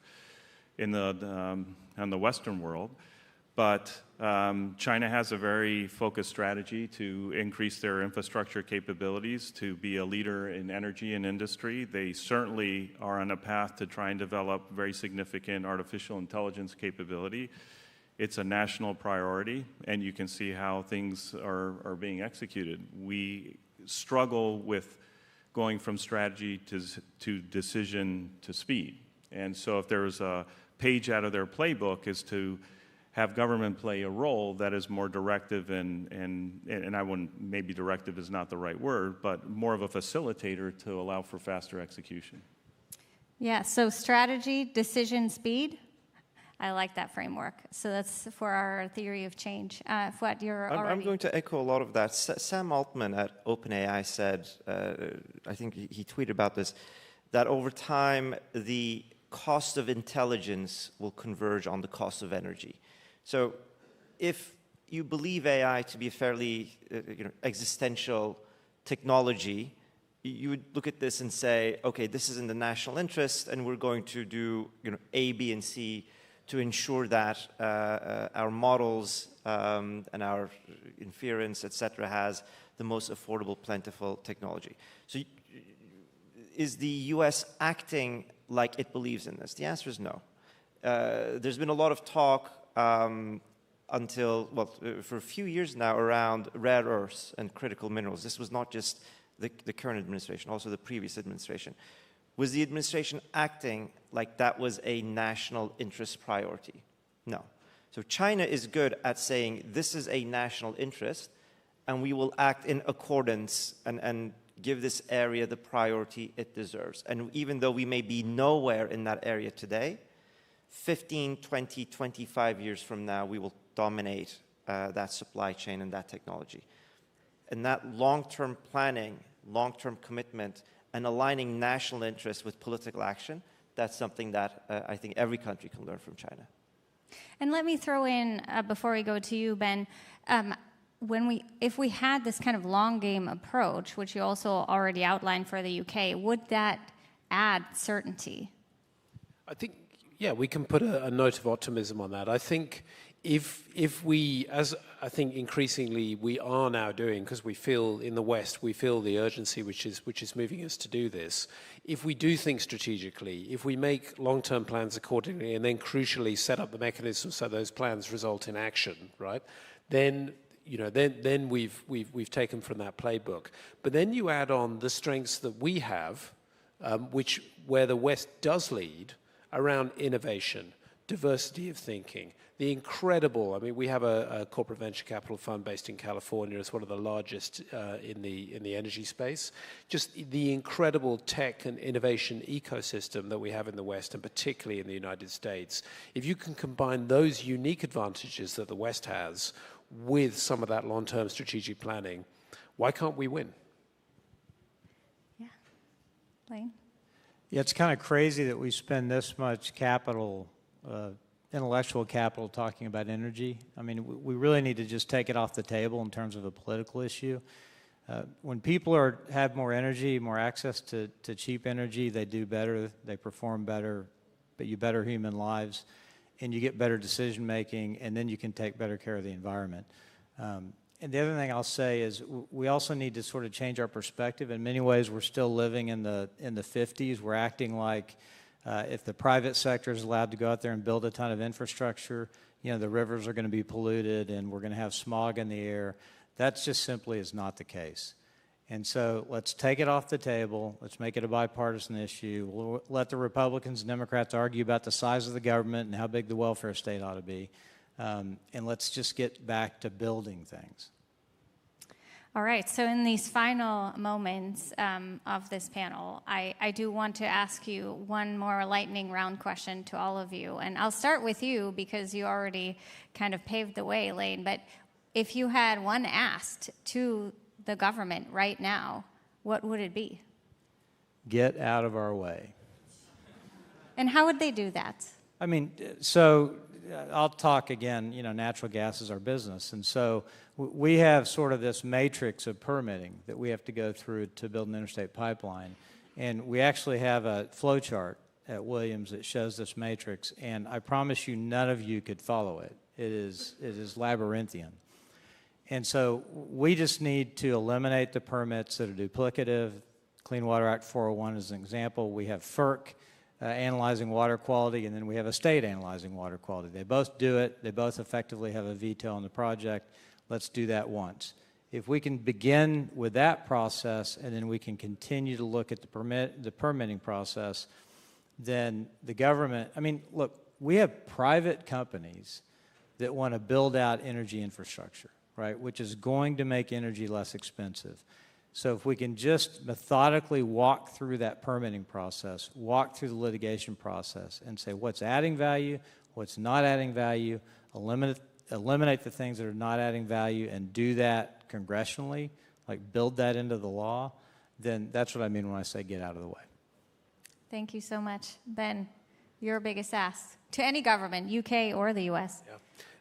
in the Western world, but China has a very focused strategy to increase their infrastructure capabilities, to be a leader in energy and industry. They certainly are on a path to try and develop very significant artificial intelligence capability. It's a national priority, and you can see how things are being executed. We struggle with going from strategy to decision to speed. And so if there's a page out of their playbook is to have government play a role that is more directive and I wouldn't, maybe directive is not the right word, but more of a facilitator to allow for faster execution. Yeah, so strategy, decision, speed. I like that framework. So that's for our theory of change. Fuad, you're already... I'm going to echo a lot of that. Sam Altman at OpenAI said, I think he tweeted about this, that over time the cost of intelligence will converge on the cost of energy. So if you believe AI to be a fairly existential technology, you would look at this and say, okay, this is in the national interest, and we're going to do A, B, and C to ensure that our models and our inference, et cetera, has the most affordable, plentiful technology. So is the US acting like it believes in this? The answer is no. There's been a lot of talk for a few years now around rare earths and critical minerals. This was not just the current administration, also the previous administration. Was the administration acting like that was a national interest priority? No. So China is good at saying this is a national interest, and we will act in accordance and give this area the priority it deserves. And even though we may be nowhere in that area today, 15, 20, 25 years from now, we will dominate that supply chain and that technology. And that long-term planning, long-term commitment, and aligning national interests with political action, that's something that I think every country can learn from China. And let me throw in, before we go to you, Ben, if we had this kind of long game approach, which you also already outlined for the UK, would that add certainty? I think, yeah, we can put a note of optimism on that. I think if we, as I think increasingly we are now doing, because we feel in the West, we feel the urgency which is moving us to do this. If we do think strategically, if we make long-term plans accordingly, and then crucially set up the mechanisms so those plans result in action, right? Then then we've taken from that playbook. But then you add on the strengths that we have, where the West does lead around innovation, diversity of thinking, the incredible, I mean, we have a corporate venture capital fund based in California. It's one of the largest in the energy space. Just the incredible tech and innovation ecosystem that we have in the West, and particularly in the United States. If you can combine those unique advantages that the West has with some of that long-term strategic planning, why can't we win? Yeah. Lane? Yeah, it's kind of crazy that we spend this much capital, intellectual capital, talking about energy. I mean, we really need to just take it off the table in terms of a political issue. When people have more energy, more access to cheap energy, they do better, they perform better, but you better human lives, and you get better decision making, and then you can take better care of the environment. And the other thing I'll say is we also need to sort of change our perspective. In many ways, we're still living in the 50s. We're acting like if the private sector is allowed to go out there and build a ton of infrastructure, the rivers are going to be polluted and we're going to have smog in the air. That just simply is not the case. And so let's take it off the table. Let's make it a bipartisan issue. We'll let the Republicans and Democrats argue about the size of the government and how big the welfare state ought to be. And let's just get back to building things. All right, so in these final moments of this panel, I do want to ask you one more lightning round question to all of you. And I'll start with you because you already kind of paved the way, Lane. But if you had one ask to the government right now, what would it be? Get out of our way. And how would they do that? I mean, so I'll talk again, natural gas is our business. And so we have sort of this matrix of permitting that we have to go through to build an interstate pipeline. And we actually have a flow chart at Williams that shows this matrix. And I promise you, none of you could follow it. It is labyrinthian. And so we just need to eliminate the permits that are duplicative. Clean Water Act 401 is an example. We have FERC analyzing water quality, and then we have a state analyzing water quality. They both do it. They both effectively have a veto on the project. Let's do that once. If we can begin with that process, and then we can continue to look at the permitting process, then the government, I mean, look, we have private companies that want to build out energy infrastructure, right, which is going to make energy less expensive. So if we can just methodically walk through that permitting process, walk through the litigation process, and say what's adding value, what's not adding value, eliminate the things that are not adding value, and do that congressionally, like build that into the law, then that's what I mean when I say get out of the way. Thank you so much. Ben, your biggest ask to any government, UK or the US. Yeah.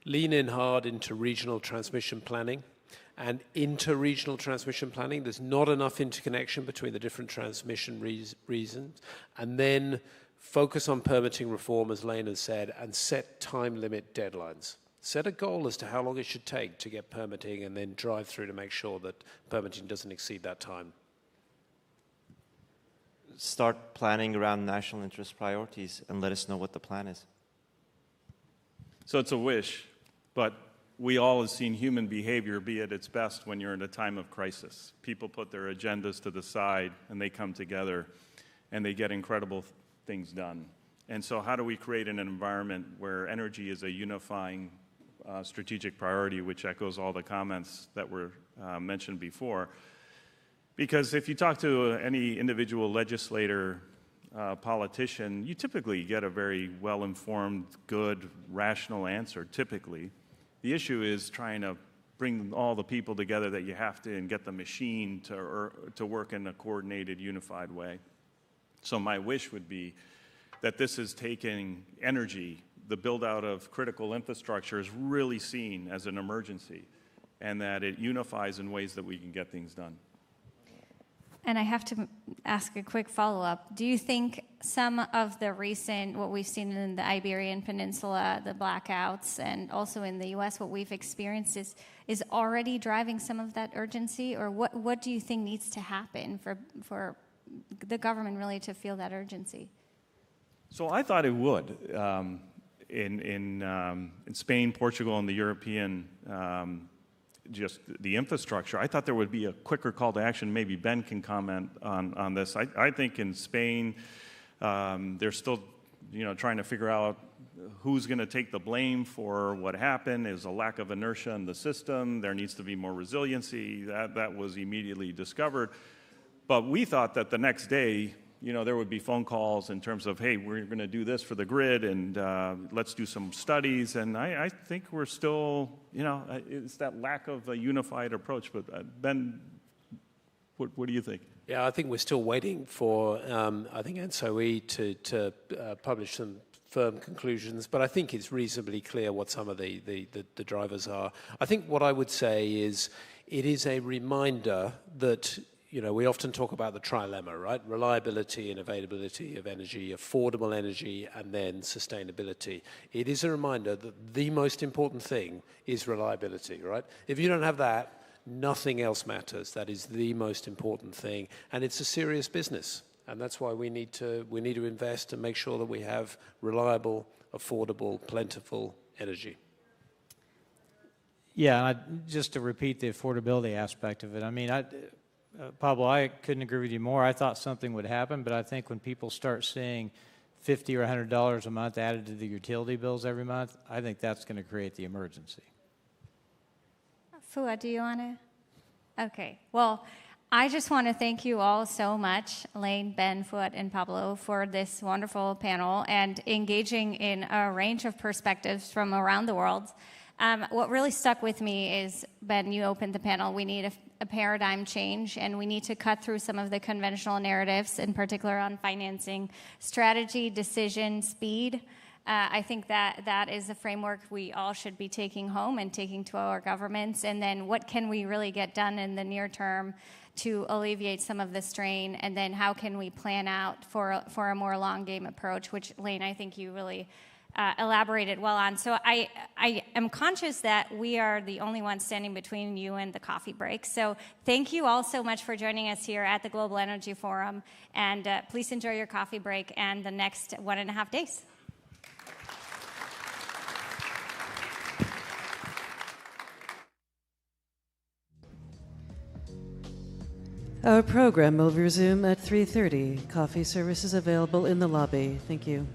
Lean in hard into regional transmission planning. And inter-regional transmission planning, there's not enough interconnection between the different transmission reasons. And then focus on permitting reform, as Lane has said, and set time limit deadlines. Set a goal as to how long it should take to get permitting, and then drive through to make sure that permitting doesn't exceed that time. Start planning around national interest priorities and let us know what the plan is. So it's a wish, but we all have seen human behavior be at its best when you're in a time of crisis. People put their agendas to the side and they come together and they get incredible things done. And so how do we create an environment where energy is a unifying strategic priority, which echoes all the comments that were mentioned before? Because if you talk to any individual legislator, politician, you typically get a very well-informed, good, rational answer, typically. The issue is trying to bring all the people together that you have to and get the machine to work in a coordinated, unified way. So my wish would be that this is taking energy, the build-out of critical infrastructure is really seen as an emergency, and that it unifies in ways that we can get things done. and I have to ask a quick follow-up. Do you think some of the recent, what we've seen in the Iberian Peninsula, the blackouts, and also in the U.S., what we've experienced is already driving some of that urgency? Or what do you think needs to happen for the government really to feel that urgency? So I thought it would. In Spain, Portugal, and the European just the infrastructure, I thought there would be a quicker call to action. Maybe Ben can comment on this. I think in Spain, they're still, trying to figure out who's going to take the blame for what happened. There's a lack of inertia in the system. There needs to be more resiliency. That was immediately discovered. But we thought that the next day, there would be phone calls in terms of, hey, we're going to do this for the grid, and let's do some studies. And I think we're still, it's that lack of a unified approach. But Ben, what do you think? Yeah, I think we're still waiting for, I think, ENTSO-E to publish some firm conclusions. But I think it's reasonably clear what some of the drivers are. I think what I would say is it is a reminder that we often talk about the trilemma, right? Reliability and availability of energy, affordable energy, and then sustainability. It is a reminder that the most important thing is reliability, right? If you don't have that, nothing else matters. That is the most important thing, and it's a serious business. And that's why we need to invest and make sure that we have reliable, affordable, plentiful energy. Yeah, just to repeat the affordability aspect of it, I mean, Pablo, I couldn't agree with you more. I thought something would happen, but I think when people start seeing $50 or $100 a month added to the utility bills every month, I think that's going to create the emergency. Fua, do you want to? Okay. Well, I just want to thank you all so much, Elaine, Ben, Fua, and Pablo, for this wonderful panel and engaging in a range of perspectives from around the world. What really stuck with me is, Ben, you opened the panel, we need a paradigm change, and we need to cut through some of the conventional narratives, in particular on financing, strategy, decision, speed. I think that is a framework we all should be taking home and taking to our governments. And then what can we really get done in the near term to alleviate some of the strain? And then how can we plan out for a more long game approach, which, Elaine, I think you really elaborated well on. So I am conscious that we are the only ones standing between you and the coffee break. So thank you all so much for joining us here at the Global Energy Forum. And please enjoy your coffee break and the next 1.5 days. Our program will resume at 3:30. Coffee service is available in the lobby. Thank you.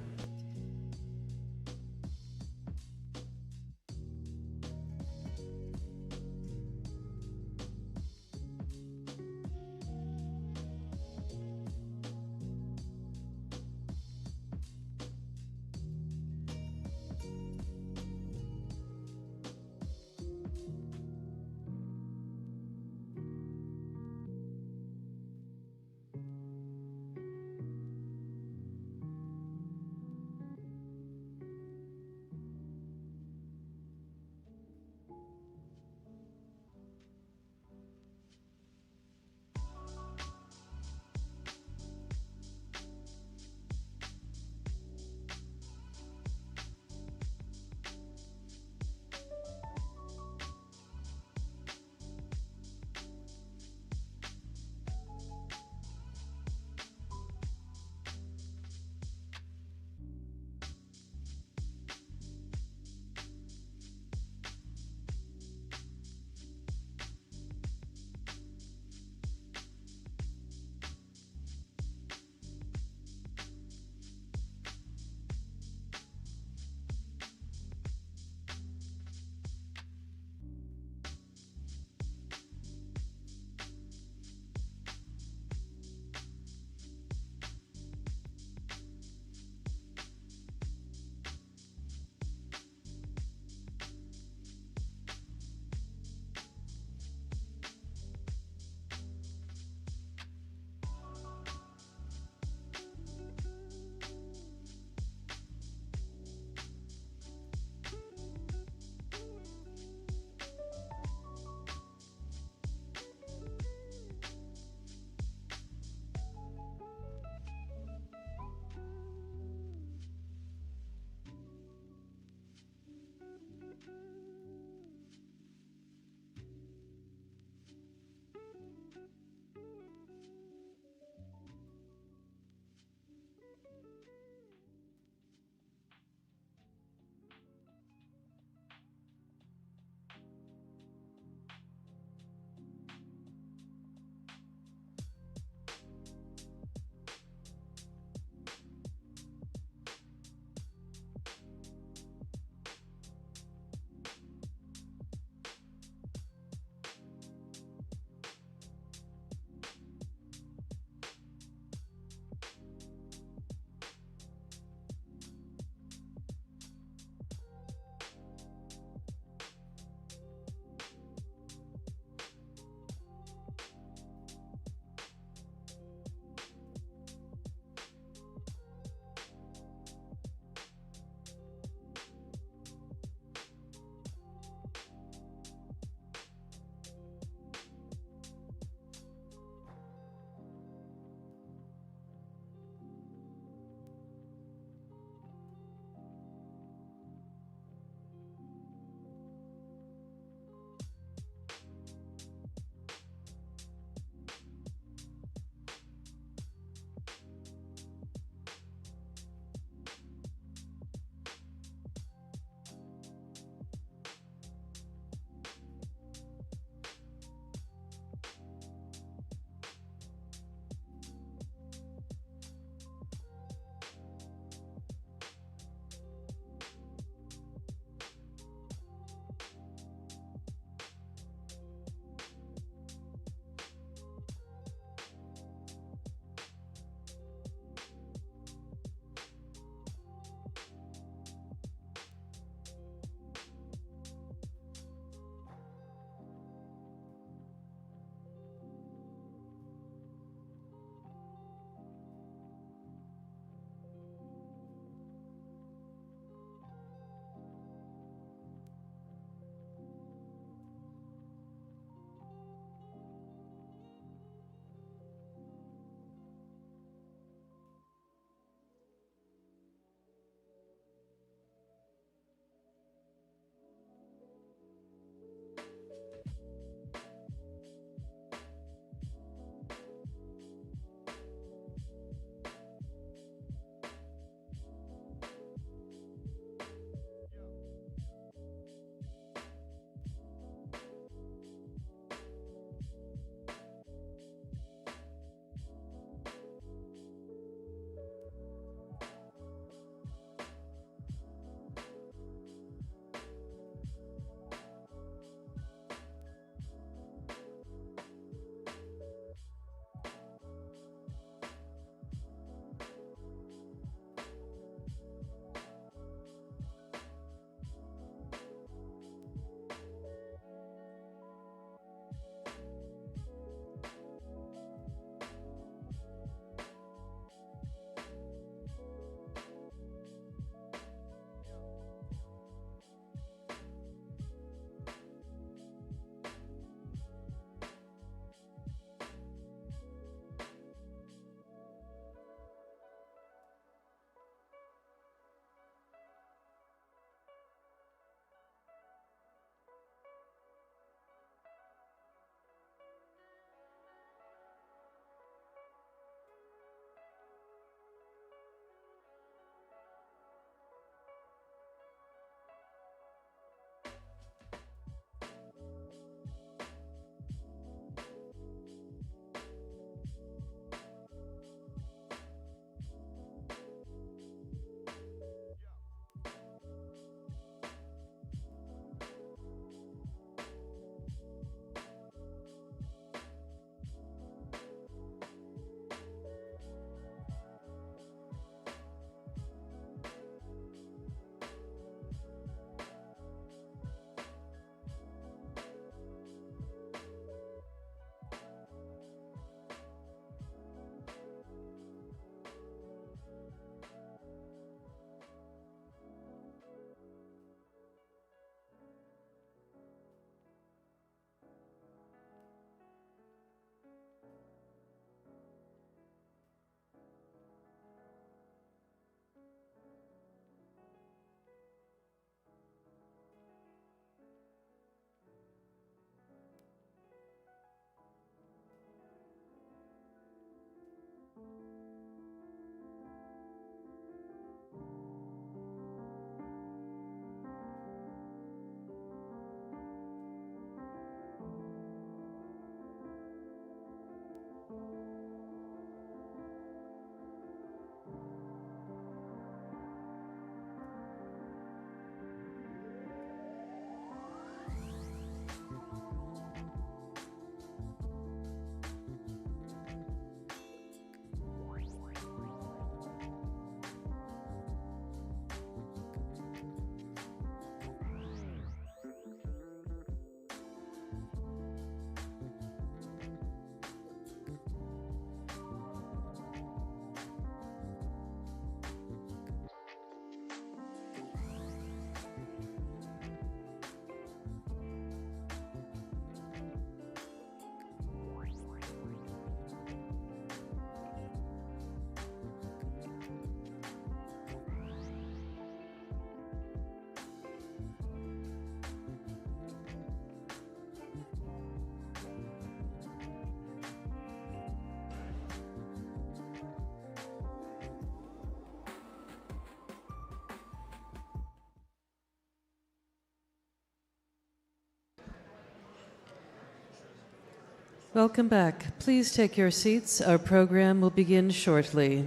Welcome back. Please take your seats. Our program will begin shortly.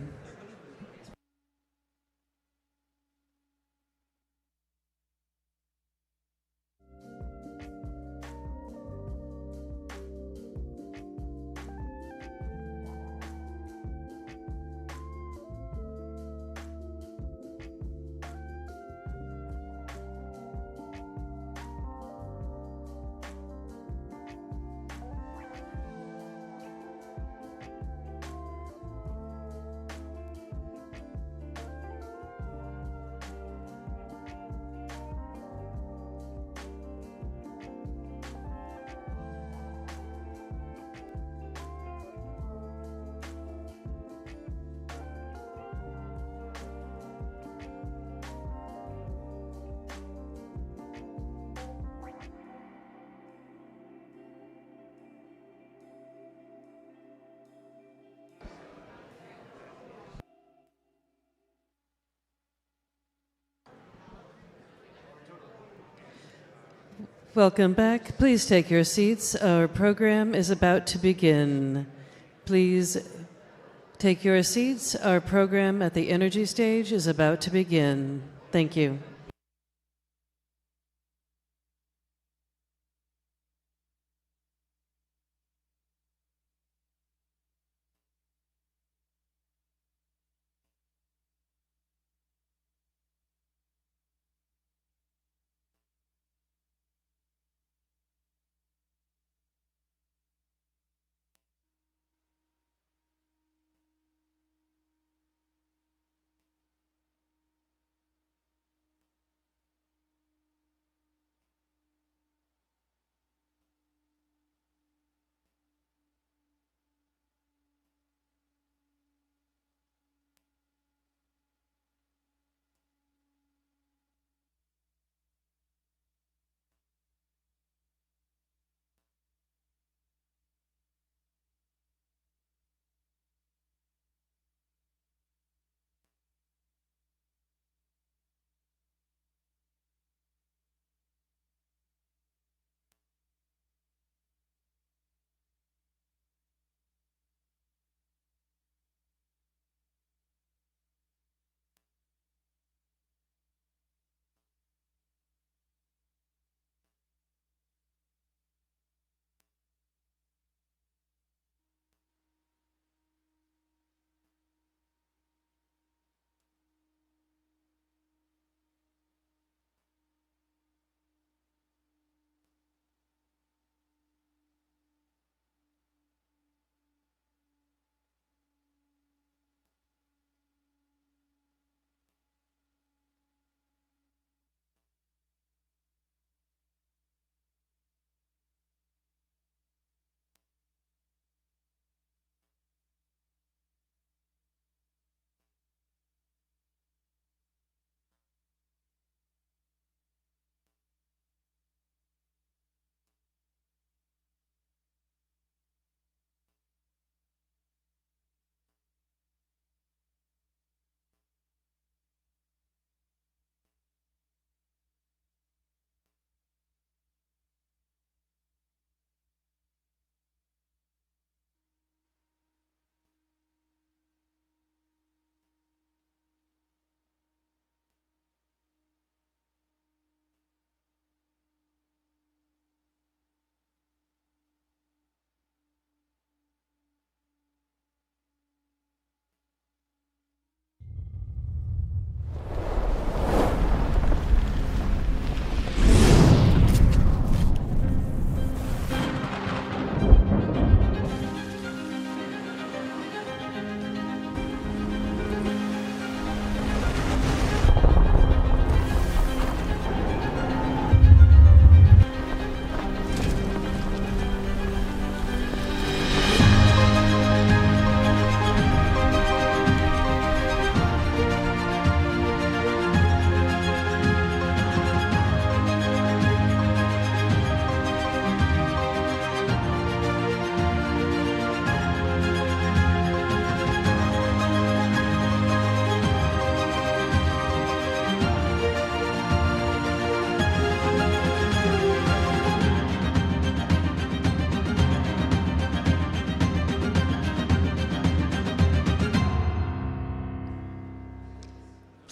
Welcome back. Please take your seats. Our program is about to begin. Please take your seats. Our program at the energy stage is about to begin. Thank you.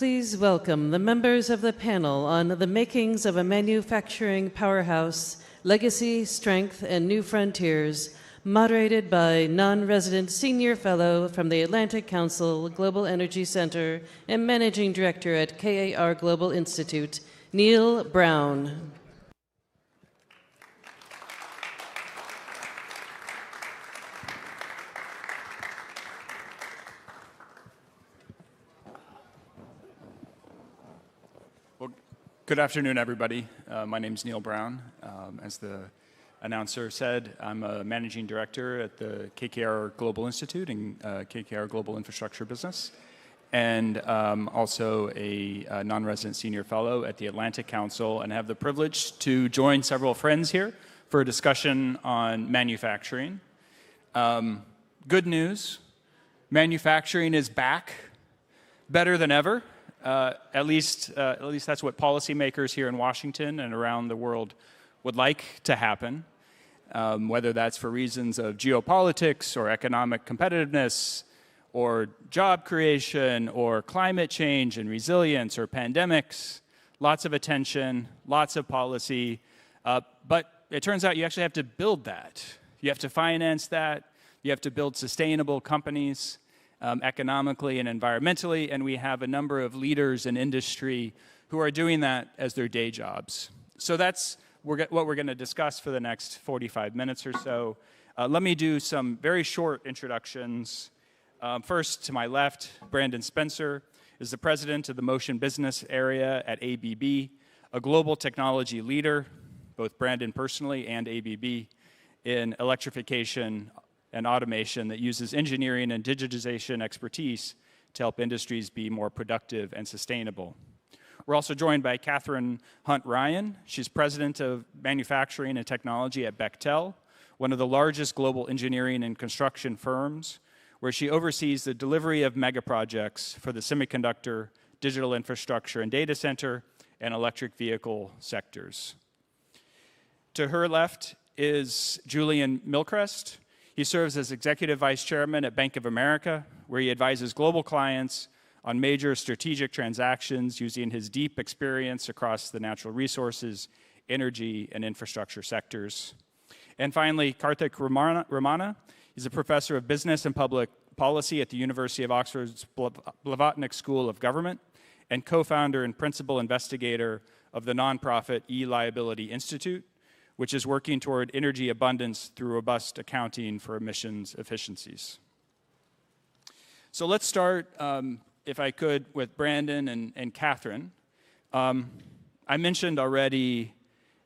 Please welcome the members of the panel on the makings of a manufacturing powerhouse, legacy, strength, and new frontiers, moderated by non-resident senior fellow from the Atlantic Council Global Energy Center and managing director at KAR Global Institute, Neil Brown. Good afternoon, everybody. My name is Neil Brown. As the announcer said, I'm a managing director at the KKR Global Institute and KKR Global Infrastructure Business, and also a non-resident senior fellow at the Atlantic Council, and have the privilege to join several friends here for a discussion on manufacturing. Good news, manufacturing is back, better than ever. At least that's what policymakers here in Washington and around the world would like to happen, whether that's for reasons of geopolitics or economic competitiveness or job creation or climate change and resilience or pandemics. Lots of attention, lots of policy, but it turns out you actually have to build that. You have to finance that. You have to build sustainable companies. Economically and environmentally, and we have a number of leaders in industry who are doing that as their day jobs. So that's what we're going to discuss for the next 45 minutes or so. Let me do some very short introductions. First, to my left, Brandon Spencer is the president of the Motion Business Area at ABB, a global technology leader, both Brandon personally and ABB, in electrification and automation that uses engineering and digitization expertise to help industries be more productive and sustainable. We're also joined by Catherine Hunt-Ryan. She's president of manufacturing and technology at Bechtel, one of the largest global engineering and construction firms, where she oversees the delivery of mega projects for the semiconductor, digital infrastructure and data center, and electric vehicle sectors. To her left is Julian Milcrest. He serves as Executive Vice Chairman at Bank of America, where he advises global clients on major strategic transactions using his deep experience across the natural resources, energy, and infrastructure sectors. And finally, Karthik Ramana. He's a professor of business and public policy at the University of Oxford's Blavatnik School of Government and co-founder and principal investigator of the nonprofit E-Liability Institute, which is working toward energy abundance through robust accounting for emissions efficiencies. So let's start, if I could, with Brandon and Catherine. I mentioned already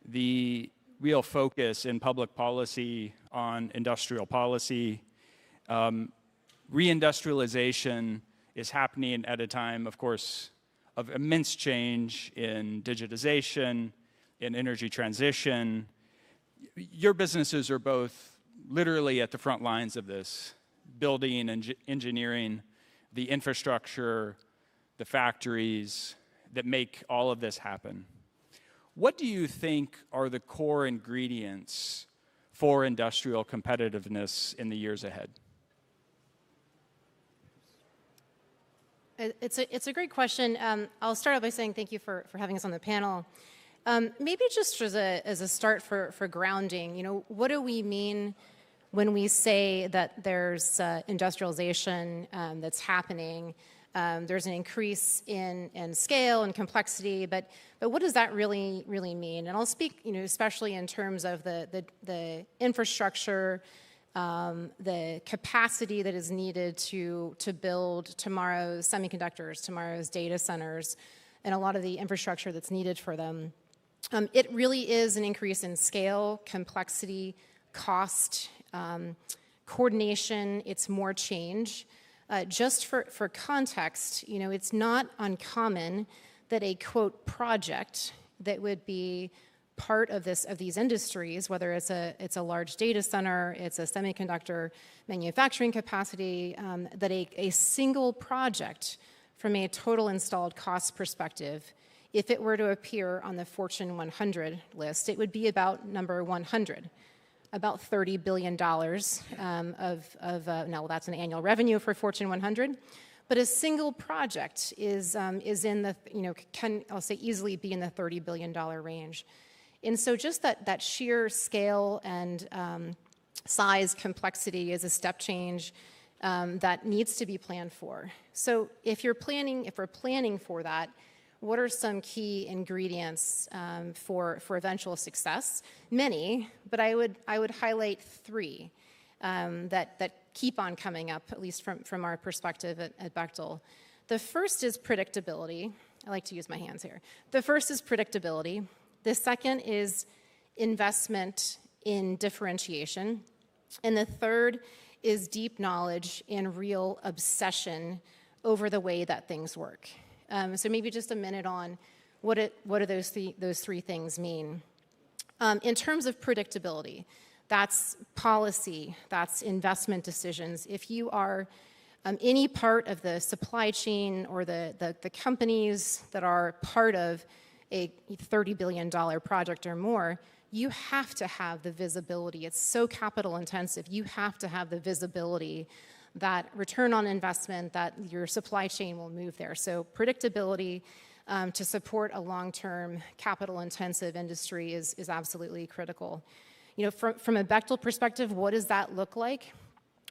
the real focus in public policy on industrial policy. Reindustrialization is happening at a time, of course, of immense change in digitization, in energy transition. Your businesses are both literally at the front lines of this, building and engineering the infrastructure, the factories that make all of this happen. What do you think are the core ingredients for industrial competitiveness in the years ahead? It's a great question. I'll start out by saying thank you for having us on the panel. Maybe just as a start for grounding, what do we mean when we say that there's industrialization that's happening? There's an increase in scale and complexity, but what does that really mean? And I'll speak, especially in terms of the infrastructure, the capacity that is needed to build tomorrow's semiconductors, tomorrow's data centers, and a lot of the infrastructure that's needed for them. It really is an increase in scale, complexity, cost, coordination. It's more change. Just for context, it's not uncommon that a, quote, project that would be part of these industries, whether it's a large data center, it's a semiconductor manufacturing capacity, that a single project from a total installed cost perspective, if it were to appear on the Fortune 100 list, it would be about number 100, about $30 billion now that's an annual revenue for Fortune 100, But a single project is in the, can, I'll say, easily be in the $30 billion range. And so just that sheer scale and size complexity is a step change that needs to be planned for. So if we're planning for that, what are some key ingredients for eventual success? Many, but I would highlight three that keep on coming up, at least from our perspective at Bechtel. The first is predictability. I like to use my hands here. The first is predictability. The second is investment in differentiation. And the third is deep knowledge and real obsession over the way that things work. So maybe just a minute on what do those three things mean. In terms of predictability, that's policy, that's investment decisions. If you are any part of the supply chain or the companies that are part of a $30 billion project or more, you have to have the visibility. It's so capital intensive. You have to have the visibility that return on investment, that your supply chain will move there. So predictability to support a long-term capital intensive industry is absolutely critical. From a Bechtel perspective, what does that look like?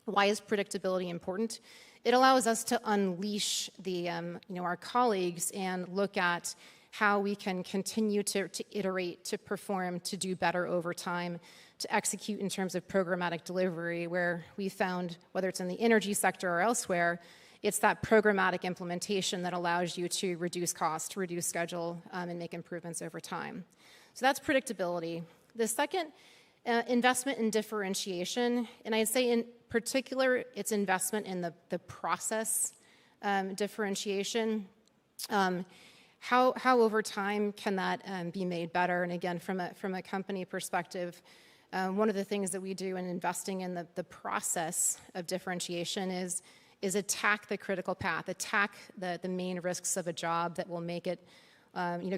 Why is predictability important? It allows us to unleash our colleagues and look at how we can continue to iterate, to perform, to do better over time, to execute in terms of programmatic delivery, where we found, whether it's in the energy sector or elsewhere, it's that programmatic implementation that allows you to reduce cost, reduce schedule, and make improvements over time. So that's predictability. The second, investment in differentiation, and I'd say in particular, it's investment in the process differentiation. How over time can that be made better? And again, from a company perspective, one of the things that we do in investing in the process of differentiation is attack the critical path, attack the main risks of a job that will make it,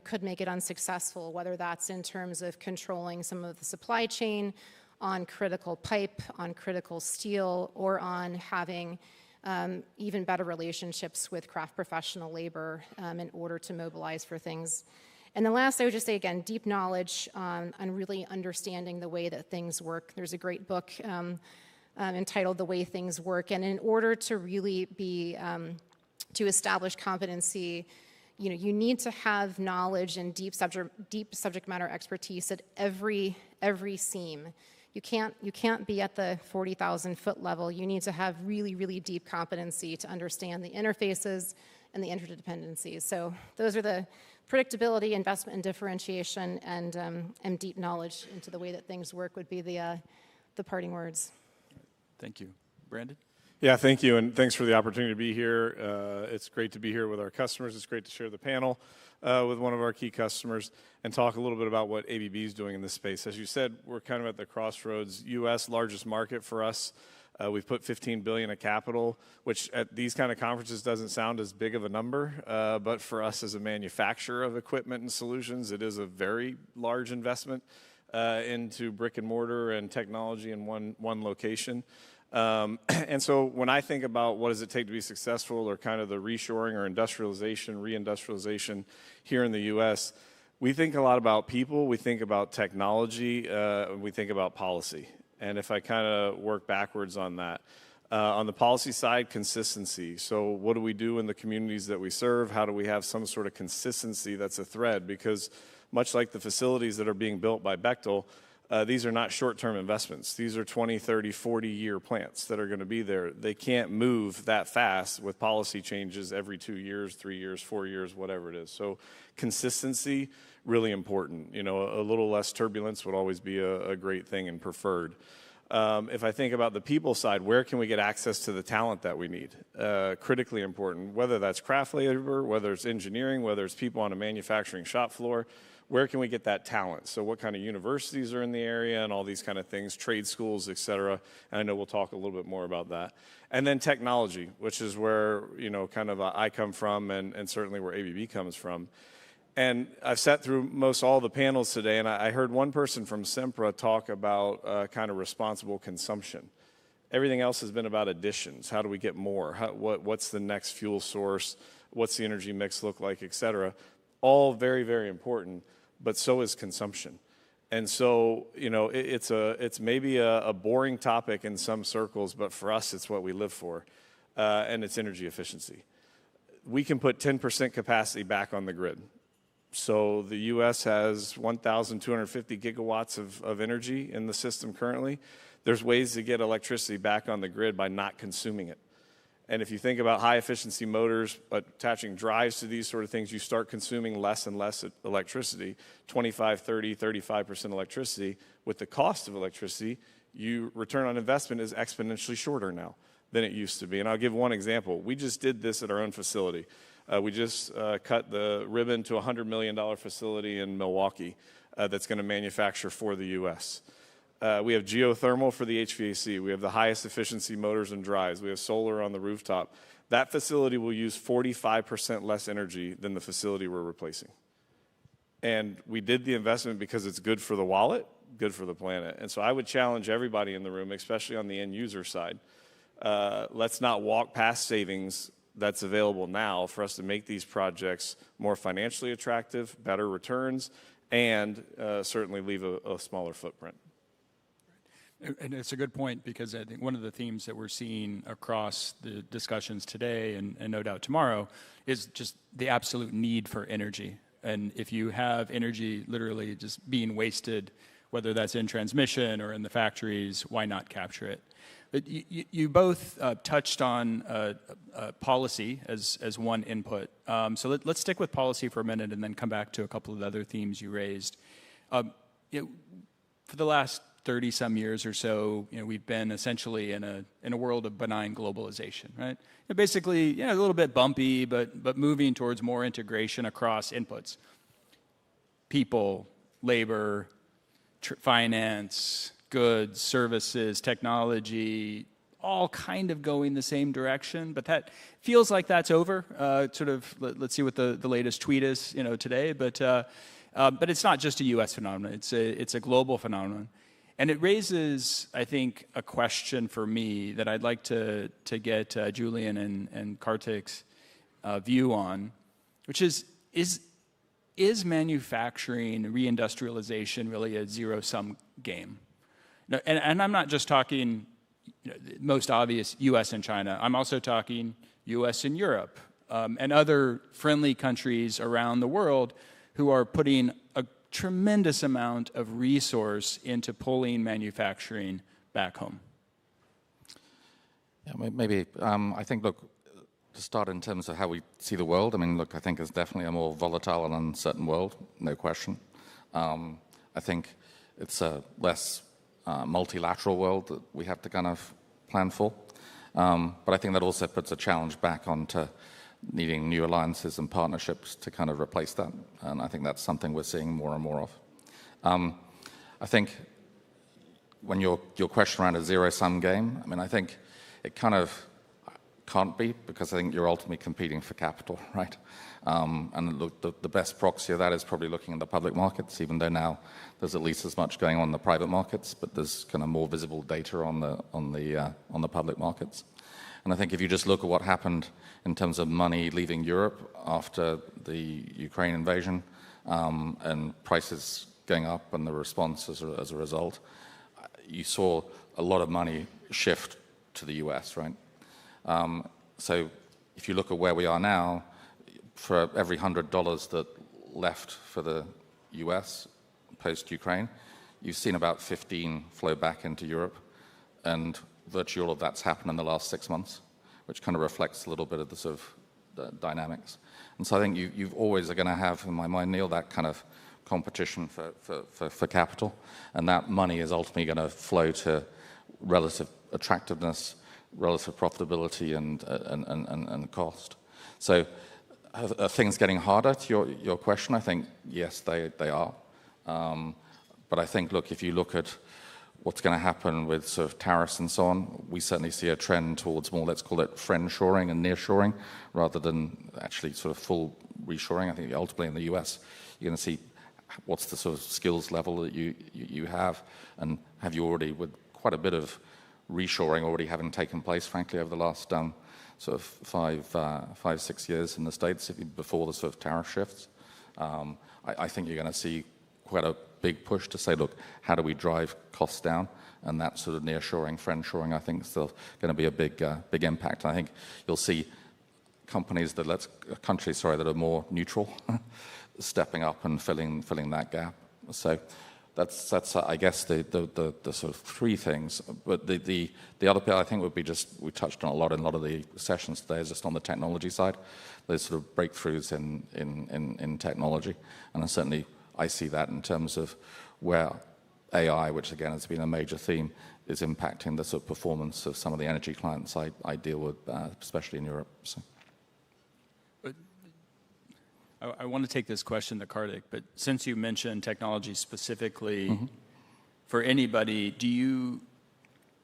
could make it unsuccessful, whether that's in terms of controlling some of the supply chain, on critical pipe, on critical steel, or on having even better relationships with craft professional labor in order to mobilize for things. And the last, I would just say, again, deep knowledge on really understanding the way that things work. There's a great book entitled The Way Things Work. And in order to really be, to establish competency, you need to have knowledge and deep subject matter expertise at every seam. You can't be at the 40,000 foot level. You need to have really, really deep competency to understand the interfaces and the interdependencies. So those are the predictability, investment, and differentiation, and deep knowledge into the way that things work would be the parting words. Thank you. Brandon? Yeah, thank you, and thanks for the opportunity to be here. It's great to be here with our customers. It's great to share the panel with one of our key customers and talk a little bit about what ABB is doing in this space. As you said, we're kind of at the crossroads. U.S., largest market for us. We've put $15 billion of capital, which at these kind of conferences doesn't sound as big of a number, but for us as a manufacturer of equipment and solutions, it is a very large investment into brick and mortar and technology in one location. And so when I think about what does it take to be successful, or kind of the reshoring or industrialization, reindustrialization here in the U.S., we think a lot about people, we think about technology, we think about policy. And if I kind of work backwards on that, on the policy side, consistency. So what do we do in the communities that we serve? How do we have some sort of consistency that's a thread? Because much like the facilities that are being built by Bechtel, these are not short-term investments. These are 20, 30, 40-year plants that are going to be there. They can't move that fast with policy changes every 2 years, 3 years, 4 years, whatever it is. So consistency, really important. You know, a little less turbulence would always be a great thing and preferred. If I think about the people side, where can we get access to the talent that we need? Critically important, whether that's craft labor, whether it's engineering, whether it's people on a manufacturing shop floor. Where can we get that talent? So what kind of universities are in the area and all these kind of things, trade schools, et cetera. And I know we'll talk a little bit more about that. And then technology, which is where, you know, kind of I come from and certainly where ABB comes from. And I've sat through most all the panels today, and I heard one person from Sempra talk about kind of responsible consumption. Everything else has been about additions. How do we get more? What's the next fuel source? What's the energy mix look like, et cetera? All very, very important, but so is consumption. And so, you know, it's maybe a boring topic in some circles, but for us, it's what we live for, and it's energy efficiency. We can put 10% capacity back on the grid. So the U.S. has 1,250 gigawatts of energy in the system currently. There's ways to get electricity back on the grid by not consuming it. And if you think about high-efficiency motors, attaching drives to these sort of things, you start consuming less and less electricity, 25, 30, 35% electricity. With the cost of electricity, your return on investment is exponentially shorter now than it used to be. And I'll give one example. We just did this at our own facility. We just cut the ribbon to a $100 million facility in Milwaukee that's going to manufacture for the U.S. We have geothermal for the HVAC. We have the highest efficiency motors and drives. We have solar on the rooftop. That facility will use 45% less energy than the facility we're replacing. And we did the investment because it's good for the wallet, good for the planet. And so I would challenge everybody in the room, especially on the end user side, let's not walk past savings that's available now for us to make these projects more financially attractive, better returns, and certainly leave a smaller footprint. And it's a good point, because I think one of the themes that we're seeing across the discussions today and no doubt tomorrow is just the absolute need for energy. And if you have energy literally just being wasted, whether that's in transmission or in the factories, why not capture it? But you both touched on policy as one input. So let's stick with policy for a minute and then come back to a couple of other themes you raised. For the last 30-some years or so, we've been essentially in a world of benign globalization, right? Basically, a little bit bumpy, but moving towards more integration across inputs. People, labor, finance, goods, services, technology, all kind of going the same direction, but that feels like that's over. Let's see what the latest tweet is, today. But it's not just a U.S. phenomenon. It's a global phenomenon. And it raises, I think, a question for me that I'd like to get Julian and Kartik's view on, which is manufacturing, reindustrialization really a zero-sum game? And I'm not just talking most obvious U.S. and China. I'm also talking U.S. and Europe and other friendly countries around the world who are putting a tremendous amount of resource into pulling manufacturing back home. Yeah, maybe. I think, look, to start in terms of how we see the world, I think it's definitely a more volatile and uncertain world, no question. I think it's a less multilateral world that we have to kind of plan for. But I think that also puts a challenge back onto needing new alliances and partnerships to kind of replace that. And I think that's something we're seeing more and more of. I think when your question around a zero-sum game, I think it kind of can't be, because I think you're ultimately competing for capital, right? And look, the best proxy of that is probably looking at the public markets, even though now there's at least as much going on in the private markets, but there's kind of more visible data on the public markets. And I think if you just look at what happened in terms of money leaving Europe after the Ukraine invasion, and prices going up and the response as a result, you saw a lot of money shift to the US, right? So if you look at where we are now, for every $100 that left for the US post-Ukraine, you've seen about 15 flow back into Europe, and virtually all of that's happened in the last 6 months, which kind of reflects a little bit of the sort of dynamics. And so I think you've always are going to have, in my mind, Neil, that kind of competition for capital, and that money is ultimately going to flow to relative attractiveness, relative profitability, and cost. So are things getting harder, to your question? I think, yes, they are. But I think, look, if you look at what's going to happen with sort of tariffs and so on, we certainly see a trend towards more, let's call it friend-shoring and near-shoring, rather than actually sort of full reshoring. I think ultimately in the US, you're going to see what's the sort of skills level that you have, and have you already, with quite a bit of reshoring already having taken place, frankly, over the last sort of 5-6 years in the States before the sort of tariff shifts. I think you're going to see quite a big push to say, look, how do we drive costs down? And that sort of nearshoring, friendshoring, I think, is still going to be a big impact. And I think you'll see countries that are more neutral stepping up and filling that gap. So that's I guess the sort of three things. But the other bit I think would be just, we touched on a lot in a lot of the sessions today, is just on the technology side. There's sort of breakthroughs in technology, and certainly I see that in terms of where AI, which again has been a major theme, is impacting the sort of performance of some of the energy clients I deal with, especially in Europe. So. I want to take this question to Karthik, but since you mentioned technology specifically, for anybody, do you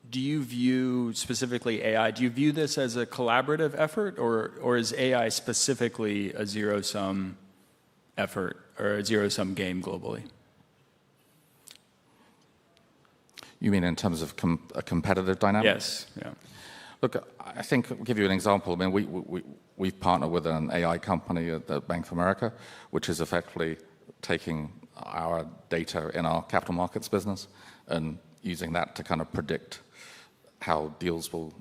view specifically AI, do you view this as a collaborative effort, or is AI specifically a zero-sum effort or a zero-sum game globally? You mean in terms of a competitive dynamic? Yes. Yeah. Look, I think I'll give you an example. I mean, we've partnered with an AI company at the Bank of America, which is effectively taking our data in our capital markets business and using that to kind of predict how deals will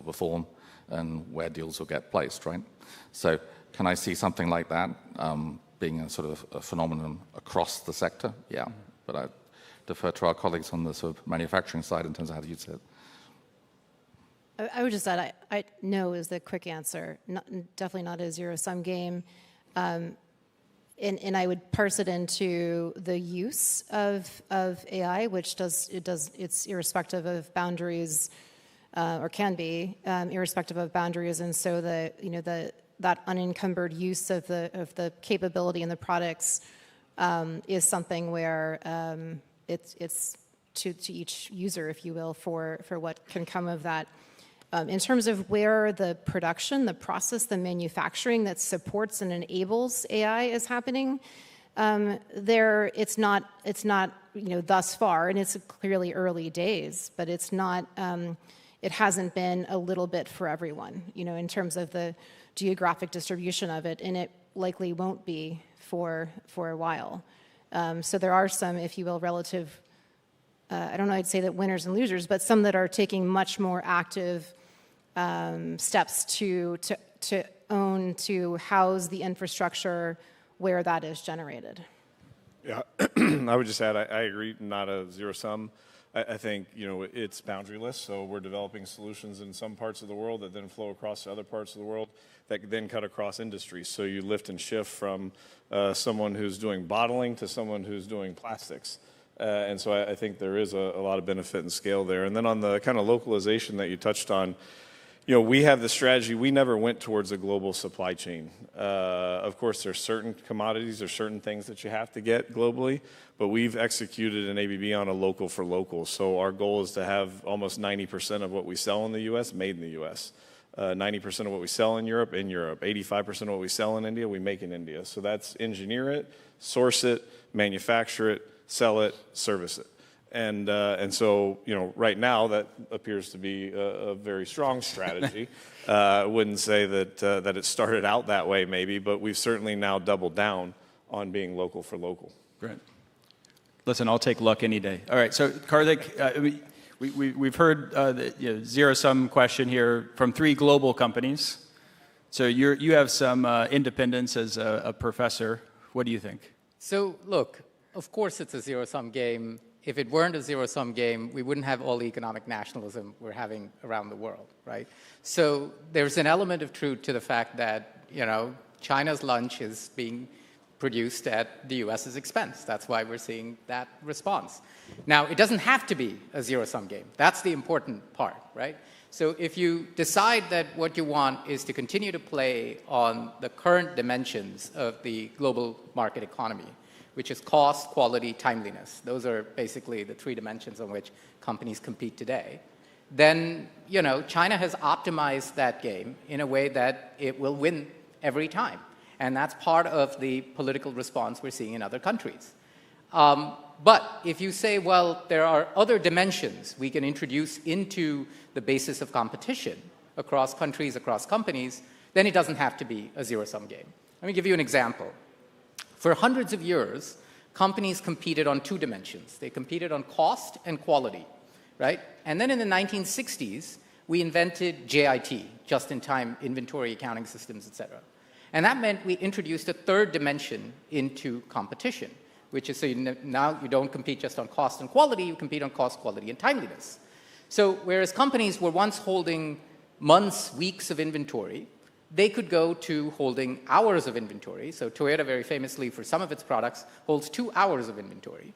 perform and where deals will get placed, right? So can I see something like that being a sort of a phenomenon across the sector? Yeah, but I defer to our colleagues on the sort of manufacturing side in terms of how to use it. I would just add, I no is the quick answer. Definitely not a zero-sum game. And I would parse it into the use of AI, which it's irrespective of boundaries, or can be irrespective of boundaries, and so that unencumbered use of the capability and the products is something where it's to each user, if you will, for what can come of that. In terms of where the production, the process, the manufacturing that supports and enables AI is happening, it's not thus far, and it's clearly early days, but it's not. It hasn't been a little bit for everyone, in terms of the geographic distribution of it, and it likely won't be for a while. So there are some, if you will, relative. I don't know, I'd say that winners and losers, but some that are taking much more active steps to house the infrastructure where that is generated. Yeah, I would just add, I agree, not a zero-sum. I think, it's boundaryless, so we're developing solutions in some parts of the world that then flow across to other parts of the world that then cut across industries. So you lift and shift from someone who's doing bottling to someone who's doing plastics. And so I think there is a lot of benefit and scale there. And then on the kind of localization that you touched on, we have the strategy. We never went towards a global supply chain. Of course, there's certain commodities or certain things that you have to get globally, but we've executed an ABB on a local for local. So our goal is to have almost 90% of what we sell in the U.S. made in the U.S. 90% of what we sell in Europe, 85% of what we sell in India, we make in India. So that's engineer it, source it, manufacture it, sell it, service it. And so, right now that appears to be a very strong strategy. I wouldn't say that it started out that way maybe, but we've certainly now doubled down on being local for local. Great. Listen, I'll take luck any day. All right, so Karthik, we've heard the zero-sum question here from 3 global companies. So you have some independence as a professor. What do you think? So look, of course it's a zero-sum game. If it weren't a zero-sum game, we wouldn't have all the economic nationalism we're having around the world, right? So there's an element of truth to the fact that, China's lunch is being produced at the U.S.'s expense. That's why we're seeing that response. Now, it doesn't have to be a zero-sum game. That's the important part, right? So if you decide that what you want is to continue to play on the current dimensions of the global market economy, which is cost, quality, timeliness. Those are basically the 3 dimensions on which companies compete today. Then, China has optimized that game in a way that it will win every time. And that's part of the political response we're seeing in other countries. But if you say, well, there are other dimensions we can introduce into the basis of competition across countries, across companies, then it doesn't have to be a zero-sum game. Let me give you an example. For hundreds of years, companies competed on two dimensions. They competed on cost and quality, right? And then in the 1960s, we invented JIT, just-in-time inventory accounting systems, et cetera. And that meant we introduced a third dimension into competition, which is so now you don't compete just on cost and quality, you compete on cost, quality, and timeliness. So whereas companies were once holding months, weeks of inventory, they could go to holding hours of inventory. So Toyota, very famously, for some of its products, holds 2 hours of inventory.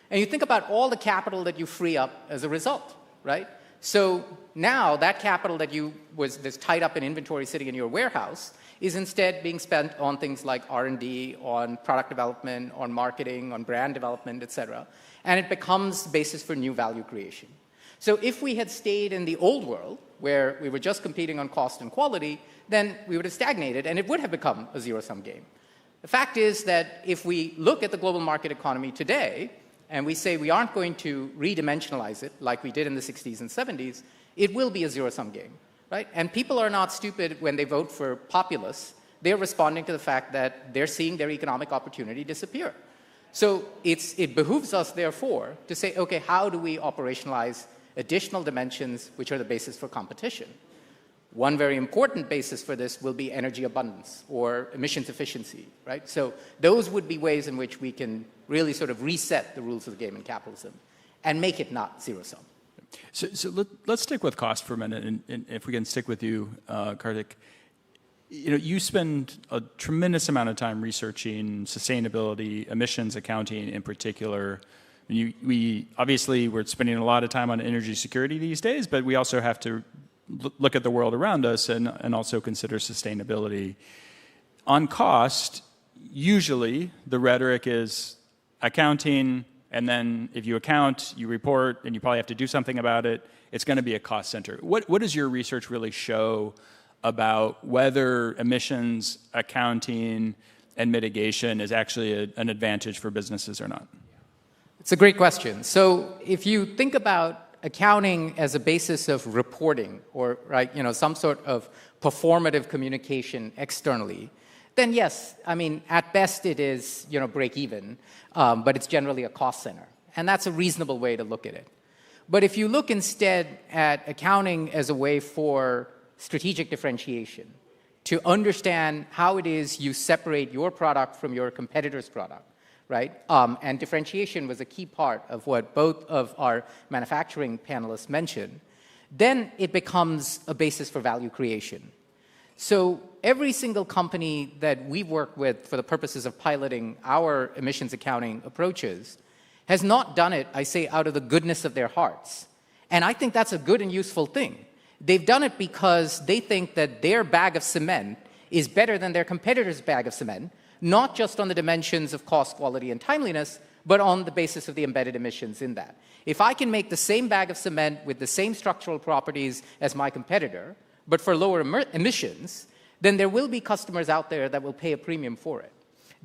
And you think about all the capital that you free up as a result, right? So now that capital that that's tied up in inventory sitting in your warehouse is instead being spent on things like R&D, on product development, on marketing, on brand development, et cetera. And it becomes the basis for new value creation. So if we had stayed in the old world, where we were just competing on cost and quality, then we would have stagnated, and it would have become a zero-sum game. The fact is that if we look at the global market economy today, and we say we aren't going to redimensionalize it like we did in the 60s and 70s, it will be a zero-sum game, right? And people are not stupid when they vote for populists. They're responding to the fact that they're seeing their economic opportunity disappear. So it behooves us, therefore, to say, okay, how do we operationalize additional dimensions which are the basis for competition? One very important basis for this will be energy abundance or emissions efficiency, right? So those would be ways in which we can really sort of reset the rules of the game in capitalism and make it not zero-sum. So let's stick with cost for a minute, and if we can stick with you, Kartik. You spend a tremendous amount of time researching sustainability, emissions accounting in particular. We obviously, we're spending a lot of time on energy security these days, but we also have to look at the world around us and also consider sustainability. On cost, usually the rhetoric is accounting, and then if you account, you report, and you probably have to do something about it. It's going to be a cost center. What does your research really show about whether emissions accounting and mitigation is actually an advantage for businesses or not? It's a great question. So if you think about accounting as a basis of reporting or some sort of performative communication externally, then yes, I mean, at best it is break even, but it's generally a cost center. And that's a reasonable way to look at it. But if you look instead at accounting as a way for strategic differentiation, to understand how it is you separate your product from your competitor's product, right? And differentiation was a key part of what both of our manufacturing panelists mentioned, then it becomes a basis for value creation. So every single company that we work with for the purposes of piloting our emissions accounting approaches has not done it, I say, out of the goodness of their hearts. And I think that's a good and useful thing. They've done it because they think that their bag of cement is better than their competitor's bag of cement, not just on the dimensions of cost, quality, and timeliness, but on the basis of the embedded emissions in that. If I can make the same bag of cement with the same structural properties as my competitor, but for lower emissions, then there will be customers out there that will pay a premium for it.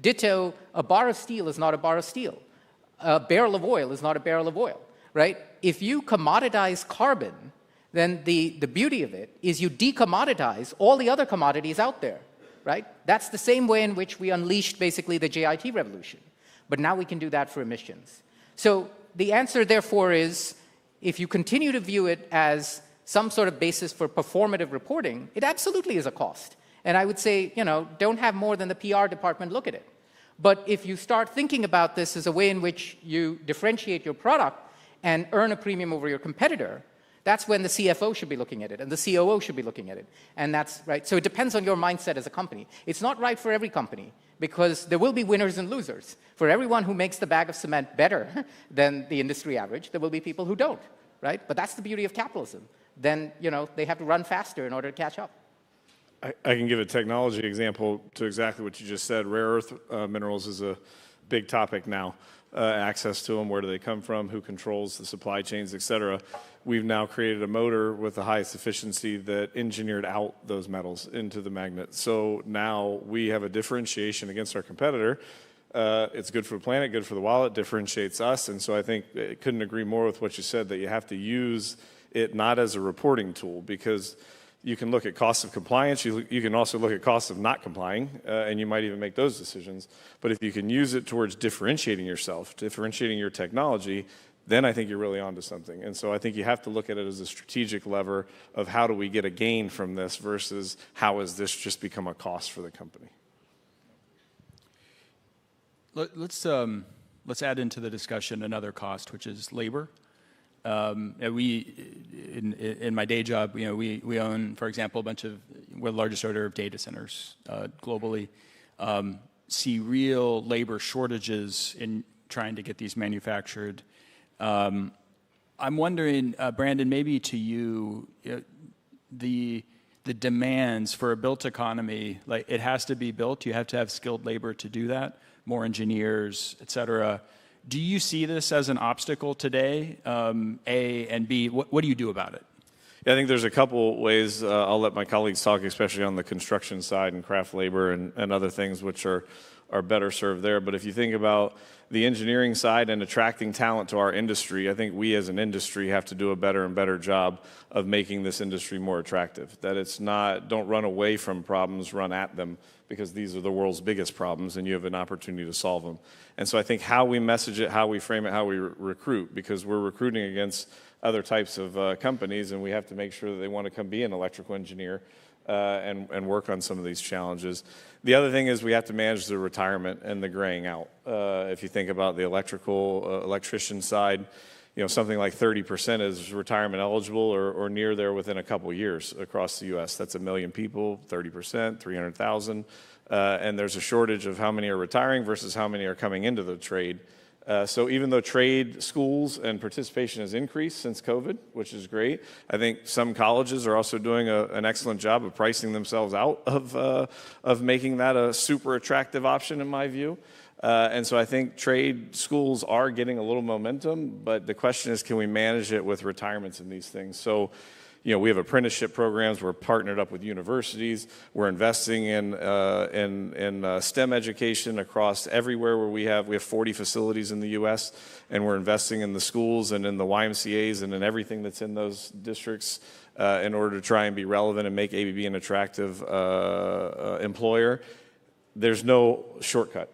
Ditto, a bar of steel is not a bar of steel. A barrel of oil is not a barrel of oil, right? If you commoditize carbon, then the beauty of it is you decommoditize all the other commodities out there. Right? That's the same way in which we unleashed basically the JIT revolution. But now we can do that for emissions. So the answer, therefore, is if you continue to view it as some sort of basis for performative reporting, it absolutely is a cost. And I would say, don't have more than the PR department look at it. But if you start thinking about this as a way in which you differentiate your product and earn a premium over your competitor, that's when the CFO should be looking at it, and the COO should be looking at it. And that's right. So it depends on your mindset as a company. It's not right for every company, because there will be winners and losers. For everyone who makes the bag of cement better than the industry average, there will be people who don't, right? But that's the beauty of capitalism. Then, they have to run faster in order to catch up. I can give a technology example to exactly what you just said. Rare earth minerals is a big topic now. Access to them, where do they come from, who controls the supply chains, et cetera. We've now created a motor with the highest efficiency that engineered out those metals into the magnet. So now we have a differentiation against our competitor It's good for the planet, good for the wallet, differentiates us. And so I think I couldn't agree more with what you said, that you have to use it not as a reporting tool, because you can look at costs of compliance, you can also look at costs of not complying, and you might even make those decisions. But if you can use it towards differentiating yourself, differentiating your technology, then I think you're really onto something. And so I think you have to look at it as a strategic lever of how do we get a gain from this versus how has this just become a cost for the company. Let's add into the discussion another cost, which is labor. In my day job, we own, for example, we're the largest owner of data centers globally. See real labor shortages in trying to get these manufactured. I'm wondering, Brandon, maybe to you, the demands for a built economy, like it has to be built. You have to have skilled labor to do that, more engineers, et cetera. Do you see this as an obstacle today, A, and B, what do you do about it? Yeah, I think there's a couple ways. I'll let my colleagues talk, especially on the construction side and craft labor and other things which are better served there. But if you think about the engineering side and attracting talent to our industry, I think we as an industry have to do a better and better job of making this industry more attractive. That it's not, don't run away from problems, run at them, because these are the world's biggest problems and you have an opportunity to solve them. And so I think how we message it, how we frame it, how we recruit, because we're recruiting against other types of companies, and we have to make sure that they want to come be an electrical engineer and work on some of these challenges. The other thing is we have to manage the retirement and the graying out. If you think about the electrician side, something like 30% is retirement eligible or near there within a couple years across the U.S. That's 1 million people, 30%, 300,000. And there's a shortage of how many are retiring versus how many are coming into the trade. So even though trade schools and participation has increased since COVID, which is great, I think some colleges are also doing an excellent job of pricing themselves out of making that a super attractive option in my view. And so I think trade schools are getting a little momentum, but the question is, can we manage it with retirements in these things? So, we have apprenticeship programs. We're partnered up with universities. We're investing in STEM education across everywhere where we have 40 facilities in the U.S., and we're investing in the schools and in the YMCAs and in everything that's in those districts in order to try and be relevant and make ABB an attractive employer. There's no shortcut.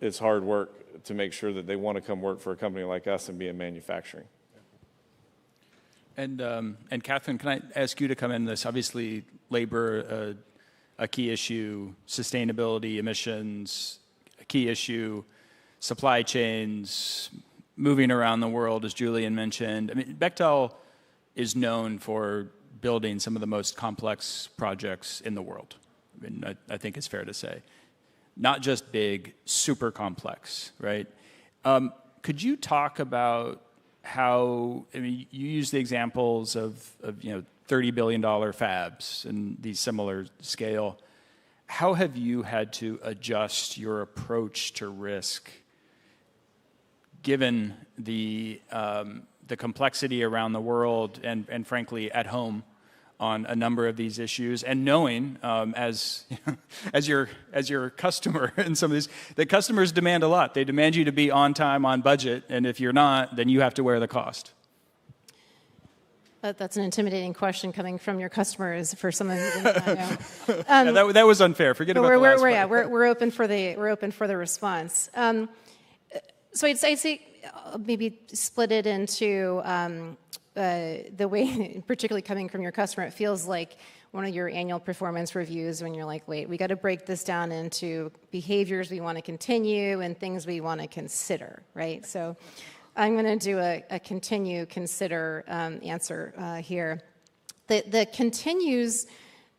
It's hard work to make sure that they want to come work for a company like us and be in manufacturing. And Catherine, can I ask you to come in this? Obviously, labor, a key issue, sustainability, emissions, a key issue, supply chains, moving around the world, as Julian mentioned. I mean, Bechtel is known for building some of the most complex projects in the world. I mean, I think it's fair to say. Not just big, super complex, right? Could you talk about how, I mean, you use the examples of $30 billion fabs and these similar scale. How have you had to adjust your approach to risk given the complexity around the world and frankly at home on a number of these issues, and knowing as your customer in some of these, the customers demand a lot. They demand you to be on time, on budget, and if you're not, then you have to wear the cost. That's an intimidating question coming from your customers for some of you that know. That was unfair. Forget about the last part. We're open for the response. So I'd say maybe split it into the way, particularly coming from your customer, it feels like one of your annual performance reviews when you're like, wait, we got to break this down into behaviors we want to continue and things we want to consider, right? So I'm going to do a continue, consider answer here. The continues,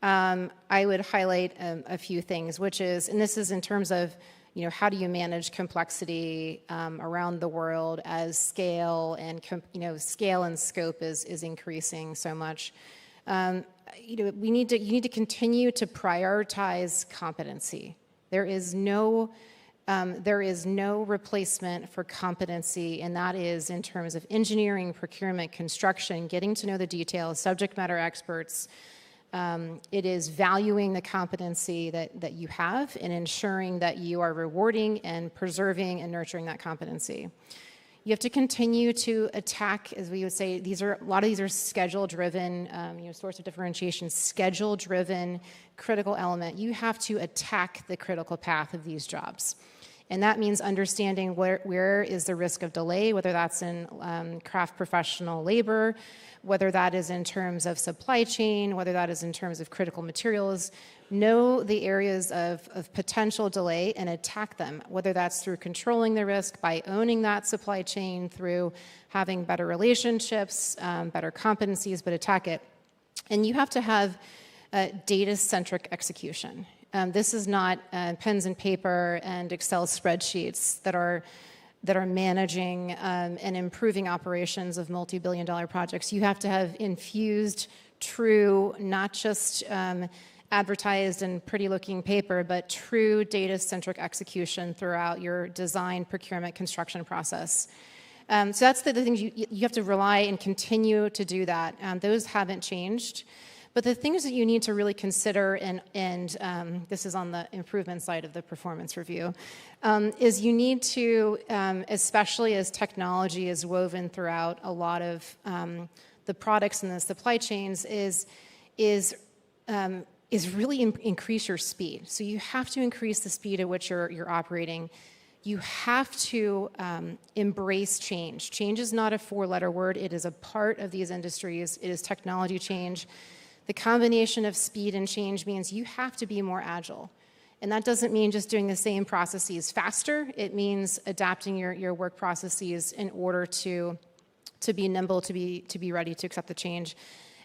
I would highlight a few things, which is, and this is in terms of, how do you manage complexity around the world as scale and scale and scope is increasing so much. You need to continue to prioritize competency. There is no replacement for competency, and that is in terms of engineering, procurement, construction, getting to know the details, subject matter experts, It is valuing the competency that you have and ensuring that you are rewarding and preserving and nurturing that competency. You have to continue to attack, as we would say, a lot of these are schedule-driven, source of differentiation, schedule-driven critical element. You have to attack the critical path of these jobs. And that means understanding where is the risk of delay, whether that's in craft professional labor, whether that is in terms of supply chain, whether that is in terms of critical materials. Know the areas of potential delay and attack them, whether that's through controlling the risk, by owning that supply chain, through having better relationships, better competencies, but attack it. And you have to have data-centric execution. This is not pens and paper and Excel spreadsheets that are managing and improving operations of multi-billion-dollar projects. You have to have infused, true, not just advertised and pretty-looking paper, but true data-centric execution throughout your design, procurement, construction process. So that's the things you have to rely and continue to do that. Those haven't changed. But the things that you need to really consider, and this is on the improvement side of the performance review, is you need to, especially as technology is woven throughout a lot of the products and the supply chains, is really increase your speed. So you have to increase the speed at which you're operating. You have to embrace change. Change is not a four-letter word. It is a part of these industries. It is technology change. The combination of speed and change means you have to be more agile. And that doesn't mean just doing the same processes faster. It means adapting your work processes in order to be nimble, to be ready to accept the change.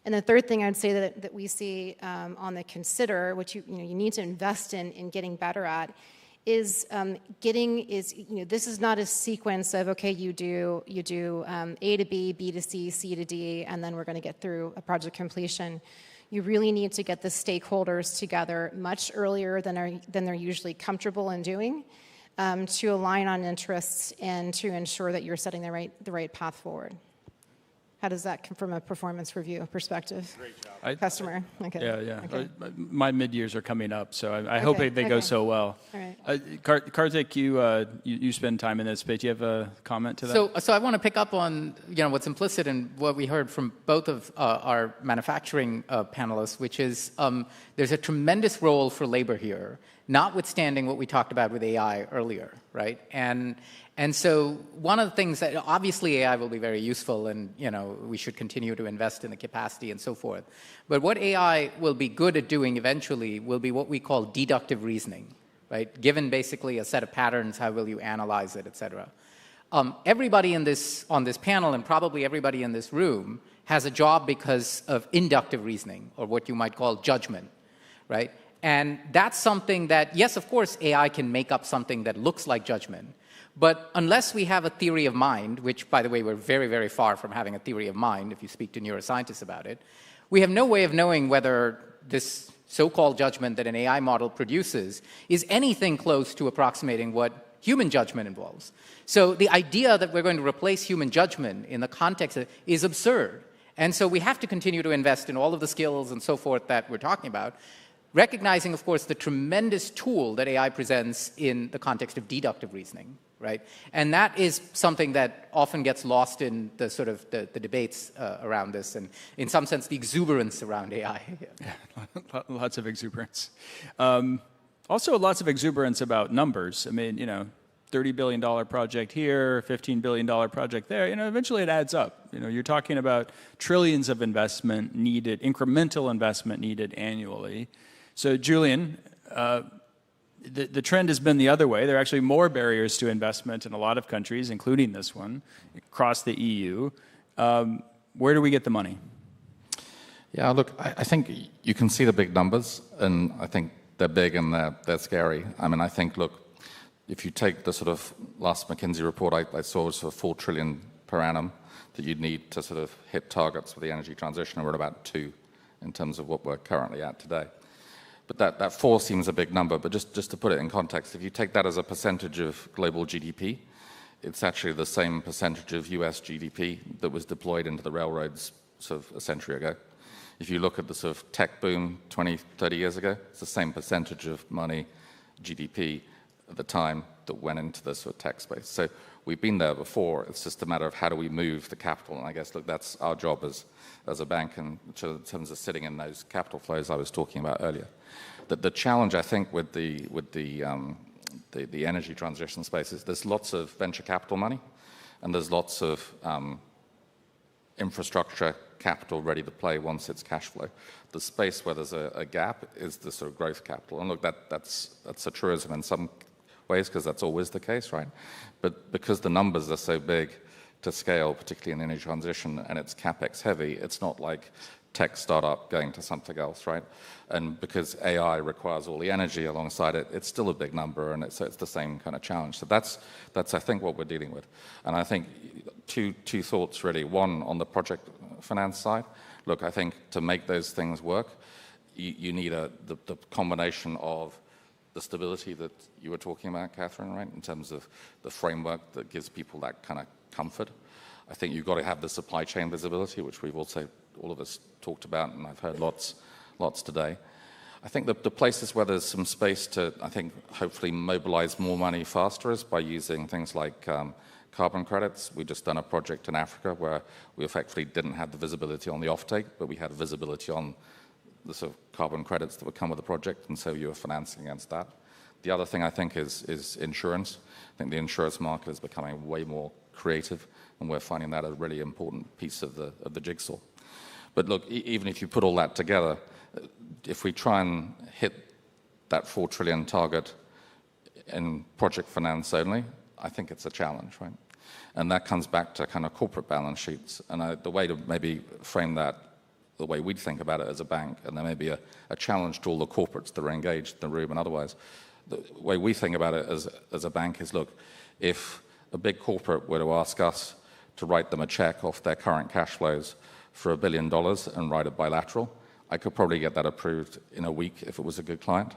And the third thing I'd say that we see on the consider, which you need to invest in getting better at, is this is not a sequence of, okay, you do A to B, B to C, C to D, and then we're going to get through a project completion. You really need to get the stakeholders together much earlier than they're usually comfortable in doing, to align on interests and to ensure that you're setting the right path forward. How does that come from a performance review perspective? Great job. Customer. Okay. Yeah. Okay. My mid-years are coming up, so I hope they go so well. All right. Karthik, you spend time in this space. Do you have a comment to that? So I want to pick up on what's implicit in what we heard from both of our manufacturing panelists, which is there's a tremendous role for labor here, notwithstanding what we talked about with AI earlier, right? And so one of the things that obviously AI will be very useful, and we should continue to invest in the capacity and so forth. But what AI will be good at doing eventually will be what we call deductive reasoning, right? Given basically a set of patterns, how will you analyze it, et cetera. Everybody on this panel, and probably everybody in this room, has a job because of inductive reasoning, or what you might call judgment, right? And that's something that, yes, of course, AI can make up something that looks like judgment. But unless we have a theory of mind, which, by the way, we're very, very far from having a theory of mind if you speak to neuroscientists about it, we have no way of knowing whether this so-called judgment that an AI model produces is anything close to approximating what human judgment involves. So the idea that we're going to replace human judgment in the context is absurd. And so we have to continue to invest in all of the skills and so forth that we're talking about, recognizing, of course, the tremendous tool that AI presents in the context of deductive reasoning, right? And that is something that often gets lost in the sort of the debates around this, and in some sense, the exuberance around AI. Yeah, lots of exuberance. Also, lots of exuberance about numbers. I mean, $30 billion project here, $15 billion project there. Eventually it adds up. You're talking about trillions of investment needed, incremental investment needed annually. So, Julian, the trend has been the other way. There are actually more barriers to investment in a lot of countries, including this one, across the EU. Where do we get the money? Yeah, look, I think you can see the big numbers, and I think they're big and they're scary. I mean, I think, look, if you take the sort of last McKinsey report I saw was sort of 4 trillion per annum that you'd need to sort of hit targets for the energy transition, and we're at about 2 in terms of what we're currently at today. But that 4 seems a big number, but just to put it in context, if you take that as a percentage of global GDP, it's actually the same percentage of US GDP that was deployed into the railroads sort of a century ago. If you look at the sort of tech boom 20, 30 years ago, it's the same percentage of money, GDP, at the time that went into the sort of tech space. So we've been there before. It's just a matter of how do we move the capital. And I guess, look, that's our job as a bank in terms of sitting in those capital flows I was talking about earlier. The challenge, I think, with the energy transition space is there's lots of venture capital money, and there's lots of infrastructure capital ready to play once it's cash flow. The space where there's a gap is the sort of growth capital. And look, that's a truism in some ways because that's always the case, right? But because the numbers are so big to scale, particularly in energy transition, and it's CapEx heavy, it's not like tech startup going to something else, right? And because AI requires all the energy alongside it, it's still a big number, and it's the same kind of challenge. So that's I think what we're dealing with. And I think two thoughts really. One, on the project finance side, look, I think to make those things work, you need the combination of the stability that you were talking about, Catherine, right, in terms of the framework that gives people that kind of comfort. I think you've got to have the supply chain visibility, which we've also, all of us, talked about, and I've heard lots today. I think the places where there's some space to, I think, hopefully mobilize more money faster is by using things like carbon credits. We've just done a project in Africa where we effectively didn't have the visibility on the offtake, but we had visibility on the sort of carbon credits that would come with the project, and so you were financing against that. The other thing I think is insurance. I think the insurance market is becoming way more creative, and we're finding that a really important piece of the jigsaw. But look, even if you put all that together, if we try and hit that 4 trillion target in project finance only, I think it's a challenge, right? And that comes back to kind of corporate balance sheets. And the way to maybe frame that, the way we'd think about it as a bank, and there may be a challenge to all the corporates that are engaged in the room and otherwise, the way we think about it as a bank is, look, if a big corporate were to ask us to write them a check off their current cash flows for $1 billion and write it bilateral, I could probably get that approved in a week if it was a good client.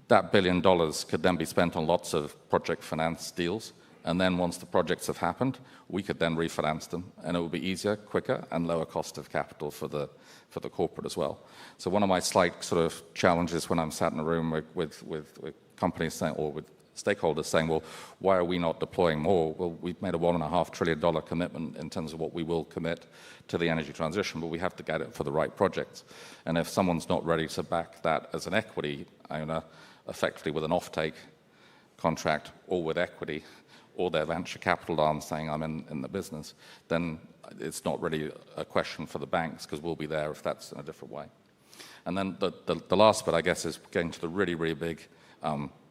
That $1 billion could then be spent on lots of project finance deals, and then once the projects have happened, we could then refinance them, and it would be easier, quicker, and lower cost of capital for the corporate as well. So one of my slight sort of challenges when I'm sat in a room with companies saying, or with stakeholders saying, well, why are we not deploying more? Well, we've made a $1.5 trillion commitment in terms of what we will commit to the energy transition, but we have to get it for the right projects. And if someone's not ready to back that as an equity owner, effectively with an offtake contract or with equity, or their venture capital arm saying I'm in the business, then it's not really a question for the banks because we'll be there if that's in a different way. And then the last bit, I guess, is getting to the really, really big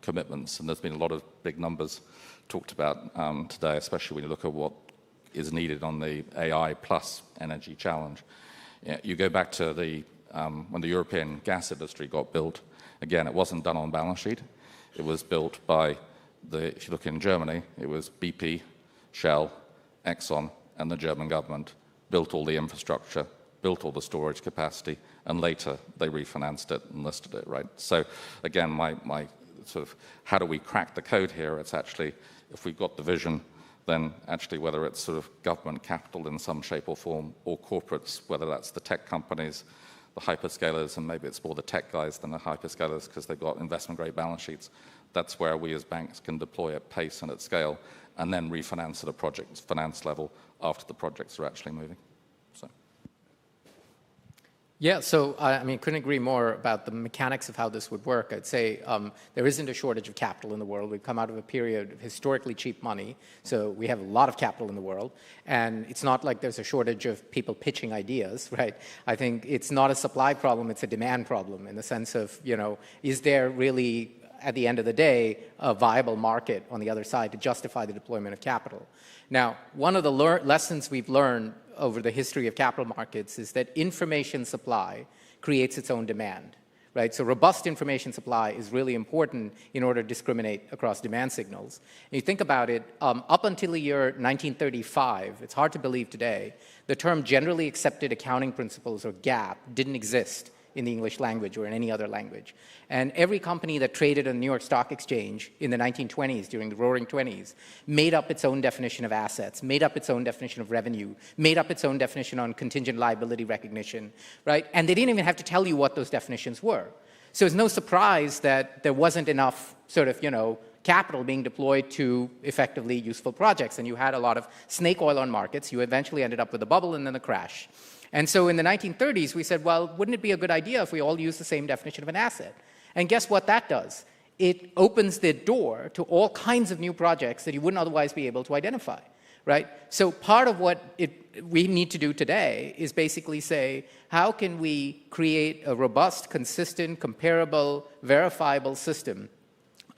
commitments. And there's been a lot of big numbers talked about today, especially when you look at what is needed on the AI plus energy challenge. You go back to when the European gas industry got built. Again, it wasn't done on balance sheet. It was built by if you look in Germany, it was BP, Shell, Exxon, and the German government built all the infrastructure, built all the storage capacity, and later they refinanced it and listed it, right? So again, my sort of how do we crack the code here? It's actually, if we've got the vision, then actually whether it's sort of government capital in some shape or form, or corporates, whether that's the tech companies, the hyperscalers, and maybe it's more the tech guys than the hyperscalers because they've got investment-grade balance sheets. That's where we as banks can deploy at pace and at scale, and then refinance at a project finance level after the projects are actually moving. So. Yeah, so I mean, couldn't agree more about the mechanics of how this would work. I'd say there isn't a shortage of capital in the world. We've come out of a period of historically cheap money, so we have a lot of capital in the world. And it's not like there's a shortage of people pitching ideas, right? I think it's not a supply problem, it's a demand problem in the sense of, is there really, at the end of the day, a viable market on the other side to justify the deployment of capital? Now, one of the lessons we've learned over the history of capital markets is that information supply creates its own demand, right? So robust information supply is really important in order to discriminate across demand signals. And you think about it, up until the year 1935, it's hard to believe today, the term generally accepted accounting principles, or GAAP, didn't exist in the English language or in any other language. And every company that traded on the New York Stock Exchange in the 1920s, during the Roaring '20s, made up its own definition of assets, made up its own definition of revenue, made up its own definition on contingent liability recognition, right? And they didn't even have to tell you what those definitions were. So it's no surprise that there wasn't enough sort of, capital being deployed to effectively useful projects. And you had a lot of snake oil on markets. You eventually ended up with a bubble and then a crash. And so in the 1930s, we said, well, wouldn't it be a good idea if we all use the same definition of an asset? And guess what that does? It opens the door to all kinds of new projects that you wouldn't otherwise be able to identify, right? So part of what we need to do today is basically say, how can we create a robust, consistent, comparable, verifiable system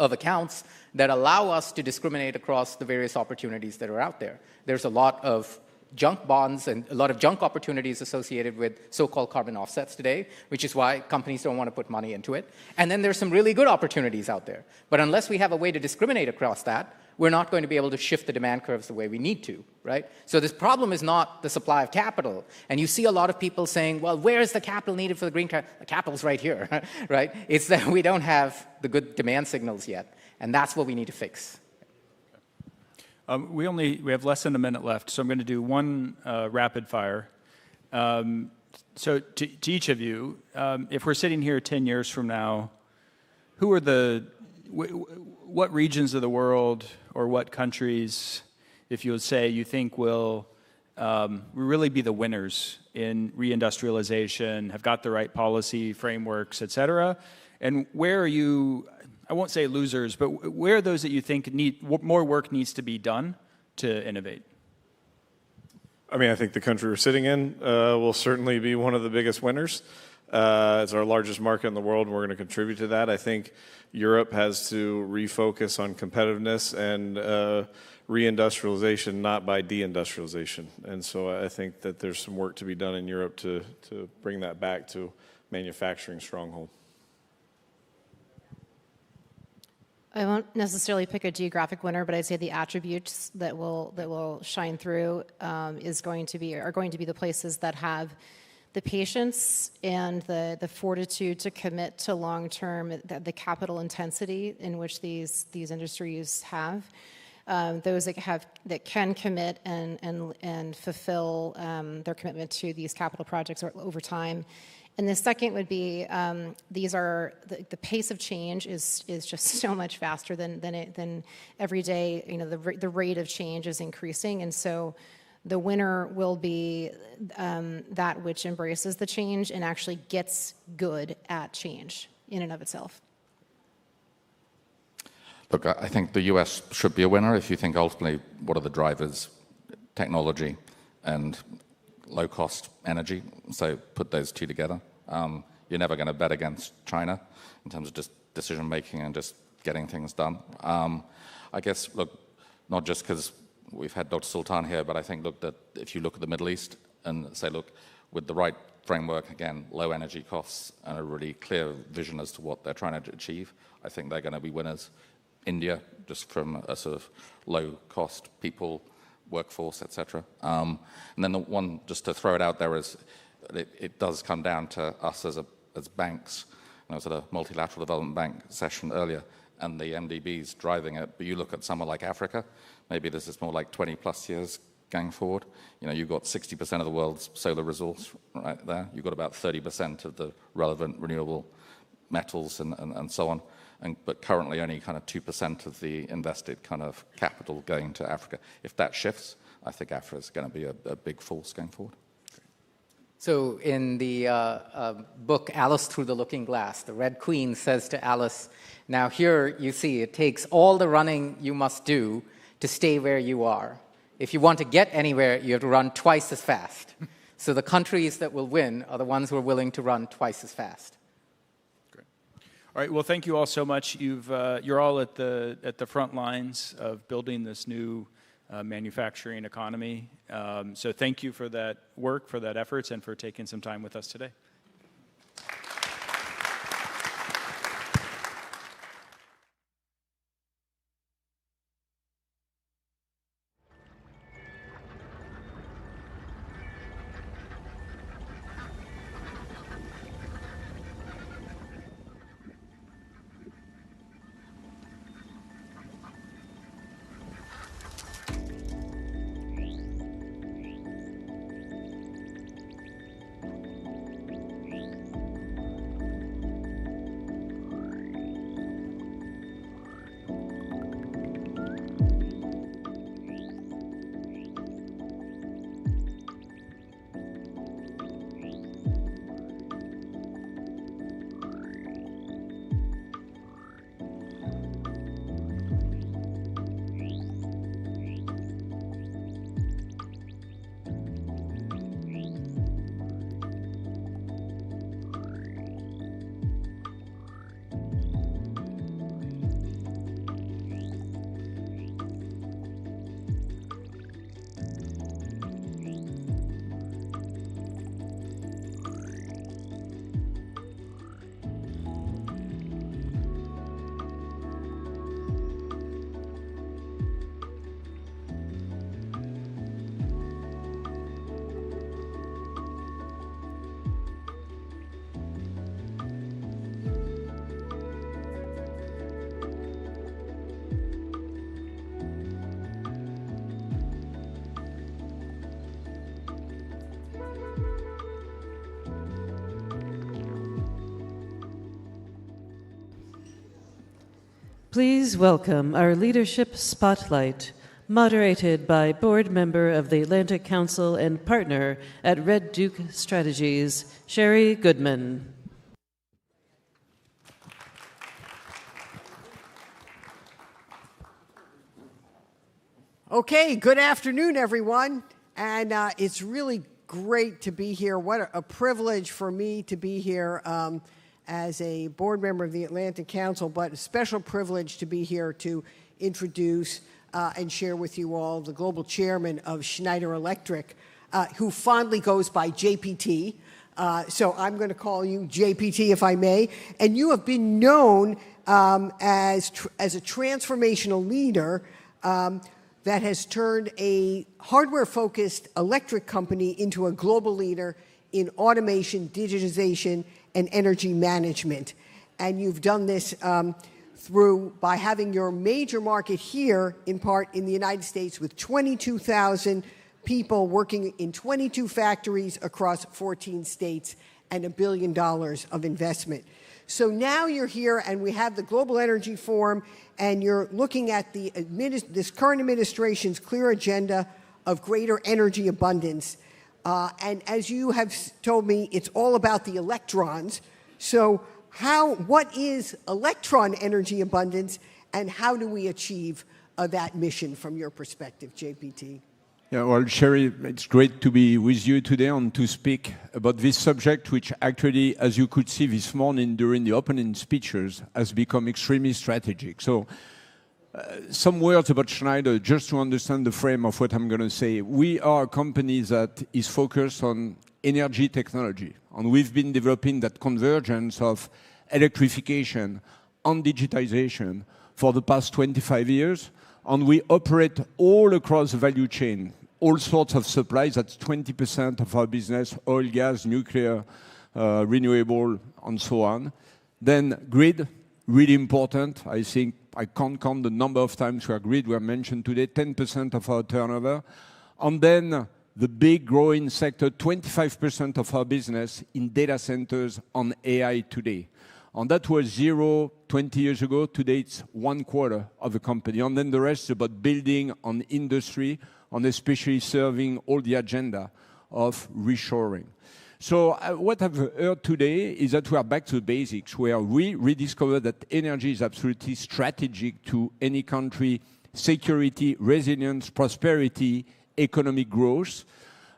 of accounts that allow us to discriminate across the various opportunities that are out there? There's a lot of junk bonds and a lot of junk opportunities associated with so-called carbon offsets today, which is why companies don't want to put money into it. And then there's some really good opportunities out there. But unless we have a way to discriminate across that, we're not going to be able to shift the demand curves the way we need to, right? So this problem is not the supply of capital. And you see a lot of people saying, well, where is the capital needed for the green capital? The capital's right here, right? It's that we don't have the good demand signals yet. And that's what we need to fix. We have less than a minute left, so I'm going to do one rapid fire. So to each of you, if we're sitting here 10 years from now, who are what regions of the world or what countries, if you would say, you think will really be the winners in reindustrialization, have got the right policy frameworks, et cetera? And where are you, I won't say losers, but where are those that you think more work needs to be done to innovate? I mean, I think the country we're sitting in will certainly be one of the biggest winners. It's our largest market in the world, and we're going to contribute to that. I think Europe has to refocus on competitiveness and reindustrialization, not by deindustrialization. And so I think that there's some work to be done in Europe to bring that back to manufacturing stronghold. I won't necessarily pick a geographic winner, but I'd say the attributes that will shine through are going to be the places that have the patience and the fortitude to commit to long-term, the capital intensity in which these industries have. Those that can commit and fulfill their commitment to these capital projects over time. And the second would be the pace of change is just so much faster than every day. The rate of change is increasing, and so the winner will be that which embraces the change and actually gets good at change in and of itself. Look, I think the US should be a winner if you think ultimately what are the drivers, technology and low-cost energy. So put those two together. You're never going to bet against China in terms of just decision-making and just getting things done. I guess, look, not just because we've had Dr. Sultan here, but I think, look, that if you look at the Middle East and say, look, with the right framework, again, low energy costs and a really clear vision as to what they're trying to achieve, I think they're going to be winners. India, just from a sort of low-cost people, workforce, etc. And then the one, just to throw it out there, is it does come down to us as banks. I was at a multilateral development bank session earlier, and the MDB's driving it. But you look at somewhere like Africa, maybe this is more like 20 plus years going forward. You've got 60% of the world's solar resource right there. You've got about 30% of the relevant renewable metals and so on. But currently only kind of 2% of the invested kind of capital going to Africa. If that shifts, I think Africa is going to be a big force going forward. So in the book Alice Through the Looking Glass, the Red Queen says to Alice, now here you see it takes all the running you must do to stay where you are. If you want to get anywhere, you have to run twice as fast. So the countries that will win are the ones who are willing to run twice as fast. Great. All right, well, thank you all so much. You're all at the front lines of building this new manufacturing economy. So thank you for that work, for that efforts, and for taking some time with us today. Please welcome our Leadership Spotlight, moderated by board member of the Atlantic Council and partner at Red Duke Strategies, Sherri Goodman. Okay, good afternoon, everyone. And it's really great to be here. What a privilege for me to be here as a board member of the Atlantic Council, but a special privilege to be here to introduce and share with you all the global chairman of Schneider Electric, who fondly goes by JPT. So I'm going to call you JPT if I may. And you have been known as a transformational leader that has turned a hardware-focused electric company into a global leader in automation, digitization, and energy management. And you've done this by having your major market here, in part in the United States, with 22,000 people working in 22 factories across 14 states and $1 billion of investment. So now you're here, and we have the Global Energy Forum, and you're looking at this current administration's clear agenda of greater energy abundance. And as you have told me, it's all about the electrons. So what is electron energy abundance, and how do we achieve that mission from your perspective, JPT? Yeah, well, Sherri, it's great to be with you today and to speak about this subject, which actually, as you could see this morning during the opening speeches, has become extremely strategic. So, some words about Schneider, just to understand the frame of what I'm going to say. We are a company that is focused on energy technology, and we've been developing that convergence of electrification and digitization for the past 25 years, and we operate all across the value chain. All sorts of supplies, that's 20% of our business, oil, gas, nuclear, renewable, and so on. Then grid, really important. I think I can't count the number of times where grid were mentioned today, 10% of our turnover. And then the big growing sector, 25% of our business in data centers on AI today. And that was 0 20 years ago. Today it's 1/4 of the company. And then the rest is about building on industry, and especially serving all the agenda of reshoring. So what I've heard today is that we are back to the basics, where we rediscover that energy is absolutely strategic to any country, security, resilience, prosperity, economic growth.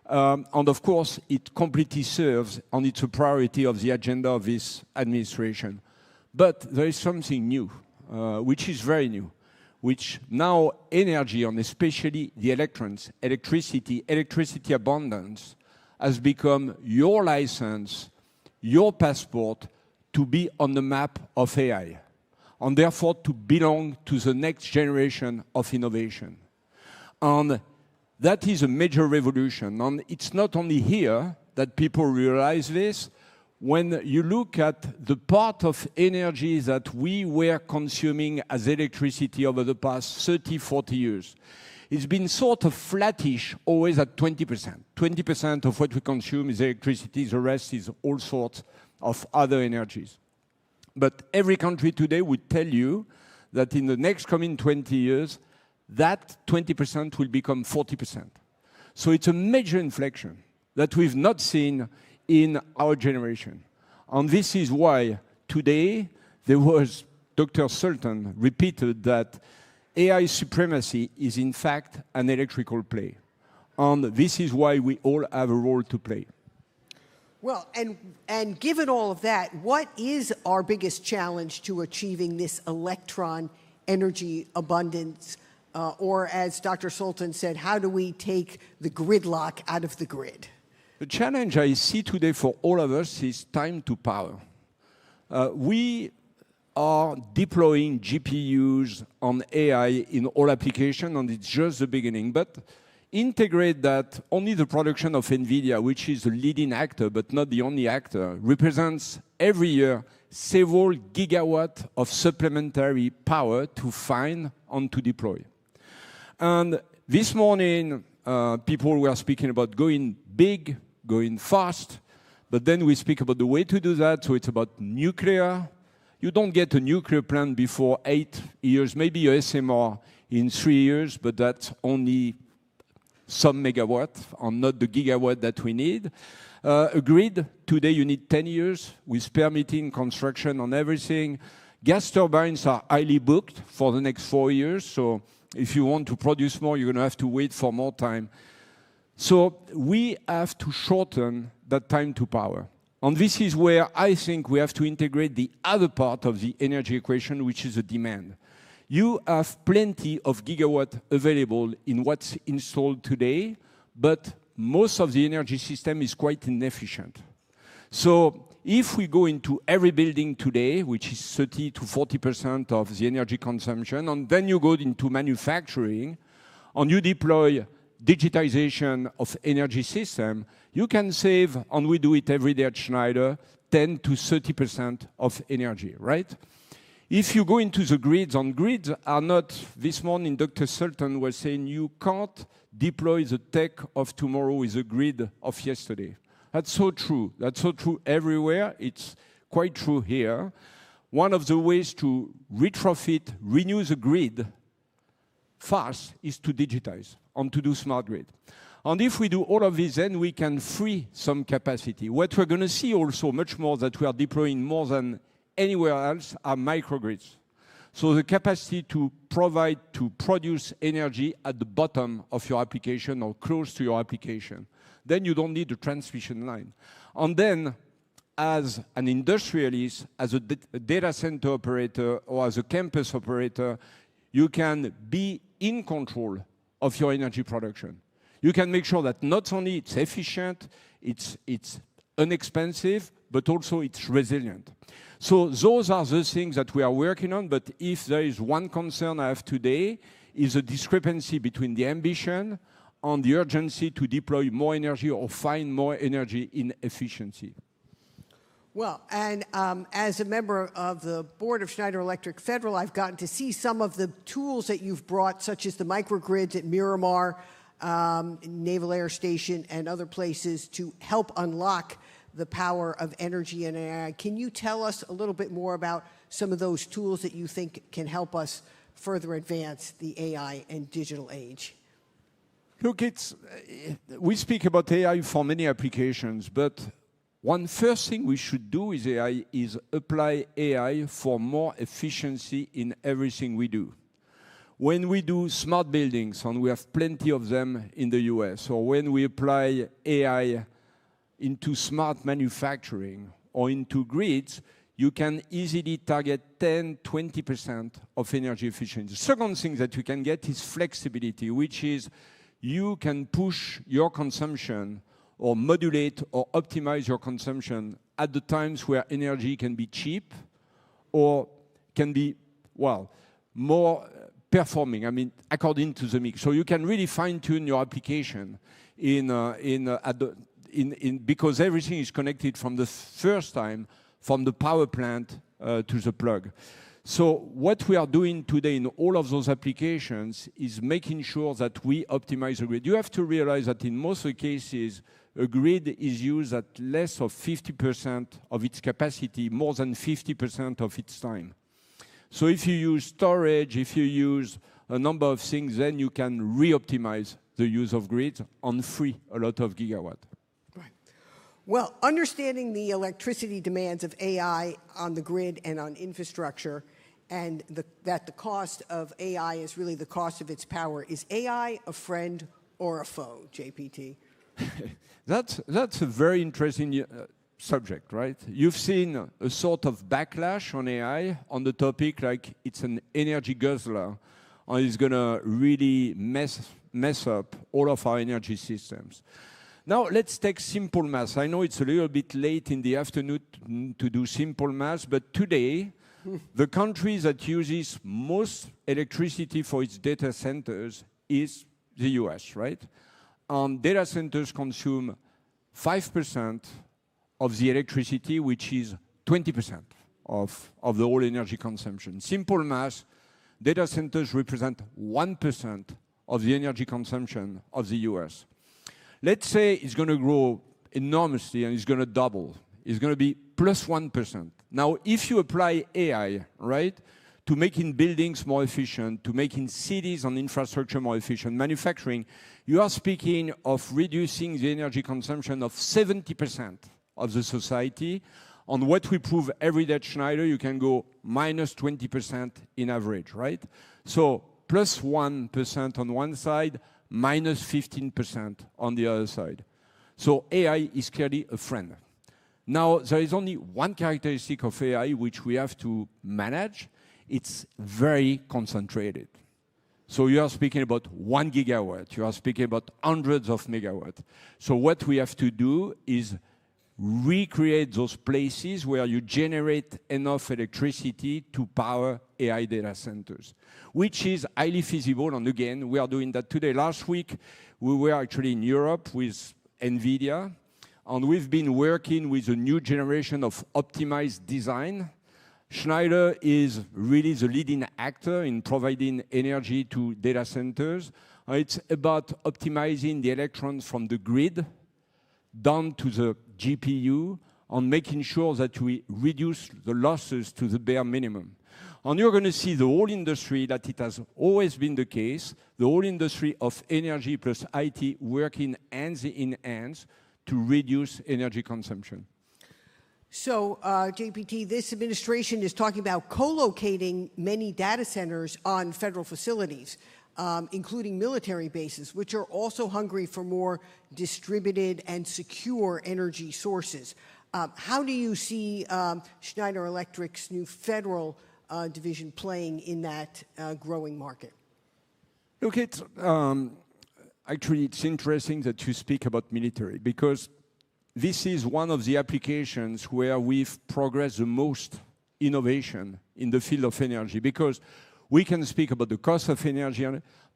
And of course, it completely serves, and it's a priority of the agenda of this administration. But there is something new, which is very new, which now energy, and especially the electrons, electricity abundance, has become your license, your passport to be on the map of AI, and therefore to belong to the next generation of innovation. And that is a major revolution. And it's not only here that people realize this. When you look at the part of energy that we were consuming as electricity over the past 30, 40 years, it's been sort of flattish, always at 20%. 20% of what we consume is electricity, the rest is all sorts of other energies. But every country today would tell you that in the next coming 20 years, that 20% will become 40%. So it's a major inflection that we've not seen in our generation. And this is why today Dr. Sultan repeated that AI supremacy is in fact an electrical play. And this is why we all have a role to play. Well, and given all of that, what is our biggest challenge to achieving this electron energy abundance? Or as Dr. Sultan said, how do we take the gridlock out of the grid? The challenge I see today for all of us is time to power. We are deploying GPUs on AI in all applications, and it's just the beginning. But integrate that only the production of NVIDIA, which is the leading actor, but not the only actor, represents every year several gigawatts of supplementary power to find and to deploy. And this morning, people were speaking about going big, going fast, but then we speak about the way to do that. So it's about nuclear, you don't get a nuclear plant before 8 years, maybe a SMR in 3 years, but that's only some megawatt, and not the gigawatt that we need. A grid, today you need 10 years with permitting, construction, and everything. Gas turbines are highly booked for the next 4 years, so if you want to produce more, you're going to have to wait for more time. So we have to shorten that time to power. And this is where I think we have to integrate the other part of the energy equation, which is the demand. You have plenty of gigawatt available in what's installed today, but most of the energy system is quite inefficient. So if we go into every building today, which is 30 to 40% of the energy consumption, and then you go into manufacturing, and you deploy digitization of energy system, you can save, and we do it every day at Schneider, 10 to 30% of energy, right? If you go into the grids, and grids are not, this morning Dr. Sultan was saying you can't deploy the tech of tomorrow with the grid of yesterday. That's so true. That's so true everywhere. It's quite true here. One of the ways to retrofit, renew the grid fast is to digitize and to do smart grid. And if we do all of this, then we can free some capacity. What we're going to see also much more that we are deploying more than anywhere else are microgrids. So the capacity to provide, to produce energy at the bottom of your application or close to your application. Then you don't need a transmission line. And then, as an industrialist, as a data center operator, or as a campus operator, you can be in control of your energy production. You can make sure that not only it's efficient, it's inexpensive, but also it's resilient. So those are the things that we are working on, but if there is one concern I have today, is a discrepancy between the ambition and the urgency to deploy more energy or find more energy in efficiency. Well, and as a member of the board of Schneider Electric Federal, I've gotten to see some of the tools that you've brought, such as the microgrids at Miramar, Naval Air Station, and other places to help unlock the power of energy and AI. Can you tell us a little bit more about some of those tools that you think can help us further advance the AI and digital age? Look, we speak about AI for many applications, but one first thing we should do with AI is apply AI for more efficiency in everything we do. When we do smart buildings, and we have plenty of them in the US, or when we apply AI into smart manufacturing or into grids, you can easily target 10, 20% of energy efficiency. The second thing that you can get is flexibility, which is you can push your consumption or modulate or optimize your consumption at the times where energy can be cheap or can be, well, more performing, I mean, according to the mix. So you can really fine-tune your application because everything is connected from the first time from the power plant to the plug. So what we are doing today in all of those applications is making sure that we optimize the grid. You have to realize that in most of the cases, a grid is used at less of 50% of its capacity, more than 50% of its time. So if you use storage, if you use a number of things, then you can re-optimize the use of grids and free a lot of gigawatt. Well, understanding the electricity demands of AI on the grid and on infrastructure, and that the cost of AI is really the cost of its power, is AI a friend or a foe, JPT? That's a very interesting subject, right? You've seen a sort of backlash on AI on the topic like it's an energy guzzler and it's going to really mess up all of our energy systems. Now, let's take simple math. I know it's a little bit late in the afternoon to do simple math, but today, the country that uses most electricity for its data centers is the US, right? Data centers consume 5% of the electricity, which is 20% of the whole energy consumption. Simple math, data centers represent 1% of the energy consumption of the US. Let's say it's going to grow enormously and it's going to double. It's going to be plus 1%. Now, if you apply AI, right, to making buildings more efficient, to making cities and infrastructure more efficient, manufacturing, you are speaking of reducing the energy consumption of 70% of the society. On what we prove every day at Schneider, you can go minus 20% in average, right? So plus 1% on one side, minus 15% on the other side. So AI is clearly a friend. Now, there is only one characteristic of AI which we have to manage. It's very concentrated. So you are speaking about 1 gigawatt. You are speaking about hundreds of megawatts. So what we have to do is recreate those places where you generate enough electricity to power AI data centers, which is highly feasible. And again, we are doing that today. Last week, we were actually in Europe with NVIDIA, and we've been working with a new generation of optimized design. Schneider is really the leading actor in providing energy to data centers. It's about optimizing the electrons from the grid down to the GPU and making sure that we reduce the losses to the bare minimum. And you're going to see the whole industry, that it has always been the case, the whole industry of energy plus IT working hands in hands to reduce energy consumption. So, JPT, this administration is talking about co-locating many data centers on federal facilities, including military bases, which are also hungry for more distributed and secure energy sources. How do you see Schneider Electric's new federal division playing in that growing market? Look, actually, it's interesting that you speak about military, because this is one of the applications where we've progressed the most innovation in the field of energy, because we can speak about the cost of energy,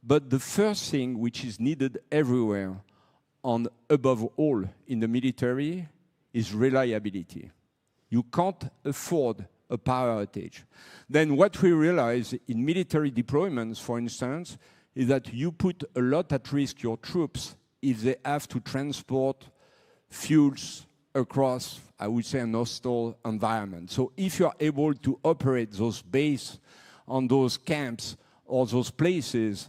but the first thing which is needed everywhere, and above all in the military, is reliability. You can't afford a power outage. Then what we realize in military deployments, for instance, is that you put a lot at risk your troops if they have to transport fuels across, I would say, an hostile environment. So if you are able to operate those bases on those camps or those places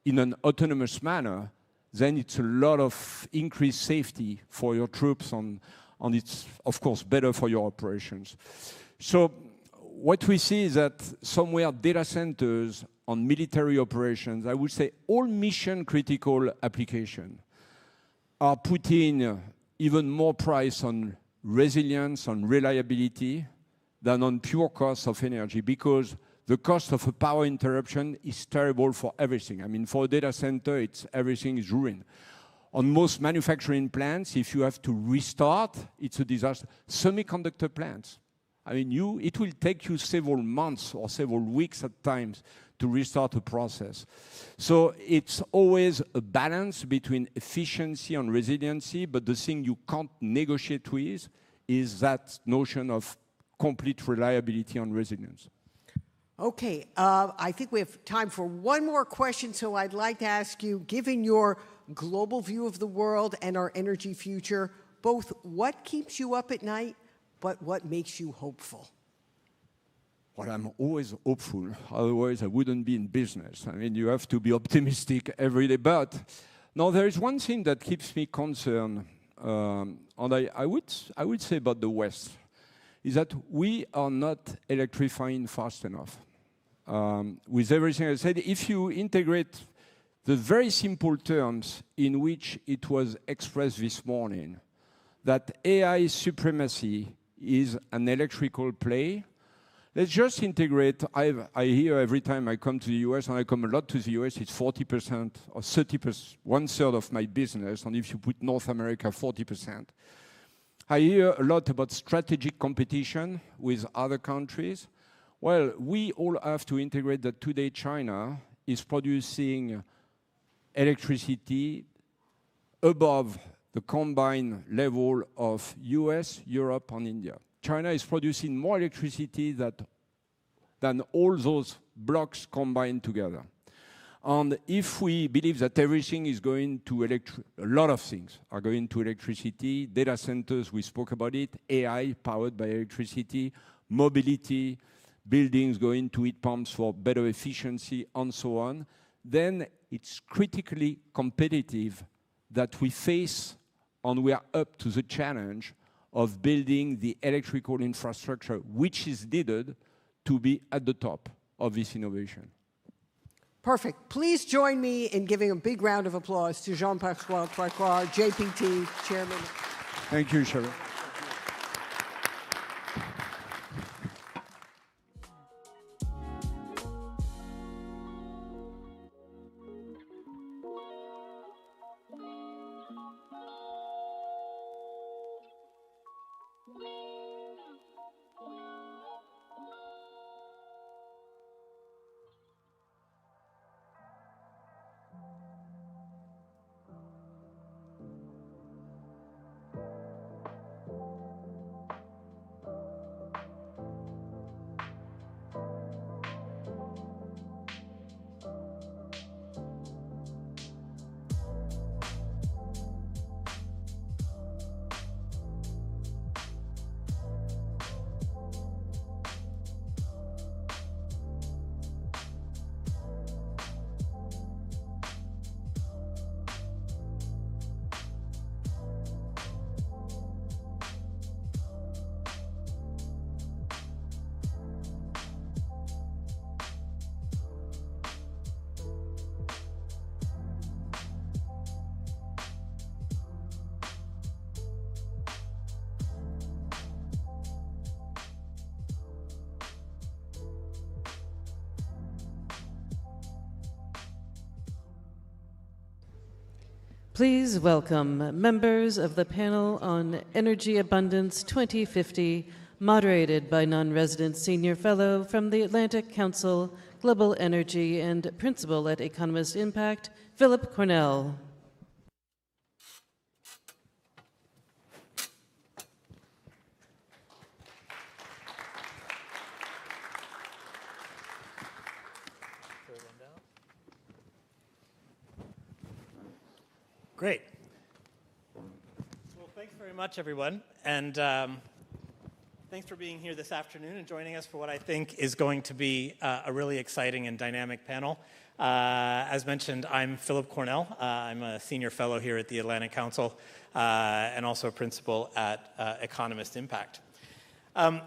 in an autonomous manner, then it's a lot of increased safety for your troops, and it's, of course, better for your operations. So what we see is that somewhere data centers on military operations, I would say all mission-critical applications, are putting even more price on resilience, on reliability, than on pure cost of energy, because the cost of a power interruption is terrible for everything. I mean, for a data center, everything is ruined. On most manufacturing plants, if you have to restart, it's a disaster. Semiconductor plants, I mean, it will take you several months or several weeks at times to restart a process. So it's always a balance between efficiency and resiliency, but the thing you can't negotiate with is that notion of complete reliability and resilience. Okay, I think we have time for one more question, so I'd like to ask you, given your global view of the world and our energy future, both what keeps you up at night, but what makes you hopeful? Well, I'm always hopeful, otherwise I wouldn't be in business. I mean, you have to be optimistic every day. But now there is one thing that keeps me concerned, and I would say about the West, is that we are not electrifying fast enough. With everything I said, if you integrate the very simple terms in which it was expressed this morning, that AI supremacy is an electrical play, let's just integrate. I hear every time I come to the US, and I come a lot to the US, it's 40% or 30%, 1/3 of my business, and if you put North America, 40%. I hear a lot about strategic competition with other countries. Well, we all have to integrate that today China is producing electricity above the combined level of US, Europe, and India. China is producing more electricity than all those blocks combined together. And if we believe that everything is going to a lot of things are going to electricity, data centers, we spoke about it, AI powered by electricity, mobility, buildings going to heat pumps for better efficiency, and so on, then it's critically competitive that we face and we are up to the challenge of building the electrical infrastructure which is needed to be at the top of this innovation. Perfect. Please join me in giving a big round of applause to Jean-Pascal Tricoire, JPT Chairman. Thank you, Sherri. Please welcome members of the panel on Energy Abundance 2050, moderated by non-resident senior fellow from the Atlantic Council, Global Energy, and principal at Economist Impact, Philip Cornell. Great. Well, thanks very much, everyone. And thanks for being here this afternoon and joining us for what I think is going to be a really exciting and dynamic panel. As mentioned, I'm Philip Cornell. I'm a senior fellow here at the Atlantic Council and also a principal at Economist Impact. I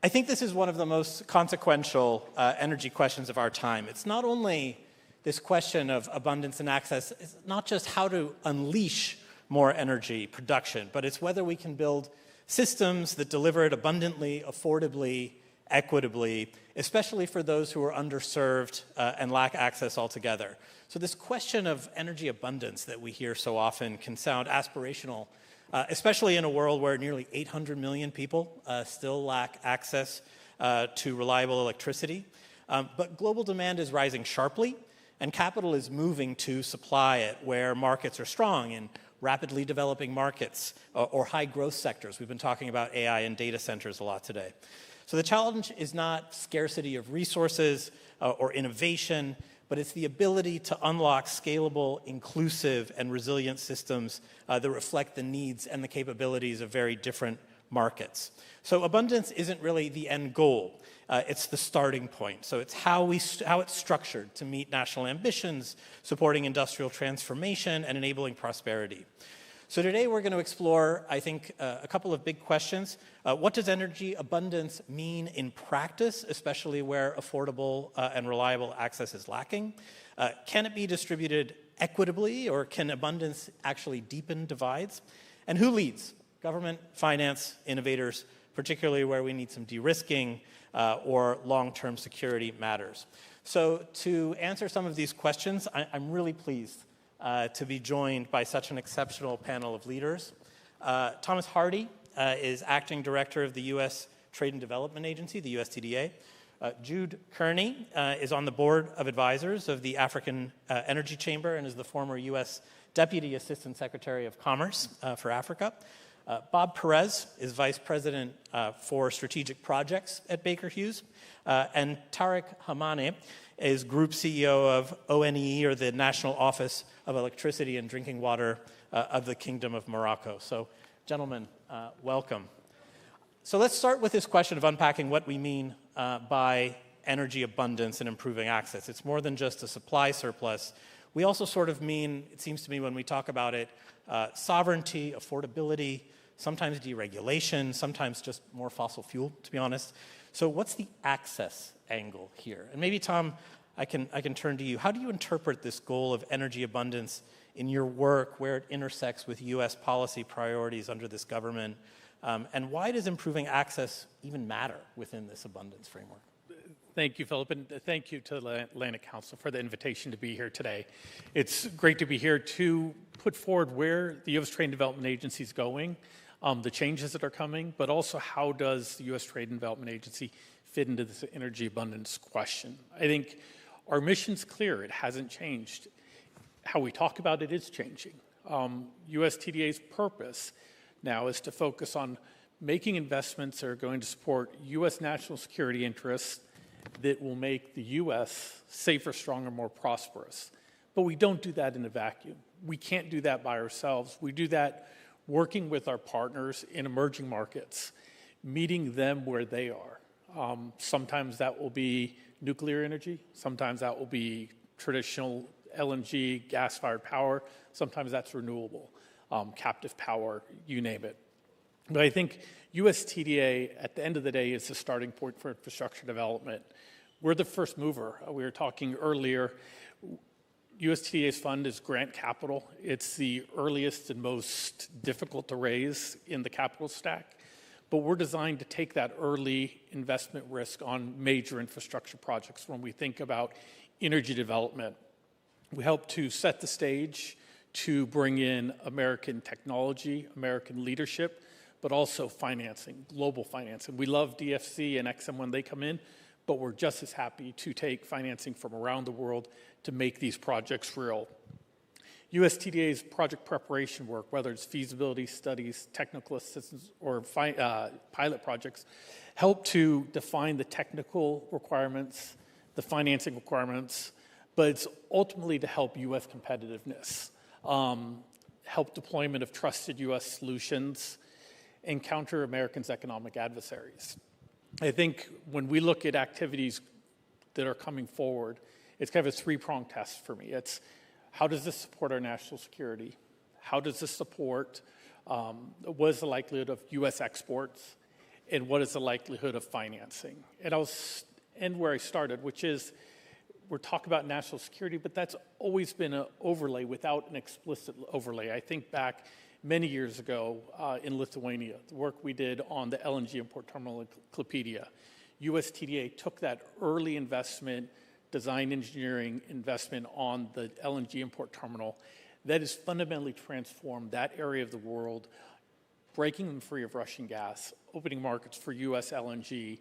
think this is one of the most consequential energy questions of our time. It's not only this question of abundance and access, is not just how to unleash more energy production, but it's whether we can build systems that deliver it abundantly, affordably, equitably, especially for those who are underserved and lack access altogether. So this question of energy abundance that we hear so often can sound aspirational, especially in a world where nearly 800 million people still lack access to reliable electricity. But global demand is rising sharply, and capital is moving to supply it where markets are strong in rapidly developing markets or high growth sectors. We've been talking about AI and data centers a lot today. So the challenge is not scarcity of resources or innovation, but it's the ability to unlock scalable, inclusive, and resilient systems that reflect the needs and the capabilities of very different markets. So abundance isn't really the end goal. It's the starting point. So it's how it's structured to meet national ambitions, supporting industrial transformation, and enabling prosperity. So today we're going to explore, I think, a couple of big questions. What does energy abundance mean in practice, especially where affordable and reliable access is lacking? Can it be distributed equitably, or can abundance actually deepen divides? And who leads? Government, finance, innovators, particularly where we need some de-risking or long-term security matters. So to answer some of these questions, I'm really pleased to be joined by such an exceptional panel of leaders. Thomas Hardy is Acting Director of the U.S. Trade and Development Agency, the USTDA. Jude Kearney is on the Board of Advisors of the African Energy Chamber and is the former U.S. Deputy Assistant Secretary of Commerce for Africa. Bob Perez is Vice President for Strategic Projects at Baker Hughes. And Tariq Hamane is Group CEO of ONE, or the National Office of Electricity and Drinking Water of the Kingdom of Morocco. So, gentlemen, welcome. So let's start with this question of unpacking what we mean by energy abundance and improving access. It's more than just a supply surplus. We also sort of mean, it seems to me when we talk about it, sovereignty, affordability, sometimes deregulation, sometimes just more fossil fuel, to be honest. So what's the access angle here? And maybe, Tom, I can turn to you. How do you interpret this goal of energy abundance in your work, where it intersects with U.S. policy priorities under this government? And why does improving access even matter within this abundance framework? Thank you, Philip, and thank you to the Atlantic Council for the invitation to be here today. It's great to be here to put forward where the U.S. Trade and Development Agency is going, the changes that are coming, but also how does the U.S. Trade and Development Agency fit into this energy abundance question. I think our mission's clear. It hasn't changed. How we talk about it is changing. USTDA's purpose now is to focus on making investments that are going to support U.S. national security interests that will make the U.S. safer, stronger, more prosperous. But we don't do that in a vacuum. We can't do that by ourselves. We do that working with our partners in emerging markets, meeting them where they are. Sometimes that will be nuclear energy. Sometimes that will be traditional LNG, gas-fired power. Sometimes that's renewable, captive power, you name it. But I think USTDA, at the end of the day, is the starting point for infrastructure development. We're the first mover. We were talking earlier, USTDA's fund is grant capital. It's the earliest and most difficult to raise in the capital stack. But we're designed to take that early investment risk on major infrastructure projects when we think about energy development. We help to set the stage to bring in American technology, American leadership, but also financing, global financing. We love DFC and EXIM when they come in, but we're just as happy to take financing from around the world to make these projects real. USTDA's project preparation work, whether it's feasibility studies, technical assistance, or pilot projects, help to define the technical requirements, the financing requirements, but it's ultimately to help U.S. competitiveness, help deployment of trusted U.S. solutions, and counter Americans' economic adversaries. I think when we look at activities that are coming forward, it's kind of a three-pronged test for me. It's how does this support our national security? How does this support, what is the likelihood of U.S. exports? And what is the likelihood of financing? And I'll end where I started, which is we're talking about national security, but that's always been an overlay without an explicit overlay. I think back many years ago in Lithuania, the work we did on the LNG import terminal in Klaipėda. USTDA took that early investment, design engineering investment on the LNG import terminal that has fundamentally transformed that area of the world, breaking them free of Russian gas, opening markets for US LNG,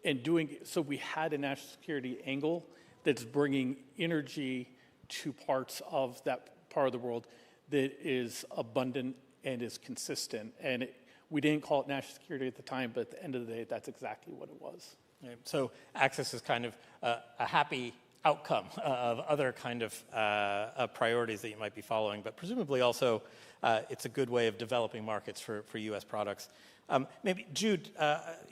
and doing so we had a national security angle that's bringing energy to parts of that part of the world that is abundant and is consistent. And we didn't call it national security at the time, but at the end of the day, that's exactly what it was. Right. So access is kind of a happy outcome of other kind of priorities that you might be following, but presumably also it's a good way of developing markets for U.S. products. Maybe, Jude,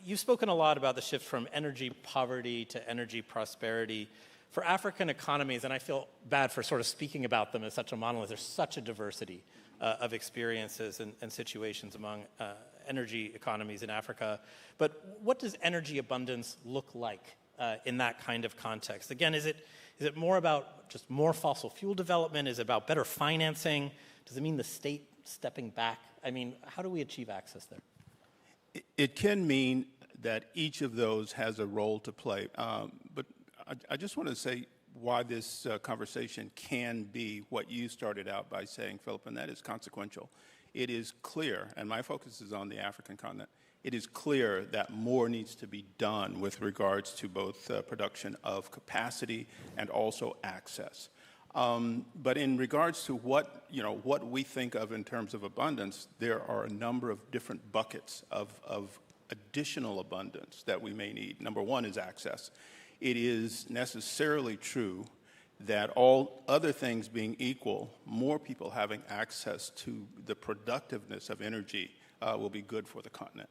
you've spoken a lot about the shift from energy poverty to energy prosperity. For African economies, and I feel bad for sort of speaking about them as such a monolith, there's such a diversity of experiences and situations among energy economies in Africa. But what does energy abundance look like in that kind of context? Again, is it more about just more fossil fuel development? Is it about better financing? Does it mean the state stepping back? I mean, how do we achieve access there? It can mean that each of those has a role to play. But I just want to say why this conversation can be what you started out by saying, Philip, and that is consequential. It is clear, and my focus is on the African continent, it is clear that more needs to be done with regards to both production of capacity and also access. But in regards to what we think of in terms of abundance, there are a number of different buckets of additional abundance that we may need. Number one is access. It is necessarily true that all other things being equal, more people having access to the productiveness of energy will be good for the continent.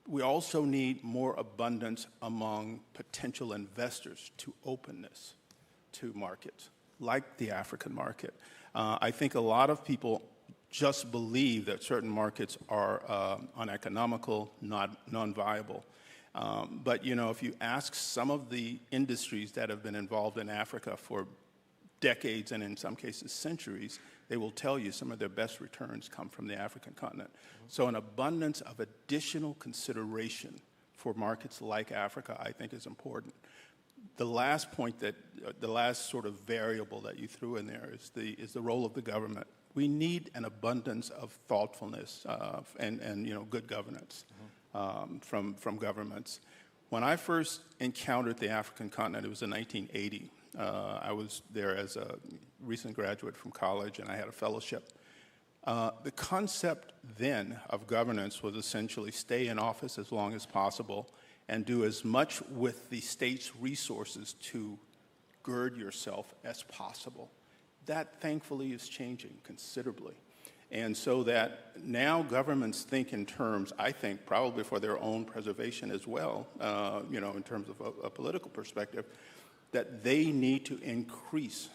We also need more abundance among potential investors to openness to markets, like the African market. I think a lot of people just believe that certain markets are uneconomical, non-viable. But you know, if you ask some of the industries that have been involved in Africa for decades and in some cases centuries, they will tell you some of their best returns come from the African continent. So an abundance of additional consideration for markets like Africa, I think, is important. The last point the last sort of variable that you threw in there is the role of the government. We need an abundance of thoughtfulness and you know, good governance from governments. When I first encountered the African continent, it was in 1980. I was there as a recent graduate from college, and I had a fellowship. The concept then of governance was essentially stay in office as long as possible and do as much with the state's resources to gird yourself as possible. That, thankfully, is changing considerably. And so that now governments think in terms, I think, probably for their own preservation as well, you know, in terms of a political perspective, that they need to increase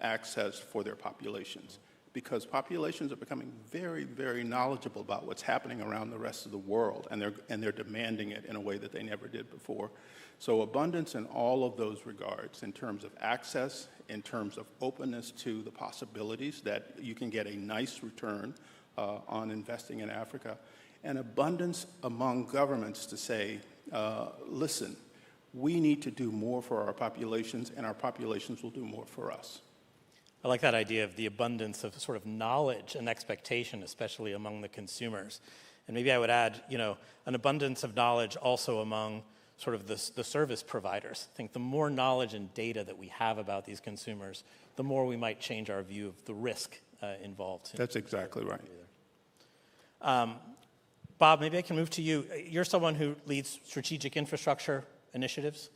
access for their populations, because populations are becoming very, very knowledgeable about what's happening around the rest of the world, and they're demanding it in a way that they never did before. So abundance in all of those regards, in terms of access, in terms of openness to the possibilities that you can get a nice return on investing in Africa, and abundance among governments to say, listen, we need to do more for our populations, and our populations will do more for us. I like that idea of the abundance of sort of knowledge and expectation, especially among the consumers. And maybe I would add, you know, an abundance of knowledge also among sort of the service providers. I think the more knowledge and data that we have about these consumers, the more we might change our view of the risk involved. That's exactly right. Bob, maybe I can move to you. You're someone who leads strategic infrastructure initiatives.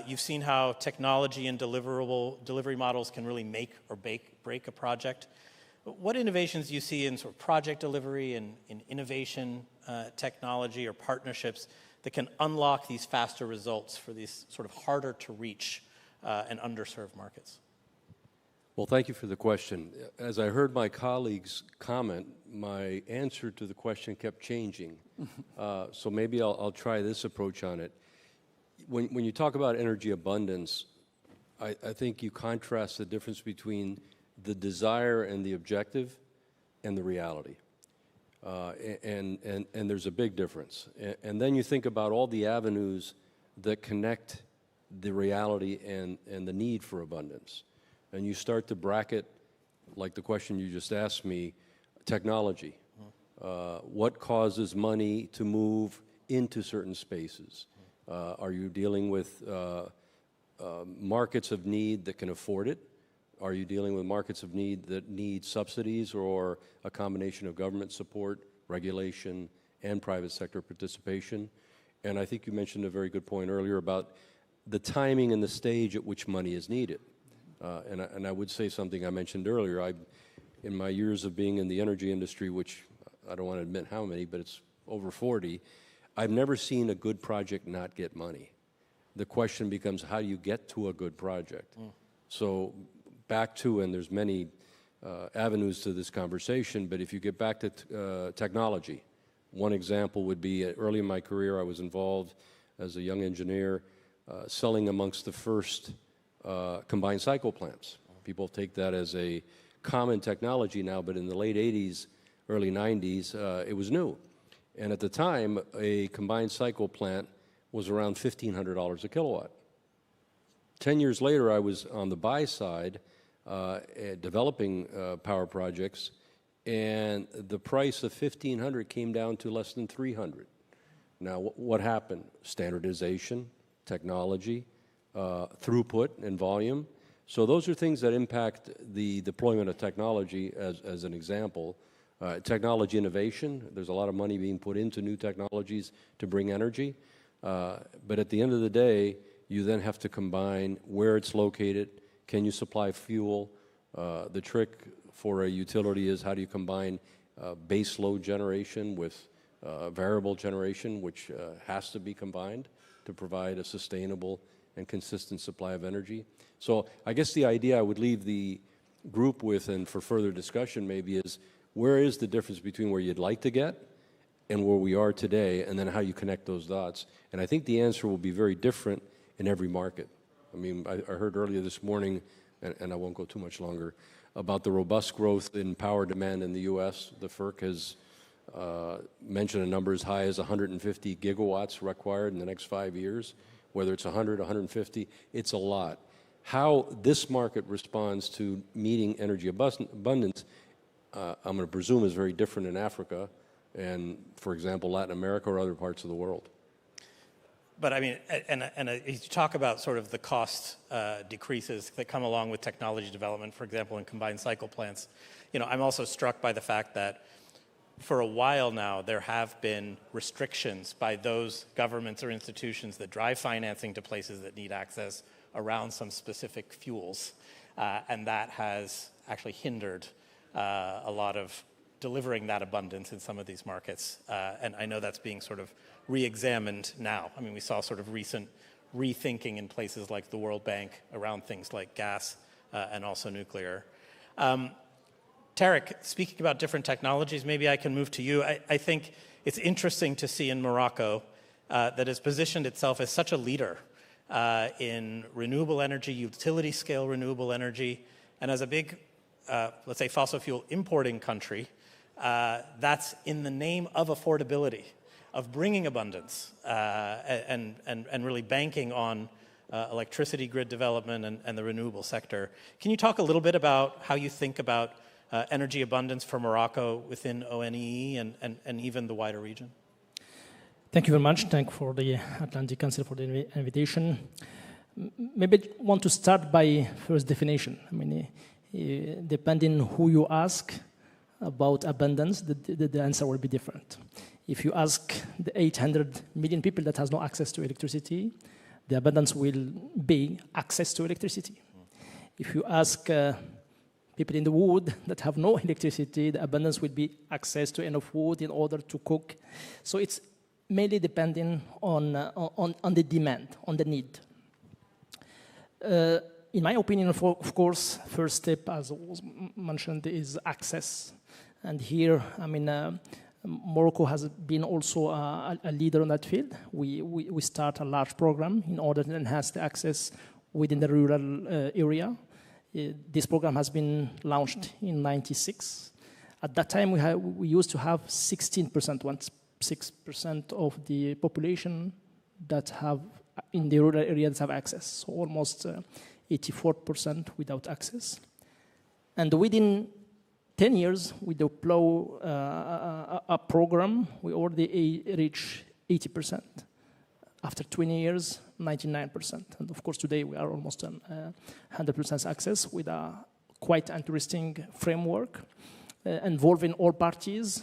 You've seen how technology and delivery models can really make or break a project. What innovations do you see in sort of project delivery and in innovation technology or partnerships that can unlock these faster results for these sort of harder to reach and underserved markets? Well, thank you for the question. As I heard my colleagues comment, my answer to the question kept changing. So maybe I'll try this approach on it. When you talk about energy abundance, I think you contrast the difference between the desire and the objective and the reality. And there's a big difference. And then you think about all the avenues that connect the reality and the need for abundance. And you start to bracket, like the question you just asked me, technology. What causes money to move into certain spaces? Are you dealing with markets of need that can afford it? Are you dealing with markets of need that need subsidies or a combination of government support, regulation, and private sector participation? And I think you mentioned a very good point earlier about the timing and the stage at which money is needed. And I would say something I mentioned earlier. In my years of being in the energy industry, which I don't want to admit how many, but it's over 40, I've never seen a good project not get money. The question becomes, how do you get to a good project? So back to, and there's many avenues to this conversation, but if you get back to technology, one example would be early in my career, I was involved as a young engineer selling amongst the first combined cycle plants. People take that as a common technology now, but in the late 80s, early 90s, it was new. And at the time, a combined cycle plant was around $1,500 a kilowatt. 10 years later, I was on the buy side developing power projects, and the price of $1,500 came down to less than $300. Now, what happened? Standardization, technology, throughput and volume. So those are things that impact the deployment of technology as an example. Technology innovation, there's a lot of money being put into new technologies to bring energy. But at the end of the day, you then have to combine where it's located. Can you supply fuel? The trick for a utility is how do you combine base load generation with variable generation, which has to be combined to provide a sustainable and consistent supply of energy. So I guess the idea I would leave the group with, and for further discussion maybe, is where is the difference between where you'd like to get and where we are today, and then how you connect those dots. And I think the answer will be very different in every market. I mean, I heard earlier this morning, and I won't go too much longer, about the robust growth in power demand in the U.S. The FERC has mentioned a number as high as 150 gigawatts required in the next 5 years. Whether it's 100, 150, it's a lot. How this market responds to meeting energy abundance, I'm going to presume is very different in Africa and, for example, Latin America or other parts of the world. But I mean, and you talk about sort of the cost decreases that come along with technology development, for example, in combined cycle plants. You know, I'm also struck by the fact that for a while now, there have been restrictions by those governments or institutions that drive financing to places that need access around some specific fuels. And that has actually hindered a lot of delivering that abundance in some of these markets. And I know that's being sort of re-examined now. I mean, we saw sort of recent rethinking in places like the World Bank around things like gas and also nuclear. Tarek, speaking about different technologies, maybe I can move to you. I think it's interesting to see in Morocco that has positioned itself as such a leader in renewable energy, utility scale renewable energy, and as a big, let's say, fossil fuel importing country, that's in the name of affordability, of bringing abundance and really banking on electricity grid development and the renewable sector. Can you talk a little bit about how you think about energy abundance for Morocco within ONE and even the wider region? Thank you very much. Thank you for the Atlantic Council for the invitation. Maybe I want to start by first definition. I mean, depending who you ask about abundance, the answer will be different. If you ask the 800 million people that has no access to electricity, the abundance will be access to electricity. If you ask people in the wood that have no electricity, the abundance will be access to enough wood in order to cook. So it's mainly depending on the demand, on the need. In my opinion, of course, first step, as was mentioned, is access. And here, I mean, Morocco has been also a leader on that field. We start a large program in order to enhance the access within the rural area. This program has been launched in '96. At that time, we used to have 16% of the population that have in the rural areas have access, so almost 84% without access. And within 10 years, we deploy a program. We already reach 80%. After 20 years, 99%. And of course, today we are almost on 100% access with a quite interesting framework involving all parties,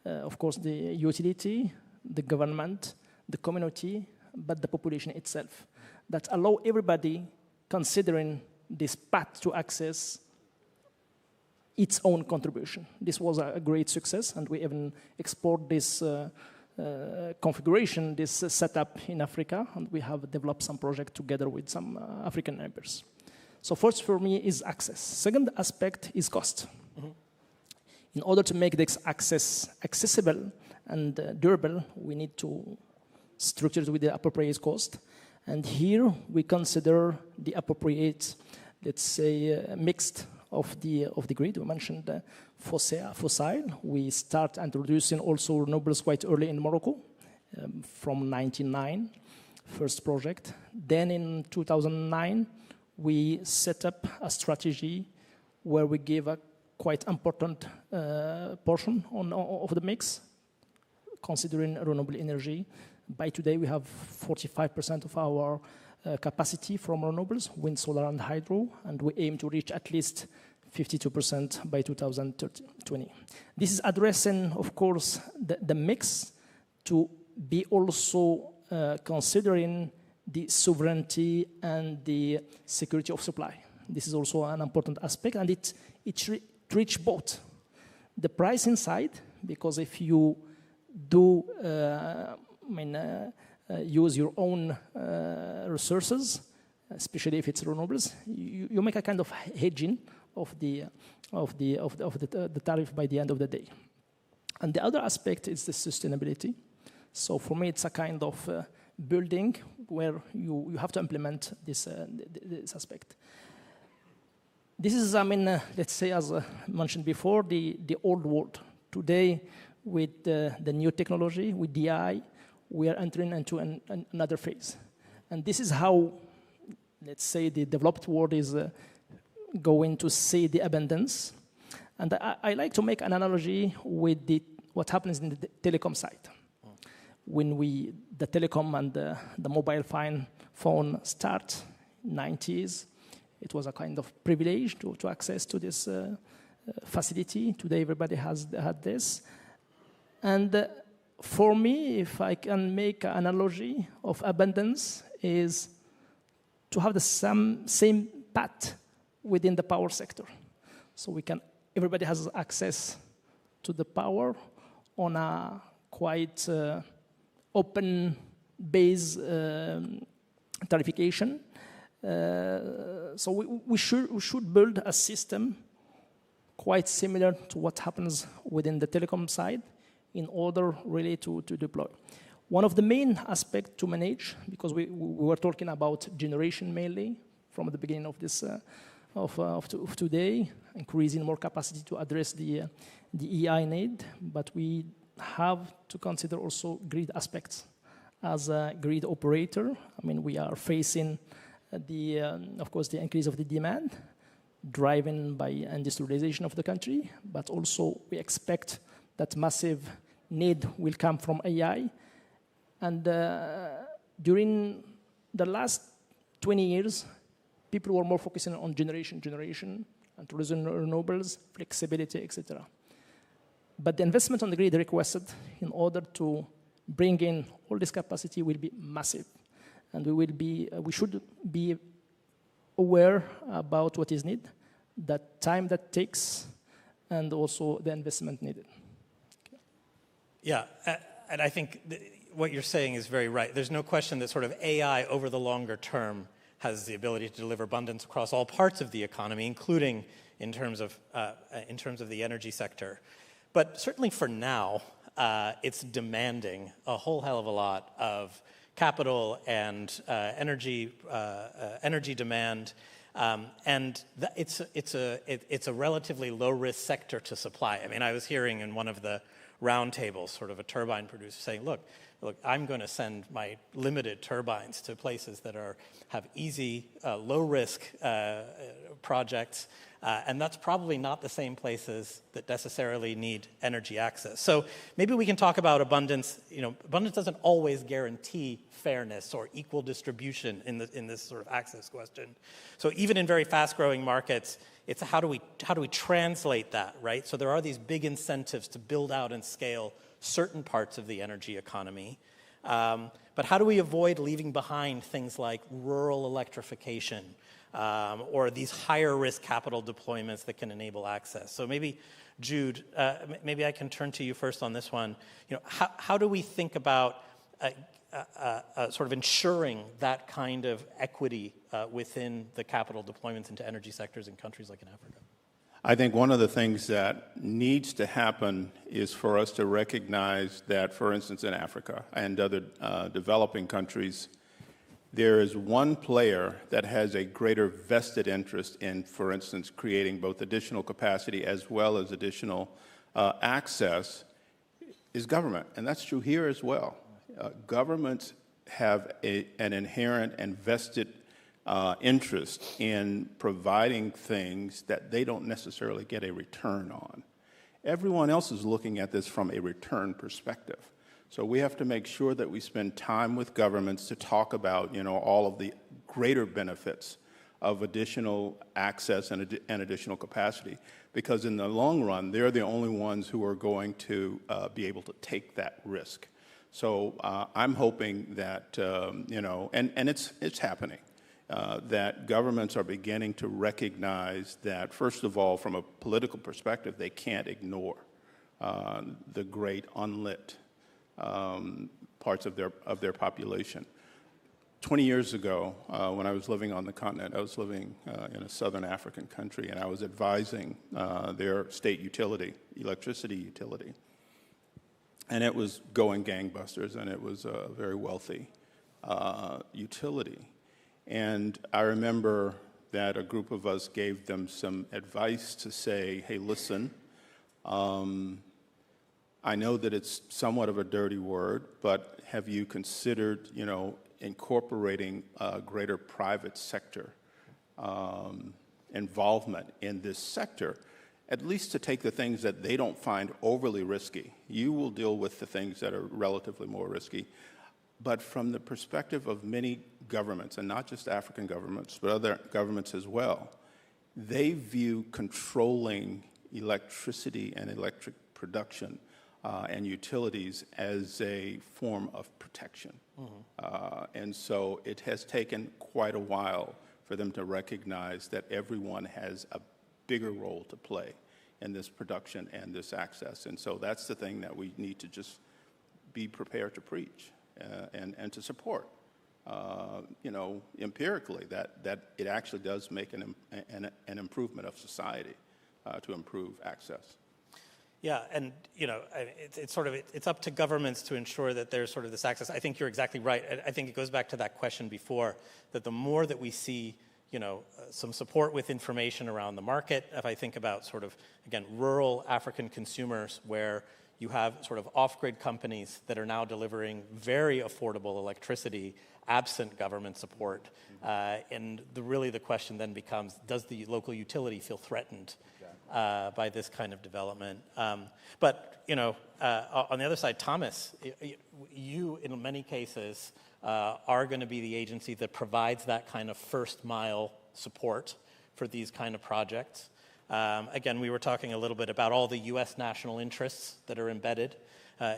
of course, the utility, the government, the community, but the population itself, that allow everybody considering this path to access its own contribution. This was a great success, and we even export this configuration, this setup in Africa, and we have developed some project together with some African neighbors. So first for me is access. Second aspect is cost. Mm-hmm. In order to make this access accessible and durable, we need to structure it with the appropriate cost. And here we consider the appropriate, let's say, mixed of the grid. We mentioned fossil. We start introducing also renewables quite early in Morocco, from 1999, first project. Then in 2009, we set up a strategy where we gave a quite important portion of the mix, considering renewable energy. By today, we have 45% of our capacity from renewables, wind, solar, and hydro, and we aim to reach at least 52% by 2020. This is addressing, of course, the mix to be also considering the sovereignty and the security of supply. This is also an important aspect, and it reaches both the price inside, because if you do use your own resources, especially if it's renewables, you make a kind of hedging of the tariff by the end of the day. And the other aspect is the sustainability. So for me, it's a kind of building where you have to implement this aspect. This is, let's say, as mentioned before, the old world. Today, with the new technology, with DI, we are entering into another phase. And this is how, let's say, the developed world is going to see the abundance. And I like to make an analogy with what happens in the telecom side. When the telecom and the mobile phone start, 90s, it was a kind of privilege to access to this facility. Today, everybody had this. And for me, if I can make an analogy of abundance, is to have the same path within the power sector. So everybody has access to the power on a quite open base tarification. So we should build a system quite similar to what happens within the telecom side in order really to deploy. One of the main aspects to manage, because we were talking about generation mainly from the beginning of this of today, increasing more capacity to address the EI need, but we have to consider also grid aspects. As a grid operator, we are facing of course, the increase of the demand, driven by industrialization of the country, but also we expect that massive need will come from AI. And during the last 20 years, people were more focusing on generation, and tourism, renewables, flexibility, etc. But the investment on the grid requested in order to bring in all this capacity will be massive. And we should be aware about what is needed, the time that takes, and also the investment needed. Okay. Yeah, and I think what you're saying is very right. There's no question that sort of AI over the longer term has the ability to deliver abundance across all parts of the economy, including in terms of the energy sector. But certainly for now, it's demanding a whole hell of a lot of capital and energy demand, and it's a relatively low risk sector to supply. I was hearing in one of the roundtables, sort of a turbine producer saying, "Look, I'm going to send my limited turbines to places that have easy, low risk projects." And that's probably not the same places that necessarily need energy access. So maybe we can talk about abundance. Abundance doesn't always guarantee fairness or equal distribution in this sort of access question. So even in very fast-growing markets, it's how do we translate that, right? So there are these big incentives to build out and scale certain parts of the energy economy. But how do we avoid leaving behind things like rural electrification, or these higher risk capital deployments that can enable access? So maybe, Jude, maybe I can turn to you first on this one. How do we think about sort of ensuring that kind of equity within the capital deployments into energy sectors in countries like in Africa? I think one of the things that needs to happen is for us to recognize that, for instance, in Africa and other developing countries, there is one player that has a greater vested interest in, for instance, creating both additional capacity as well as additional access, is government. And that's true here as well. Governments have an inherent and vested interest in providing things that they don't necessarily get a return on. Everyone else is looking at this from a return perspective. So we have to make sure that we spend time with governments to talk about, all of the greater benefits of additional access and additional capacity, because in the long run, they're the only ones who are going to be able to take that risk. So I'm hoping that, and it's happening, that governments are beginning to recognize that, first of all, from a political perspective, they can't ignore the great unlit parts of their population. 20 years ago, when I was living on the continent, I was living in a southern African country, and I was advising their state utility, electricity utility. And it was going gangbusters, and it was a very wealthy utility. And I remember that a group of us gave them some advice to say, hey, listen, I know that it's somewhat of a dirty word, but have you considered, incorporating greater private sector involvement in this sector, at least to take the things that they don't find overly risky. You will deal with the things that are relatively more risky. But from the perspective of many governments, and not just African governments, but other governments as well, they view controlling electricity and electric production and utilities as a form of protection. And so it has taken quite a while for them to recognize that everyone has a bigger role to play in this production and this access. And so that's the thing that we need to just be prepared to preach and to support, empirically, that it actually does make an improvement of society to improve access. Yeah, and it's up to governments to ensure that there's sort of this access. I think you're exactly right. I think it goes back to that question before, that the more that we see, some support with information around the market, if I think about sort of, again, rural African consumers where you have sort of off-grid companies that are now delivering very affordable electricity absent government support. And really the question then becomes, does the local utility feel threatened by this kind of development? But on the other side, Thomas, you in many cases are going to be the agency that provides that kind of first mile support for these kind of projects. Again, we were talking a little bit about all the U.S. national interests that are embedded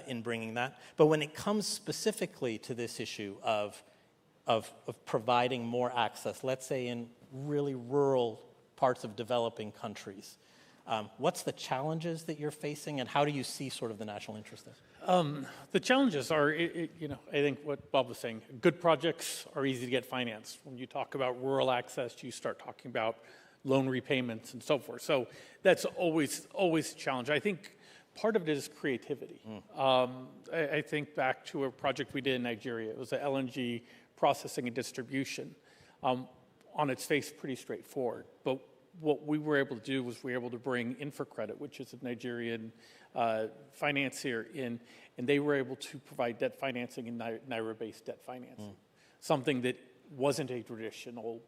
in bringing that. But when it comes specifically to this issue of providing more access, let's say in really rural parts of developing countries, what's the challenges that you're facing, and how do you see sort of the national interest there? The challenges are, I think what Bob was saying, good projects are easy to get financed. When you talk about rural access, you start talking about loan repayments and so forth. So that's always a challenge. I think part of it is creativity. I think back to a project we did in Nigeria. It was an LNG processing and distribution. On its face, pretty straightforward. But what we were able to do was we were able to bring InfraCredit, which is a Nigerian financier, in, and they were able to provide debt financing and Naira-based debt financing, something that wasn't a traditional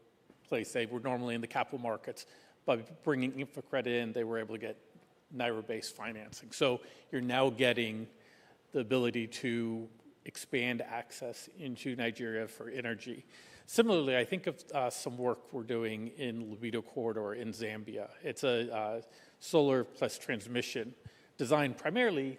place. They were normally in the capital markets. By bringing InfraCredit in, they were able to get Naira-based financing. So you're now getting the ability to expand access into Nigeria for energy. Similarly, I think of some work we're doing in Libido Corridor in Zambia. It's a solar plus transmission designed primarily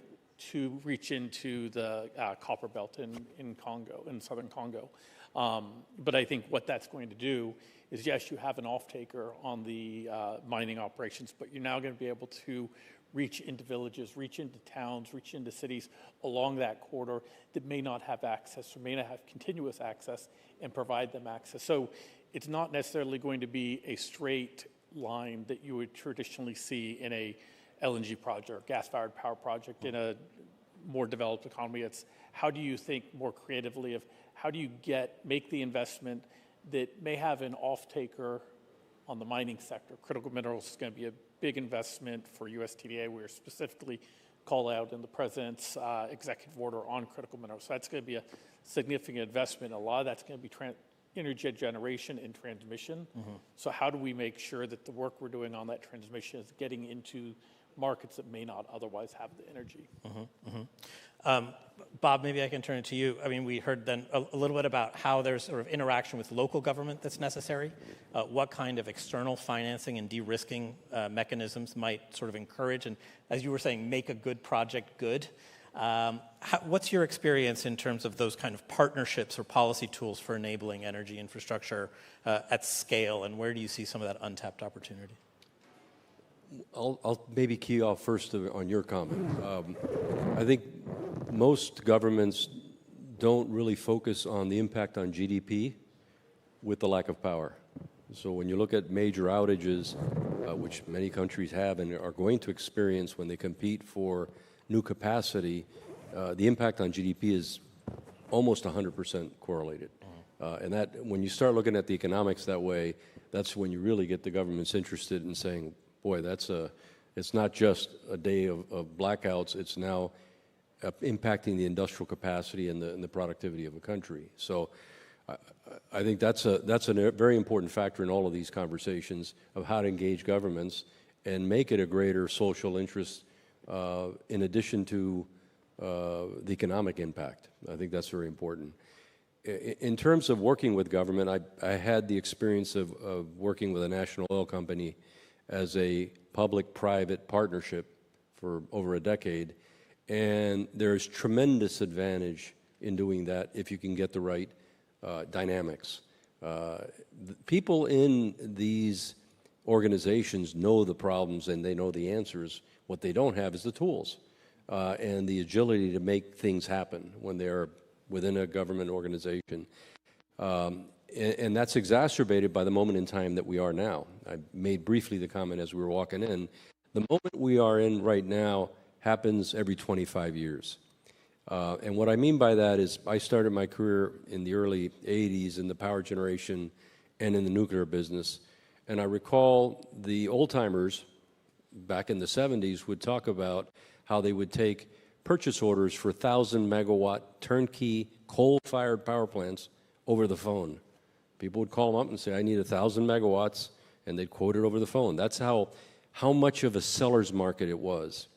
to reach into the copper belt in Congo, in southern Congo. But I think what that's going to do is, yes, you have an off-taker on the mining operations, but you're now going to be able to reach into villages, reach into towns, reach into cities along that corridor that may not have access or may not have continuous access, and provide them access. So it's not necessarily going to be a straight line that you would traditionally see in a LNG project or gas-fired power project in a more developed economy. It's how do you think more creatively of how do you make the investment that may have an off-taker on the mining sector. Critical minerals is going to be a big investment for USTDA. We're specifically called out in the president's executive order on critical minerals. So that's going to be a significant investment. A lot of that's going to be energy generation and transmission. So how do we make sure that the work we're doing on that transmission is getting into markets that may not otherwise have the energy? Bob, maybe I can turn it to you. I mean, we heard then a little bit about how there's sort of interaction with local government that's necessary. What kind of external financing and de-risking mechanisms might sort of encourage and, as you were saying, make a good project good? What's your experience in terms of those kind of partnerships or policy tools for enabling energy infrastructure at scale, and where do you see some of that untapped opportunity? I'll maybe key off first on your comment. I think most governments don't really focus on the impact on GDP with the lack of power. So when you look at major outages, which many countries have and are going to experience when they compete for new capacity, the impact on GDP is almost 100% correlated. And that, when you start looking at the economics that way, that's when you really get the governments interested in saying, boy, it's not just a day of blackouts, it's now impacting the industrial capacity and the productivity of a country. So I think that's a very important factor in all of these conversations of how to engage governments and make it a greater social interest in addition to the economic impact. I think that's very important. In terms of working with government, I had the experience of working with a national oil company as a public-private partnership for over a decade, and there's tremendous advantage in doing that if you can get the right dynamics. People in these organizations know the problems and they know the answers. What they don't have is the tools and the agility to make things happen when they're within a government organization. And that's exacerbated by the moment in time that we are now. I made briefly the comment as we were walking in. The moment we are in right now happens every 25 years. And what I mean by that is I started my career in the early 80s in the power generation and in the nuclear business. And I recall the old-timers back in the 70s would talk about how they would take purchase orders for 1,000-megawatt turnkey coal-fired power plants over the phone. People would call them up and say, I need 1,000 megawatts, and they'd quote it over the phone. That's how much of a seller's market it was.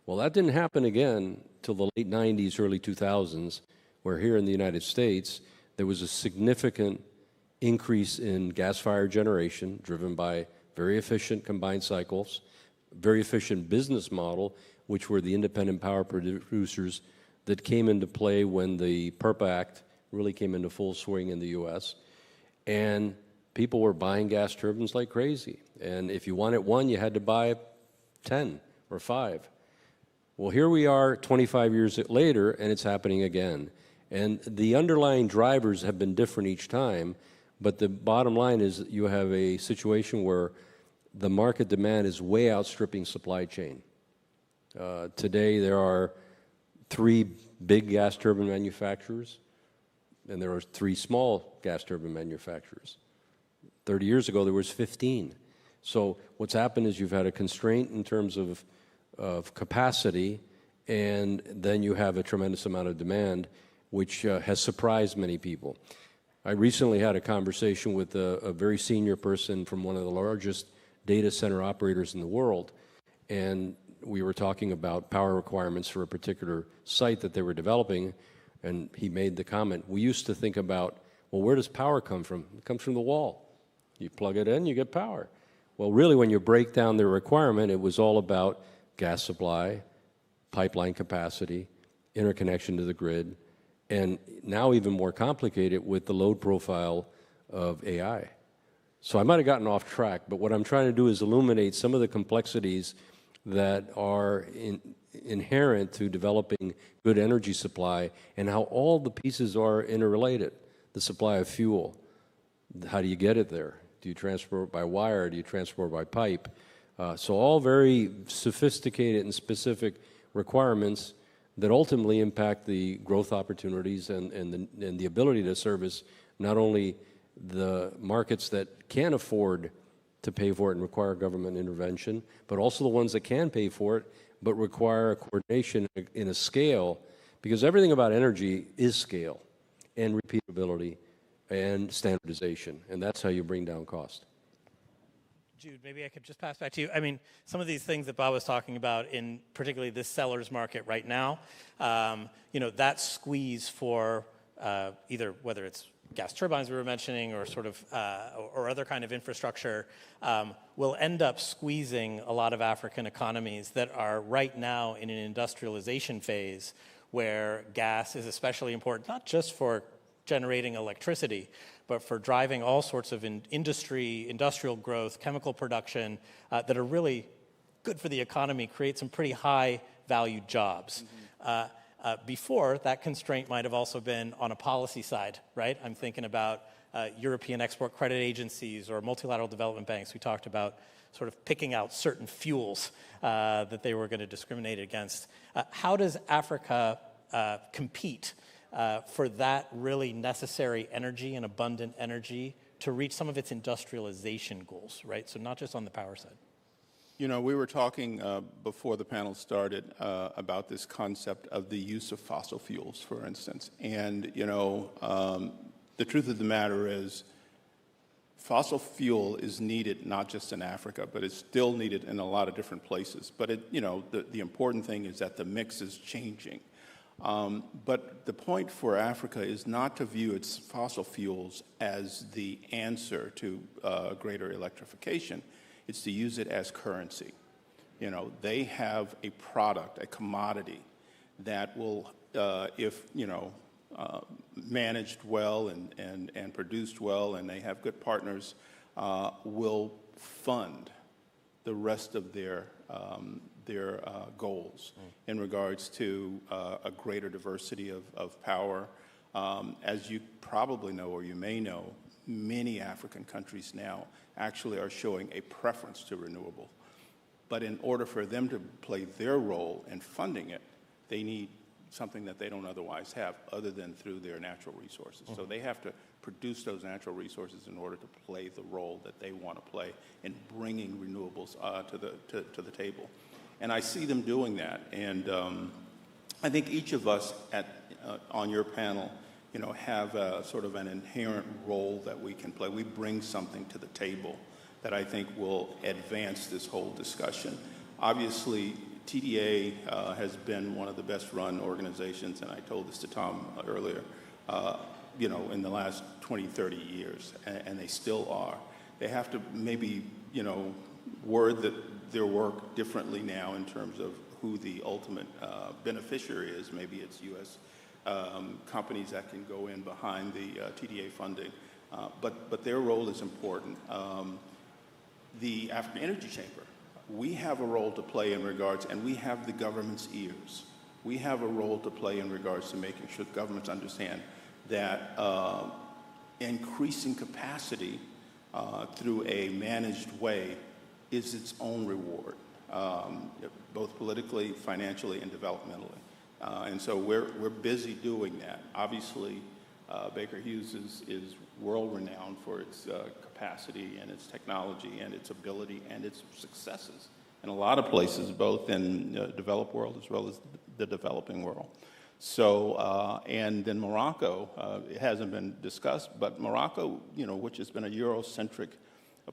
Well, that didn't happen again till the late 90s, early 2000s, where here in the United States, there was a significant increase in gas-fired generation driven by very efficient combined cycles, very efficient business model, which were the independent power producers that came into play when the PURPA Act really came into full swing in the U.S. And people were buying gas turbines like crazy. And if you wanted one, you had to buy 10 or 5. Well, here we are 25 years later, and it's happening again. And the underlying drivers have been different each time, but the bottom line is that you have a situation where the market demand is way outstripping supply chain. Today, there are 3 big gas turbine manufacturers, and there are 3 small gas turbine manufacturers. 30 years ago, there was 15. So what's happened is you've had a constraint in terms of capacity, and then you have a tremendous amount of demand, which has surprised many people. I recently had a conversation with a very senior person from one of the largest data center operators in the world, and we were talking about power requirements for a particular site that they were developing, and he made the comment, we used to think about, well, where does power come from? It comes from the wall. You plug it in, you get power. Well, really, when you break down the requirement, it was all about gas supply, pipeline capacity, interconnection to the grid, and now even more complicated with the load profile of AI. So I might have gotten off track, but what I'm trying to do is illuminate some of the complexities that are inherent to developing good energy supply and how all the pieces are interrelated. The supply of fuel, how do you get it there? Do you transport it by wire? Do you transport by pipe? So all very sophisticated and specific requirements that ultimately impact the growth opportunities and the ability to service not only the markets that can afford to pay for it and require government intervention, but also the ones that can pay for it but require a coordination in a scale, because everything about energy is scale and repeatability and standardization, and that's how you bring down cost. Jude, maybe I could just pass back to you. I mean, some of these things that Bob was talking about in particularly this seller's market right now, that squeeze for either whether it's gas turbines we were mentioning or sort of or other kind of infrastructure will end up squeezing a lot of African economies that are right now in an industrialization phase where gas is especially important, not just for generating electricity, but for driving all sorts of industrial growth, chemical production that are really good for the economy, create some pretty high-value jobs. Before, that constraint might have also been on a policy side, right? I'm thinking about European export credit agencies or multilateral development banks. We talked about sort of picking out certain fuels that they were going to discriminate against. How does Africa compete for that really necessary energy and abundant energy to reach some of its industrialization goals, right? So not just on the power side. You know, we were talking before the panel started about this concept of the use of fossil fuels, for instance. And, you know, the truth of the matter is fossil fuel is needed not just in Africa, but it's still needed in a lot of different places. But, you know, the important thing is that the mix is changing. But the point for Africa is not to view its fossil fuels as the answer to greater electrification. It's to use it as currency. You know, they have a product, a commodity that will, if, you know, managed well and produced well, and they have good partners, will fund the rest of their goals in regards to a greater diversity of power. As you probably know, or you may know, many African countries now actually are showing a preference to renewable. But in order for them to play their role in funding it, they need something that they don't otherwise have other than through their natural resources. So they have to produce those natural resources in order to play the role that they want to play in bringing renewables to the table. And I see them doing that. And I think each of us on your panel, you know, have a sort of an inherent role that we can play. We bring something to the table that I think will advance this whole discussion. Obviously, TDA has been one of the best run organizations, and I told this to Tom earlier, you know, in the last 20, 30 years, and they still are. They have to maybe, you know, word their work differently now in terms of who the ultimate beneficiary is. Maybe it's U.S. Companies that can go in behind the TDA funding, but their role is important. The African Energy Chamber, we have a role to play in regards, and we have the government's ears. We have a role to play in regards to making sure governments understand that increasing capacity through a managed way is its own reward, both politically, financially, and developmentally. And so we're busy doing that. Obviously, Baker Hughes is world-renowned for its capacity and its technology and its ability and its successes in a lot of places, both in the developed world as well as the developing world. So, and then Morocco, it hasn't been discussed, but Morocco, you know, which has been a Eurocentric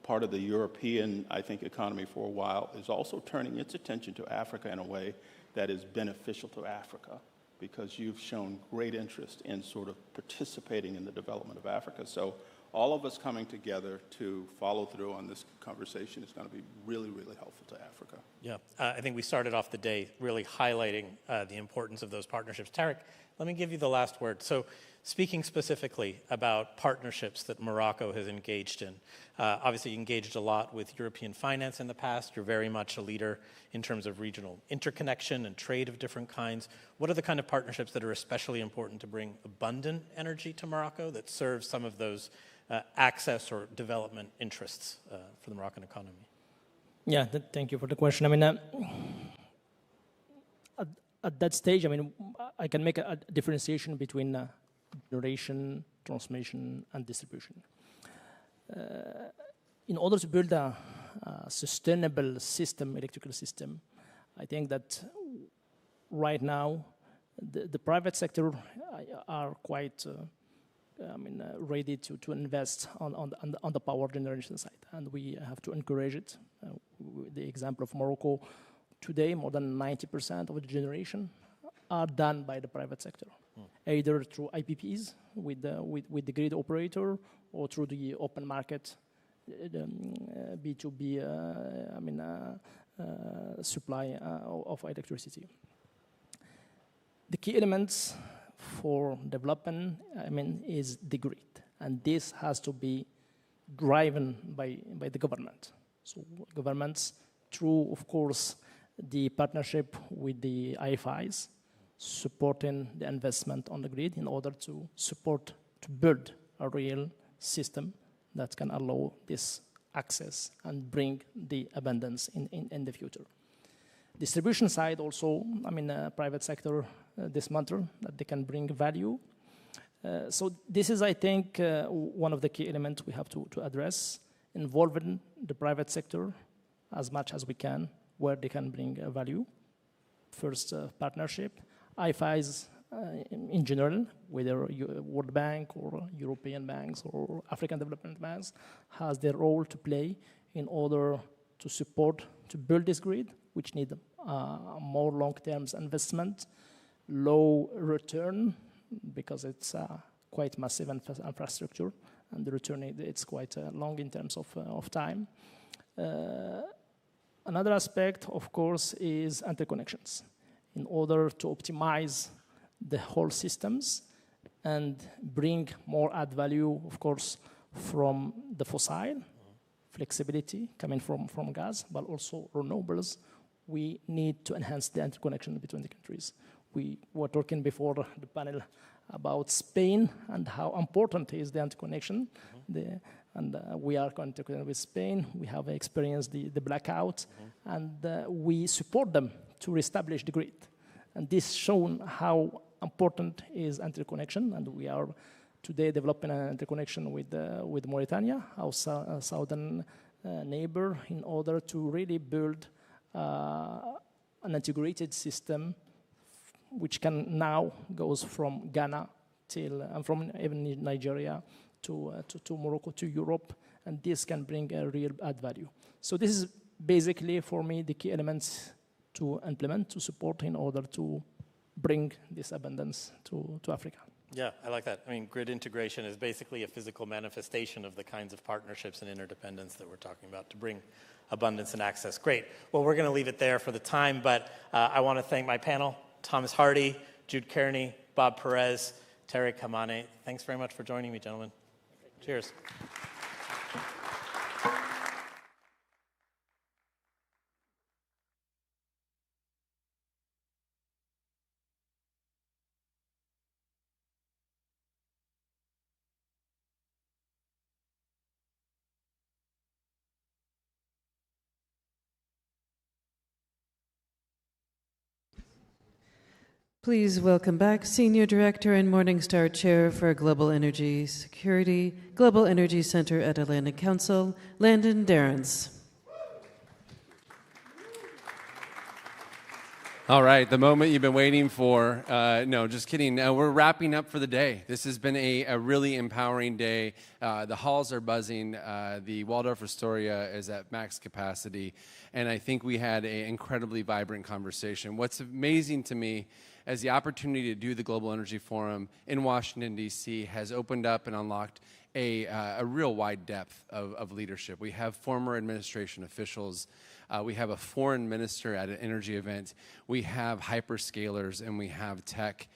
part of the European, I think, economy for a while, is also turning its attention to Africa in a way that is beneficial to Africa, because you've shown great interest in sort of participating in the development of Africa. So all of us coming together to follow through on this conversation is going to be really, really helpful to Africa. Yeah, I think we started off the day really highlighting the importance of those partnerships. Tarek, let me give you the last word. So speaking specifically about partnerships that Morocco has engaged in, obviously you engaged a lot with European finance in the past. You're very much a leader in terms of regional interconnection and trade of different kinds. What are the kind of partnerships that are especially important to bring abundant energy to Morocco that serve some of those access or development interests for the Moroccan economy? Yeah, thank you for the question. I mean, at that stage, I mean, I can make a differentiation between generation, transmission, and distribution. In order to build a sustainable system, electrical system, I think that right now the private sector are quite ready to invest on the power generation side, and we have to encourage it. The example of Morocco, today more than 90% of the generation are done by the private sector, either through IPPs with the grid operator or through the open market, B2B, supply of electricity. The key elements for development, is the grid, and this has to be driven by the government. So governments, through, of course, the partnership with the IFIs, supporting the investment on the grid in order to support, to build a real system that can allow this access and bring the abundance in the future. Distribution side also, I mean, private sector dismantle, that they can bring value. So this is, I think, one of the key elements we have to address, involving the private sector as much as we can, where they can bring value. First, partnership. IFIs in general, whether World Bank or European banks or African development banks, has their role to play in order to support, to build this grid, which need more long-term investment, low return, because it's quite massive infrastructure, and the return it's quite long in terms of time. Another aspect, of course, is interconnections. In order to optimize the whole systems and bring more add value, of course, from the fossil, flexibility coming from gas, but also renewables, we need to enhance the interconnection between the countries. We were talking before the panel about Spain and how important is the interconnection. We are connected with Spain. We have experienced the blackout, and we support them to reestablish the grid. And this shown how important is interconnection, and we are today developing an interconnection with Mauritania, our southern neighbor, in order to really build an integrated system which can now goes from Ghana till and from even Nigeria to Morocco to Europe, and this can bring a real add value. So this is basically for me the key elements to implement, to support in order to bring this abundance to Africa. Yeah, I like that. I mean, grid integration is basically a physical manifestation of the kinds of partnerships and interdependence that we're talking about to bring abundance and access. Great. Well, we're going to leave it there for the time, but I want to thank my panel, Thomas Hardy, Jude Kearney, Bob Perez, Terry Kamane. Thanks very much for joining me, gentlemen. Cheers. Please welcome back Senior Director and Morningstar Chair for Global Energy Security, Global Energy Center at Atlantic Council, Landon Darrens. All right, the moment you've been waiting for. No, just kidding. We're wrapping up for the day. This has been a really empowering day. The halls are buzzing. The Waldorf Astoria is at max capacity. And I think we had an incredibly vibrant conversation. What's amazing to me is the opportunity to do the Global Energy Forum in Washington, D.C. has opened up and unlocked a real wide depth of leadership. We have former administration officials. We have a foreign minister at an energy event. We have hyperscalers, and we have tech.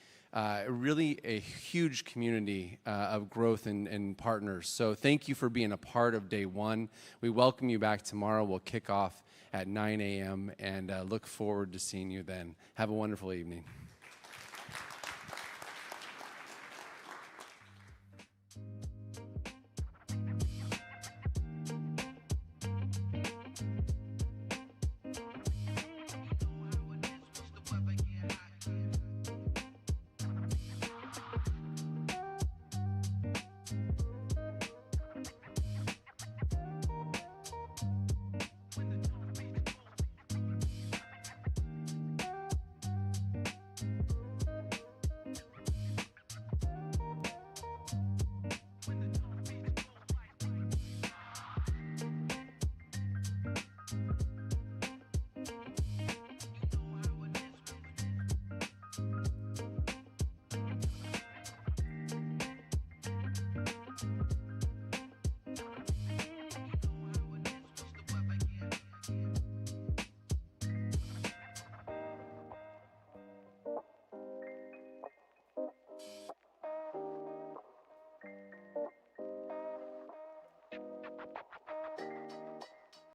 Really a huge community of growth and partners. So thank you for being a part of day one. We welcome you back tomorrow. We'll kick off at 9 a.m. and look forward to seeing you then. Have a wonderful evening.